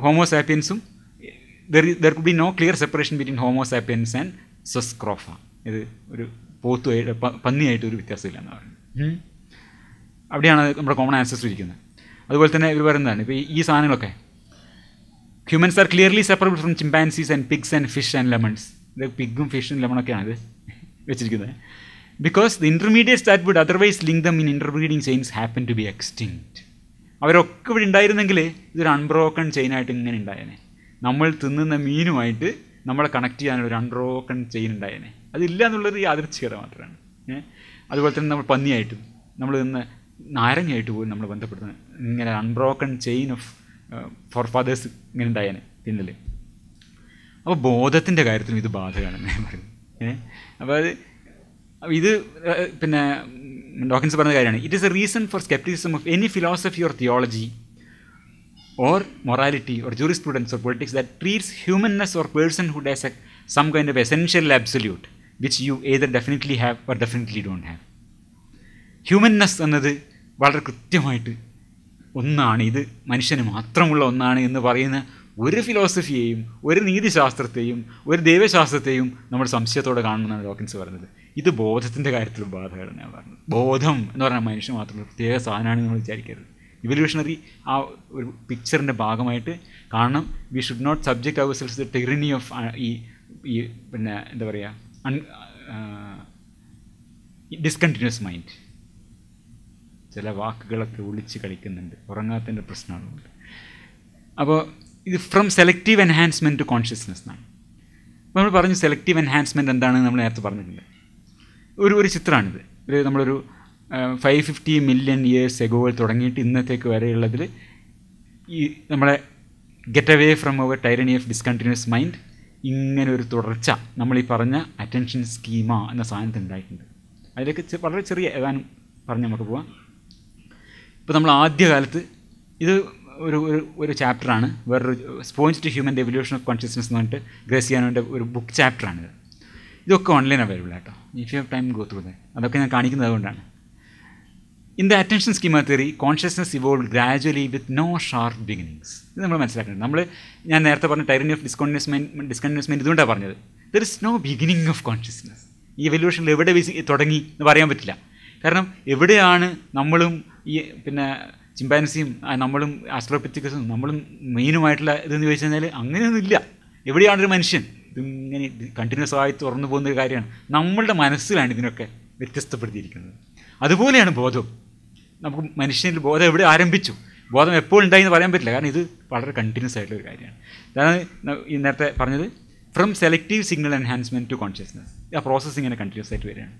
ഹോമോസാപ്പിയൻസും there could be no clear separation between homo sapiens and sus scrofa. ഇത് ഒരു പോത്തുമായിട്ട് പന്നിയായിട്ട് ഒരു വ്യത്യാസമില്ല എന്ന് പറയുന്നത്. അവിടെയാണ് നമ്മുടെ കോമൺ ആൻസസ്റ്റർ ഇരിക്കുന്നത്. അതുപോലെ തന്നെ ഇവർ പറയുന്നതാണ് ഇപ്പോൾ ഈ സാധനങ്ങളൊക്കെ humans are clearly separable from chimpanzees and pigs and fish and lemons. ഇത് പിഗും ഫിഷും ലെമണൊക്കെയാണ് ഇത് വെച്ചിരിക്കുന്നത്. Because the intermediates that would otherwise link them in interbreeding chains happen to be extinct. അവരൊക്കെ ഇവിടെ ഉണ്ടായിരുന്നെങ്കിൽ ഇതൊരു അൺബ്രോക്കൺ ചെയിനായിട്ട് ഇങ്ങനെ ഉണ്ടായേനെ. നമ്മൾ തിന്നുന്ന മീനുമായിട്ട് നമ്മളെ കണക്ട് ചെയ്യാനുള്ള ഒരു അൺബ്രോക്കൺ ചെയിൻ ഉണ്ടായേനെ. അതില്ല എന്നുള്ളത് യാദൃച്ഛികത മാത്രമാണ്. അതുപോലെ തന്നെ നമ്മൾ പന്നിയായിട്ടും നമ്മൾ തിന്ന നാരങ്ങയായിട്ട് പോലും നമ്മൾ ബന്ധപ്പെടുന്നത് ഇങ്ങനെ unbroken chain of forefathers ഇങ്ങനെ ഉണ്ടായേനെ പിന്നിൽ. അപ്പോൾ ബോധത്തിൻ്റെ കാര്യത്തിലും ഇത് ബാധകമാണെന്ന് ഞാൻ പറയുന്നത്. അപ്പോൾ ഇത് പിന്നെ ഡോക്കിൻസ് പറഞ്ഞ കാര്യമാണ്. It is A reason for scepticism of any philosophy or theology or morality or jurisprudence or politics that treats humanness or personhood as some kind of essential absolute which you either definitely have or definitely don't have. Humanness എന്നത് വളരെ കൃത്യമായിട്ട് ഒന്നാണ്, ഇത് മനുഷ്യന് മാത്രമുള്ള ഒന്നാണ് എന്ന് പറയുന്ന ഒരു ഫിലോസഫിയെയും ഒരു നീതിശാസ്ത്രത്തെയും ഒരു ദൈവശാസ്ത്രത്തെയും നമ്മൾ സംശയത്തോടെ കാണുമെന്നാണ് ഡോക്കിൻസ് പറയുന്നത്. ഇത് ബോധത്തിൻ്റെ കാര്യത്തിലും ബാധകമാണ് ഞാൻ പറഞ്ഞത്. ബോധം എന്ന് പറഞ്ഞാൽ മനുഷ്യൻ മാത്രമുള്ള പ്രത്യേക സാധനമാണെന്ന് നമ്മൾ വിചാരിക്കരുത്. ഇവല്യൂഷണറി ആ ഒരു പിക്ചറിൻ്റെ ഭാഗമായിട്ട് കാരണം we should not subject ourselves the tyranny of ഈ പിന്നെ എന്താ പറയുക ഡിസ്കണ്ടിന്യൂസ് മൈൻഡ്. ചില വാക്കുകളൊക്കെ ഒളിച്ച് കളിക്കുന്നുണ്ട്, ഉറങ്ങാത്തതിൻ്റെ പ്രശ്നമാണ്. അപ്പോൾ ഇത് from selective enhancement to consciousness എന്നാണ്. അപ്പോൾ നമ്മൾ പറഞ്ഞു സെലക്റ്റീവ് എൻഹാൻസ്മെൻറ്റ് എന്താണെന്ന് നമ്മൾ നേരത്തെ പറഞ്ഞിട്ടുണ്ട്. ഒരു ചിത്രമാണിത്. നമ്മളൊരു 550 മില്യൺ ഇയേഴ്സ് എഗോയിൽ തുടങ്ങിയിട്ട് ഇന്നത്തേക്ക് വരെയുള്ളതിൽ ഈ നമ്മളെ get away from our tyranny of discontinuous mind ഇങ്ങനെ ഒരു തുടർച്ച നമ്മൾ ഈ പറഞ്ഞ അറ്റൻഷൻ സ്കീമ എന്ന സാധനത്തിൽ ഉണ്ടായിട്ടുണ്ട്. അതിലേക്ക് വളരെ ചെറിയ ഏതാനും പറഞ്ഞ് നമുക്ക് പോവാം. ഇപ്പോൾ നമ്മൾ ആദ്യകാലത്ത് ഇത് ഒരു ചാപ്റ്ററാണ്, വേറൊരു sponge to human evolution of consciousness എന്ന് പറഞ്ഞിട്ട് ഗ്രേസിയാനോൻ്റെ ഒരു ബുക്ക് ചാപ്റ്ററാണിത്. ഇതൊക്കെ ഓൺലൈൻ അവൈലബിൾ ആട്ടോ. If you have time go through that. അതൊക്കെ ഞാൻ കാണിക്കുന്നത് അതുകൊണ്ടാണ്. In the attention schema theory consciousness evolve gradually with no sharp beginnings. ഇത് നമ്മൾ മനസ്സിലാക്കുന്നത്. ഞാൻ നേരത്തെ പറഞ്ഞ ടൈറനി ഓഫ് ഡിസ്കണ്ടിന്യൂസ്മെൻറ്റ് ഇതുകൊണ്ടാണ് പറഞ്ഞത്. There is no beginning of consciousness. ഈ എവല്യൂഷനിൽ എവിടെ തുടങ്ങി എന്ന് പറയാൻ പറ്റില്ല. കാരണം എവിടെയാണ് നമ്മളും ഈ പിന്നെ ചിമ്പാൻസിയും നമ്മളും ആസ്ട്രോപെത്തിക്കസും നമ്മളും മെയിനുമായിട്ടുള്ള ഇതെന്ന് ചോദിച്ചു കഴിഞ്ഞാൽ അങ്ങനെയൊന്നുമില്ല. എവിടെയാണൊരു മനുഷ്യൻ ഇതിങ്ങനെ കണ്ടിന്യൂസ് ആയി തുറന്നു പോകുന്ന ഒരു കാര്യമാണ്. നമ്മളുടെ മനസ്സിലാണ് ഇതിനൊക്കെ വ്യത്യസ്തപ്പെടുത്തിയിരിക്കുന്നത്. അതുപോലെയാണ് ബോധം. നമുക്ക് മനുഷ്യനിൽ ബോധം എവിടെ ആരംഭിച്ചു, ബോധം എപ്പോൾ ഉണ്ടായി എന്ന് പറയാൻ പറ്റില്ല. കാരണം ഇത് വളരെ കണ്ടിന്യൂസ് ആയിട്ടുള്ള ഒരു കാര്യമാണ്. അതാണ് ഈ നേരത്തെ പറഞ്ഞത് from selective signal enhancement to consciousness. ആ പ്രോസസ്സ് ഇങ്ങനെ കണ്ടിന്യൂസ് ആയിട്ട് വരികയാണ്.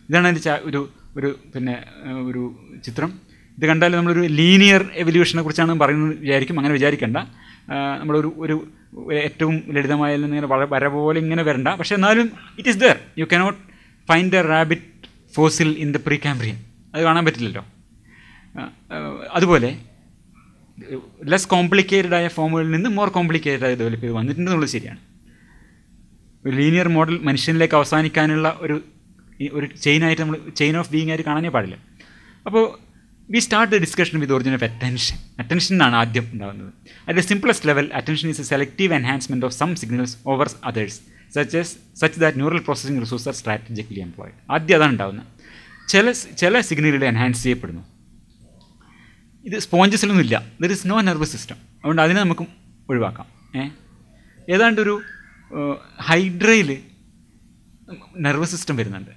ഇതാണ് അതിൻ്റെ ഒരു പിന്നെ ഒരു ചിത്രം. ഇത് കണ്ടാൽ നമ്മളൊരു ലീനിയർ എവല്യൂഷനെ കുറിച്ചാണ് പറയുന്നത് വിചാരിക്കും. അങ്ങനെ വിചാരിക്കേണ്ട. നമ്മളൊരു ഏറ്റവും ലളിതമായ ഇങ്ങനെ വര പോലെ ഇങ്ങനെ വരണ്ട. പക്ഷേ എന്നാലും it is there. You cannot find A rabbit fossil in the Precambrian. അത് കാണാൻ പറ്റില്ലല്ലോ. അതുപോലെ ലെസ് കോംപ്ലിക്കേറ്റഡ് ആയ ഫോമുകളിൽ നിന്ന് മോർ കോംപ്ലിക്കേറ്റഡ് ആയി ഡെവലപ്പ് ചെയ്ത് വന്നിട്ടുണ്ടെന്നുള്ളത് ശരിയാണ്. ഒരു ലീനിയർ മോഡൽ മനുഷ്യനിലേക്ക് അവസാനിക്കാനുള്ള ഒരു ചെയിനായിട്ട് നമ്മൾ ചെയിൻ ഓഫ് ബീയിങ് ആയിട്ട് കാണാനേ പാടില്ല. അപ്പോൾ we start the discussion with origin of attention. അറ്റൻഷനാണ് ആദ്യം ഉണ്ടാകുന്നത്. At the simplest level attention is a selective enhancement of some signals over others such that neural processing resources are strategically employed. ആദ്യം അതാണ് ഉണ്ടാകുന്നത്. ചില സിഗ്നലുകൾ എൻഹാൻസ് ചെയ്യപ്പെടുന്നു. ഇത് സ്പോഞ്ചസിലൊന്നും ഇല്ല. There is no nervous system. അതുകൊണ്ട് അതിനെ നമുക്ക് ഒഴിവാക്കാം. ഏതാണ്ടൊരു ഹൈഡ്രയിൽ നെർവസ് സിസ്റ്റം വരുന്നുണ്ട്.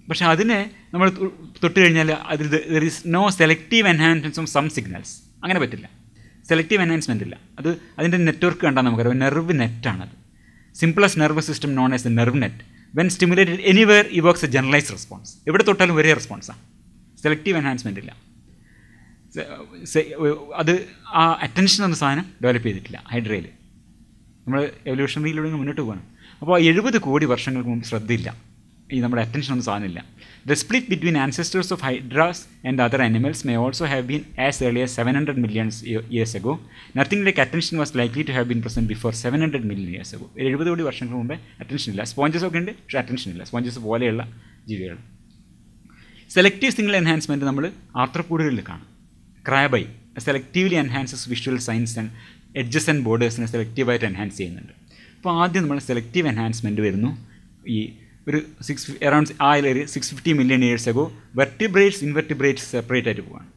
പക്ഷേ അതിനെ നമ്മൾ തൊട്ട് കഴിഞ്ഞാൽ അതിൽ there is no selective enhancements of some signals. അങ്ങനെ പറ്റില്ല. സെലക്റ്റീവ് എൻഹാൻസ്മെൻ്റ് ഇല്ല. അത് അതിൻ്റെ നെറ്റ്വർക്ക് കണ്ടാൽ നമുക്കറിയാം. Nerve നെറ്റാണത്. simplest nervous system known as the nerve net, when stimulated anywhere, evokes a generalized response. എവിടെ തൊട്ടാലും ഒരേ റെസ്പോൺസാണ്, സെലക്റ്റീവ് എൻഹാൻസ്മെൻ്റ് ഇല്ല. അത് ആ അറ്റൻഷൻ എന്ന സാധനം ഡെവലപ്പ് ചെയ്തിട്ടില്ല ഹൈഡ്രയിൽ. നമ്മൾ എവല്യൂഷണറിയിലൂടെ മുന്നോട്ട് പോകണം. അപ്പോൾ 70 കോടി വർഷങ്ങൾക്ക് മുമ്പ് ശ്രദ്ധയില്ല, ഈ നമ്മുടെ അറ്റൻഷൻ ഒന്നും സാധനമില്ല. The split between ancestors of hydras and other animals may also have been as early as 700 million years ago. Nothing like attention was likely to have been present before 700 million years ago. 70 കോടി വർഷങ്ങൾക്ക് മുമ്പേ attention ഇല്ല. Sponges ഒക്കെ ഉണ്ട്, പക്ഷേ attention ഇല്ല. Sponges പോലെയുള്ള ജീവികൾ. സെലക്റ്റീവ് സിഗ്നൽ എൻഹാൻസ്മെൻറ്റ് നമ്മൾ ആർത്രപ്പോഡുകളിൽ കാണും. Crab eye selectively enhances visual signs and edges and ബോർഡേഴ്സിനെ സെലക്റ്റീവായിട്ട് എൻഹാൻസ് ചെയ്യുന്നുണ്ട്. അപ്പോൾ ആദ്യം നമ്മൾ സെലക്റ്റീവ് എൻഹാൻസ്മെൻറ്റ് വരുന്നു. ഈ ഒരു around 650 million years ago vertebrates invertebrates separate ആയിട്ട് പോവാണ്.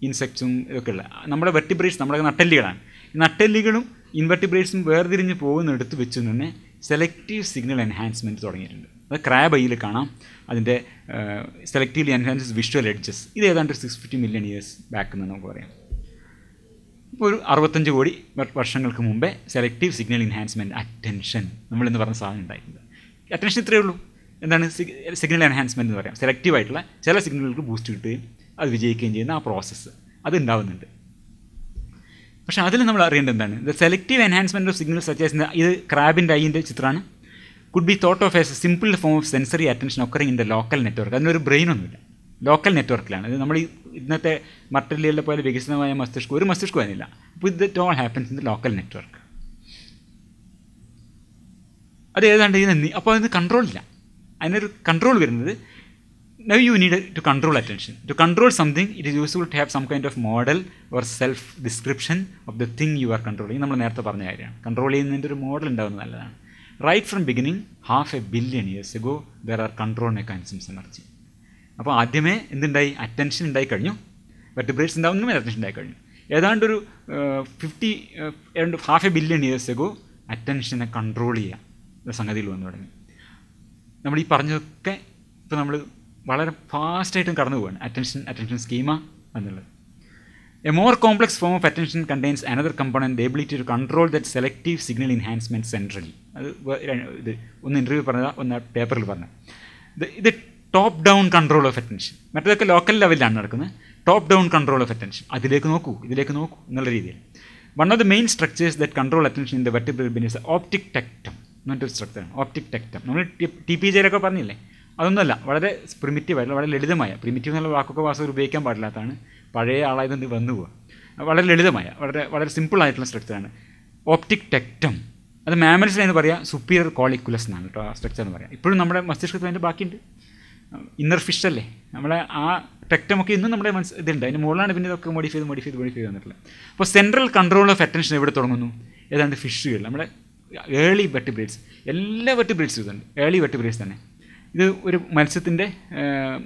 ഇൻസെക്ട്സും ഇതൊക്കെ ഉള്ള നമ്മുടെ വെർട്ടിബ്രേറ്റ്സ് നമ്മുടെ നട്ടെല്ലികളാണ്. ഈ നട്ടെല്ലികളും ഇൻവെർട്ടിബ്രേറ്റ്സും വേർതിരിഞ്ഞ് പോകുന്നിടത്ത് വെച്ച് തന്നെ സെലക്റ്റീവ് സിഗ്നൽ എൻഹാൻസ്മെൻറ്റ് തുടങ്ങിയിട്ടുണ്ട്. അത് ക്രാബ് ഐയിൽ കാണാം. അതിൻ്റെ സെലക്റ്റീവ്ലി എൻഹാൻസസ് വിഷ്വൽ എഡ്ജസ്. ഇത് ഏതാണ്ട് 650 million years ബാക്ക് എന്ന് നമുക്ക് പറയാം. ഇപ്പോൾ ഒരു 65 കോടി വർഷങ്ങൾക്ക് മുമ്പേ സെലക്റ്റീവ് സിഗ്നൽ എൻഹാൻസ്മെൻറ്റ് അറ്റൻഷൻ നമ്മളെന്ന് പറഞ്ഞ സാധനം ഉണ്ടായിട്ടുണ്ട്. അറ്റൻഷൻ ഇത്രയേ ഉള്ളൂ. എന്താണ് സിഗ്നൽ എൻഹാൻസ്മെൻറ്റ് എന്ന് പറയാം. സെലക്റ്റീവായിട്ടുള്ള ചില സിഗ്നലുകൾക്ക് ബൂസ്റ്റ് കിട്ടുകയും അത് വിജയിക്കുകയും ചെയ്യുന്ന ആ പ്രോസസ്സ് അത് ഉണ്ടാവുന്നുണ്ട്. പക്ഷേ അതിൽ നമ്മൾ അറിയേണ്ടത് എന്താണ്, the selective enhancement of signal such as ഇത് ക്രാബിൻ്റെ ഐൻ്റെ ചിത്രമാണ്. Could be thought of as A simple form of sensory attention occurring in the local network. അതിനൊരു ബ്രെയിനൊന്നുമില്ല, ലോക്കൽ നെറ്റ്വർക്കിലാണ്. അത് നമ്മൾ ഈ ഇന്നത്തെ മറ്റല്ലികളെ പോലെ വികസിതമായ മസ്തിഷ്കം ഒരു മസ്തിഷ്കം അതിനില്ല. അപ്പോൾ ഇത് all happens in the local network. അത് ഏതാണ്ട് ഇതിന് അപ്പോൾ അതിന് കൺട്രോളില്ല. അതിനൊരു കൺട്രോൾ വരുന്നത് now you need to control attention. To control something, it is useful to have some kind of model or self description of the thing you are controlling. നമ്മൾ നേരത്തെ പറഞ്ഞ കാര്യമാണ്. കൺട്രോൾ ചെയ്യുന്നതിൻ്റെ ഒരു മോഡൽ ഉണ്ടാകുന്നത് നല്ലതാണ്. Right from beginning 500 billion years ago there are control mechanisms emerging. അപ്പോൾ ആദ്യമേ എന്തുണ്ടായി, അറ്റൻഷൻ ഉണ്ടായി കഴിഞ്ഞു. വെർട്ടിബ്രേറ്റ്സ് ഉണ്ടാവുന്നതും അറ്റൻഷൻ ഉണ്ടായി കഴിഞ്ഞു. ഏതാണ്ടൊരു 500 billion years ago അറ്റൻഷനെ കൺട്രോൾ ചെയ്യുക സംഗതിയിൽ വന്നു തുടങ്ങി. നമ്മൾ ഈ പറഞ്ഞതൊക്കെ ഇപ്പോൾ നമ്മൾ വളരെ ഫാസ്റ്റായിട്ടും കടന്നു പോവാണ്. അറ്റൻഷൻ സ്കീമ എന്നുള്ളത്. A more complex form of attention contains another component, the ability to control that selective signal enhancement centrally. അത് ഇത് ഒന്ന് ഇൻ്റർവ്യൂ പറഞ്ഞതാ, ഒന്ന് പേപ്പറിൽ പറഞ്ഞത്. ഇത് top down control of attention. മറ്റേതൊക്കെ ലോക്കൽ ലെവലിലാണ് നടക്കുന്നത്. Top down control of attention, അതിലേക്ക് നോക്കൂ ഇതിലേക്ക് നോക്കൂ എന്നുള്ള രീതിയിൽ. One of the main structures that control attention in the vertebral brain is optic tectum എന്നൊരു സ്ട്രക്ചറാണ്. ഓപ്റ്റിക് ടെക്ടം നമ്മൾ TPJ-ലൊക്കെ പറഞ്ഞില്ലേ, അതൊന്നുമല്ല, വളരെ പ്രിമിറ്റീവായിട്ടുള്ള വളരെ ലളിതമായ, പ്രിമിറ്റീവ് എന്നുള്ള വാക്കൊക്കെ വാസ്തവത്തിൽ ഉപയോഗിക്കാൻ പാടില്ലാത്തതാണ്, പഴയ ആളായതുകൊണ്ട് വന്നു പോവുക. വളരെ ലളിതമായ വളരെ സിമ്പിളായിട്ടുള്ള സ്ട്രക്ചറാണ് ഓപ്റ്റിക് ടെക്ടം. അത് മാമൽസിലെന്ന് പറയാം സുപ്പീരിയർ കോളിക്കുലസ് എന്നാണ് കേട്ടോ ആ സ്ട്രക്ചർ എന്ന് പറയാം. ഇപ്പോഴും നമ്മുടെ മസ്തിഷ്കത്തിൽ അതിൻ്റെ ബാക്കിയുണ്ട്. ഇന്നർ ഫിഷ് അല്ലേ നമ്മളെ ആ ടെക്ടമൊക്കെ ഇന്നും നമ്മുടെ ഇതുണ്ട്. അതിൻ്റെ മുകളിലാണ് പിന്നെ ഇതൊക്കെ മോഡിഫൈ ചെയ്ത് വന്നിട്ടുള്ളത്. അപ്പോൾ സെൻട്രൽ കൺട്രോൾ ഓഫ് അറ്റൻഷൻ എവിടെ തുടങ്ങുന്നു, ഏതാണ്ട് ഫിഷുകൾ, നമ്മുടെ ഏർലി വെർട്ടിബ്രേറ്റ്സ്, എല്ലാ വെർട്ടിബ്രേറ്റ്സും ഇതുണ്ട്, ഏർലി വെർട്ടിബ്രേറ്റ്സ് തന്നെ. ഇത് ഒരു മത്സ്യത്തിൻ്റെ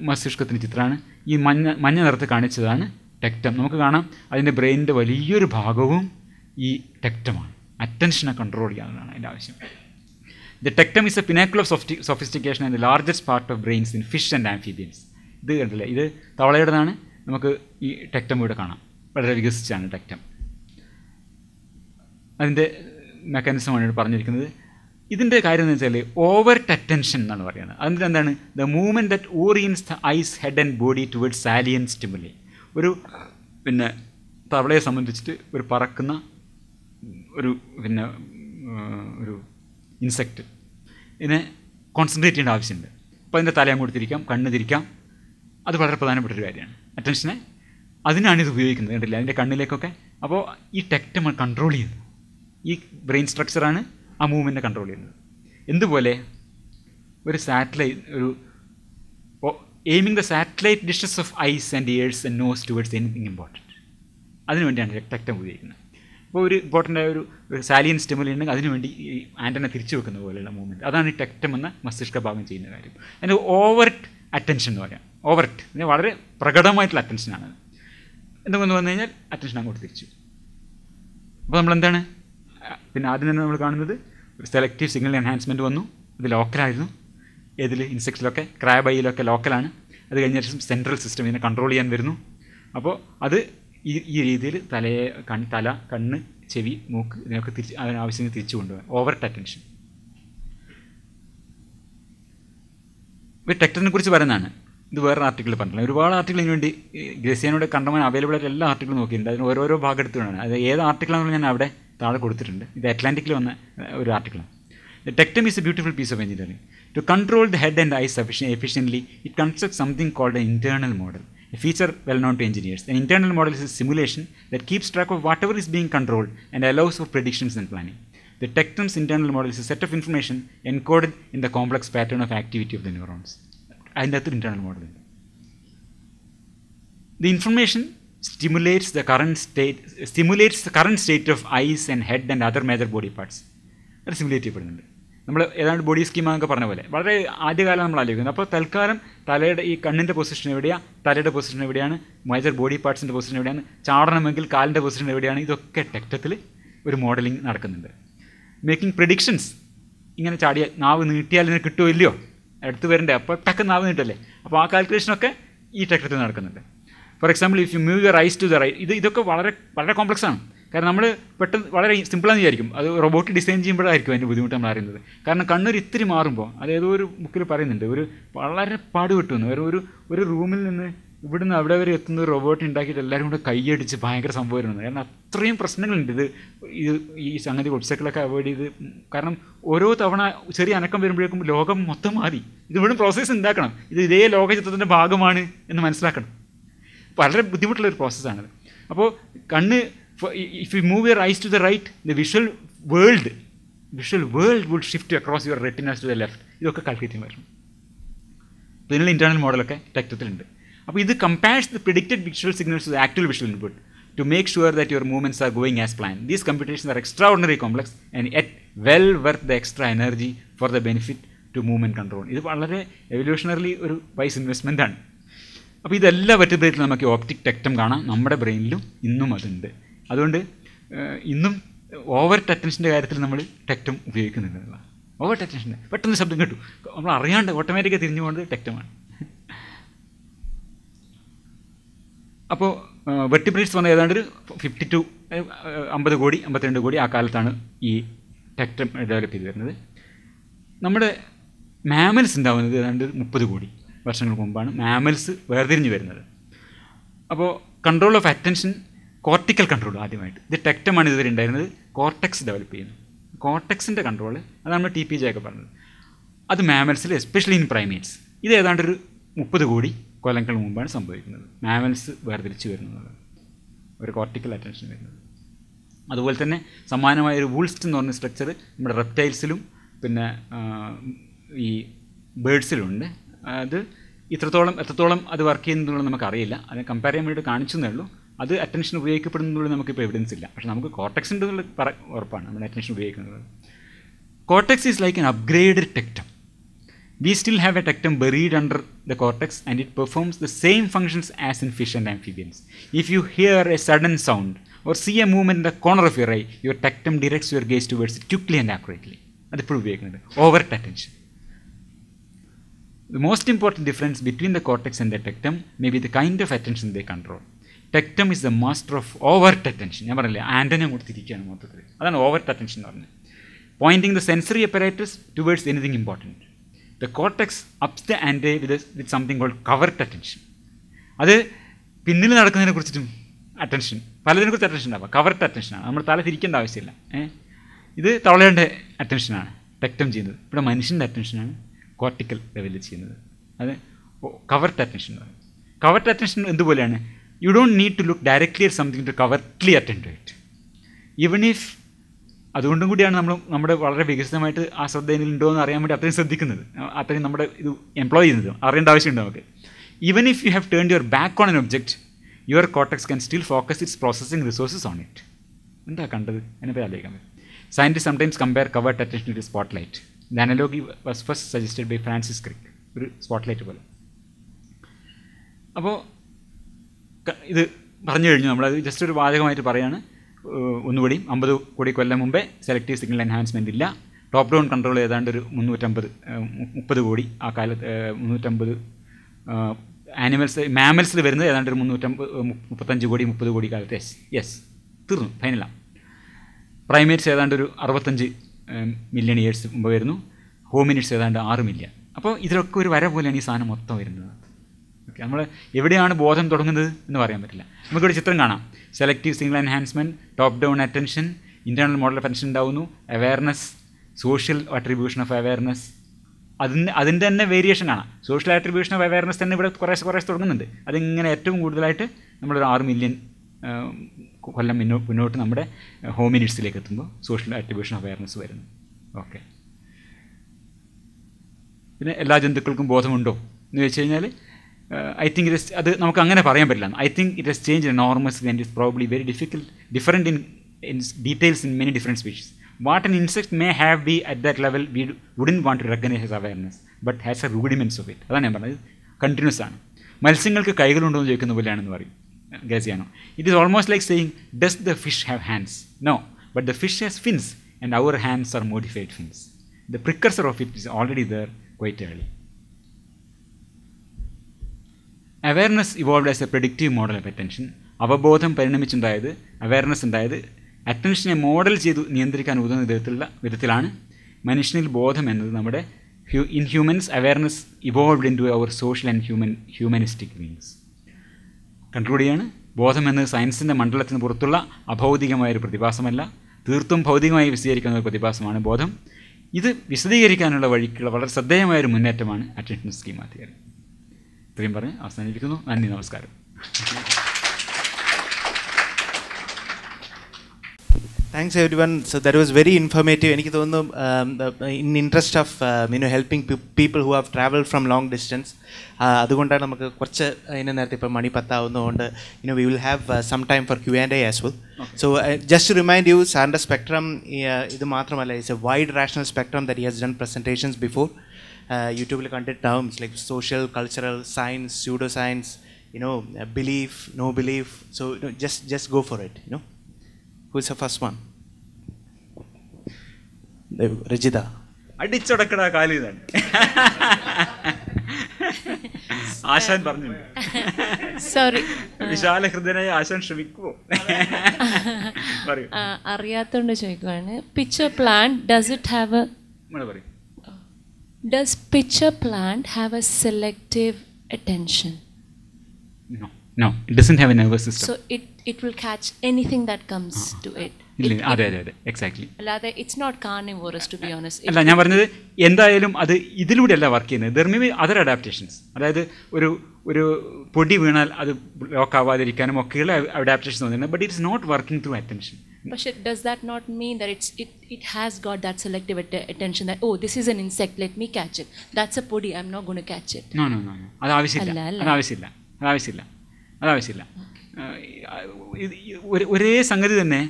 മസ്തിഷ്കത്തിൻ്റെ ചിത്രമാണ്. ഈ മഞ്ഞ നിറത്ത് കാണിച്ചതാണ് ടെക്ടം. നമുക്ക് കാണാം അതിൻ്റെ ബ്രെയിനിൻ്റെ വലിയൊരു ഭാഗവും ഈ ടെക്ടമാണ്. അറ്റൻഷനെ കൺട്രോൾ ചെയ്യാവുന്നതാണ് അതിൻ്റെ ആവശ്യം. The tectum is a pinnacle of sophistication and the largest part of brains in fish and amphibians. ഇത് കണ്ടില്ലേ, ഇത് തവളയുടേതാണ്. നമുക്ക് ഈ ടെക്ടം ഇവിടെ കാണാം, വളരെ വികസിച്ചാണ് ടെക്ടം. അതിൻ്റെ മെക്കാനിസമാണ് ഇവിടെ പറഞ്ഞിരിക്കുന്നത്. ഇതിൻ്റെ കാര്യം എന്ന് വെച്ചാൽ ഓവർട്ട് അറ്റൻഷൻ എന്നാണ് പറയുന്നത്. അതിൻ്റെ എന്താണ്, the movement that orients the eyes head and body towards salient stimuli. ഒരു തവളയെ സംബന്ധിച്ചിട്ട് ഒരു പറക്കുന്ന ഒരു ഇൻസെക്റ്റ് ഇതിനെ കോൺസെൻട്രേറ്റ് ചെയ്യേണ്ട ആവശ്യമുണ്ട്. അപ്പോൾ അതിൻ്റെ തല അങ്ങോട്ട് തിരിക്കാം, കണ്ണ് തിരിക്കാം. അത് വളരെ പ്രധാനപ്പെട്ടൊരു കാര്യമാണ്. അറ്റൻഷനെ അതിനാണ് ഇത് ഉപയോഗിക്കുന്നത്, കണ്ടില്ല അതിൻ്റെ കണ്ണിലേക്കൊക്കെ. അപ്പോൾ ഈ ടെക്ടം കൺട്രോൾ ചെയ്യുന്നു. ഈ ബ്രെയിൻ സ്ട്രക്ചറാണ് ആ മൂവ്മെൻറ്റിനെ കൺട്രോൾ ചെയ്യുന്നത്. എന്തുപോലെ ഒരു satellite aiming the satellite dishes of eyes and ears and nose towards anything important. അതിനുവേണ്ടിയാണ് ടെക്ടം ഉപയോഗിക്കുന്നത്. അപ്പോൾ ഒരു ഇമ്പോർട്ടൻ്റ് ഒരു സാലിയൻ സ്റ്റിമുലി ഉണ്ടെങ്കിൽ അതിനുവേണ്ടി ഈ ആൻറ്റനെ തിരിച്ചു വെക്കുന്ന പോലെയുള്ള മൂവ്മെൻറ്റ്, അതാണ് ഈ ടെക്ടം എന്ന മസ്തിഷ്ക ഭാഗം ചെയ്യുന്ന കാര്യം. അതിൻ്റെ ഓവർട്ട് അറ്റൻഷൻ എന്ന് പറയാം. ഓവർട്ട് ഇതിന് വളരെ പ്രകടമായിട്ടുള്ള അറ്റൻഷനാണ്. എന്തുകൊണ്ട് വന്നു കഴിഞ്ഞാൽ അറ്റൻഷൻ അങ്ങോട്ട് തിരിച്ചു. അപ്പോൾ നമ്മളെന്താണ് പിന്നെ ആദ്യം തന്നെ നമ്മൾ കാണുന്നത് ഒരു സെലക്റ്റീവ് സിഗ്നൽ എൻഹാൻസ്മെൻറ്റ് വന്നു. ഇത് ലോക്കലായിരുന്നു. ഏതിൽ ഇൻസെക്ട്സിലൊക്കെ ക്രാബ് ഐയിലൊക്കെ ലോക്കലാണ്. അത് കഴിഞ്ഞ ശേഷം സെൻട്രൽ സിസ്റ്റം ഇതിനെ കൺട്രോൾ ചെയ്യാൻ വരുന്നു. അപ്പോൾ അത് ഈ രീതിയിൽ തല, കണ്ണ്, ചെവി, മൂക്ക് ഇതിനൊക്കെ അതിനാവശ്യത്തിന് തിരിച്ചു കൊണ്ടുപോകാൻ ഓവർട്ട് അറ്റൻഷൻ. ഇപ്പോൾ ടെക്ടറിനെ കുറിച്ച് പറയുന്നതാണ്. ഇത് വേറൊരു ആർട്ടിക്കിൾ പറഞ്ഞില്ല. ഒരുപാട് ആർട്ടിക്കിൾ ഇതിന് വേണ്ടി ഗ്രസിയാനോട് കണ്ടമാൻ അവൈലബിൾ ആയിട്ട് എല്ലാ ആർട്ടിക്കിളും നോക്കിയിട്ടുണ്ട്. അതിന് ഓരോരോ ഭാഗം എടുത്തുകൊണ്ടാണ്. അത് ഏത് ആർട്ടിക്കിളാണെന്ന് ഞാൻ അവിടെ താഴെ കൊടുത്തിട്ടുണ്ട്. ഇത് അറ്റ്ലാന്റിക്കിൽ വന്ന ഒരു ആർട്ടിക്കിളാണ്. The tectum is a beautiful piece of engineering. To control the head and eyes efficiently, it constructs something called an internal model, a feature well known to engineers. An internal model is a simulation that keeps track of whatever is being controlled and allows for predictions and planning. The tectum's internal model is a set of information encoded in the complex pattern of activity of the neurons. And that's the internal model. The information stimulates the current state of eyes and head and other major body parts. അത് simulate ചെയ്യപ്പെടുന്നുണ്ട്. നമ്മൾ ഏതാണ്ട് body schema എന്നൊക്കെ പറഞ്ഞ പോലെ വളരെ ആദ്യകാലം നമ്മൾ ആലോചിക്കുന്നത്. അപ്പോൾ തൽക്കാലം തലയുടെ ഈ കണ്ണിൻ്റെ പൊസിഷൻ എവിടെയാണ്, തലയുടെ പൊസിഷൻ എവിടെയാണ്, മേജർ ബോഡി പാർട്സിൻ്റെ പൊസിഷൻ എവിടെയാണ്, ചാടണമെങ്കിൽ കാലിൻ്റെ പൊസിഷൻ എവിടെയാണ്, ഇതൊക്കെ ടെക്ടത്തിൽ ഒരു മോഡലിംഗ് നടക്കുന്നുണ്ട്. മേക്കിംഗ് പ്രെഡിക്ഷൻസ്. ഇങ്ങനെ ചാടിയ നാവ് നീട്ടിയാൽ ഇതിന് കിട്ടുമോ ഇല്ലയോ, അടുത്ത് വരണ്ടേ, അപ്പോൾ ടക്ക് നാവ് നീട്ടല്ലേ, അപ്പോൾ ആ കാൽക്കുലേഷനൊക്കെ ഈ ടെക്ടത്തിൽ നടക്കുന്നുണ്ട്. For example, if you move your eyes to the right, ഇതൊക്കെ വളരെ വളരെ കോംപ്ലക്സ് ആണ്. കാരണം നമ്മൾ പെട്ടെന്ന് വളരെ സിമ്പിളാന്ന് വിചാരിക്കും. അത് റോബോട്ട് ഡിസൈൻ ചെയ്യുമ്പോഴായിരിക്കും അതിൻ്റെ ബുദ്ധിമുട്ട് നമ്മൾ അറിയുന്നത്. കാരണം കണ്ണൊരു ഇത്തിരി മാറുമ്പോൾ, അതേതോ ഒരു ബുക്കിൽ പറയുന്നുണ്ട്, ഒരു വളരെ പാടുപെട്ടുവെന്ന്. ഒരു റൂമിൽ നിന്ന് ഇവിടുന്ന് അവിടെ വരെ എത്തുന്ന ഒരു റോബോട്ട് ഉണ്ടാക്കിയിട്ട് എല്ലാവരും കൂടെ കൈയടിച്ച് ഭയങ്കര സംഭവം വരുന്നത്. കാരണം അത്രയും പ്രശ്നങ്ങളുണ്ട് ഈ സംഗതി ഒബ്സ്റ്റക്കിളൊക്കെ അവോയ്ഡ് ചെയ്ത്. കാരണം ഓരോ തവണ ചെറിയ അനക്കം വരുമ്പോഴേക്കും ലോകം മൊത്തം മാറി. ഇത് ഇവിടെ പ്രോസസ്സ് ഉണ്ടാക്കണം, ഇത് ഇതേ ലോകചിത്രത്തിൻ്റെ ഭാഗമാണ് എന്ന് മനസ്സിലാക്കണം. വളരെ ബുദ്ധിമുട്ടുള്ളൊരു പ്രോസസ്സാണത്. അപ്പോൾ കണ്ണ്, if you move your eyes to the right, the visual world would shift across your retinas to the left. ഇതൊക്കെ കാൽക്കുലേറ്റ് ചെയ്യാൻ പറ്റും. അപ്പോൾ ഇതിനുള്ള ഇൻറ്റേർണൽ മോഡലൊക്കെ ടെക്ടത്തിലുണ്ട്. അപ്പോൾ ഇത് compares the predicted visual signals to the actual visual input to make sure that your movements are going as planned. These computations are extraordinarily complex and yet well worth the extra energy for the benefit to movement control. ഇത് വളരെ എവല്യൂഷണറിലി ഒരു vice investment ആണ്. അപ്പോൾ ഇതെല്ലാ വെർട്ടിബ്രേറ്റിലും നമുക്ക് optic ടെക്ടം കാണാം. നമ്മുടെ ബ്രെയിനിലും ഇന്നും അതുണ്ട്. അതുകൊണ്ട് ഇന്നും ഓവർ അറ്റൻഷൻ്റെ കാര്യത്തിൽ നമ്മൾ ടെക്ടം ഉപയോഗിക്കുന്നുണ്ട്. ഓവർ അറ്റൻഷൻ്റെ പെട്ടെന്ന് ശബ്ദം കേട്ടു, നമ്മൾ അറിയാണ്ട് ഓട്ടോമാറ്റിക്കായി തിരിഞ്ഞു പോകുന്നത് ടെക്ടമാണ്. അപ്പോൾ വെർട്ടിബ്രേറ്റ്സ് വന്ന ഏതാണ്ട് ഒരു 50 കോടി 52 കോടി ആ കാലത്താണ് ഈ ടെക്ടം ഡെവലപ്പ് ചെയ്ത് വരുന്നത്. നമ്മുടെ മാമൽസ് ഉണ്ടാവുന്നത് ഏതാണ്ട് 30 കോടി വർഷങ്ങൾക്ക് മുമ്പാണ് മാമൽസ് വേർതിരിഞ്ഞ് വരുന്നത്. അപ്പോൾ control of attention, cortical control ആദ്യമായിട്ട് ഇത് ടെക്ടമാണ് ഇതുവരെ ഉണ്ടായിരുന്നത്. കോർട്ടെക്സ് ഡെവലപ്പ് ചെയ്യുന്നു. കോർട്ടെക്സിൻ്റെ കൺട്രോൾ, അത് നമ്മൾ TPJ ഒക്കെ പറഞ്ഞത്, അത് മാമൽസിൽ എസ്പെഷ്യലി ഇൻ പ്രൈമേറ്റ്സ് ഇത് ഏതാണ്ടൊരു 30 കോടി കൊല്ലങ്ങൾ മുമ്പാണ് സംഭവിക്കുന്നത്. മാമൽസ് വേർതിരിച്ച് വരുന്നത്, ഒരു കോർട്ടിക്കൽ അറ്റൻഷൻ വരുന്നത്. അതുപോലെ തന്നെ സമാനമായൊരു വൂൾസ്റ്റ് എന്ന് പറഞ്ഞ സ്ട്രക്ചർ നമ്മുടെ റെപ്റ്റൈൽസിലും പിന്നെ ഈ ബേഡ്സിലുണ്ട്. അത് എത്രത്തോളം അത് വർക്ക് ചെയ്യുന്നതെന്നുള്ളത് നമുക്കറിയില്ല. അത് കമ്പയർ ചെയ്യാൻ വേണ്ടിയിട്ട് കാണിച്ചെന്നേ ഉള്ളൂ. അത് അറ്റൻഷൻ ഉപയോഗിക്കപ്പെടുന്നതുകൊണ്ട് നമുക്കിപ്പോൾ എവിഡൻസ് ഇല്ല. പക്ഷേ നമുക്ക് കോർട്ടെക്സ് ഉണ്ടെന്നുള്ള ഉറപ്പാണ് നമ്മൾ അറ്റൻഷൻ ഉപയോഗിക്കുന്നത്. Cortex is like an upgraded tectum. We still have a tectum buried under the cortex and it performs the same functions as in fish and amphibians. If you hear a sudden sound or see a movement in the corner of your eye, your tectum directs your gaze towards it quickly and accurately. That's overt attention. The most important difference between the cortex and the tectum may be the kind of attention they control. Tectum is the master of overt attention. ഞാൻ പറഞ്ഞില്ലേ, antenna കൊടുത്തിരിക്കുകയാണ് മൊത്തത്തിൽ. അതാണ് overt attention എന്ന് പറഞ്ഞത്. Pointing the sensory apparatus towards anything important. The cortex ups the ante with something called covert attention. അത് പിന്നിൽ നടക്കുന്നതിനെ കുറിച്ചിട്ടും അറ്റൻഷൻ, പലതിനെ കുറിച്ച് അറ്റൻഷൻ ഉണ്ടാവുക. കവർട്ട് അറ്റൻഷനാണ്, നമ്മൾ തല തിരിക്കേണ്ട ആവശ്യമില്ല. ഇത് തവളയുടെ അറ്റൻഷനാണ് ടെക്ടം ചെയ്യുന്നത്. ഇവിടെ മനുഷ്യൻ്റെ അറ്റൻഷനാണ് കോർട്ടിക്കൽ ലെവലിൽ ചെയ്യുന്നത്. അത് കവർട്ട് അറ്റൻഷൻ എന്ന് പറയും. കവർട്ട് അറ്റൻഷൻ എന്തുപോലെയാണ്? You don't need to look directly at something to covertly attend to it. Even if, അതുകൊണ്ടും കൂടിയാണ് നമ്മുടെ വളരെ വികസിതമായിട്ട് ആ ശ്രദ്ധയിലുണ്ടോ എന്ന് അറിയാൻ വേണ്ടി അത്രയും ശ്രദ്ധിക്കുന്നത്, അത്രയും നമ്മുടെ ഇത് എംപ്ലോയ് ചെയ്യുന്നത് അറിയേണ്ട ആവശ്യമുണ്ട് നമുക്ക്. Even if you have turned your back on N object, your cortex can still focus it's processing resources on it. എന്താ കണ്ടത്? അതിനെപ്പറ്റി ആലോചിക്കാൻ പറ്റും. Scientists sometimes compare covert attention to the spotlight. The analogy was first suggested by Francis Crick. ഒരു spotlight പോലെ. അപ്പോൾ ഇത് പറഞ്ഞു കഴിഞ്ഞു. നമ്മളത് ജസ്റ്റ് ഒരു വാചകമായിട്ട് പറയാണ്. ഒന്നുകൂടി 50 കോടി കൊല്ലം മുമ്പേ സെലക്റ്റീവ് സിഗ്നൽ എൻഹാൻസ്മെൻറ്റ് ഇല്ല. ടോപ്പ് ഡൗൺ കൺട്രോൾ ഏതാണ്ട് ഒരു 330 കോടി ആ കാലത്ത് 350 ആനിമൽസ് മാമൽസിൽ വരുന്നത് ഏതാണ്ട് ഒരു 335 കോടി 30 കോടി കാലത്ത്. യെസ് തീർന്നു, ഫൈനലാണ്. പ്രൈമേറ്റ്സ് ഏതാണ്ട് ഒരു 65 മില്യൺ ഇയേഴ്സ് മുമ്പ് വരുന്നു. ഹോമിനിഡ്സ് ഏതാണ്ട് 6 മില്യൺ. അപ്പോൾ ഇതിലൊക്കെ ഒരു വര പോലെയാണ് ഈ സാധനം മൊത്തം വരുന്നത്. ഓക്കെ, നമ്മൾ എവിടെയാണ് ബോധം തുടങ്ങുന്നത് എന്ന് പറയാൻ പറ്റില്ല. നമുക്കിവിടെ ചിത്രം കാണാം. Selective single enhancement, top down attention, internal model of attention ഉണ്ടാവുന്നു, awareness, social attribution of awareness, അതിൻ്റെ തന്നെ വേരിയേഷൻ കാണാം. സോഷ്യൽ ആട്രിബ്യൂഷൻ ഓഫ് അവയർനെസ് തന്നെ ഇവിടെ കുറേശ്ശെ തുടങ്ങുന്നുണ്ട്. അതിങ്ങനെ ഏറ്റവും കൂടുതലായിട്ട് നമ്മളൊരു 6 മില്യൺ കൊല്ലം മുന്നോട്ട് നമ്മുടെ ഹോമിനിഡ്സിലേക്ക് എത്തുമ്പോൾ സോഷ്യൽ ആട്രിബ്യൂഷൻ ഓഫ് അവയർനെസ് വരുന്നു. ഓക്കെ, പിന്നെ എല്ലാ ജന്തുക്കൾക്കും ബോധമുണ്ടോ എന്ന് വെച്ച് കഴിഞ്ഞാൽ ഐ തിങ്ക് അത് നമുക്ക് അങ്ങനെ പറയാൻ പറ്റില്ല. I think it has change enormously and it's probably very different in details in many different species. What an insect may have be at that level, we wouldn't want to recognize as awareness, but has a rudiments of it. അതാണ് ഞാൻ പറഞ്ഞത്, continuous ആണ്. മത്സ്യങ്ങൾക്ക് കൈകളുണ്ടോ എന്ന് ചോദിക്കുന്ന പോലെയാണെന്ന് പറയും Graziano. It is almost like saying, does the fish have hands? No, but the fish has fins and our hands are modified fins. The precursor of it is already there quite early. Awareness evolved as a predictive model of attention. അവബോധം പരിണമിച്ചുണ്ടായത്, awareness ഉണ്ടായത് അറ്റൻഷനെ model ചെയ്ത് നിയന്ത്രിക്കാൻ ഉതകുന്ന വിധത്തിലാണ് മനുഷ്യനിൽ ബോധം എന്നത് നമ്മുടെ in humans awareness evolved into our social and humanistic beings. Conclude ചെയ്യാണ്, ബോധം എന്നത് സയൻസിൻ്റെ മണ്ഡലത്തിന് പുറത്തുള്ള അഭൗതികമായൊരു പ്രതിഭാസമല്ല, തീർത്തും ഭൗതികമായി വിശദീകരിക്കുന്ന ഒരു പ്രതിഭാസമാണ് ബോധം. ഇത് വിശദീകരിക്കാനുള്ള വഴിക്കുള്ള വളരെ ശ്രദ്ധേയമായൊരു മുന്നേറ്റമാണ് അറ്റൻഷൻ സ്കീമ തിയറി. ഇത്രയും പറഞ്ഞ് അവസാനിപ്പിക്കുന്നു. നന്ദി, നമസ്കാരം. Thanks everyone. So that was very informative. എനിക്ക് തോന്നുന്നു in interest of helping people who have traveled from long distance, അതുകൊണ്ടാണ് നമുക്ക് കുറച്ച് അതിന് നേരത്തെ ഇപ്പോൾ മണി 10 ആവുന്നതുകൊണ്ട് we will have some time for Q&A as well. So just to remind you, സാറിൻ്റെ spectrum ഇത് മാത്രമല്ല, it's a wide rational spectrum that he has done presentations before. യൂട്യൂബിൽ കണ്ടിട്ടുണ്ടാവും. It's like social, cultural, science, pseudoscience, belief, no belief. So just go for it. Who's the first one? Rajida. അടിച്ചൊടക്കട കാലി ഇതാണ്. ആശാൻ പറഞ്ഞു. Sorry, വിശാല ഹൃദയനായ ആശാൻ ശ്രമിക്കുമോ? അറിയാത്തോണ്ട് ചോദിക്കുവാണ്. Picture plant, does it have a does picture plant have a selective attention? No, it doesn't have a nervous system. So it will catch anything that comes to it. അതെ എക്സാക്ട്ലി. അല്ലാതെ it's not carnivorous, to be honest. അല്ല, ഞാൻ പറഞ്ഞത് എന്തായാലും അത് ഇതിലൂടെയല്ല work ചെയ്യുന്നത്. There may B other adaptations. അതായത് ഒരു പൊടി വീണാൽ അത് ലോക്ക് ആവാതിരിക്കാനും ഒക്കെയുള്ള അഡാപ്റ്റേഷൻസ് വന്നിട്ടുണ്ട്. But it's not working through attention. But does that not mean that it has got that selective attention that, oh, this is an insect, let me catch it. That's a podi, I'm not going to catch it. No. അത് ആവശ്യമില്ല. ഒരേ സംഗതി തന്നെ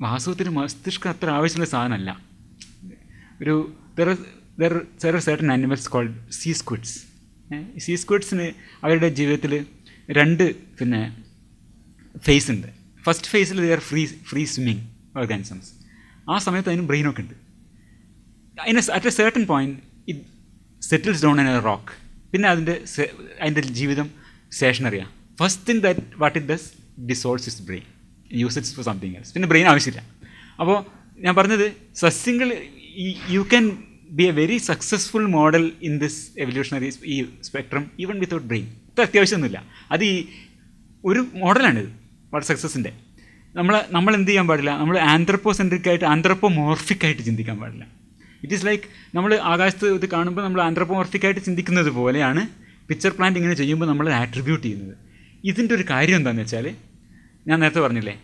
വാസ്തവത്തിന് മസ്തിഷ്കം അത്ര ആവശ്യമുള്ള സാധനമല്ല. there are certain animals called sea squids. sea squidsന് അവരുടെ ജീവിതത്തിൽ 2 ഫേസ് ഉണ്ട്. ഫസ്റ്റ് ഫേസിൽ they are free swimming organisms. ആ സമയത്ത് അതിന് ബ്രെയിനൊക്കെ ഉണ്ട്. At a certain point it settles down in a rock. പിന്നെ അതിൻ്റെ ജീവിതം സ്റ്റേഷനറിയാണ്. First thing that what it does, dissolves its brain, use its for something else. പിന്നെ ബ്രെയിൻ ആവശ്യമില്ല. അപ്പോൾ ഞാൻ പറഞ്ഞത് സസ്യങ്ങൾ, you can be a very successful model in this evolutionary ഈ സ്പെക്ട്രം ഈവൻ വിത്തൗട്ട് ബ്രെയിൻ. ഇത് അത്യാവശ്യമൊന്നുമില്ല. അത് ഈ ഒരു മോഡലാണിത് വളരെ സക്സസിൻ്റെ. നമ്മൾ എന്ത് ചെയ്യാൻ പാടില്ല, നമ്മൾ ആന്ത്രപ്പോസെൻട്രിക്കായിട്ട് ആന്ത്രപ്പോമോർഫിക്കായിട്ട് ചിന്തിക്കാൻ പാടില്ല. ഇറ്റ് ഈസ് ലൈക്ക് നമ്മൾ ആകാശത്ത് ഇത് കാണുമ്പോൾ നമ്മൾ ആന്ത്രപ്പോമോർഫിക്കായിട്ട് ചിന്തിക്കുന്നത് പോലെയാണ് പിക്ചർ പ്ലാന്റ് ഇങ്ങനെ ചെയ്യുമ്പോൾ നമ്മൾ ആട്രിബ്യൂട്ട് ചെയ്യുന്നത്. ഇതിൻ്റെ ഒരു കാര്യം എന്താണെന്ന് വെച്ചാൽ, ഞാൻ നേരത്തെ പറഞ്ഞില്ലേ,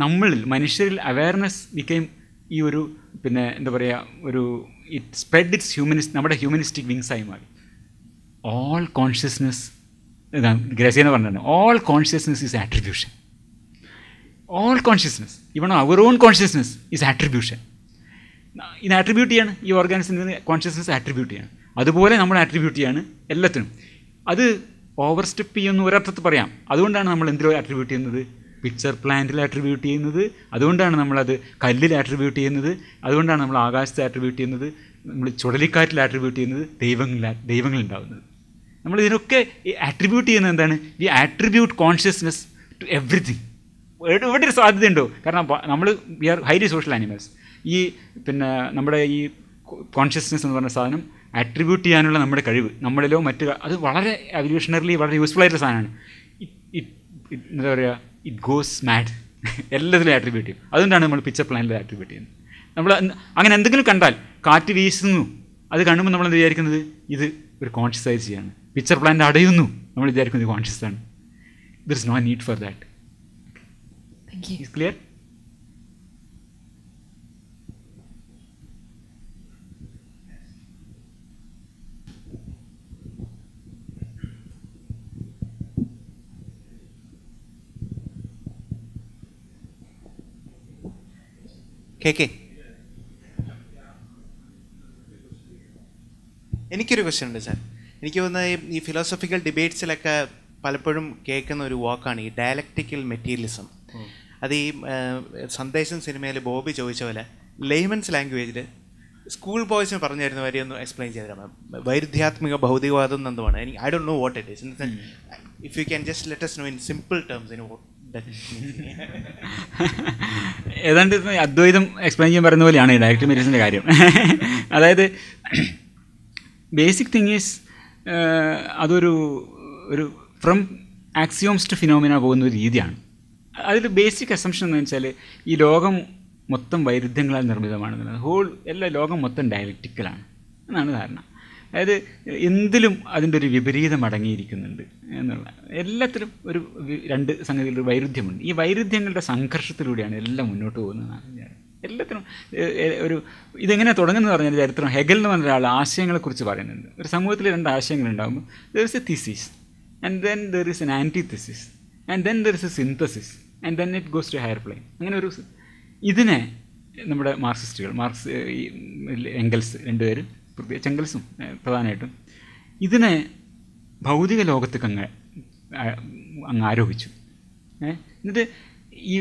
നമ്മളിൽ മനുഷ്യരിൽ അവയർനെസ് ബിക്കെയിം ഈ ഒരു എന്താ പറയുക, ഇറ്റ് സ്പ്രെഡ് ഇറ്റ്സ് നമ്മുടെ ഹ്യൂമനിസ്റ്റിക് വിങ്സായി മാറി. ഓൾ കോൺഷ്യസ്നെസ്, ഗ്രസേന പറഞ്ഞിട്ടുണ്ട്, all consciousness is attribution. All consciousness, even our own consciousness is attribution. ഇത് ആട്രിബ്യൂട്ട് ചെയ്യാണ്, ഈ ഓർഗാനിസത്തിൻ്റെ കോൺഷ്യസ്നെസ് ആട്രിബ്യൂട്ട് ചെയ്യാണ്. അതുപോലെ നമ്മൾ ആട്രിബ്യൂട്ട് ചെയ്യാണ് എല്ലാത്തിനും. അത് ഓവർ സ്റ്റെപ്പ് ചെയ്യുന്ന ഒരർത്ഥത്തിൽ പറയാം. അതുകൊണ്ടാണ് നമ്മൾ എന്തിലോ ആട്രിബ്യൂട്ട് ചെയ്യുന്നത്, പിക്ചർ പ്ലാന്റിൽ ആട്രിബ്യൂട്ട് ചെയ്യുന്നത്, അതുകൊണ്ടാണ് നമ്മളത് കല്ലിൽ ആട്രിബ്യൂട്ട് ചെയ്യുന്നത്, അതുകൊണ്ടാണ് നമ്മൾ ആകാശത്ത് ആട്രിബ്യൂട്ട് ചെയ്യുന്നത്, നമ്മൾ ചുഴലിക്കാറ്റിൽ ആട്രിബ്യൂട്ട് ചെയ്യുന്നത്, ദൈവങ്ങളുണ്ടാകുന്നത്. നമ്മൾ ഇതിനൊക്കെ ആട്രിബ്യൂട്ട് ചെയ്യുന്നത് എന്താണ്, we attribute consciousness to everything. എവിടെ ഒരു സാധ്യതയുണ്ടോ? കാരണം we are highly social animals. നമ്മുടെ ഈ കോൺഷ്യസ്നെസ് എന്ന് പറഞ്ഞ സാധനം ആട്രിബ്യൂട്ട് ചെയ്യാനുള്ള നമ്മുടെ കഴിവ് നമ്മളിലോ മറ്റ് അത് വളരെ എവല്യൂഷണറിലി വളരെ യൂസ്ഫുൾ ആയിട്ടുള്ള സാധനമാണ്. എന്താ പറയുക, ഇറ്റ് ഗോസ് മാഡ്. എല്ലാത്തിലും ആട്രിബ്യൂട്ട് ചെയ്യും. അതുകൊണ്ടാണ് നമ്മൾ പിക്ചർ പ്ലാനിൽ ആട്രിബ്യൂട്ട് ചെയ്യുന്നത്. നമ്മൾ അങ്ങനെ എന്തെങ്കിലും കണ്ടാൽ, കാറ്റ് വീശുന്നു, അത് കാണുമ്പോൾ നമ്മൾ എന്ത് വിചാരിക്കുന്നത്, ഇത് ഒരു കോൺഷ്യസ് ചെയ്യാണ്. പിക്ചർ പ്ലാന്റ് അടയുന്നു, നമ്മൾ വിചാരിക്കുന്നത് ഇത് കോൺഷ്യസ് ആണ്. There is no need for that. Is clear? KK, എനിക്കൊരു ക്വസ്റ്റ്യൻ ഉണ്ട് സാർ. എനിക്ക് തോന്നുന്നത് ഈ ഫിലോസഫിക്കൽ ഡിബേറ്റ്സിലൊക്കെ പലപ്പോഴും കേൾക്കുന്ന ഒരു വാക്കാണ് ഈ ഡയലക്റ്റിക്കൽ മെറ്റീരിയലിസം. അത് ഈ സന്ദേശം സിനിമയിൽ ബോബി ചോദിച്ച പോലെ ലെയ്മൻസ് ലാംഗ്വേജിൽ സ്കൂൾ ബോയ്സിന് പറഞ്ഞു തരുന്ന വരെ ഒന്ന് എക്സ്പ്ലെയിൻ ചെയ്ത് തരാം. വൈരുദ്ധ്യാത്മിക ഭൗതികവാദം എന്തുമാണ്? എനിക്ക് I don't know what it is. If you can just let us know in simple terms in what that means. ഏതാണ്ട് അദ്വൈതം എക്സ്പ്ലെയിൻ ചെയ്യാൻ പറയുന്ന പോലെയാണ് ഈ ഡയറക്റ്റ് മെറ്റീരിയൽസിൻ്റെ കാര്യം. അതായത് ബേസിക് തിങ് ഈസ് അതൊരു ഫ്രം ആക്സിയോംസ് ടു ഫിനോമിന പോകുന്ന ഒരു രീതിയാണ്. അതിൽ ബേസിക് അസംഷൻ എന്ന് വെച്ചാൽ ഈ ലോകം മൊത്തം വൈരുദ്ധ്യങ്ങളാൽ നിർമ്മിതമാണെന്നുള്ളത്. എല്ലാ ലോകം മൊത്തം ഡയലക്റ്റിക്കലാണ് എന്നാണ് ധാരണ. അതായത് എന്തിലും അതിൻ്റെ ഒരു വിപരീതം അടങ്ങിയിരിക്കുന്നുണ്ട് എന്നുള്ള, എല്ലാത്തിലും ഒരു രണ്ട് സംഗതികളുടെ വൈരുദ്ധ്യമുണ്ട്. ഈ വൈരുദ്ധ്യങ്ങളുടെ സംഘർഷത്തിലൂടെയാണ് എല്ലാം മുന്നോട്ട് പോകുന്നതെന്നാണ് എല്ലാത്തിനും ഒരു ഇതെങ്ങനെ തുടങ്ങുന്നത് പറഞ്ഞാൽ ചരിത്രം ഹെഗൽ എന്ന് പറഞ്ഞ ഒരാൾ ആശയങ്ങളെക്കുറിച്ച് പറയുന്നുണ്ട്. ഒരു സമൂഹത്തിൽ രണ്ട് ആശയങ്ങളുണ്ടാകുമ്പോൾ there is a thesis and then there is an antithesis and then there is a synthesis and then it goes to higher plane. അങ്ങനെ ഒരു ഇതിനെ നമ്മുടെ മാർക്സിസ്റ്റുകൾ, എംഗൽസ് രണ്ടുപേരും, പ്രത്യേകിച്ച് എംഗൽസും പ്രധാനമായിട്ടും ഇതിനെ ഭൗതിക ലോകത്തേക്ക് അങ്ങ് ആരോപിച്ചു. എന്നിട്ട് ഈ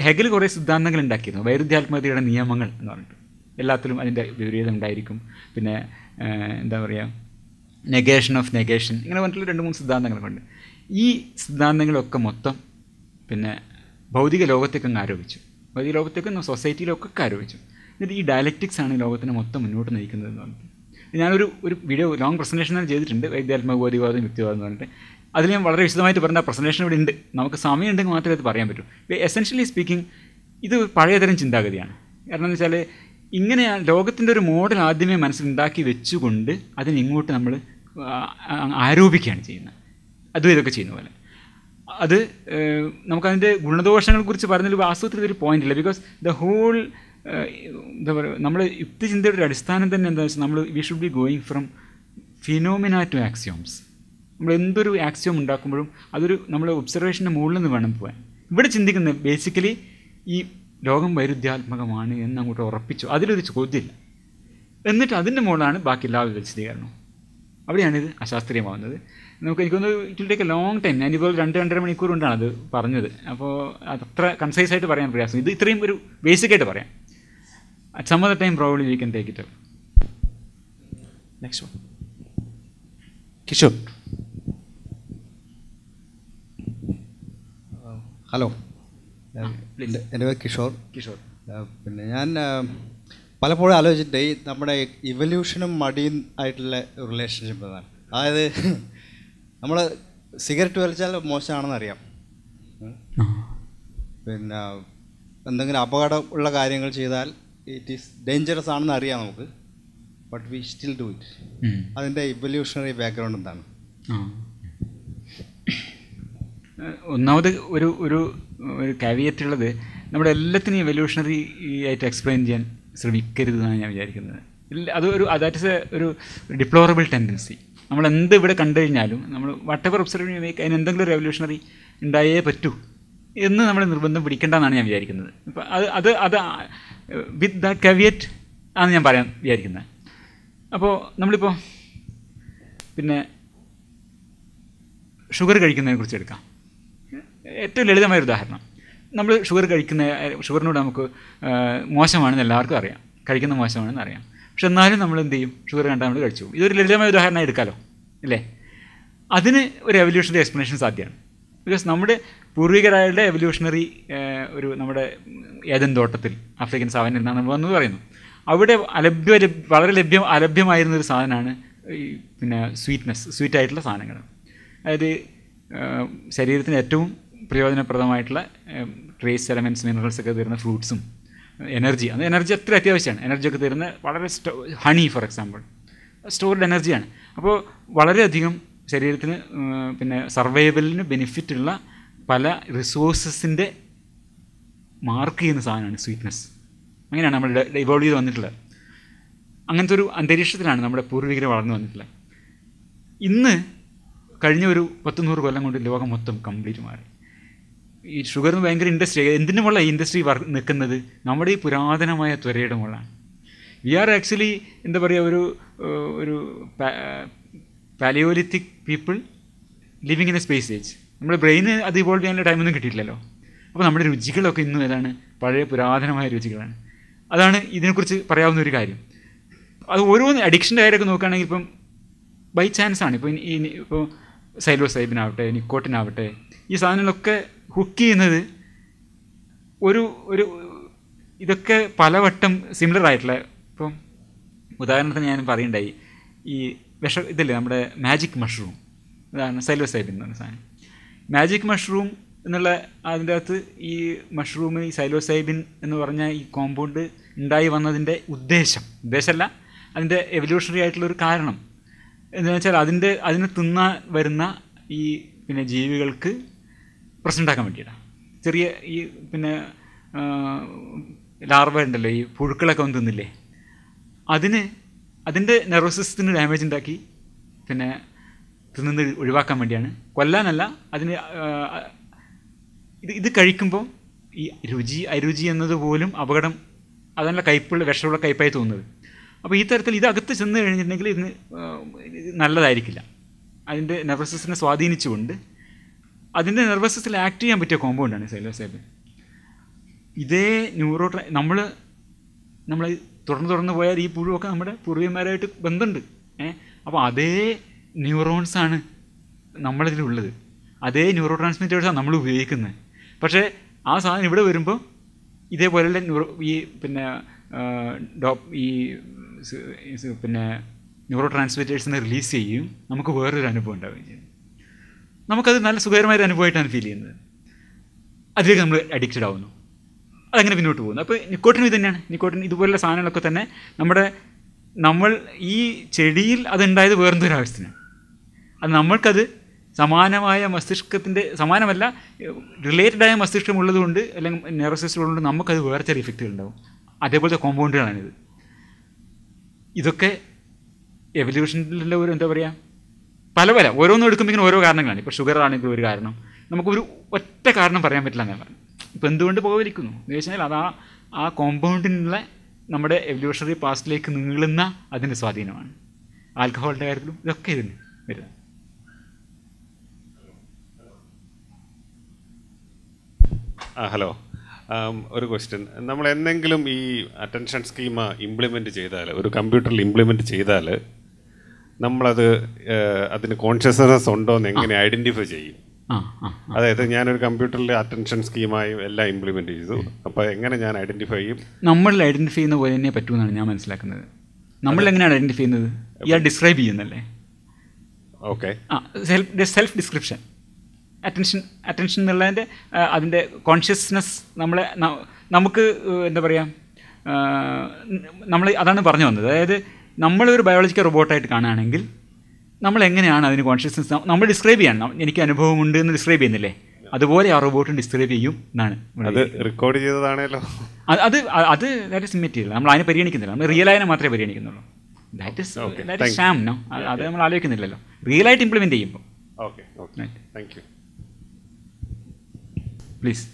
ഹെഗൽ കുറേ സിദ്ധാന്തങ്ങൾ ഉണ്ടാക്കിയിരുന്നു, വൈരുദ്ധ്യാത്മകതയുടെ നിയമങ്ങൾ എന്ന് പറഞ്ഞിട്ട്. എല്ലാത്തിലും അതിൻ്റെ വിപരീതം ഉണ്ടായിരിക്കും. പിന്നെ എന്താ പറയുക, നെഗേഷൻ ഓഫ് നെഗേഷൻ, ഇങ്ങനെ പറഞ്ഞിട്ടുള്ള 2-3 സിദ്ധാന്തങ്ങളൊക്കെ ഉണ്ട്. ഈ സിദ്ധാന്തങ്ങളൊക്കെ മൊത്തം പിന്നെ ഭൗതിക ലോകത്തേക്ക് അങ്ങ് ആരോപിച്ചു. ഭൗതിക ലോകത്തേക്ക് സൊസൈറ്റിയിലൊക്കെ ആരോപിച്ചു. എന്നിട്ട് ഈ ഡയലക്റ്റിക്സ് ആണ് ലോകത്തിനെ മൊത്തം മുന്നോട്ട് നയിക്കുന്നതെന്ന് പറഞ്ഞിട്ട് ഞാനൊരു വീഡിയോ ലോങ് പ്രസൻറ്റേഷൻ ചെയ്തിട്ടുണ്ട്, വൈദ്യാത്മക ഭൗതികവാദം യുക്തിവാദം എന്ന് പറഞ്ഞിട്ട്. അതിൽ ഞാൻ വളരെ വിശദമായിട്ട് പറഞ്ഞ പ്രസൻറ്റേഷൻ ഇവിടെ ഉണ്ട്. നമുക്ക് സമയം ഉണ്ടെങ്കിൽ മാത്രമേ അത് പറയാൻ പറ്റൂ. എസെൻഷ്യലി സ്പീക്കിംഗ് ഇത് പഴയതരം ചിന്താഗതിയാണ്. കാരണം എന്ന് വെച്ചാൽ ഇങ്ങനെ ലോകത്തിൻ്റെ ഒരു മോഡൽ ആദ്യമേ മനസ്സിലുണ്ടാക്കി വെച്ചുകൊണ്ട് അതിനിങ്ങോട്ട് നമ്മൾ ആരോപിക്കുകയാണ് ചെയ്യുന്നത്, അതും ഇതൊക്കെ ചെയ്യുന്ന പോലെ. അത് നമുക്കതിൻ്റെ ഗുണദോഷങ്ങളെക്കുറിച്ച് പറഞ്ഞതിൽ വാസ്തവത്തിൽ ഒരു പോയിന്റ് ഇല്ല. ബിക്കോസ് ദ ഹോൾ എന്താ പറയുക, നമ്മുടെ യുക്തിചിന്തയുടെ ഒരു അടിസ്ഥാനം തന്നെ എന്താണെന്ന് വെച്ചാൽ നമ്മൾ we should be going from phenomena to axioms. നമ്മൾ എന്തൊരു ആക്സിയോം ഉണ്ടാക്കുമ്പോഴും അതൊരു നമ്മൾ ഒബ്സർവേഷൻ്റെ മുകളിൽ നിന്ന് വേണം പോകാൻ. ഇവിടെ ചിന്തിക്കുന്നത് ബേസിക്കലി ഈ ലോകം വൈരുദ്ധ്യാത്മകമാണ് എന്ന് അങ്ങോട്ട് ഉറപ്പിച്ചു, അതിലൊരു ചോദ്യമില്ല. എന്നിട്ട് അതിൻ്റെ മുകളിലാണ് ബാക്കി എല്ലാ വിശദീകരണവും. അവിടെയാണിത് അശാസ്ത്രീയമാവുന്നത്. എനിക്കൊന്ന് it will take A long time. ഞാനിപ്പോൾ 2-2.5 മണിക്കൂർ കൊണ്ടാണ് അത് പറഞ്ഞത്. അപ്പോൾ അതത്ര കൺസൈസായിട്ട് പറയാൻ പ്രയാസം. ഇത് ഇത്രയും ഒരു ബേസിക്കായിട്ട് പറയാം. At some other time probably we can take it up. Next one. Kishore. Hello, എൻ്റെ പേര് കിഷോർ. പിന്നെ ഞാൻ പലപ്പോഴും ആലോചിച്ചിട്ട് ഈ നമ്മുടെ ഇവല്യൂഷനും മടിയും ആയിട്ടുള്ള റിലേഷൻഷിപ്പ് എന്നാണ്. അതായത് നമ്മൾ സിഗരറ്റ് വലിച്ചാൽ മോശമാണെന്നറിയാം, പിന്നെ എന്തെങ്കിലും അപകടം ഉള്ള കാര്യങ്ങൾ ചെയ്താൽ ഇറ്റ് ഈസ് ഡേഞ്ചറസ് ആണെന്ന് അറിയാം നമുക്ക്, but we still do it. അതിൻ്റെ ഇവല്യൂഷണറി ബാക്ക്ഗ്രൗണ്ട് എന്താണ്? ഒന്നാമത് ഒരു ഒരു കാവിയറ്റ് ഉള്ളത്, നമ്മുടെ എല്ലാത്തിനും എവല്യൂഷണറി ആയിട്ട് എക്സ്പ്ലെയിൻ ചെയ്യാൻ ശ്രമിക്കരുതെന്നാണ് ഞാൻ വിചാരിക്കുന്നത്. അതൊരു ദാറ്റ് ഇസ് ഒരു ഡിപ്ലോറബിൾ ടെൻഡൻസി. നമ്മൾ എന്ത് ഇവിടെ കണ്ടു കഴിഞ്ഞാലും നമ്മൾ വട്ടെവർ ഒബ്സർവ് മേക്ക് അതിന് എന്തെങ്കിലും ഒരു എവല്യൂഷണറി ഉണ്ടായേ പറ്റൂ എന്ന് നമ്മൾ നിർബന്ധം പിടിക്കേണ്ടെന്നാണ് ഞാൻ വിചാരിക്കുന്നത്. ഇപ്പം അത് വിത്ത് ദാറ്റ് കാവിയറ്റ് ആണ് ഞാൻ പറയാൻ വിചാരിക്കുന്നത്. അപ്പോൾ നമ്മളിപ്പോൾ പിന്നെ ഷുഗർ കഴിക്കുന്നതിനെ കുറിച്ച് എടുക്കാം. ഏറ്റവും ലളിതമായൊരു ഉദാഹരണം. നമ്മൾ ഷുഗറിനോട് നമുക്ക് മോശമാണെന്ന് എല്ലാവർക്കും അറിയാം, കഴിക്കുന്ന മോശമാണെന്ന് അറിയാം. പക്ഷെ എന്നാലും നമ്മൾ എന്ത് ചെയ്യും? ഷുഗർ കണ്ടാൽ നമ്മൾ കഴിച്ചു പോകും. ഇതൊരു ലളിതമായ ഉദാഹരണമായി എടുക്കാമല്ലോ, അല്ലേ? അതിന് ഒരു എവല്യൂഷണറി എക്സ്പ്ലനേഷൻ സാധ്യമാണ്. ബിക്കോസ് നമ്മുടെ പൂർവികരായുടെ എവല്യൂഷണറി നമ്മുടെ ഏദൻ തോട്ടത്തിൽ ആഫ്രിക്കൻ സാവനിൽ നിന്നാണ് നമ്മൾ വന്നത് പറയുന്നു. അവിടെ വളരെ അലഭ്യമായിരുന്നൊരു സാധനമാണ് ഈ പിന്നെ സ്വീറ്റായിട്ടുള്ള സാധനങ്ങൾ. അതായത് ശരീരത്തിന് ഏറ്റവും പ്രയോജനപ്രദമായിട്ടുള്ള ട്രേസ് എലമെൻറ്റ്സ് മിനറൽസ് ഒക്കെ തരുന്ന ഫ്രൂട്ട്സും എനർജി അത്ര അത്യാവശ്യമാണ്. എനർജിയൊക്കെ തരുന്ന വളരെ ഹണി ഫോർ എക്സാമ്പിൾ സ്റ്റോർഡ് എനർജിയാണ്. അപ്പോൾ വളരെയധികം ശരീരത്തിന് പിന്നെ സർവൈവലിന് ബെനിഫിറ്റുള്ള പല റിസോഴ്സസിൻ്റെ മാർക്ക് ചെയ്യുന്ന സാധനമാണ് സ്വീറ്റ്നെസ്. അങ്ങനെയാണ് നമ്മൾ ഇവോൾവ് ചെയ്ത് വന്നിട്ടുള്ളത്. അങ്ങനത്തെ ഒരു അന്തരീക്ഷത്തിലാണ് നമ്മുടെ പൂർവികർ വളർന്നു വന്നിട്ടുള്ളത്. ഇന്ന് കഴിഞ്ഞ ഒരു 100 കൊല്ലം കൊണ്ട് ലോകം മൊത്തം കംപ്ലീറ്റ് മാറി. ഈ ഷുഗറിന് ഭയങ്കര ഇൻഡസ്ട്രി. എന്തിനു മുള്ള ഈ ഇൻഡസ്ട്രി നിൽക്കുന്നത് നമ്മുടെ ഈ പുരാതനമായ ത്വരയുടെ മുകളാണ്. വി ആർ ആക്ച്വലി എന്താ പറയുക, ഒരു palaeolithic people living in a space age. നമ്മുടെ ബ്രെയിന് അത് ഇവോൾവ് ചെയ്യാനുള്ള ടൈമൊന്നും കിട്ടിയിട്ടില്ലല്ലോ. അപ്പോൾ നമ്മുടെ രുചികളൊക്കെ ഇന്നും ഏതാണ് പഴയ പുരാതനമായ രുചികളാണ്. അതാണ് ഇതിനെക്കുറിച്ച് പറയാവുന്ന ഒരു കാര്യം. അത് ഓരോന്ന് അഡിക്ഷൻ്റെ കാര്യമൊക്കെ നോക്കുകയാണെങ്കിൽ ഇപ്പം ബൈ ചാൻസ് ആണ്. ഇപ്പോൾ സൈലോസൈബിനാവട്ടെ നിക്കോട്ടിനാവട്ടെ ഈ സാധനങ്ങളൊക്കെ ഹുക്ക് ചെയ്യുന്നത് ഒരു ഇതൊക്കെ പലവട്ടം സിമിലർ ആയിട്ടുള്ള. ഇപ്പം ഉദാഹരണത്തിന് ഞാൻ പറയുണ്ടായി, ഈ ഇതില്ലേ നമ്മുടെ മാജിക് മഷ്റൂം, അതാണ് സൈലോസൈബിൻ എന്ന് പറഞ്ഞ സാധനം. മാജിക് മഷ്റൂം എന്നുള്ള അതിൻ്റെ അകത്ത് ഈ മഷ്റൂം ഈ സൈലോസൈബിൻ എന്ന് പറഞ്ഞ ഈ കോമ്പൗണ്ട് ഉണ്ടായി വന്നതിൻ്റെ ഉദ്ദേശമല്ല, അതിൻ്റെ എവല്യൂഷണറി ആയിട്ടുള്ളൊരു കാരണം എന്താണെന്ന് വെച്ചാൽ അതിനെ തിന്നാൻ വരുന്ന ഈ പിന്നെ ജീവികൾക്ക് പ്രശ്നം ഉണ്ടാക്കാൻ വേണ്ടിയിട്ടാണ്. ചെറിയ ഈ പിന്നെ ലാർവ ഉണ്ടല്ലോ, ഈ പുഴുക്കളൊക്കെ വന്ന് തിന്നില്ലേ, അതിൻ്റെ നെർവസ് സിസ്റ്റത്തിന് ഡാമേജ് ഉണ്ടാക്കി പിന്നെ തിന്നുന്നത് ഒഴിവാക്കാൻ വേണ്ടിയാണ്, കൊല്ലാനല്ല. അതിന് ഇത് കഴിക്കുമ്പോൾ ഈ അരുചി എന്നത് പോലും അപകടം, അതല്ല വിഷമുള്ള കയ്പായി തോന്നുന്നത്. അപ്പോൾ ഈ തരത്തിൽ ഇത് അകത്ത് ചെന്ന് കഴിഞ്ഞിട്ടുണ്ടെങ്കിൽ ഇതിന് നല്ലതായിരിക്കില്ല. അതിൻ്റെ നെർവസ് സിസ്റ്റത്തിനെ സ്വാധീനിച്ചുകൊണ്ട് അതിൻ്റെ നെർവസ് സിസ്റ്റത്തിൽ ആക്ട് ചെയ്യാൻ പറ്റിയ കോമ്പൗണ്ടാണ് സൈലോസൈബിൻ. ഇതേ നമ്മൾ തുറന്നു പോയാൽ ഈ പുഴുവൊക്കെ നമ്മുടെ പൂർവികന്മാരായിട്ട് ബന്ധമുണ്ട്. അപ്പോൾ അതേ ന്യൂറോൺസാണ് നമ്മളിതിലുള്ളത്, അതേ ന്യൂറോ ട്രാൻസ്മിറ്റേഴ്സാണ് നമ്മൾ ഉപയോഗിക്കുന്നത്. പക്ഷേ ആ സാധനം ഇവിടെ വരുമ്പോൾ ഇതേപോലെയുള്ള ഈ പിന്നെ ന്യൂറോ ട്രാൻസ്മിറ്റേഴ്സിനെ റിലീസ് ചെയ്യും, നമുക്ക് വേറൊരു അനുഭവം ഉണ്ടാവുകയും ചെയ്യും. നമുക്കത് നല്ല സുഖകരമായൊരു അനുഭവമായിട്ടാണ് ഫീൽ ചെയ്യുന്നത്. അതിലേക്ക് നമ്മൾ അഡിക്റ്റഡ് ആവുന്നു, അതങ്ങനെ പിന്നോട്ട് പോകുന്നു. അപ്പോൾ നിക്കോട്ടിനും ഇത് തന്നെയാണ്. നിക്കോട്ടിൻ ഇതുപോലുള്ള സാധനങ്ങളൊക്കെ തന്നെ നമ്മൾ ഈ ചെടിയിൽ അതുണ്ടായത് വേറൊരു ആവശ്യത്തിനാണ്. അത് നമ്മൾക്കത് സമാനമായ സമാനമല്ല റിലേറ്റഡായ മസ്തിഷ്കം ഉള്ളതുകൊണ്ട് അല്ലെങ്കിൽ നെർവസ് സിസ്റ്റം ഉള്ളതുകൊണ്ട് നമുക്കത് വേറെ ചെറിയ ഇഫക്റ്റുകൾ ഉണ്ടാവും. അതേപോലത്തെ കോമ്പൗണ്ടുകളാണിത്. ഇതൊക്കെ എവല്യൂഷനിലുള്ള ഒരു എന്താ പറയുക പല ഓരോന്നും എടുക്കുമ്പോൾ ഓരോ കാരണങ്ങളാണ്. ഇപ്പോൾ ഷുഗർ ആണെങ്കിൽ ഒരു കാരണം, നമുക്കൊരു ഒറ്റ കാരണം പറയാൻ പറ്റില്ല എന്നുള്ളതാണ്. ഇപ്പോൾ എന്തുകൊണ്ട് പുകവലിക്കുന്നു എന്ന് വെച്ചാൽ അത് ആ കോമ്പൗണ്ടിനുള്ള നമ്മുടെ എവല്യൂഷണറി പാസ്റ്റിലേക്ക് നീളുന്ന അതിൻ്റെ സ്വാധീനമാണ്. ആൽക്കഹോളിൻ്റെ കാര്യത്തിലും ഇതൊക്കെ ഇതിന് വരുന്നത്. ഹലോ, ഒരു ക്വസ്റ്റ്യൻ. നമ്മൾ എന്തെങ്കിലും ഈ അറ്റൻഷൻ സ്കീമ ഇംപ്ലിമെൻറ്റ് ചെയ്താൽ, ഒരു കമ്പ്യൂട്ടറിൽ ഇംപ്ലിമെൻറ്റ് ചെയ്താൽ നമ്മളത് അതിന് കോൺഷ്യസ്നെസ് ഉണ്ടോ എന്ന് എങ്ങനെ ഐഡൻറ്റിഫൈ ചെയ്യും? അതായത് ഞാനൊരു കമ്പ്യൂട്ടറിൽ അറ്റൻഷൻ സ്കീമായി എല്ലാം ഇംപ്ലിമെൻറ്റ് ചെയ്തു, അപ്പോൾ എങ്ങനെ ഞാൻ ഐഡൻറ്റിഫൈ ചെയ്യും? നമ്മൾ ഐഡൻറ്റിഫൈ ചെയ്യുന്ന പോലെ തന്നെ പറ്റുമെന്നാണ് ഞാൻ മനസ്സിലാക്കുന്നത്. നമ്മൾ എങ്ങനെയാണ് ഐഡൻറ്റിഫൈ ചെയ്യുന്നത്? ഇയാൾ ഡിസ്ക്രൈബ് ചെയ്യുന്നല്ലേ? Okay, self description. അറ്റൻഷൻ എന്നുള്ളതിൻ്റെ അതിൻ്റെ കോൺഷ്യസ്നെസ് നമുക്ക് എന്താ പറയുക, നമ്മൾ അതാണ് പറഞ്ഞു വന്നത്. അതായത് നമ്മളൊരു ബയോളജിക്കൽ റോബോട്ടായിട്ട് കാണുകയാണെങ്കിൽ നമ്മൾ എങ്ങനെയാണ് അതിന് കോൺഷ്യസ്നെസ് നമ്മൾ ഡിസ്ക്രൈബ് ചെയ്യണം. എനിക്ക് അനുഭവമുണ്ട് എന്ന് ഡിസ്ക്രൈബ് ചെയ്യുന്നില്ലേ, അതുപോലെ ആ റോബോട്ടും ഡിസ്ക്രൈബ് ചെയ്യും എന്നാണ്. അത് റെക്കോർഡ് ചെയ്തതാണല്ലോ. അത് ദാറ്റ് ഇസ് ഇമ്മറ്റീരിയൽ. നമ്മൾ അതിനെ പരിഗണിക്കുന്നില്ല, നമ്മൾ റിയലായതിനെ മാത്രമേ പരിഗണിക്കുന്നുള്ളൂ. That is sham. നോ, അത് നമ്മൾ ആലോചിക്കുന്നില്ലല്ലോ റിയലായിട്ട് ഇംപ്ലിമെൻറ്റ് ചെയ്യുമ്പോൾ. Okay, thank you. Please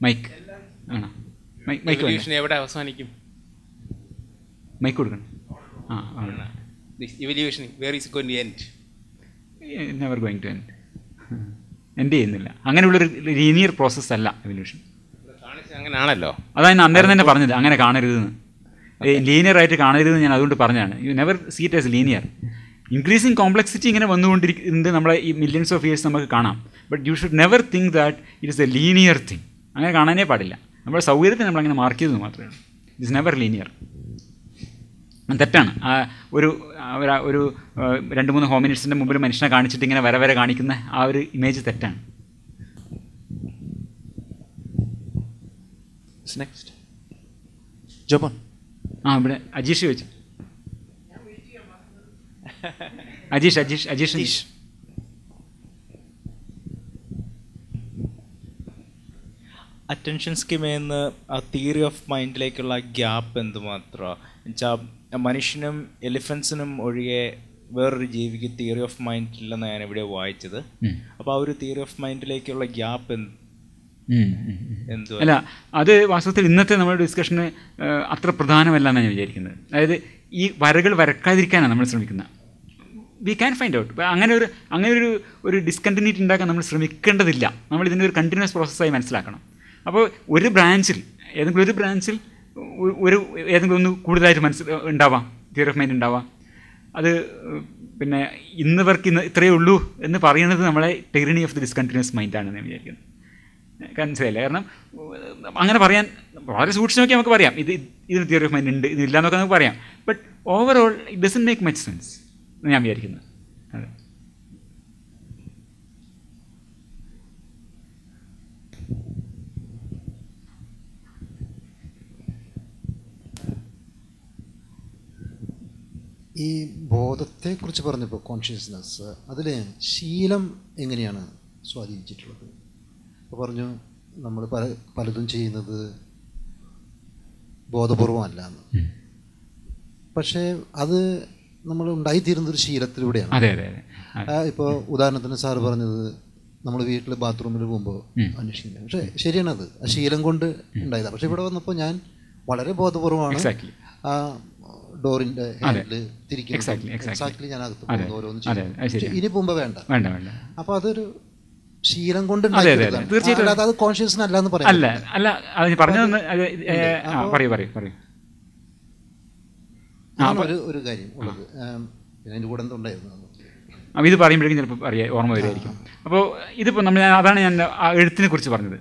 mic ആണോ? മൈക്ക് എവിടെ അവസാനിക്കും? മൈക്ക് കൊടുക്കണം. Where is it going to end? Never going to end. End ചെയ്യുന്നില്ല. അങ്ങനെയുള്ളൊരു ലീനിയർ പ്രോസസ്സ് അല്ല എവല്യൂഷൻ. അങ്ങനെയാണല്ലോ, അതാണ് അന്നേരം തന്നെ പറഞ്ഞത്, അങ്ങനെ കാണരുതെന്ന്. ലീനിയർ ആയിട്ട് കാണരുതെന്ന് ഞാൻ അതുകൊണ്ട് പറഞ്ഞതാണ്. You never see it as linear. Increasing complexity ഇങ്ങനെ വന്നുകൊണ്ടിരിക്കുന്നത് നമ്മളെ ഈ മില്യൺസ് ഓഫ് ഇയേഴ്സ് നമുക്ക് കാണാം. But you should never think that it is a linear thing. അങ്ങനെ കാണാനേ പാടില്ല. നമ്മുടെ സൗകര്യത്തിന് നമ്മളങ്ങനെ മാർക്ക് ചെയ്തത് മാത്രമേ ഉള്ളൂ. It is never linear. തെറ്റാണ്. ഒരു 2-3 ഹോമിനിഡ്സിൻ്റെ മുമ്പിൽ മനുഷ്യനെ കാണിച്ചിട്ട് ഇങ്ങനെ വരെ കാണിക്കുന്ന ആ ഒരു ഇമേജ് തെറ്റാണ്. Next jawbone. ഇവിടെ അജീഷ് ചോദിച്ചു. അജീഷ് അറ്റൻഷൻ സ്കീമിൽ നിന്ന് ആ തിയറി ഓഫ് മൈൻഡിലേക്കുള്ള ഗ്യാപ്പ് എന്തുമാത്രമാണ് എന്നുവെച്ചാൽ മനുഷ്യനും എലിഫൻസിനും ഒഴികെ വേറൊരു ജീവിക്ക് തിയറി ഓഫ് മൈൻഡ് ഇല്ലെന്ന് ഞാൻ ഇവിടെ വായിച്ചത്. അപ്പോൾ ആ ഒരു തിയറി ഓഫ് മൈൻഡിലേക്കുള്ള ഗ്യാപ്പ് അല്ല, അത് വാസ്തവത്തിൽ ഇന്നത്തെ നമ്മുടെ ഡിസ്കഷന് അത്ര പ്രധാനമല്ല എന്നാണ് ഞാൻ വിചാരിക്കുന്നത്. അതായത് ഈ വരകൾ വരക്കാതിരിക്കാനാണ് നമ്മൾ ശ്രമിക്കുന്നത്. We can find out. അങ്ങനെ ഒരു ഡിസ്കണ്ടിന്യൂറ്റി ഉണ്ടാക്കാൻ നമ്മൾ ശ്രമിക്കേണ്ടതില്ല. നമ്മൾ ഇതിൻ്റെ ഒരു കണ്ടിന്യൂസ് പ്രോസസ്സായി മനസ്സിലാക്കണം. അപ്പോൾ ഒരു ബ്രാഞ്ചിൽ ഏതെങ്കിലും ഒന്ന് കൂടുതലായിട്ട് ഉണ്ടാവാം, തിയറി ഓഫ് മൈൻഡ് ഉണ്ടാവാം. അത് പിന്നെ ഇന്നവർക്ക് ഇത്രയേ ഉള്ളൂ എന്ന് പറയുന്നത് നമ്മളെ ടൈറണി ഓഫ് ദി ഡിസ്കണ്ടിന്യൂസ് മൈൻഡാണെന്ന് ഞാൻ വിചാരിക്കുന്നത്. മനസ്സിലായില്ല? കാരണം അങ്ങനെ പറയാൻ വളരെ സൂക്ഷിച്ച് നമുക്ക് പറയാം ഇതിന് തിയറി ഓഫ് മൈൻഡ് ഉണ്ട്, ഇതില്ല എന്നൊക്കെ നമുക്ക് പറയാം. But overall it doesn't make much sense എന്ന് ഞാൻ വിചാരിക്കുന്നത്. അതെ. ഈ ബോധത്തെക്കുറിച്ച് പറഞ്ഞപ്പോൾ കോൺഷ്യസ്നെസ്, അതിൽ ശീലം എങ്ങനെയാണ് സ്വാധീനിച്ചിട്ടുള്ളത്? അപ്പോൾ പറഞ്ഞു നമ്മൾ പലതും ചെയ്യുന്നത് ബോധപൂർവമല്ല എന്ന്. പക്ഷേ അത് നമ്മൾ ഉണ്ടായിത്തീരുന്നൊരു ശീലത്തിലൂടെയാണ്. ഇപ്പോൾ ഉദാഹരണത്തിന് സാറ് പറഞ്ഞത് നമ്മൾ വീട്ടിൽ ബാത്റൂമിൽ പോകുമ്പോൾ അന്വേഷിക്കുന്നത്. പക്ഷേ ശരിയാണത്, ആ ശീലം കൊണ്ട് ഉണ്ടായതാണ്. പക്ഷേ ഇവിടെ വന്നപ്പോൾ ഞാൻ വളരെ ബോധപൂർവമാണ് ആ ഡോറിൻ്റെ ഹാൻഡിൽ തിരിക്കുന്നത്. എക്സാക്ട്ലി ഞാൻ അകത്ത് പോകുന്നു, ഓരോന്ന് ചെയ്യും. ഇനി പോകുമ്പോൾ വേണ്ട. അപ്പോൾ അതൊരു ശീലം കൊണ്ട് തീർച്ചയായിട്ടും അത് കോൺഷ്യസ് അല്ല എന്ന് പറയാം. അല്ല, അത് പറഞ്ഞതൊന്ന് ഒരു കാര്യം ഉള്ളത്. പിന്നെ അതിൻ്റെ കൂടെ എന്തുണ്ടായിരുന്നു ഇത് പറയുമ്പോഴേക്കും ചിലപ്പോൾ ഓർമ്മ വരുമായിരിക്കും. അപ്പോൾ ഇതിപ്പോൾ അതാണ് ഞാൻ ആ എഴുത്തിനെ കുറിച്ച് പറഞ്ഞത്.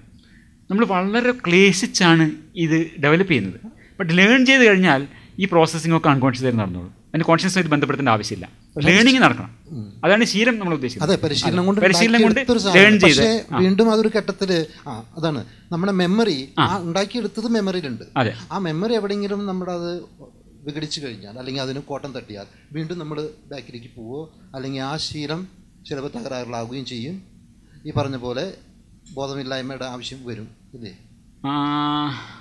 നമ്മൾ വളരെ ക്ലേശിച്ചാണ് ഇത് ഡെവലപ്പ് ചെയ്യുന്നത്. ബട്ട് ലേൺ ചെയ്ത് കഴിഞ്ഞാൽ ഈ പ്രോസസ്സിംഗ് ഒക്കെ അൺകോൺഷ്യസ് ആയിട്ട് നടന്നോളൂ. അതിന് കോൺഷ്യസ്നായിട്ട് ബന്ധപ്പെടുത്തേണ്ട ആവശ്യമില്ല. ലേണിംഗ് നടക്കണം. അതാണ് ശീലം നമ്മൾ ഉദ്ദേശിക്കുന്നത്. അതെ, പരിശീലനം കൊണ്ട് ലേൺ ചെയ്ത് വീണ്ടും അതൊരു ഘട്ടത്തില് അതാണ് നമ്മുടെ മെമ്മറി ഉണ്ടാക്കിയെടുത്തത് മെമ്മറിയിലുണ്ട്. ആ മെമ്മറി എവിടെയെങ്കിലും നമ്മുടെ അത് വിഘടിച്ചു കഴിഞ്ഞാൽ അല്ലെങ്കിൽ അതിന് കോട്ടം തട്ടിയാൽ വീണ്ടും നമ്മൾ ബാക്കിലേക്ക് പോവോ അല്ലെങ്കിൽ ആ ശീലം ചിലപ്പോൾ തകരാറിലാവുകയും ചെയ്യും. ഈ പറഞ്ഞ പോലെ ബോധമില്ലായ്മയുടെ ആവശ്യം വരും ഇല്ലേ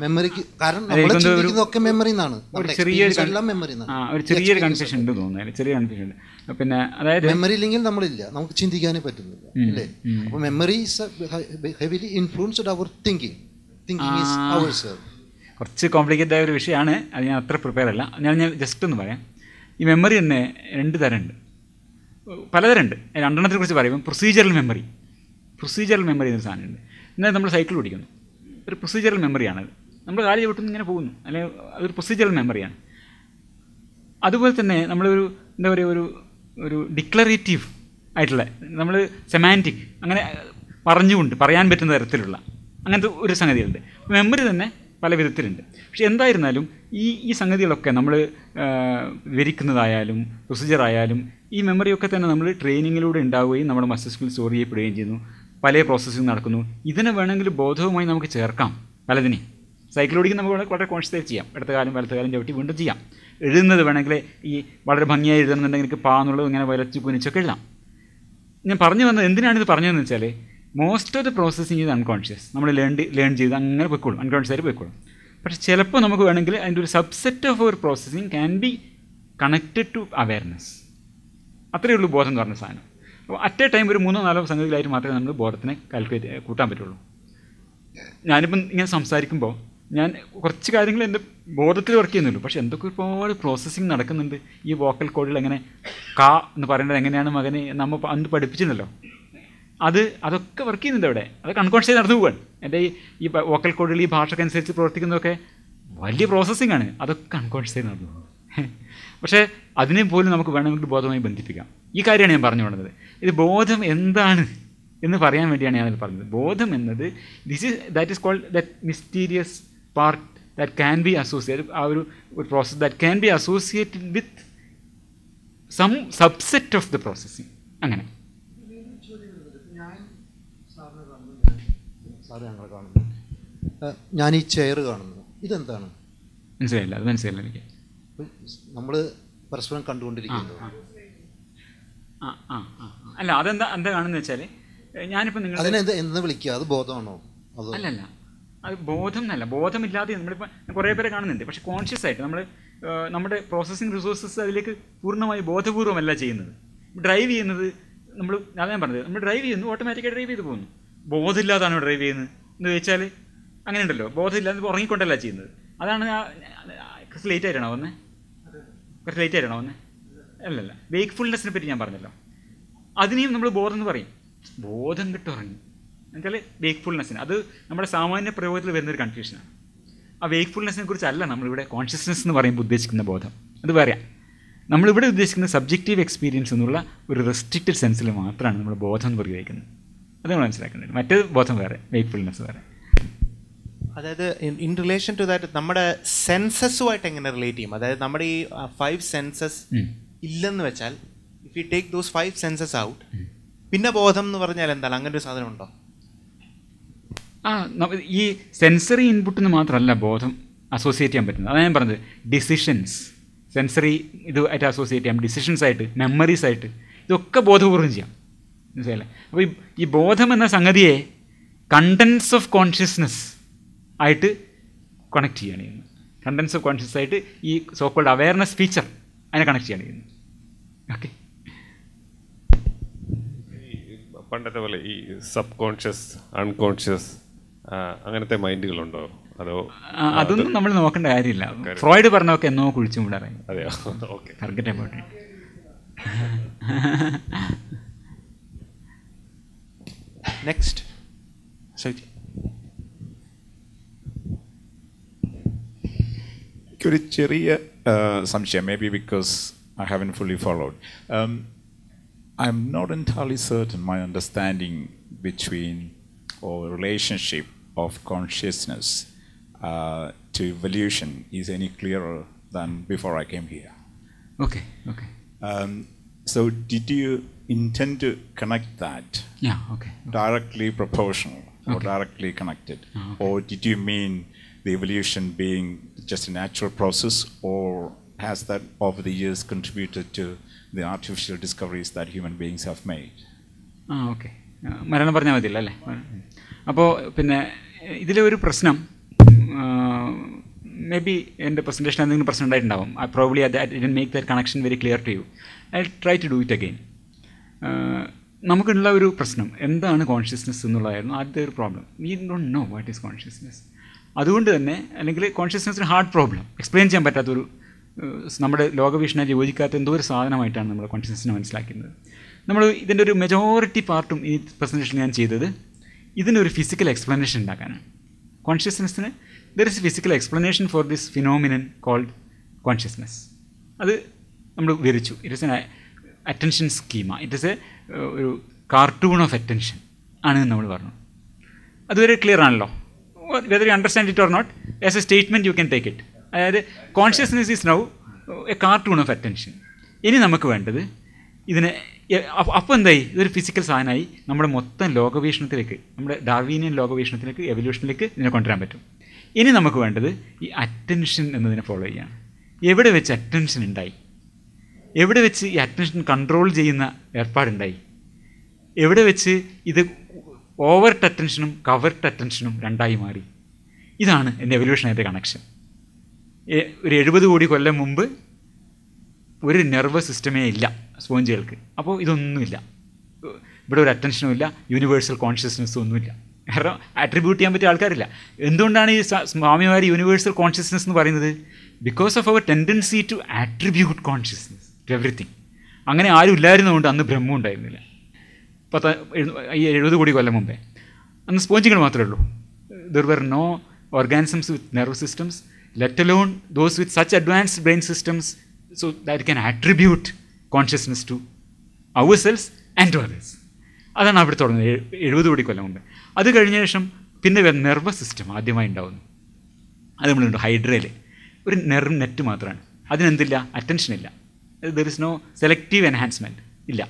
മെമ്മറിക്ക്? കാരണം ഒക്കെ മെമ്മറി എന്നാണ്. ഒരു ചെറിയൊരു കൺഫ്യൂഷൻ ഉണ്ട് തോന്നുന്നു. ചെറിയ കൺഫ്യൂഷൻ ഉണ്ട്. പിന്നെ അതായത് മെമ്മറി ഇല്ലെങ്കിൽ നമ്മളില്ല, നമുക്ക് ചിന്തിക്കാനേ പറ്റുന്നില്ല അല്ലേ? അപ്പോൾ memory heavily influenced our thinking. Thinking is ourself. കുറച്ച് കോംപ്ലിക്കേറ്റഡ് ആയ ഒരു വിഷയമാണ്. അത് ഞാൻ അത്ര പ്രിപ്പയർ അല്ല. ഞാൻ ജസ്റ്റ് ഒന്ന് പറയാം. ഈ മെമ്മറി തന്നെ 2 തരമുണ്ട്, പലതരമുണ്ട്. 2 കുറിച്ച് പറയുമ്പോൾ പ്രൊസീജിയറൽ മെമ്മറി എന്നൊരു സാധനമുണ്ട്. എന്നാൽ നമ്മൾ സൈക്കിൾ ഓടിക്കുന്നു, ഒരു പ്രൊസീജിയറൽ മെമ്മറിയാണത്. നമ്മൾ കാല് ചവിട്ടുന്നു ഇങ്ങനെ പോകുന്നു, അല്ലെങ്കിൽ അതൊരു പ്രൊസീജിയറൽ മെമ്മറിയാണ്. അതുപോലെ തന്നെ നമ്മളൊരു എന്താ പറയുക ഒരു ഡിക്ലറേറ്റീവ് ആയിട്ടുള്ള നമ്മൾ സെമാൻറ്റിക് അങ്ങനെ പറയാൻ പറ്റുന്ന തരത്തിലുള്ള അങ്ങനത്തെ ഒരു സംഗതികളുണ്ട്. മെമ്മറി തന്നെ പല വിധത്തിലുണ്ട്. പക്ഷെ എന്തായിരുന്നാലും ഈ സംഗതികളൊക്കെ നമ്മൾ വിവരിക്കുന്നതായാലും പ്രൊസീജിയറായാലും ഈ മെമ്മറിയൊക്കെ തന്നെ നമ്മൾ ട്രെയിനിങ്ങിലൂടെ ഉണ്ടാവുകയും നമ്മുടെ മസ്തിഷ്കത്തിൽ സ്റ്റോർ ചെയ്യപ്പെടുകയും ചെയ്യുന്നു. പല പ്രോസസ്സിങ് നടക്കുന്നു. ഇതിനെ വേണമെങ്കിൽ ബോധവുമായി നമുക്ക് ചേർക്കാം. പലതിനെ സൈക്കിൾ ഓടിക്കുന്ന നമുക്ക് വളരെ കോൺഷ്യസ് ആയിട്ട് ചെയ്യാം. ഇടത്ത കാലം വലത്ത കാലം ചവിട്ടി വീണ്ടും ചെയ്യാം. എഴുതുന്നത് വേണമെങ്കിൽ ഈ വളരെ ഭംഗിയായി എഴുതുന്നുണ്ടെങ്കിൽ എനിക്ക് പാന്നുള്ളത് ഇങ്ങനെ വലച്ച് കുനിച്ചൊക്കെ എഴുതാം. ഞാൻ പറഞ്ഞു വന്നത് എന്തിനാണിത് പറഞ്ഞതെന്ന് വെച്ചാൽ മോസ്റ്റ് ഓഫ് ദ പ്രോസസ്സിങ് ഇത് അൺകോൺഷ്യസ്. നമ്മൾ ലേൺ ചെയ്ത് അങ്ങനെ പോയിക്കോളും, അൺകോൺഷ്യസ് ആയിട്ട് പോയിക്കോളും. പക്ഷേ ചിലപ്പോൾ നമുക്ക് വേണമെങ്കിൽ അതിൻ്റെ ഒരു സബ്സെറ്റ് ഓഫ് ഒരു processing can be connected to awareness. അത്രയേ ഉള്ളൂ ബോധം എന്ന് പറഞ്ഞ സാധനം. അപ്പോൾ അറ്റ് എ ടൈം ഒരു 3-4 സംഗതികളായിട്ട് മാത്രമേ നമ്മൾ ബോധത്തിനെ കൂട്ടാൻ പറ്റുള്ളൂ. ഞാനിപ്പം ഇങ്ങനെ സംസാരിക്കുമ്പോൾ ഞാൻ കുറച്ച് കാര്യങ്ങൾ എൻ്റെ ബോധത്തിൽ വർക്ക് ചെയ്യുന്നുള്ളൂ. പക്ഷേ എന്തൊക്കെ ഒരുപാട് പ്രോസസ്സിങ് നടക്കുന്നുണ്ട്. ഈ വോക്കൽ കോഡിൽ എങ്ങനെ കാ എന്ന് പറയേണ്ടത് എങ്ങനെയാണ് മകനെ നമ്മൾ അന്ന് പഠിപ്പിച്ചിട്ടുണ്ടല്ലോ. അതൊക്കെ വർക്ക് ചെയ്യുന്നുണ്ട് അവിടെ. അതൊക്കെ അൺകോൺഷ്യസ് നടന്നു പോവാണ്. എൻ്റെ ഈ വോക്കൽ കോഡിൽ ഈ ഭാഷക്കനുസരിച്ച് പ്രവർത്തിക്കുന്നതൊക്കെ വലിയ പ്രോസസ്സിംഗ് ആണ്. അതൊക്കെ അൺകോൺഷ്യസ് നടന്നു പോകും. പക്ഷേ അതിനെ പോലും നമുക്ക് വേണമെങ്കിൽ ബോധമായി ബന്ധിപ്പിക്കാം. ഈ കാര്യമാണ് ഞാൻ പറഞ്ഞു കൊണ്ടത്. ഇത് ബോധം എന്താണ് എന്ന് പറയാൻ വേണ്ടിയാണ് ഞാനത് പറഞ്ഞത്. ബോധം എന്നത് that is called that mysterious part that can be associated, a process that can be associated with some subset of the processing. അങ്ങനെ ഞാൻ ഈ ചെയർ കാണുന്നു, ഇതെന്താണ്? മനസ്സിലായില്ല, അത് മനസ്സിലായില്ല എനിക്ക്. നമ്മൾ പരസ്പരം കണ്ടുകൊണ്ടിരിക്കുന്നത് അല്ല, എന്താ കാണുന്നത് വെച്ചാൽ ഞാനിപ്പോൾ നിങ്ങൾ അതിനെ എന്താ വിളിക്കുക? അത് ബോധമാണോ? അല്ലല്ല, അത് ബോധം എന്നല്ല, ബോധമില്ലാതെ നമ്മളിപ്പോൾ കുറേ പേരെ കാണുന്നുണ്ട്. പക്ഷേ കോൺഷ്യസ് ആയിട്ട് നമ്മുടെ പ്രോസസ്സിങ് റിസോഴ്സസ് അതിലേക്ക് പൂർണ്ണമായി ബോധപൂർവമല്ല ചെയ്യുന്നത്. ഡ്രൈവ് ചെയ്യുന്നത് ഞാൻ പറഞ്ഞത്, നമ്മൾ ഡ്രൈവ് ചെയ്യുന്നു, ഓട്ടോമാറ്റിക്കായി ഡ്രൈവ് ചെയ്ത് പോകുന്നു. ബോധമില്ലാതാണ് ഡ്രൈവ് ചെയ്യുന്നത് എന്ന് ചോദിച്ചാൽ അങ്ങനെ ഉണ്ടല്ലോ, ബോധമില്ലാതെ ഉറങ്ങിക്കൊണ്ടല്ല ചെയ്യുന്നത്. അതാണ് കുറച്ച് ലേറ്റ് ആയിട്ടാണോ വന്നത്? കുറച്ച് ലേറ്റ് ആയിട്ടാണോ വന്നത്? അല്ലല്ല, വേക്ക്ഫുൾനെസ്സിനെ പറ്റി ഞാൻ പറഞ്ഞല്ലോ. അതിനെയും നമ്മൾ ബോധം എന്ന് പറയും. ബോധം കിട്ടും ഉറങ്ങി എന്നുവെച്ചാൽ വേക്ക്ഫുൾനെസ്സിന്, അത് നമ്മുടെ സാമാന്യ പ്രയോഗത്തിൽ വരുന്നൊരു കൺഫ്യൂഷനാണ്. ആ വേക്ക്ഫുൾനെസ്സിനെ കുറിച്ചല്ല നമ്മളിവിടെ കോൺഷ്യസ്നെസ് എന്ന് പറയുമ്പോൾ ഉദ്ദേശിക്കുന്ന ബോധം, അത് പറയാം. നമ്മളിവിടെ ഉദ്ദേശിക്കുന്ന സബ്ജക്റ്റീവ് എക്സ്പീരിയൻസ് എന്നുള്ള ഒരു റെസ്ട്രിക്റ്റഡ് സെൻസിൽ മാത്രമാണ് നമ്മൾ ബോധം എന്ന് ഉപയോഗിക്കുന്നത്. അത് നമ്മൾ മനസ്സിലാക്കേണ്ടത്. മറ്റേ ബോധം വേറെ, വേക്ക്ഫുൾനെസ് വേറെ. അതായത് ഇൻ റിലേഷൻ ടു ദാറ്റ് നമ്മുടെ സെൻസസുമായിട്ട് എങ്ങനെ റിലേറ്റ് ചെയ്യും? അതായത് നമ്മുടെ ഈ 5 സെൻസസ് ഇല്ലെന്ന് വെച്ചാൽ, if you take those 5 census out, പിന്നെ ബോധം എന്ന് പറഞ്ഞാൽ എന്താണ്? അങ്ങനെ ഒരു സാധനം ഉണ്ടോ? ഈ സെൻസറി ഇൻപുട്ടിന് മാത്രമല്ല ബോധം അസോസിയേറ്റ് ചെയ്യാൻ പറ്റുന്നത്. അതാണ് ഞാൻ പറഞ്ഞത്. ഡിസിഷൻസ്, സെൻസറി ഇതുമായിട്ട് അസോസിയേറ്റ് ചെയ്യാം, ഡിസിഷൻസ് ആയിട്ട്, മെമ്മറീസ് ആയിട്ട്, ഇതൊക്കെ ബോധപൂർവ്വം ചെയ്യാം. മനസ്സിലായില്ലേ? അപ്പോൾ ഈ ബോധം എന്ന സംഗതിയെ കണ്ടൻസ് ഓഫ് കോൺഷ്യസ്നെസ് ആയിട്ട് കണക്ട് ചെയ്യാണ് ചെയ്യുന്നത്. കണ്ടൻസ് ഓഫ് കോൺഷ്യസ് ആയിട്ട് ഈ സോ കോൾഡ് അവയർനെസ് ഫീച്ചർ അതിനെ കണക്ട് ചെയ്യാണ് ചെയ്യുന്നത്. ഓക്കെ, പണ്ടത്തെ പോലെ ഈ സബ് കോൺഷ്യസ്, അൺകോൺഷ്യസ് അങ്ങനത്തെ മൈൻഡുകളുണ്ടോ? അതോ അതൊന്നും നമ്മൾ നോക്കേണ്ട കാര്യമില്ല. ഫ്രോയിഡ് പറഞ്ഞൊക്കെ എന്നോ കുഴിച്ചു വിടാറായി. അതെയോ? Okay, forget about it. Next ശരി. ഒരു ചെറിയ സംശയം, maybe because I haven't fully followed. I am not entirely certain my understanding between or relationship of consciousness to evolution is any clearer than before I came here. Okay. So did you intend to connect that? Yeah, okay. Directly proportional or directly connected? Or did you mean the evolution being just a natural process, or has that over the years contributed to the artificial discoveries that human beings have made? Okay. മരണം പറഞ്ഞാൽ മതിയല്ലോ അല്ലേ? അപ്പോൾ പിന്നെ ഇതിലെ ഒരു പ്രശ്നം, may be എൻ്റെ പ്രസൻറ്റേഷൻ എന്തെങ്കിലും പ്രശ്നം ഉണ്ടായിട്ടുണ്ടാവും. Probably I didn't make that connection very clear to you. I try to do it again. നമുക്കുള്ള ഒരു പ്രശ്നം എന്താണ് കോൺഷ്യസ്നെസ് എന്നുള്ളതായിരുന്നു ആദ്യത്തെ ഒരു problem. We don't know what is consciousness. അതുകൊണ്ട് തന്നെ, അല്ലെങ്കിൽ കോൺഷ്യസ്നെസ്സിന് ഹാർഡ് പ്രോബ്ലം, എക്സ്പ്ലെയിൻ ചെയ്യാൻ പറ്റാത്തൊരു, നമ്മുടെ ലോകവീക്ഷണായിട്ട് യോജിക്കാത്ത എന്തോ ഒരു സാധനമായിട്ടാണ് നമ്മൾ കോൺഷ്യസ്നെസ്സിനെ മനസ്സിലാക്കുന്നത്. നമ്മൾ ഇതിൻ്റെ ഒരു മെജോറിറ്റി പാർട്ടും ഈ പ്രസൻറ്റേഷൻ ഞാൻ ചെയ്തത് ഇതിനൊരു ഫിസിക്കൽ എക്സ്പ്ലനേഷൻ ഉണ്ടാക്കാനാണ്. കോൺഷ്യസ്നെസ്സിന് there is a physical explanation for this phenomenon called consciousness. അത് നമ്മൾ വിവരിച്ചു. It is an attention schema, it is ഒരു കാർട്ടൂൺ ഓഫ് അറ്റൻഷൻ ആണെന്ന് നമ്മൾ പറഞ്ഞു. അതുവരെ ക്ലിയർ ആണല്ലോ. Whether you understand it or not, as a statement you can take it. അതായത് consciousness is now a cartoon of attention. ഇനി നമുക്ക് വേണ്ടത് ഇതിനെ, അപ്പോൾ എന്തായി, ഇതൊരു ഫിസിക്കൽ സാധനമായി നമ്മുടെ മൊത്തം ലോകവീക്ഷണത്തിലേക്ക്, നമ്മുടെ ഡാർവീനിയൻ ലോകവീക്ഷണത്തിലേക്ക്, എവല്യൂഷനിലേക്ക് ഇതിനെ കൊണ്ടുവരാൻ പറ്റും. ഇനി നമുക്ക് വേണ്ടത് ഈ അറ്റൻഷൻ എന്നതിനെ ഫോളോ ചെയ്യാണ്. എവിടെ വെച്ച് അറ്റൻഷൻ ഉണ്ടായി, എവിടെ വെച്ച് ഈ അറ്റൻഷൻ കൺട്രോൾ ചെയ്യുന്ന ഏർപ്പാടുണ്ടായി, എവിടെ വെച്ച് ഇത് ഓവർട്ട് അറ്റൻഷനും കവർട്ട് അറ്റൻഷനും രണ്ടായി മാറി. ഇതാണ് എൻ്റെ എവല്യൂഷനായിട്ട് കണക്ഷൻ. ഒരു 70 കോടി കൊല്ലം മുമ്പ് ഒരു നെർവസ് സിസ്റ്റമേ ഇല്ല സ്പോഞ്ചുകൾക്ക്. അപ്പോൾ ഇതൊന്നുമില്ല, ഇവിടെ ഒരു അറ്റൻഷനും ഇല്ല, യൂണിവേഴ്സൽ കോൺഷ്യസ്നെസ്സും ഒന്നുമില്ല. കാരണം അട്രിബ്യൂട്ട് ചെയ്യാൻ പറ്റിയ ആൾക്കാരില്ല. എന്തുകൊണ്ടാണ് ഈ സ്വാമിമാർ യൂണിവേഴ്സൽ കോൺഷ്യസ്നെസ് എന്ന് പറയുന്നത്? Because of our tendency to attribute consciousness to everything. അങ്ങനെ ആരും ഇല്ലായിരുന്നതുകൊണ്ട് അന്ന് ബ്രഹ്മം ഉണ്ടായിരുന്നില്ല. 70 കോടി കൊല്ലം മുമ്പേ അന്ന് സ്പോഞ്ചുകൾ മാത്രമേ ഉള്ളൂ. There were no organisms with nervous systems, let alone those with such advanced brain systems so that can attribute consciousness to ourselves and to others. അതാണ് അവിടെ തുടങ്ങുന്നത് 70 കോടി കൊല്ലം മുമ്പ്. അത് കഴിഞ്ഞ ശേഷം പിന്നെ നെർവസ് സിസ്റ്റം ആദ്യമായി ഉണ്ടാവുന്നു. അത് നമ്മളുണ്ട് ഹൈഡ്രയിൽ ഒരു നെർവ് നെറ്റ് മാത്രമാണ്. അതിനെന്തില്ല, അറ്റൻഷൻ ഇല്ല. There is no selective enhancement ഇല്ല.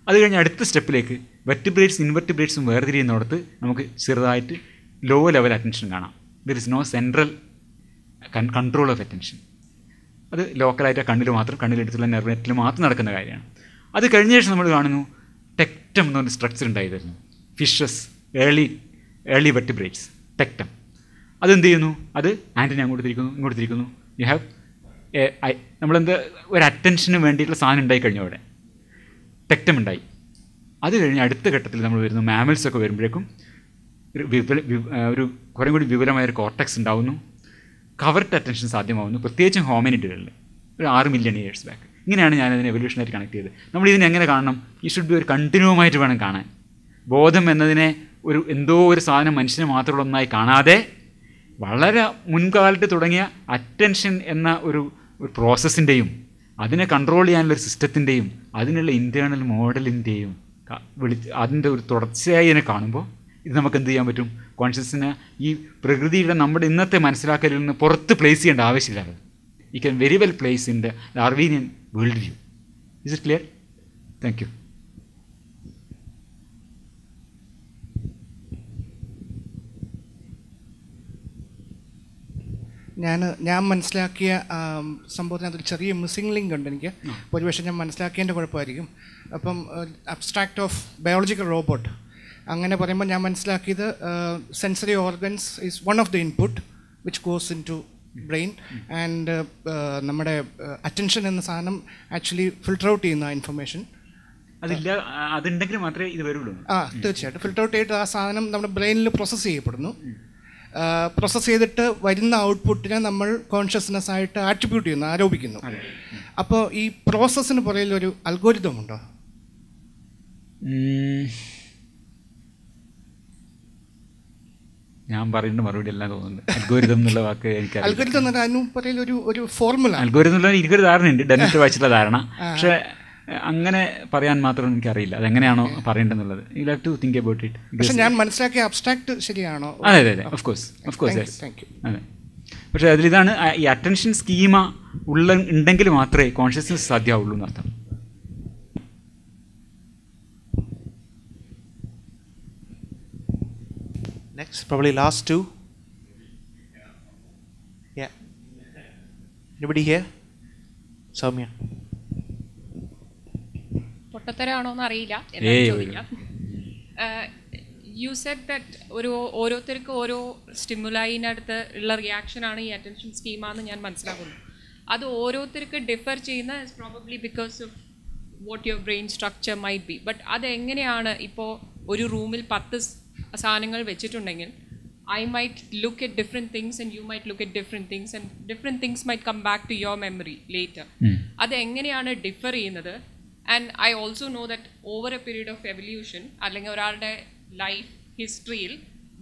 അത് കഴിഞ്ഞ് അടുത്ത സ്റ്റെപ്പിലേക്ക് വെർട്ടിബ്രേറ്റ്സ് ഇൻവെർട്ടിബ്രേറ്റ്സും വേർതിരിയുന്നിടത്ത് നമുക്ക് ചെറുതായിട്ട് ലോ ലെവൽ അറ്റൻഷൻ കാണാം. There is no central control of attention. അത് ലോക്കലായിട്ട് കണ്ണിലെടുത്തുള്ള നെർവ് നെറ്റിൽ മാത്രം നടക്കുന്ന കാര്യമാണ്. അത് കഴിഞ്ഞ ശേഷം നമ്മൾ കാണുന്നു ടെക്റ്റം എന്ന് പറഞ്ഞ സ്ട്രക്ചർ ഉണ്ടായിരുന്നു. Fishes early vertebrates tectum. അതെന്ത് ചെയ്യുന്നു, അത് ആൻറ്റിനെ അങ്ങോട്ട് തിരിക്കുന്നു. യു ഹാവ് നമ്മളെന്ത് ഒരു അറ്റൻഷന് വേണ്ടിയിട്ടുള്ള സാധനം ഉണ്ടായി കഴിഞ്ഞു, അവിടെ ടെക്റ്റം ഉണ്ടായി. അത് കഴിഞ്ഞ് അടുത്ത ഘട്ടത്തിൽ നമ്മൾ വരുന്നു മാമൽസൊക്കെ വരുമ്പോഴേക്കും ഒരു കുറേ കൂടി വിപുലമായൊരു കോർട്ടക്സ് ഉണ്ടാവുന്നു. കവർട്ട് അറ്റൻഷൻ സാധ്യമാവുന്നു, പ്രത്യേകിച്ചും ഹോമിനിഡുകളിൽ ഒരു 6 മില്യൺ ഇയേഴ്സ് ബാക്ക്. ഇങ്ങനെയാണ് ഞാനതിനെ എവല്യൂഷനായിട്ട് കണക്ട് ചെയ്തത്. നമ്മളിതിനെ എങ്ങനെ കാണണം, ഈ ഷുഡ് ബി ഒരു കണ്ടിന്യൂമായിട്ട് വേണം കാണാൻ. ബോധം എന്നതിനെ എന്തോ ഒരു സാധനം മനുഷ്യന് മാത്രമുള്ള ഒന്നായി കാണാതെ വളരെ മുൻകാലത്ത് തുടങ്ങിയ അറ്റൻഷൻ എന്ന ഒരു പ്രോസസ്സിൻ്റെയും അതിനെ കൺട്രോൾ ചെയ്യാനുള്ള ഒരു സിസ്റ്റത്തിൻ്റെയും അതിനുള്ള ഇൻറ്റേർണൽ മോഡലിൻ്റെയും അതിൻ്റെ ഒരു തുടർച്ചയായി ഇതിനെ കാണുമ്പോൾ ഇത് നമുക്ക് എന്ത് ചെയ്യാൻ പറ്റും, കോൺഷ്യസിനെ ഈ പ്രകൃതിയുടെ നമ്മുടെ ഇന്നത്തെ മനസ്സിലാക്കലിൽ നിന്ന് പുറത്ത് പ്ലേസ് ചെയ്യേണ്ട ആവശ്യമില്ലാതെ you can very well place in the Darwinian world view. Is it clear? Thank you. ഞാൻ മനസ്സിലാക്കിയ സംഭവത്തിനകത്തൊരു ചെറിയ മിസ്സിംഗ് ലിങ്ക് ഉണ്ട് എനിക്ക്. ഒരുപക്ഷെ ഞാൻ മനസ്സിലാക്കിയതിൻ്റെ കുഴപ്പമായിരിക്കും. അപ്പം അബ്സ്ട്രാക്റ്റ് ഓഫ് ബയോളജിക്കൽ റോബോട്ട് അങ്ങനെ പറയുമ്പോൾ ഞാൻ മനസ്സിലാക്കിയത് sensory organs is one of the input which goes into brain and നമ്മുടെ അറ്റൻഷൻ എന്ന സാധനം ആക്ച്വലി ഫിൽട്ടർ ഔട്ട് ചെയ്യുന്ന ഇൻഫർമേഷൻ അതുണ്ടെങ്കിൽ മാത്രമേ ഇത് വരുള്ളൂ. തീർച്ചയായിട്ടും ഫിൽട്ടർ ഔട്ട് ചെയ്തിട്ട് ആ സാധനം നമ്മുടെ ബ്രെയിനിൽ പ്രോസസ്സ് ചെയ്യപ്പെടുന്നു. പ്രോസസ്സ് ചെയ്തിട്ട് വരുന്ന ഔട്ട്പുട്ടിനെ നമ്മൾ കോൺഷ്യസ്നെസ് ആയിട്ട് ആട്രിബ്യൂട്ട് ചെയ്യുന്നു, ആരോപിക്കുന്നു. അപ്പോൾ ഈ പ്രോസസ്സിന് പുറകിൽ ഒരു അൽഗോരിതം ഉണ്ടോ? ഞാൻ പറയുന്ന മറുപടി എല്ലാം തോന്നുന്നുണ്ട്. അൽഗോരിതം എന്നുള്ള വാക്ക് എനിക്ക് അൽഗോരിതം എന്ന് പറഞ്ഞാൽ അതിന് പുറകിൽ ഒരു ഫോർമുല. അൽഗോരിതം എന്നുള്ള എനിക്കൊരു ധാരണയുണ്ട്, ഡെന്നിറ്റ് വായിച്ചിട്ടുള്ള ധാരണ. പക്ഷേ അങ്ങനെ പറയാൻ മാത്രം എനിക്കറിയില്ല അതെങ്ങനെയാണോ പറയേണ്ടതെന്നുള്ളത്. You have to think about it. പക്ഷേ ഞാൻ മനസ്സിലാക്കിയ അബ്സ്ട്രാക്ട് ശരിയാണോ? അതെ ഓഫ് കോഴ്സ് അതെ. പക്ഷേ അതിലിതാണ് ഈ അറ്റൻഷൻ സ്കീമ ഉണ്ടെങ്കിൽ മാത്രമേ കോൺഷ്യസ്നസ് സാധ്യമാവുള്ളൂ എന്നർത്ഥം. Next, probably last two. Yeah. Anybody here? Soumya. പൊട്ടത്തരാണോന്ന് അറിയില്ല. യു സെഡ് ദാറ്റ് ഓരോരുത്തർക്ക് ഓരോ സ്റ്റിമുലൈനടുത്ത് ഉള്ള റിയാക്ഷനാണ് ഈ അറ്റൻഷൻ സ്കീമാന്ന് ഞാൻ മനസ്സിലാക്കുന്നു. അത് ഓരോരുത്തർക്ക് ഡിഫർ ചെയ്യുന്ന is probably because of what your brain structure might be. But അതെങ്ങനെയാണ് ഇപ്പോൾ ഒരു റൂമിൽ 10 സാധനങ്ങൾ വെച്ചിട്ടുണ്ടെങ്കിൽ I might look at different things and you might look at different things and different things might come back to your memory later. അത് എങ്ങനെയാണ് differ ചെയ്യുന്നത്? And I also know that over a period of evolution അല്ലെങ്കിൽ ഒരാളുടെ life ഹിസ്റ്ററിയിൽ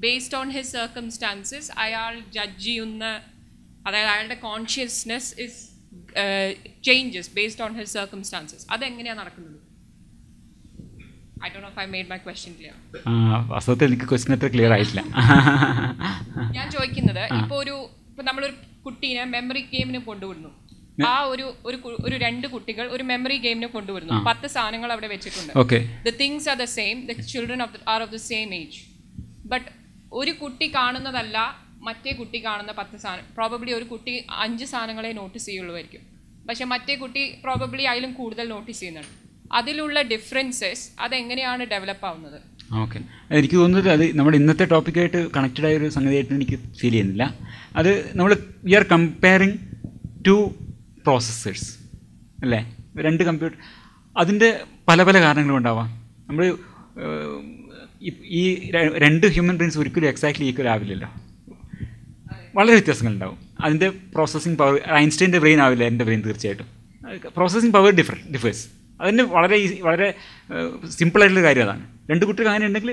based on his circumstances അയാൾ judge ചെയ്യുന്ന, അതായത് അയാളുടെ consciousness is changes based on his circumstances. അതെങ്ങനെയാണ് നടക്കുന്നത്? I don't know if I made my question clear. വാസ്തവത്തിൽ എനിക്ക് ക്വസ്റ്റ്യൻ അത്ര ക്ലിയർ ആയിട്ടില്ല. ഞാൻ ചോദിക്കുന്നത് ഇപ്പോൾ നമ്മളൊരു കുട്ടീനെ മെമ്മറി ഗെയിമിന് കൊണ്ടുവരുന്നു. ആ ഒരു 2 കുട്ടികൾ ഒരു മെമ്മറി ഗെയിമിന് കൊണ്ടുവരുന്നു. 10 സാധനങ്ങൾ അവിടെ വെച്ചിട്ടുണ്ട്. The things are the same, the children are of the same age. But ഒരു കുട്ടി കാണുന്നതല്ല മറ്റേ കുട്ടി കാണുന്ന 10 സാധനം. പ്രോബബ്ലി ഒരു കുട്ടി 5 സാധനങ്ങളെ നോട്ടീസ് ചെയ്യുള്ളൂമായിരിക്കും. പക്ഷെ മറ്റേ കുട്ടി പ്രോബബ്ലി അതിലും കൂടുതൽ നോട്ടീസ് ചെയ്യുന്നുണ്ട്. അതിലുള്ള ഡിഫറൻസസ് അതെങ്ങനെയാണ് ഡെവലപ്പ് ആവുന്നത്? ഓക്കെ, എനിക്ക് തോന്നുന്നത് അത് നമ്മുടെ ഇന്നത്തെ ടോപ്പിക്കായിട്ട് കണക്റ്റഡ് ആയ ഒരു സംഗതിയായിട്ട് എനിക്ക് ഫീൽ ചെയ്യുന്നില്ല. അത് നമ്മൾ വി ആർ കമ്പയറിങ് 2 പ്രോസസ്സേഴ്സ് അല്ലേ, 2 കമ്പ്യൂട്ടർ. അതിൻ്റെ പല പല കാരണങ്ങളും ഉണ്ടാവാം. നമ്മൾ ഈ 2 ഹ്യൂമൻ ബ്രെയിൻസ് ഒരിക്കലും എക്സാക്ട്ലി ഈക്വൽ ആവില്ലല്ലോ, വളരെ വ്യത്യാസങ്ങളുണ്ടാവും. അതിൻ്റെ പ്രോസസ്സിങ് പവർ ഐൻസ്റ്റൈൻ്റെ ബ്രെയിൻ ആവില്ല എൻ്റെ ബ്രെയിൻ തീർച്ചയായിട്ടും. Processing power differs. അതിന് വളരെ സിമ്പിളായിട്ടുള്ള കാര്യം അതാണ്. 2 കുട്ടികൾ അങ്ങനെ ഉണ്ടെങ്കിൽ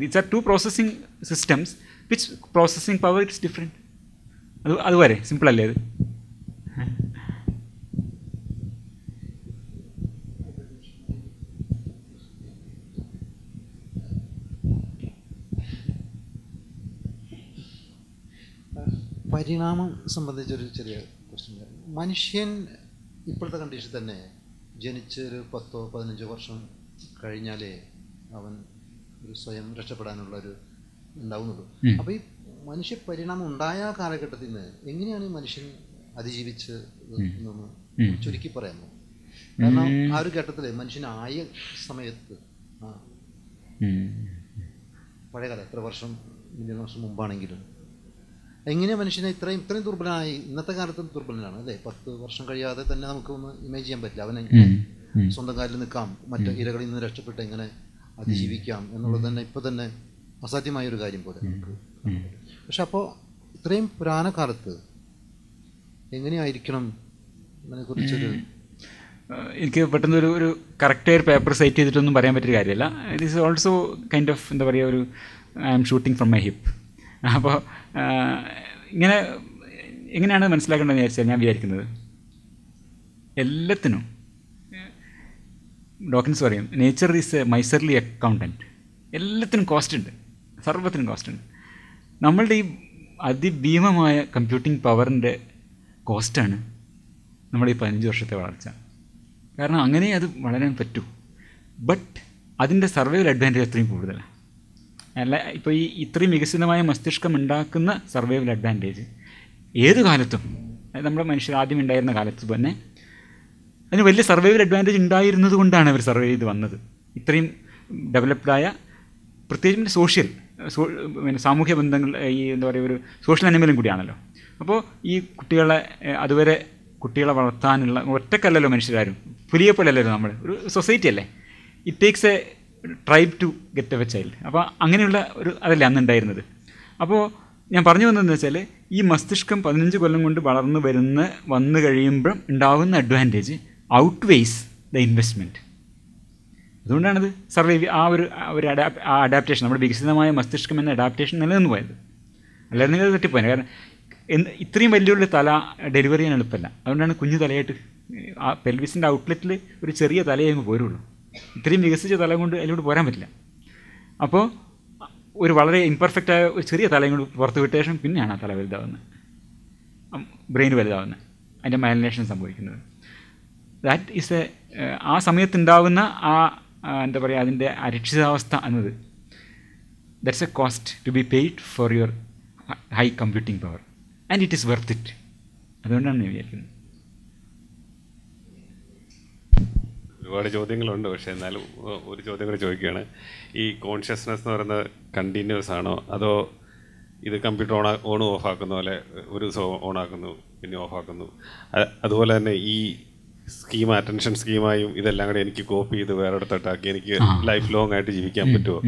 these are 2 processing systems which processing power it's different. അതുവരെ സിമ്പിളല്ലേ അത്? Why പരിണാമം സംബന്ധിച്ചൊരു ചെറിയ ക്വസ്റ്റ്യൻ. മനുഷ്യൻ ഇപ്പോഴത്തെ കണ്ടീഷൻ തന്നെ ജനിച്ചൊരു 10-15 വർഷം കഴിഞ്ഞാലേ അവൻ ഒരു സ്വയം രക്ഷപ്പെടാനുള്ളൊരു ഉണ്ടാവുന്നുള്ളൂ. അപ്പോൾ ഈ മനുഷ്യ പരിണാമം ഉണ്ടായ കാലഘട്ടത്തിൽ നിന്ന് എങ്ങനെയാണ് ഈ മനുഷ്യൻ അതിജീവിച്ച് എന്നൊന്ന് ചുരുക്കി പറയാമോ? കാരണം ആ ഒരു ഘട്ടത്തിൽ മനുഷ്യനായ സമയത്ത് പഴയ കാലം എത്ര വർഷം മില്യൺ വർഷം മുമ്പാണെങ്കിലും എങ്ങനെയാണ് മനുഷ്യനെ ഇത്രയും ദുർബലനായി? ഇന്നത്തെ കാലത്തും ദുർബലനാണ് അല്ലേ? 10 വർഷം കഴിയാതെ തന്നെ നമുക്കൊന്ന് ഇമേജ് ചെയ്യാൻ പറ്റില്ല. അവനെങ്ങനെ സ്വന്തം കാലിൽ നിൽക്കാം, മറ്റു ഇരകളിൽ നിന്ന് രക്ഷപ്പെട്ട് എങ്ങനെ അതിജീവിക്കാം എന്നുള്ളത് തന്നെ ഇപ്പോൾ തന്നെ അസാധ്യമായൊരു കാര്യം പോലെ നമുക്ക്. പക്ഷെ അപ്പോൾ ഇത്രയും പുരാണ കാലത്ത് എങ്ങനെയായിരിക്കണം അതിനെക്കുറിച്ചൊരു എനിക്ക് പെട്ടെന്ന് ഒരു കറക്റ്റായ ഒരു പേപ്പർ സൈറ്റ് ചെയ്തിട്ടൊന്നും പറയാൻ പറ്റിയ കാര്യമല്ല. It is also kind of എന്താ പറയുക, ഒരു I am shooting from my hip. അപ്പോൾ ഇങ്ങനെ എങ്ങനെയാണ് മനസ്സിലാക്കേണ്ടതെന്ന് വിചാരിച്ചാൽ ഞാൻ വിചാരിക്കുന്നത് എല്ലാത്തിനും ഡോക്ടൻസ് പറയും നേച്ചർ ഈസ് എ മൈസർലി അക്കൗണ്ടൻറ്റ്. എല്ലാത്തിനും കോസ്റ്റ് ഉണ്ട്, സർവ്വത്തിനും കോസ്റ്റ് ഉണ്ട്. നമ്മളുടെ ഈ അതിഭീമമായ കമ്പ്യൂട്ടിംഗ് പവറിൻ്റെ കോസ്റ്റാണ് നമ്മുടെ ഈ 15 വർഷത്തെ വളർച്ച. കാരണം അങ്ങനെ അത് വളരാൻ പറ്റൂ. ബട്ട് അതിൻ്റെ സർവൈവൽ അഡ്വാൻറ്റേജ് അത്രയും കൂടുതലാണ്. അല്ല, ഇപ്പോൾ ഈ ഇത്രയും വികസിതമായ മസ്തിഷ്കം ഉണ്ടാക്കുന്ന സർവൈവൽ അഡ്വാൻറ്റേജ് ഏത് കാലത്തും, നമ്മുടെ മനുഷ്യർ ആദ്യം ഉണ്ടായിരുന്ന കാലത്ത് തന്നെ അതിന് വലിയ സർവൈവൽ അഡ്വാൻറ്റേജ് ഉണ്ടായിരുന്നത് കൊണ്ടാണ് അവർ സർവൈവ് ചെയ്ത് വന്നത്. ഇത്രയും ഡെവലപ്ഡായ, പ്രത്യേകിച്ച് സാമൂഹ്യ ബന്ധങ്ങൾ, ഈ എന്താ പറയുക, ഒരു സോഷ്യൽ അനിമലും കൂടിയാണല്ലോ. അപ്പോൾ ഈ കുട്ടികളെ കുട്ടികളെ വളർത്താനുള്ള ഒറ്റക്കല്ലല്ലോ മനുഷ്യരാരും, പുലിയെ പോലെ അല്ലല്ലോ നമ്മൾ, ഒരു സൊസൈറ്റി അല്ലേ. It takes a tribe to get a child. അപ്പോൾ അങ്ങനെയുള്ള അതല്ലേ അന്നുണ്ടായിരുന്നത്. അപ്പോൾ ഞാൻ പറഞ്ഞു വന്നതെന്ന് വെച്ചാൽ ഈ മസ്തിഷ്കം 15 കൊല്ലം കൊണ്ട് വന്നു കഴിയുമ്പം ഉണ്ടാകുന്ന അഡ്വാൻറ്റേജ് ഔട്ട്വേസ് ദ ഇൻവെസ്റ്റ്മെൻറ്റ്. അതുകൊണ്ടാണത് സർവൈവ് ആ അഡാപ്റ്റേഷൻ, നമ്മുടെ വികസിതമായ മസ്തിഷ്കം എന്ന അഡാപ്റ്റേഷൻ നിലനിന്ന് പോയത്. അല്ലായിരുന്നെങ്കിൽ അത് തെറ്റിപ്പോയത്. കാരണം ഇത്രയും വലിയൊരു തല ഡെലിവറി ചെയ്യാൻ എളുപ്പമല്ല. അതുകൊണ്ടാണ് കുഞ്ഞു തലയായിട്ട് ആ പെൽവിസിൻ്റെ ഔട്ട്ലെറ്റിൽ ഒരു ചെറിയ തലയേ പോരുള്ളൂ. ഇത്രയും വികസിച്ച തല കൊണ്ട് അതിലൂടെ പോരാൻ പറ്റില്ല. അപ്പോൾ ഒരു വളരെ ഇംപെർഫെക്റ്റായ ഒരു ചെറിയ തലയും കൊണ്ട് പുറത്ത് വിട്ട ശേഷം പിന്നെയാണ് ആ തല വലുതാവുന്നത്, ബ്രെയിൻ വലുതാവുന്നത്, അതിൻ്റെ മൈലിനേഷൻ സംഭവിക്കുന്നത്. ദാറ്റ് ഈസ് ആ സമയത്തുണ്ടാവുന്ന എന്താ പറയുക, അതിൻ്റെ അരക്ഷിതാവസ്ഥ എന്നത് that's a cost to be paid for your high computing power and it is worth it. അതുകൊണ്ടാണ് ഞാൻ വിചാരിക്കുന്നത്. ഒരുപാട് ചോദ്യങ്ങളുണ്ട്, പക്ഷേ എന്നാലും ഒരു ചോദ്യം കൂടി ചോദിക്കുകയാണ്. ഈ കോൺഷ്യസ്നെസ് എന്ന് പറയുന്നത് കണ്ടിന്യൂസ് ആണോ, അതോ ഇത് കമ്പ്യൂട്ടർ ഓണും ഓഫ് ആക്കുന്ന പോലെ ഒരു ദിവസം ഓണാക്കുന്നു പിന്നെ ഓഫ് ആക്കുന്നു? അതുപോലെ തന്നെ ഈ അറ്റൻഷൻ സ്കീമായും ഇതെല്ലാം കൂടെ എനിക്ക് കോപ്പി ചെയ്ത് വേറെ ഇടത്തോട്ടാക്കി എനിക്ക് ലൈഫ് ലോങ് ആയിട്ട് ജീവിക്കാൻ പറ്റുമോ?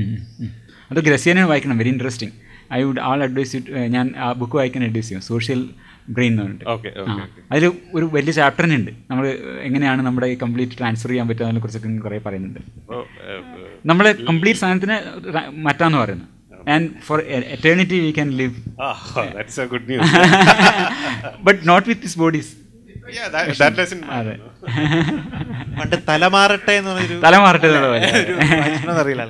അത് ഗ്രസിയനെ വായിക്കണം, very interesting. I would all advise you. ഞാൻ ആ ബുക്ക് വായിക്കാൻ അഡ്വൈസ് ചെയ്യും, സോഷ്യൽ ബ്രെയിൻ എന്ന് പറഞ്ഞിട്ട്. അതിൽ ഒരു വലിയ ചാപ്റ്റർ തന്നെ ഉണ്ട്, നമ്മൾ എങ്ങനെയാണ് നമ്മുടെ ഈ കംപ്ലീറ്റ് ട്രാൻസ്ഫർ ചെയ്യാൻ പറ്റുക അതിനെ കുറിച്ചൊക്കെ കുറേ പറയുന്നുണ്ട്. നമ്മളെ കംപ്ലീറ്റ് സാധനത്തിനെ മാറ്റാന്ന് പറയുന്നത്. And for eternity we can live, but not with this bodies. പണ്ട് തലമാറട്ടെ അറിയില്ല.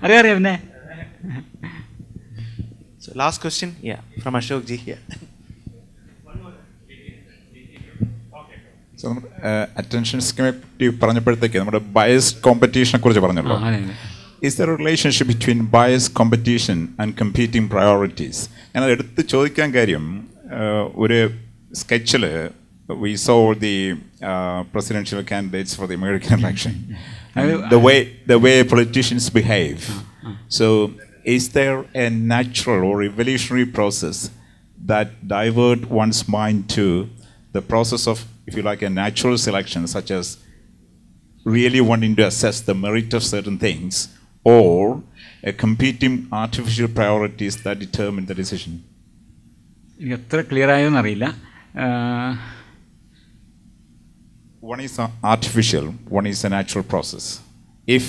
അറിയാം പിന്നെ. Last question, from Ashok ji. So, attention scheme പറഞ്ഞപ്പോഴത്തേക്ക് നമ്മുടെ ബയസ്ഡ് കോമ്പറ്റീഷനെ കുറിച്ച് പറഞ്ഞല്ലോ. Is there a relationship between biased competition and competing priorities? ഞാനത് എടുത്ത് ചോദിക്കാൻ കാര്യം, ഒരു സ്കെച്ചിൽ we saw the presidential candidates for the American election, the way politicians behave. So is there a natural or evolutionary process that divert one's mind to the process of, if you like, a natural selection, such as really wanting to assess the merit of certain things, or a competing artificial priorities that determine the decision? എത്ര clear ആയോന്ന് അറിയില്ല. One is artificial, one is a natural process. If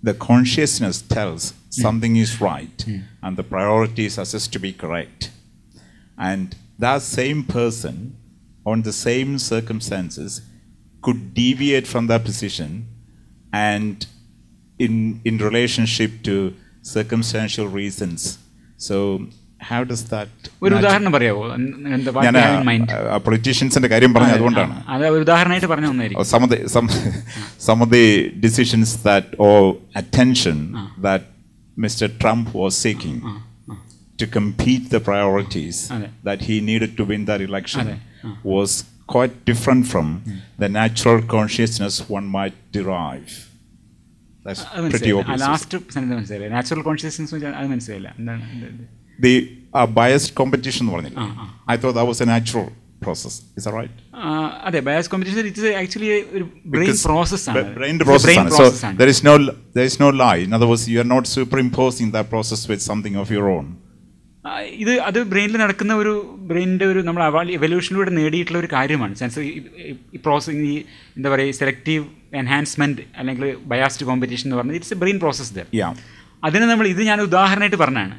the consciousness tells something is right and the priority is assessed to be correct, and that same person on the same circumstances could deviate from that position, and in relationship to circumstantial reasons. So how does that? ഒരു ഉദാഹരണം പറയാമോ? ഞാൻ പൊളിറ്റീഷ്യൻസിന്റെ കാര്യം പറഞ്ഞ അതുകൊണ്ടാണ്. അത് ഒരു ഉദാഹരണമായിട്ട് പറഞ്ഞു തന്നായിരിക്കും. Some of the decisions that or attention that Mr. Trump was seeking to compete the priorities that he needed to win that election was quite different from the natural consciousness one might derive. That's pretty obvious. Last sentence മനസ്സിലായില്ല. Natural consciousness അത് മനസ്സിലായില്ല. എന്താണ്? The biased competition എന്ന് പറഞ്ഞില്ല. I thought that was a natural process. Is that right? അതെ, biased competition it is actually a brain process ആണ്. Brain process. So there is no lie. In other words, you are not superimposing that process with something of your own. അത് ബ്രെയിനിൽ നടക്കുന്ന ഒരു ബ്രെയിനിൻ്റെ ഒരു നമ്മൾ എവല്യൂഷനിലൂടെ നേടിയിട്ടുള്ള ഒരു കാര്യമാണ്. സെൻസ് ഈ പ്രോസസ്, ഈ എന്താ പറയുക, സെലക്റ്റീവ് എൻഹാൻസ്മെൻറ്റ് അല്ലെങ്കിൽ ബയാസ്ഡ് കോമ്പറ്റീഷൻ എന്ന് പറഞ്ഞാൽ it's A brain process there. അതിന് നമ്മൾ ഇത് ഞാൻ ഉദാഹരണമായിട്ട് പറഞ്ഞതാണ്.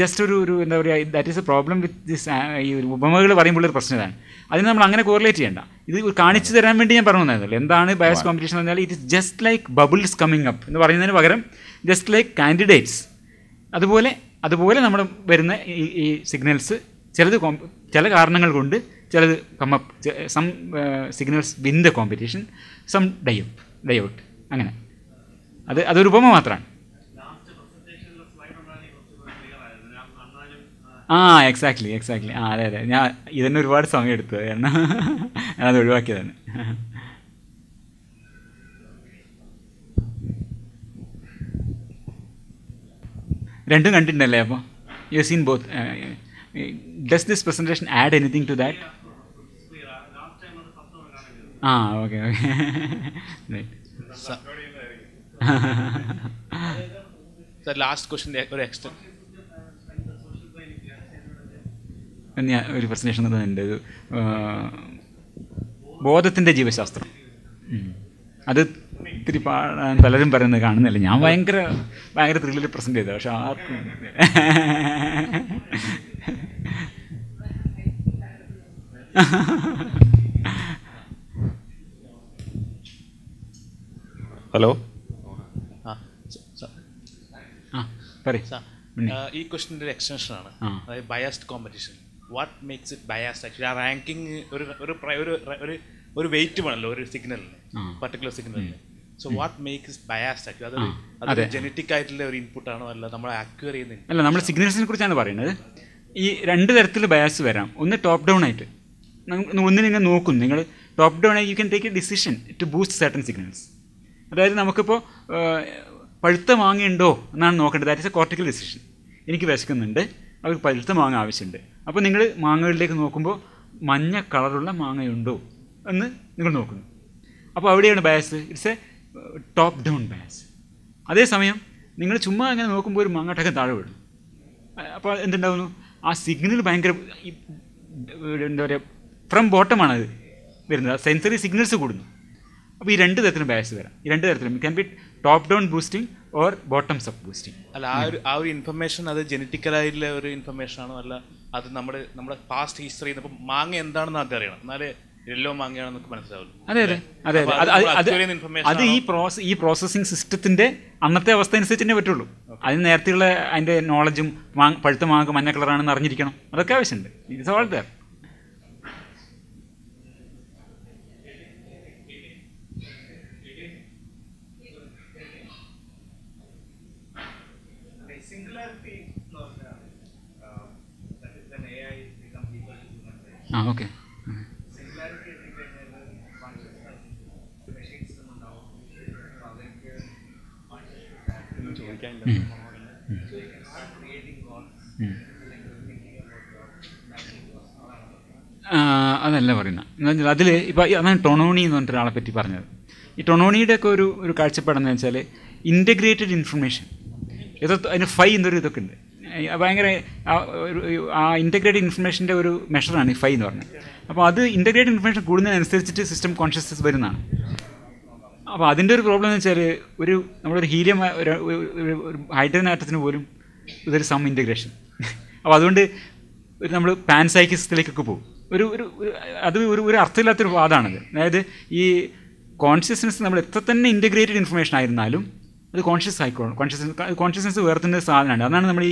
ജസ്റ്റ് ഒരു എന്താ പറയുക, that is A problem with this. ഈ ഒരു ഉപമകൾ പറയുമ്പോൾ ഒരു പ്രശ്നം ഇതാണ്. അതിന് നമ്മൾ അങ്ങനെ കോറിലേറ്റ് ചെയ്യേണ്ട. ഇത് കാണിച്ചു തരാൻ വേണ്ടി ഞാൻ പറഞ്ഞു തന്നല്ലോ. എന്താണ് ബയാസ് കോമ്പറ്റീഷൻ എന്ന് പറഞ്ഞാൽ it is just like bubbles coming up എന്ന് പറയുന്നതിന് പകരം ജസ്റ്റ് ലൈക്ക് കാൻഡിഡേറ്റ്സ്. അതുപോലെ നമ്മൾ വരുന്ന ഈ സിഗ്നൽസ് ചില കാരണങ്ങൾ കൊണ്ട് ചിലത് some signals win the competition, some die out. അങ്ങനെ അതൊരു ഉപമ മാത്രമാണ്. എക്സാക്ട്ലി. അതെ. ഞാൻ ഇതന്നെ ഒരുപാട് സമയം എടുത്തു, കാരണം ഞാനത് ഒഴിവാക്കിയതാണ്. രണ്ടും കണ്ടിട്ടുണ്ടല്ലേ? അപ്പോൾ you seen both. Does this presentation add anything to that? Okay. Last question ഒരു എക്സ്ട്രാ ഞാൻ ഒരു പ്രസൻറ്റേഷൻ തന്നിട്ടുണ്ട്. ബോധത്തിൻ്റെ ജീവശാസ്ത്രം. അത് ഇത്തിരി പലരും പറയുന്നത് കാണുന്നില്ല. ഞാൻ ഭയങ്കര ത്രില്ലിൽ പ്രസൻറ്റ് ചെയ്തത്, പക്ഷെ ആർക്കും ഹലോ ഈ ക്വസ്റ്റിൻ്റെ ഒരു എക്സ്റ്റൻഷനാണ്. അതായത് biased competition. What makes it biased? Actually ആ റാങ്കിങ് ഒരു വെയിറ്റ് വേണമല്ലോ ഒരു സിഗ്നലിന്, പർട്ടിക്കുലർ സിഗ്നലിന്. So what makes biased? Actually അത് ജനറ്റിക് ആയിട്ടുള്ള ഒരു ഇൻപുട്ടാണോ, അല്ല നമ്മൾ അക്വയർ ചെയ്യുന്ന? അല്ല, നമ്മൾ സിഗ്നൽസിനെ കുറിച്ചാണ് പറയുന്നത്. ഈ രണ്ട് തരത്തിൽ ബയാസ് വരാം. ഒന്ന് ടോപ്പ് ഡൗൺ ആയിട്ട്, ഒന്ന് നിങ്ങൾ നോക്കും, നിങ്ങൾ ടോപ്പ് ഡൗൺ ആയി you can take a decision to boost certain signals. അതായത് നമുക്കിപ്പോൾ പഴുത്ത മാങ്ങയുണ്ടോ എന്നാണ് നോക്കേണ്ടത്. That is a cortical decision. എനിക്ക് വിശക്കുന്നുണ്ട്, അവർക്ക് പഴുത്ത മാങ്ങ ആവശ്യമുണ്ട്. അപ്പോൾ നിങ്ങൾ മാങ്ങകളിലേക്ക് നോക്കുമ്പോൾ മഞ്ഞ കളറുള്ള മാങ്ങയുണ്ടോ എന്ന് നിങ്ങൾ നോക്കുന്നു. അപ്പോൾ അവിടെയാണ് bias. It's A top down bias. അതേസമയം നിങ്ങൾ ചുമ്മാ അങ്ങനെ നോക്കുമ്പോൾ ഒരു മാങ്ങാട്ടൊക്കെ താഴെ വീഴും. അപ്പോൾ എന്തുണ്ടാവുന്നു? ആ സിഗ്നൽ ഭയങ്കര എന്താ പറയുക, ഫ്രം ബോട്ടമാണത് വരുന്നത്. സെൻസറി സിഗ്നൽസ് കൂടുന്നു. അപ്പോൾ ഈ രണ്ട് തരത്തിലും ബയാസ് വരാം. ഈ രണ്ട് തരത്തിലും can be top down boosting or bottoms up boosting. അല്ല, ആ ഒരു ഇൻഫർമേഷൻ അത് ജനറ്റിക്കലായിട്ടുള്ള ഒരു ഇൻഫർമേഷൻ ആണോ, അല്ല അത് നമ്മുടെ പാസ്റ്റ് ഹിസ്റ്ററി? ഇപ്പം മാങ്ങ എന്താണെന്ന് ആദ്യം അറിയണം, എന്നാലേ യെല്ലോ മാങ്ങയാണെന്നൊക്കെ മനസ്സിലാവുള്ളൂ. അത് ഈ പ്രോസസ്സിംഗ് സിസ്റ്റത്തിന്റെ അന്നത്തെ അവസ്ഥ അനുസരിച്ച് തന്നെ പറ്റുള്ളൂ. അതിന് നേരത്തെയുള്ള അതിന്റെ നോളജും പഴുത്ത മാങ്ങ മഞ്ഞ കളറാണെന്ന് അറിഞ്ഞിരിക്കണം. അതൊക്കെ ആവശ്യമുണ്ട്. It's all there. ഓക്കെ. അതല്ല പറയുന്നത്. എന്നുവെച്ചാൽ അതിൽ ഇപ്പോൾ അതാണ് ടൊണോണി എന്ന് പറഞ്ഞിട്ട് ഒരാളെ പറ്റി പറഞ്ഞത്. ഈ ടൊണോണിയുടെ ഒക്കെ ഒരു കാഴ്ചപ്പാടെന്ന് വെച്ചാൽ ഇൻ്റഗ്രേറ്റഡ് ഇൻഫർമേഷൻ. അതിന് ഫൈ എന്നൊരു ഇതൊക്കെ ഉണ്ട്. ഭയങ്കര ആ ഇൻ്റഗ്രേറ്റഡ് ഇൻഫർമേഷൻ്റെ ഒരു മെഷറാണ് ഈ ഫൈ എന്ന് പറഞ്ഞത്. അപ്പോൾ അത് ഇൻ്റഗ്രേറ്റഡ് ഇൻഫർമേഷൻ കൂടുന്നതിനനുസരിച്ചിട്ട് സിസ്റ്റം കോൺഷ്യസ്നസ് വരുന്നതാണ്. അപ്പോൾ അതിൻ്റെ ഒരു പ്രോബ്ലം എന്ന് വെച്ചാൽ നമ്മളൊരു ഹീലിയം ഒരു ഹൈഡ്രജൻ ആറ്റത്തിന് പോലും ഇതൊരു സം ഇൻ്റഗ്രേഷൻ. അപ്പോൾ അതുകൊണ്ട് നമ്മൾ പാൻസൈക്കിസത്തിലേക്കൊക്കെ പോകും. അത് ഒരു അർത്ഥമില്ലാത്തൊരു വാദമാണത്. അതായത് ഈ കോൺഷ്യസ്നസ് നമ്മൾ എത്ര തന്നെ ഇൻ്റഗ്രേറ്റഡ് ഇൻഫർമേഷൻ ആയിരുന്നാലും അത് കോൺഷ്യസ് ആയിക്കോളും. കോൺഷ്യസ്നസ് ഉയർത്തുന്ന സാധനമാണ്. അതാണ് നമ്മൾ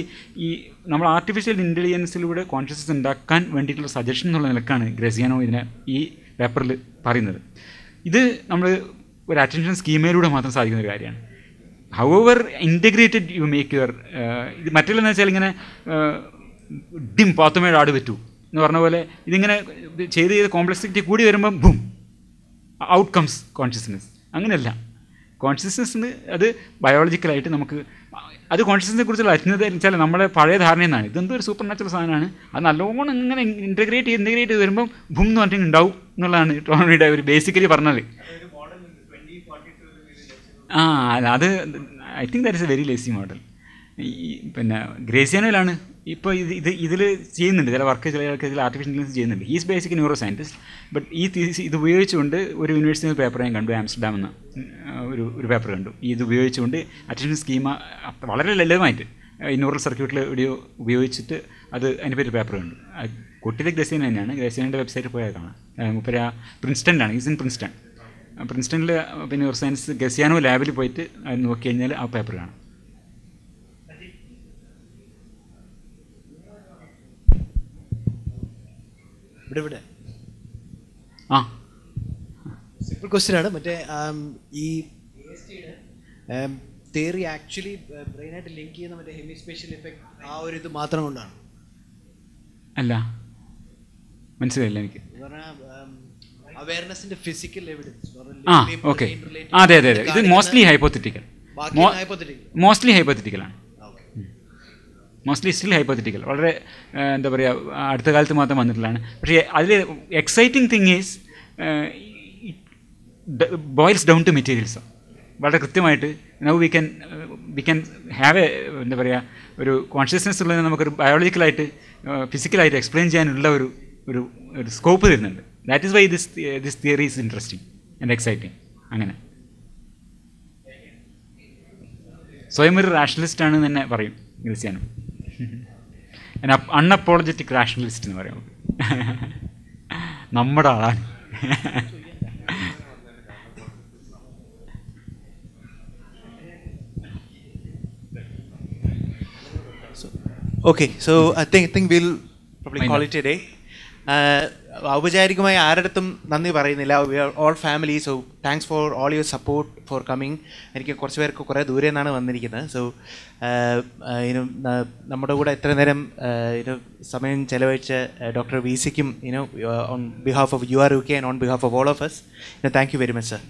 നമ്മൾ ആർട്ടിഫിഷ്യൽ ഇൻ്റലിജൻസിലൂടെ കോൺഷ്യസ്നസ് ഉണ്ടാക്കാൻ വേണ്ടിയിട്ടുള്ള സജഷൻ എന്നുള്ള നിലക്കാണ് ഗ്രസിയാനോ ഇതിനെ ഈ പേപ്പറിൽ പറയുന്നത്. ഇത് നമ്മൾ ഒരു അറ്റൻഷൻ സ്കീമയിലൂടെ മാത്രം സാധിക്കുന്ന ഒരു കാര്യമാണ്. However integrated you make your ഇത് മറ്റുള്ളതെന്ന് വെച്ചാൽ ഇങ്ങനെ ഡിം പാത്തുമേട് ആട് പറ്റൂ എന്ന് പറഞ്ഞ പോലെ ഇതിങ്ങനെ ചെയ്ത് കോംപ്ലക്സിറ്റി കൂടി വരുമ്പം ബും ഔട്ട്കംസ് കോൺഷ്യസ്നെസ്. അങ്ങനെയല്ല. കോൺഷ്യസ്നെസ്സിന് അത് ബയോളജിക്കലായിട്ട് നമുക്ക് അത് കോൺഷ്യസ്നെസ്സിനെ കുറിച്ചുള്ള അജ്ഞത വെച്ചാൽ നമ്മുടെ പഴയ ധാരണ എന്നാണ്. ഇതെന്തോ ഒരു സൂപ്പർ നാച്ചുറൽ സാധനമാണ്, അത് നല്ലോണം ഇങ്ങനെ ഇൻറ്റഗ്രേറ്റ് ചെയ്ത് വരുമ്പം ബും എന്ന് പറഞ്ഞിട്ട് ഉണ്ടാവും എന്നുള്ളതാണ് ടോണിയുടെ ഒരു ബേസിക്കലി പറഞ്ഞത്. അത് I think that is a very lazy model. പിന്നെ ഗ്രേസിയാനോയിലാണ് ഇപ്പോൾ ഇതിൽ ചെയ്യുന്നുണ്ട്, ചില വർക്ക് ചില ഇതിൽ ആർട്ടിഫിഷ്യൽ ഇൻ്റലിജൻസ് ചെയ്യുന്നുണ്ട്. Is basic neuro scientist. But ഇത് ഉപയോഗിച്ചുകൊണ്ട് ഒരു യൂണിവേഴ്സിറ്റി പേപ്പർ ഞാൻ കണ്ടു, ആംസ്റ്റർഡാം എന്ന ഒരു പേപ്പർ കണ്ടു. ഇത് ഉപയോഗിച്ചുകൊണ്ട് അറ്റൻഷൻ സ്കീമ വളരെ ലളിതമായിട്ട് ഈ ന്യൂറൽ സർക്യൂട്ടിൽ വീഡിയോ ഉപയോഗിച്ചിട്ട് അതിനെ പറ്റി പേപ്പർ കണ്ടു. കുട്ടിയിലെ ഗ്രേസിയാനോ തന്നെയാണ്. ഗ്രേസിയാനോയുടെ വെബ്സൈറ്റിൽ പോയാൽ കാണാം. ഇപ്പോൾ പ്രിൻസ്റ്റണിലാണ്, ഈസ് ഇൻ പ്രിൻസ്റ്റൺ. പ്രിൻസ്റ്റണിൽ പിന്നെ ന്യൂറോ സയൻസ് ഗ്രേസിയാനോ ലാബിൽ പോയിട്ട് അത് നോക്കി കഴിഞ്ഞാൽ ആ പേപ്പർ കാണാം. ഇവിടെ സിമ്പിൾ ക്വസ്റ്റ്യൻ ആണ്. മറ്റേ ഈ തിയറി ആക്ച്വലി ബ്രെയിനായിട്ട് ലിങ്ക് ചെയ്യുന്ന മറ്റേ ഹെമിസ്പേഷ്യൽ ഇഫക്റ്റ് ആ ഒരു ഇത് മാത്രം കൊണ്ടാണ് അല്ല, മനസ്സിലായില്ല എനിക്ക്. അവയർനെസിന്റെ ഫിസിക്കൽ എവിഡൻസ്. ഓക്കെ, അതെ അതെ അതെ. ഇത് മോസ്റ്റ്ലി ഹൈപ്പോത്തറ്റിക്കൽ, മോസ്റ്റ്ലി ഹൈപ്പോത്തറ്റിക്കലാണ്. Mostly still hypothetical. വളരെ എന്താ പറയുക, അടുത്ത കാലത്ത് മാത്രം വന്നിട്ടുള്ളതാണ്. പക്ഷേ അതിൽ exciting thing is boils down to materials. വളരെ കൃത്യമായിട്ട് now we can have a എന്താ പറയുക ഒരു കോൺഷ്യസ്നെസ് ഉള്ളതിനെ നമുക്കൊരു ബയോളജിക്കലായിട്ട് ഫിസിക്കലായിട്ട് എക്സ്പ്ലെയിൻ ചെയ്യാനുള്ള ഒരു സ്കോപ്പ് തരുന്നുണ്ട്. That is why this theory is interesting and exciting. അങ്ങനെ സ്വയം ഒരു റാഷണലിസ്റ്റ് ആണ് തന്നെ പറയും ഗ്രസിയാനോ. അൺഅപ്പോളജറ്റിക് റാഷണലിസ്റ്റ് എന്ന് പറയും. നമ്മുടെ ആളാണ്. Okay, so I think we'll probably call it a day. ഔപചാരികമായി ആരടുത്തും നന്ദി പറയുന്നില്ല. We are all family. So thanks for all your support for coming. എനിക്ക് കുറച്ച് പേർക്ക് കുറേ ദൂരെ നിന്നാണ് വന്നിരിക്കുന്നത്. സോ നമ്മുടെ കൂടെ എത്ര നേരം സമയം ചെലവഴിച്ച ഡോക്ടർ വി സിക്കും on behalf of UR UK and on behalf of all of us, thank you very much, sir.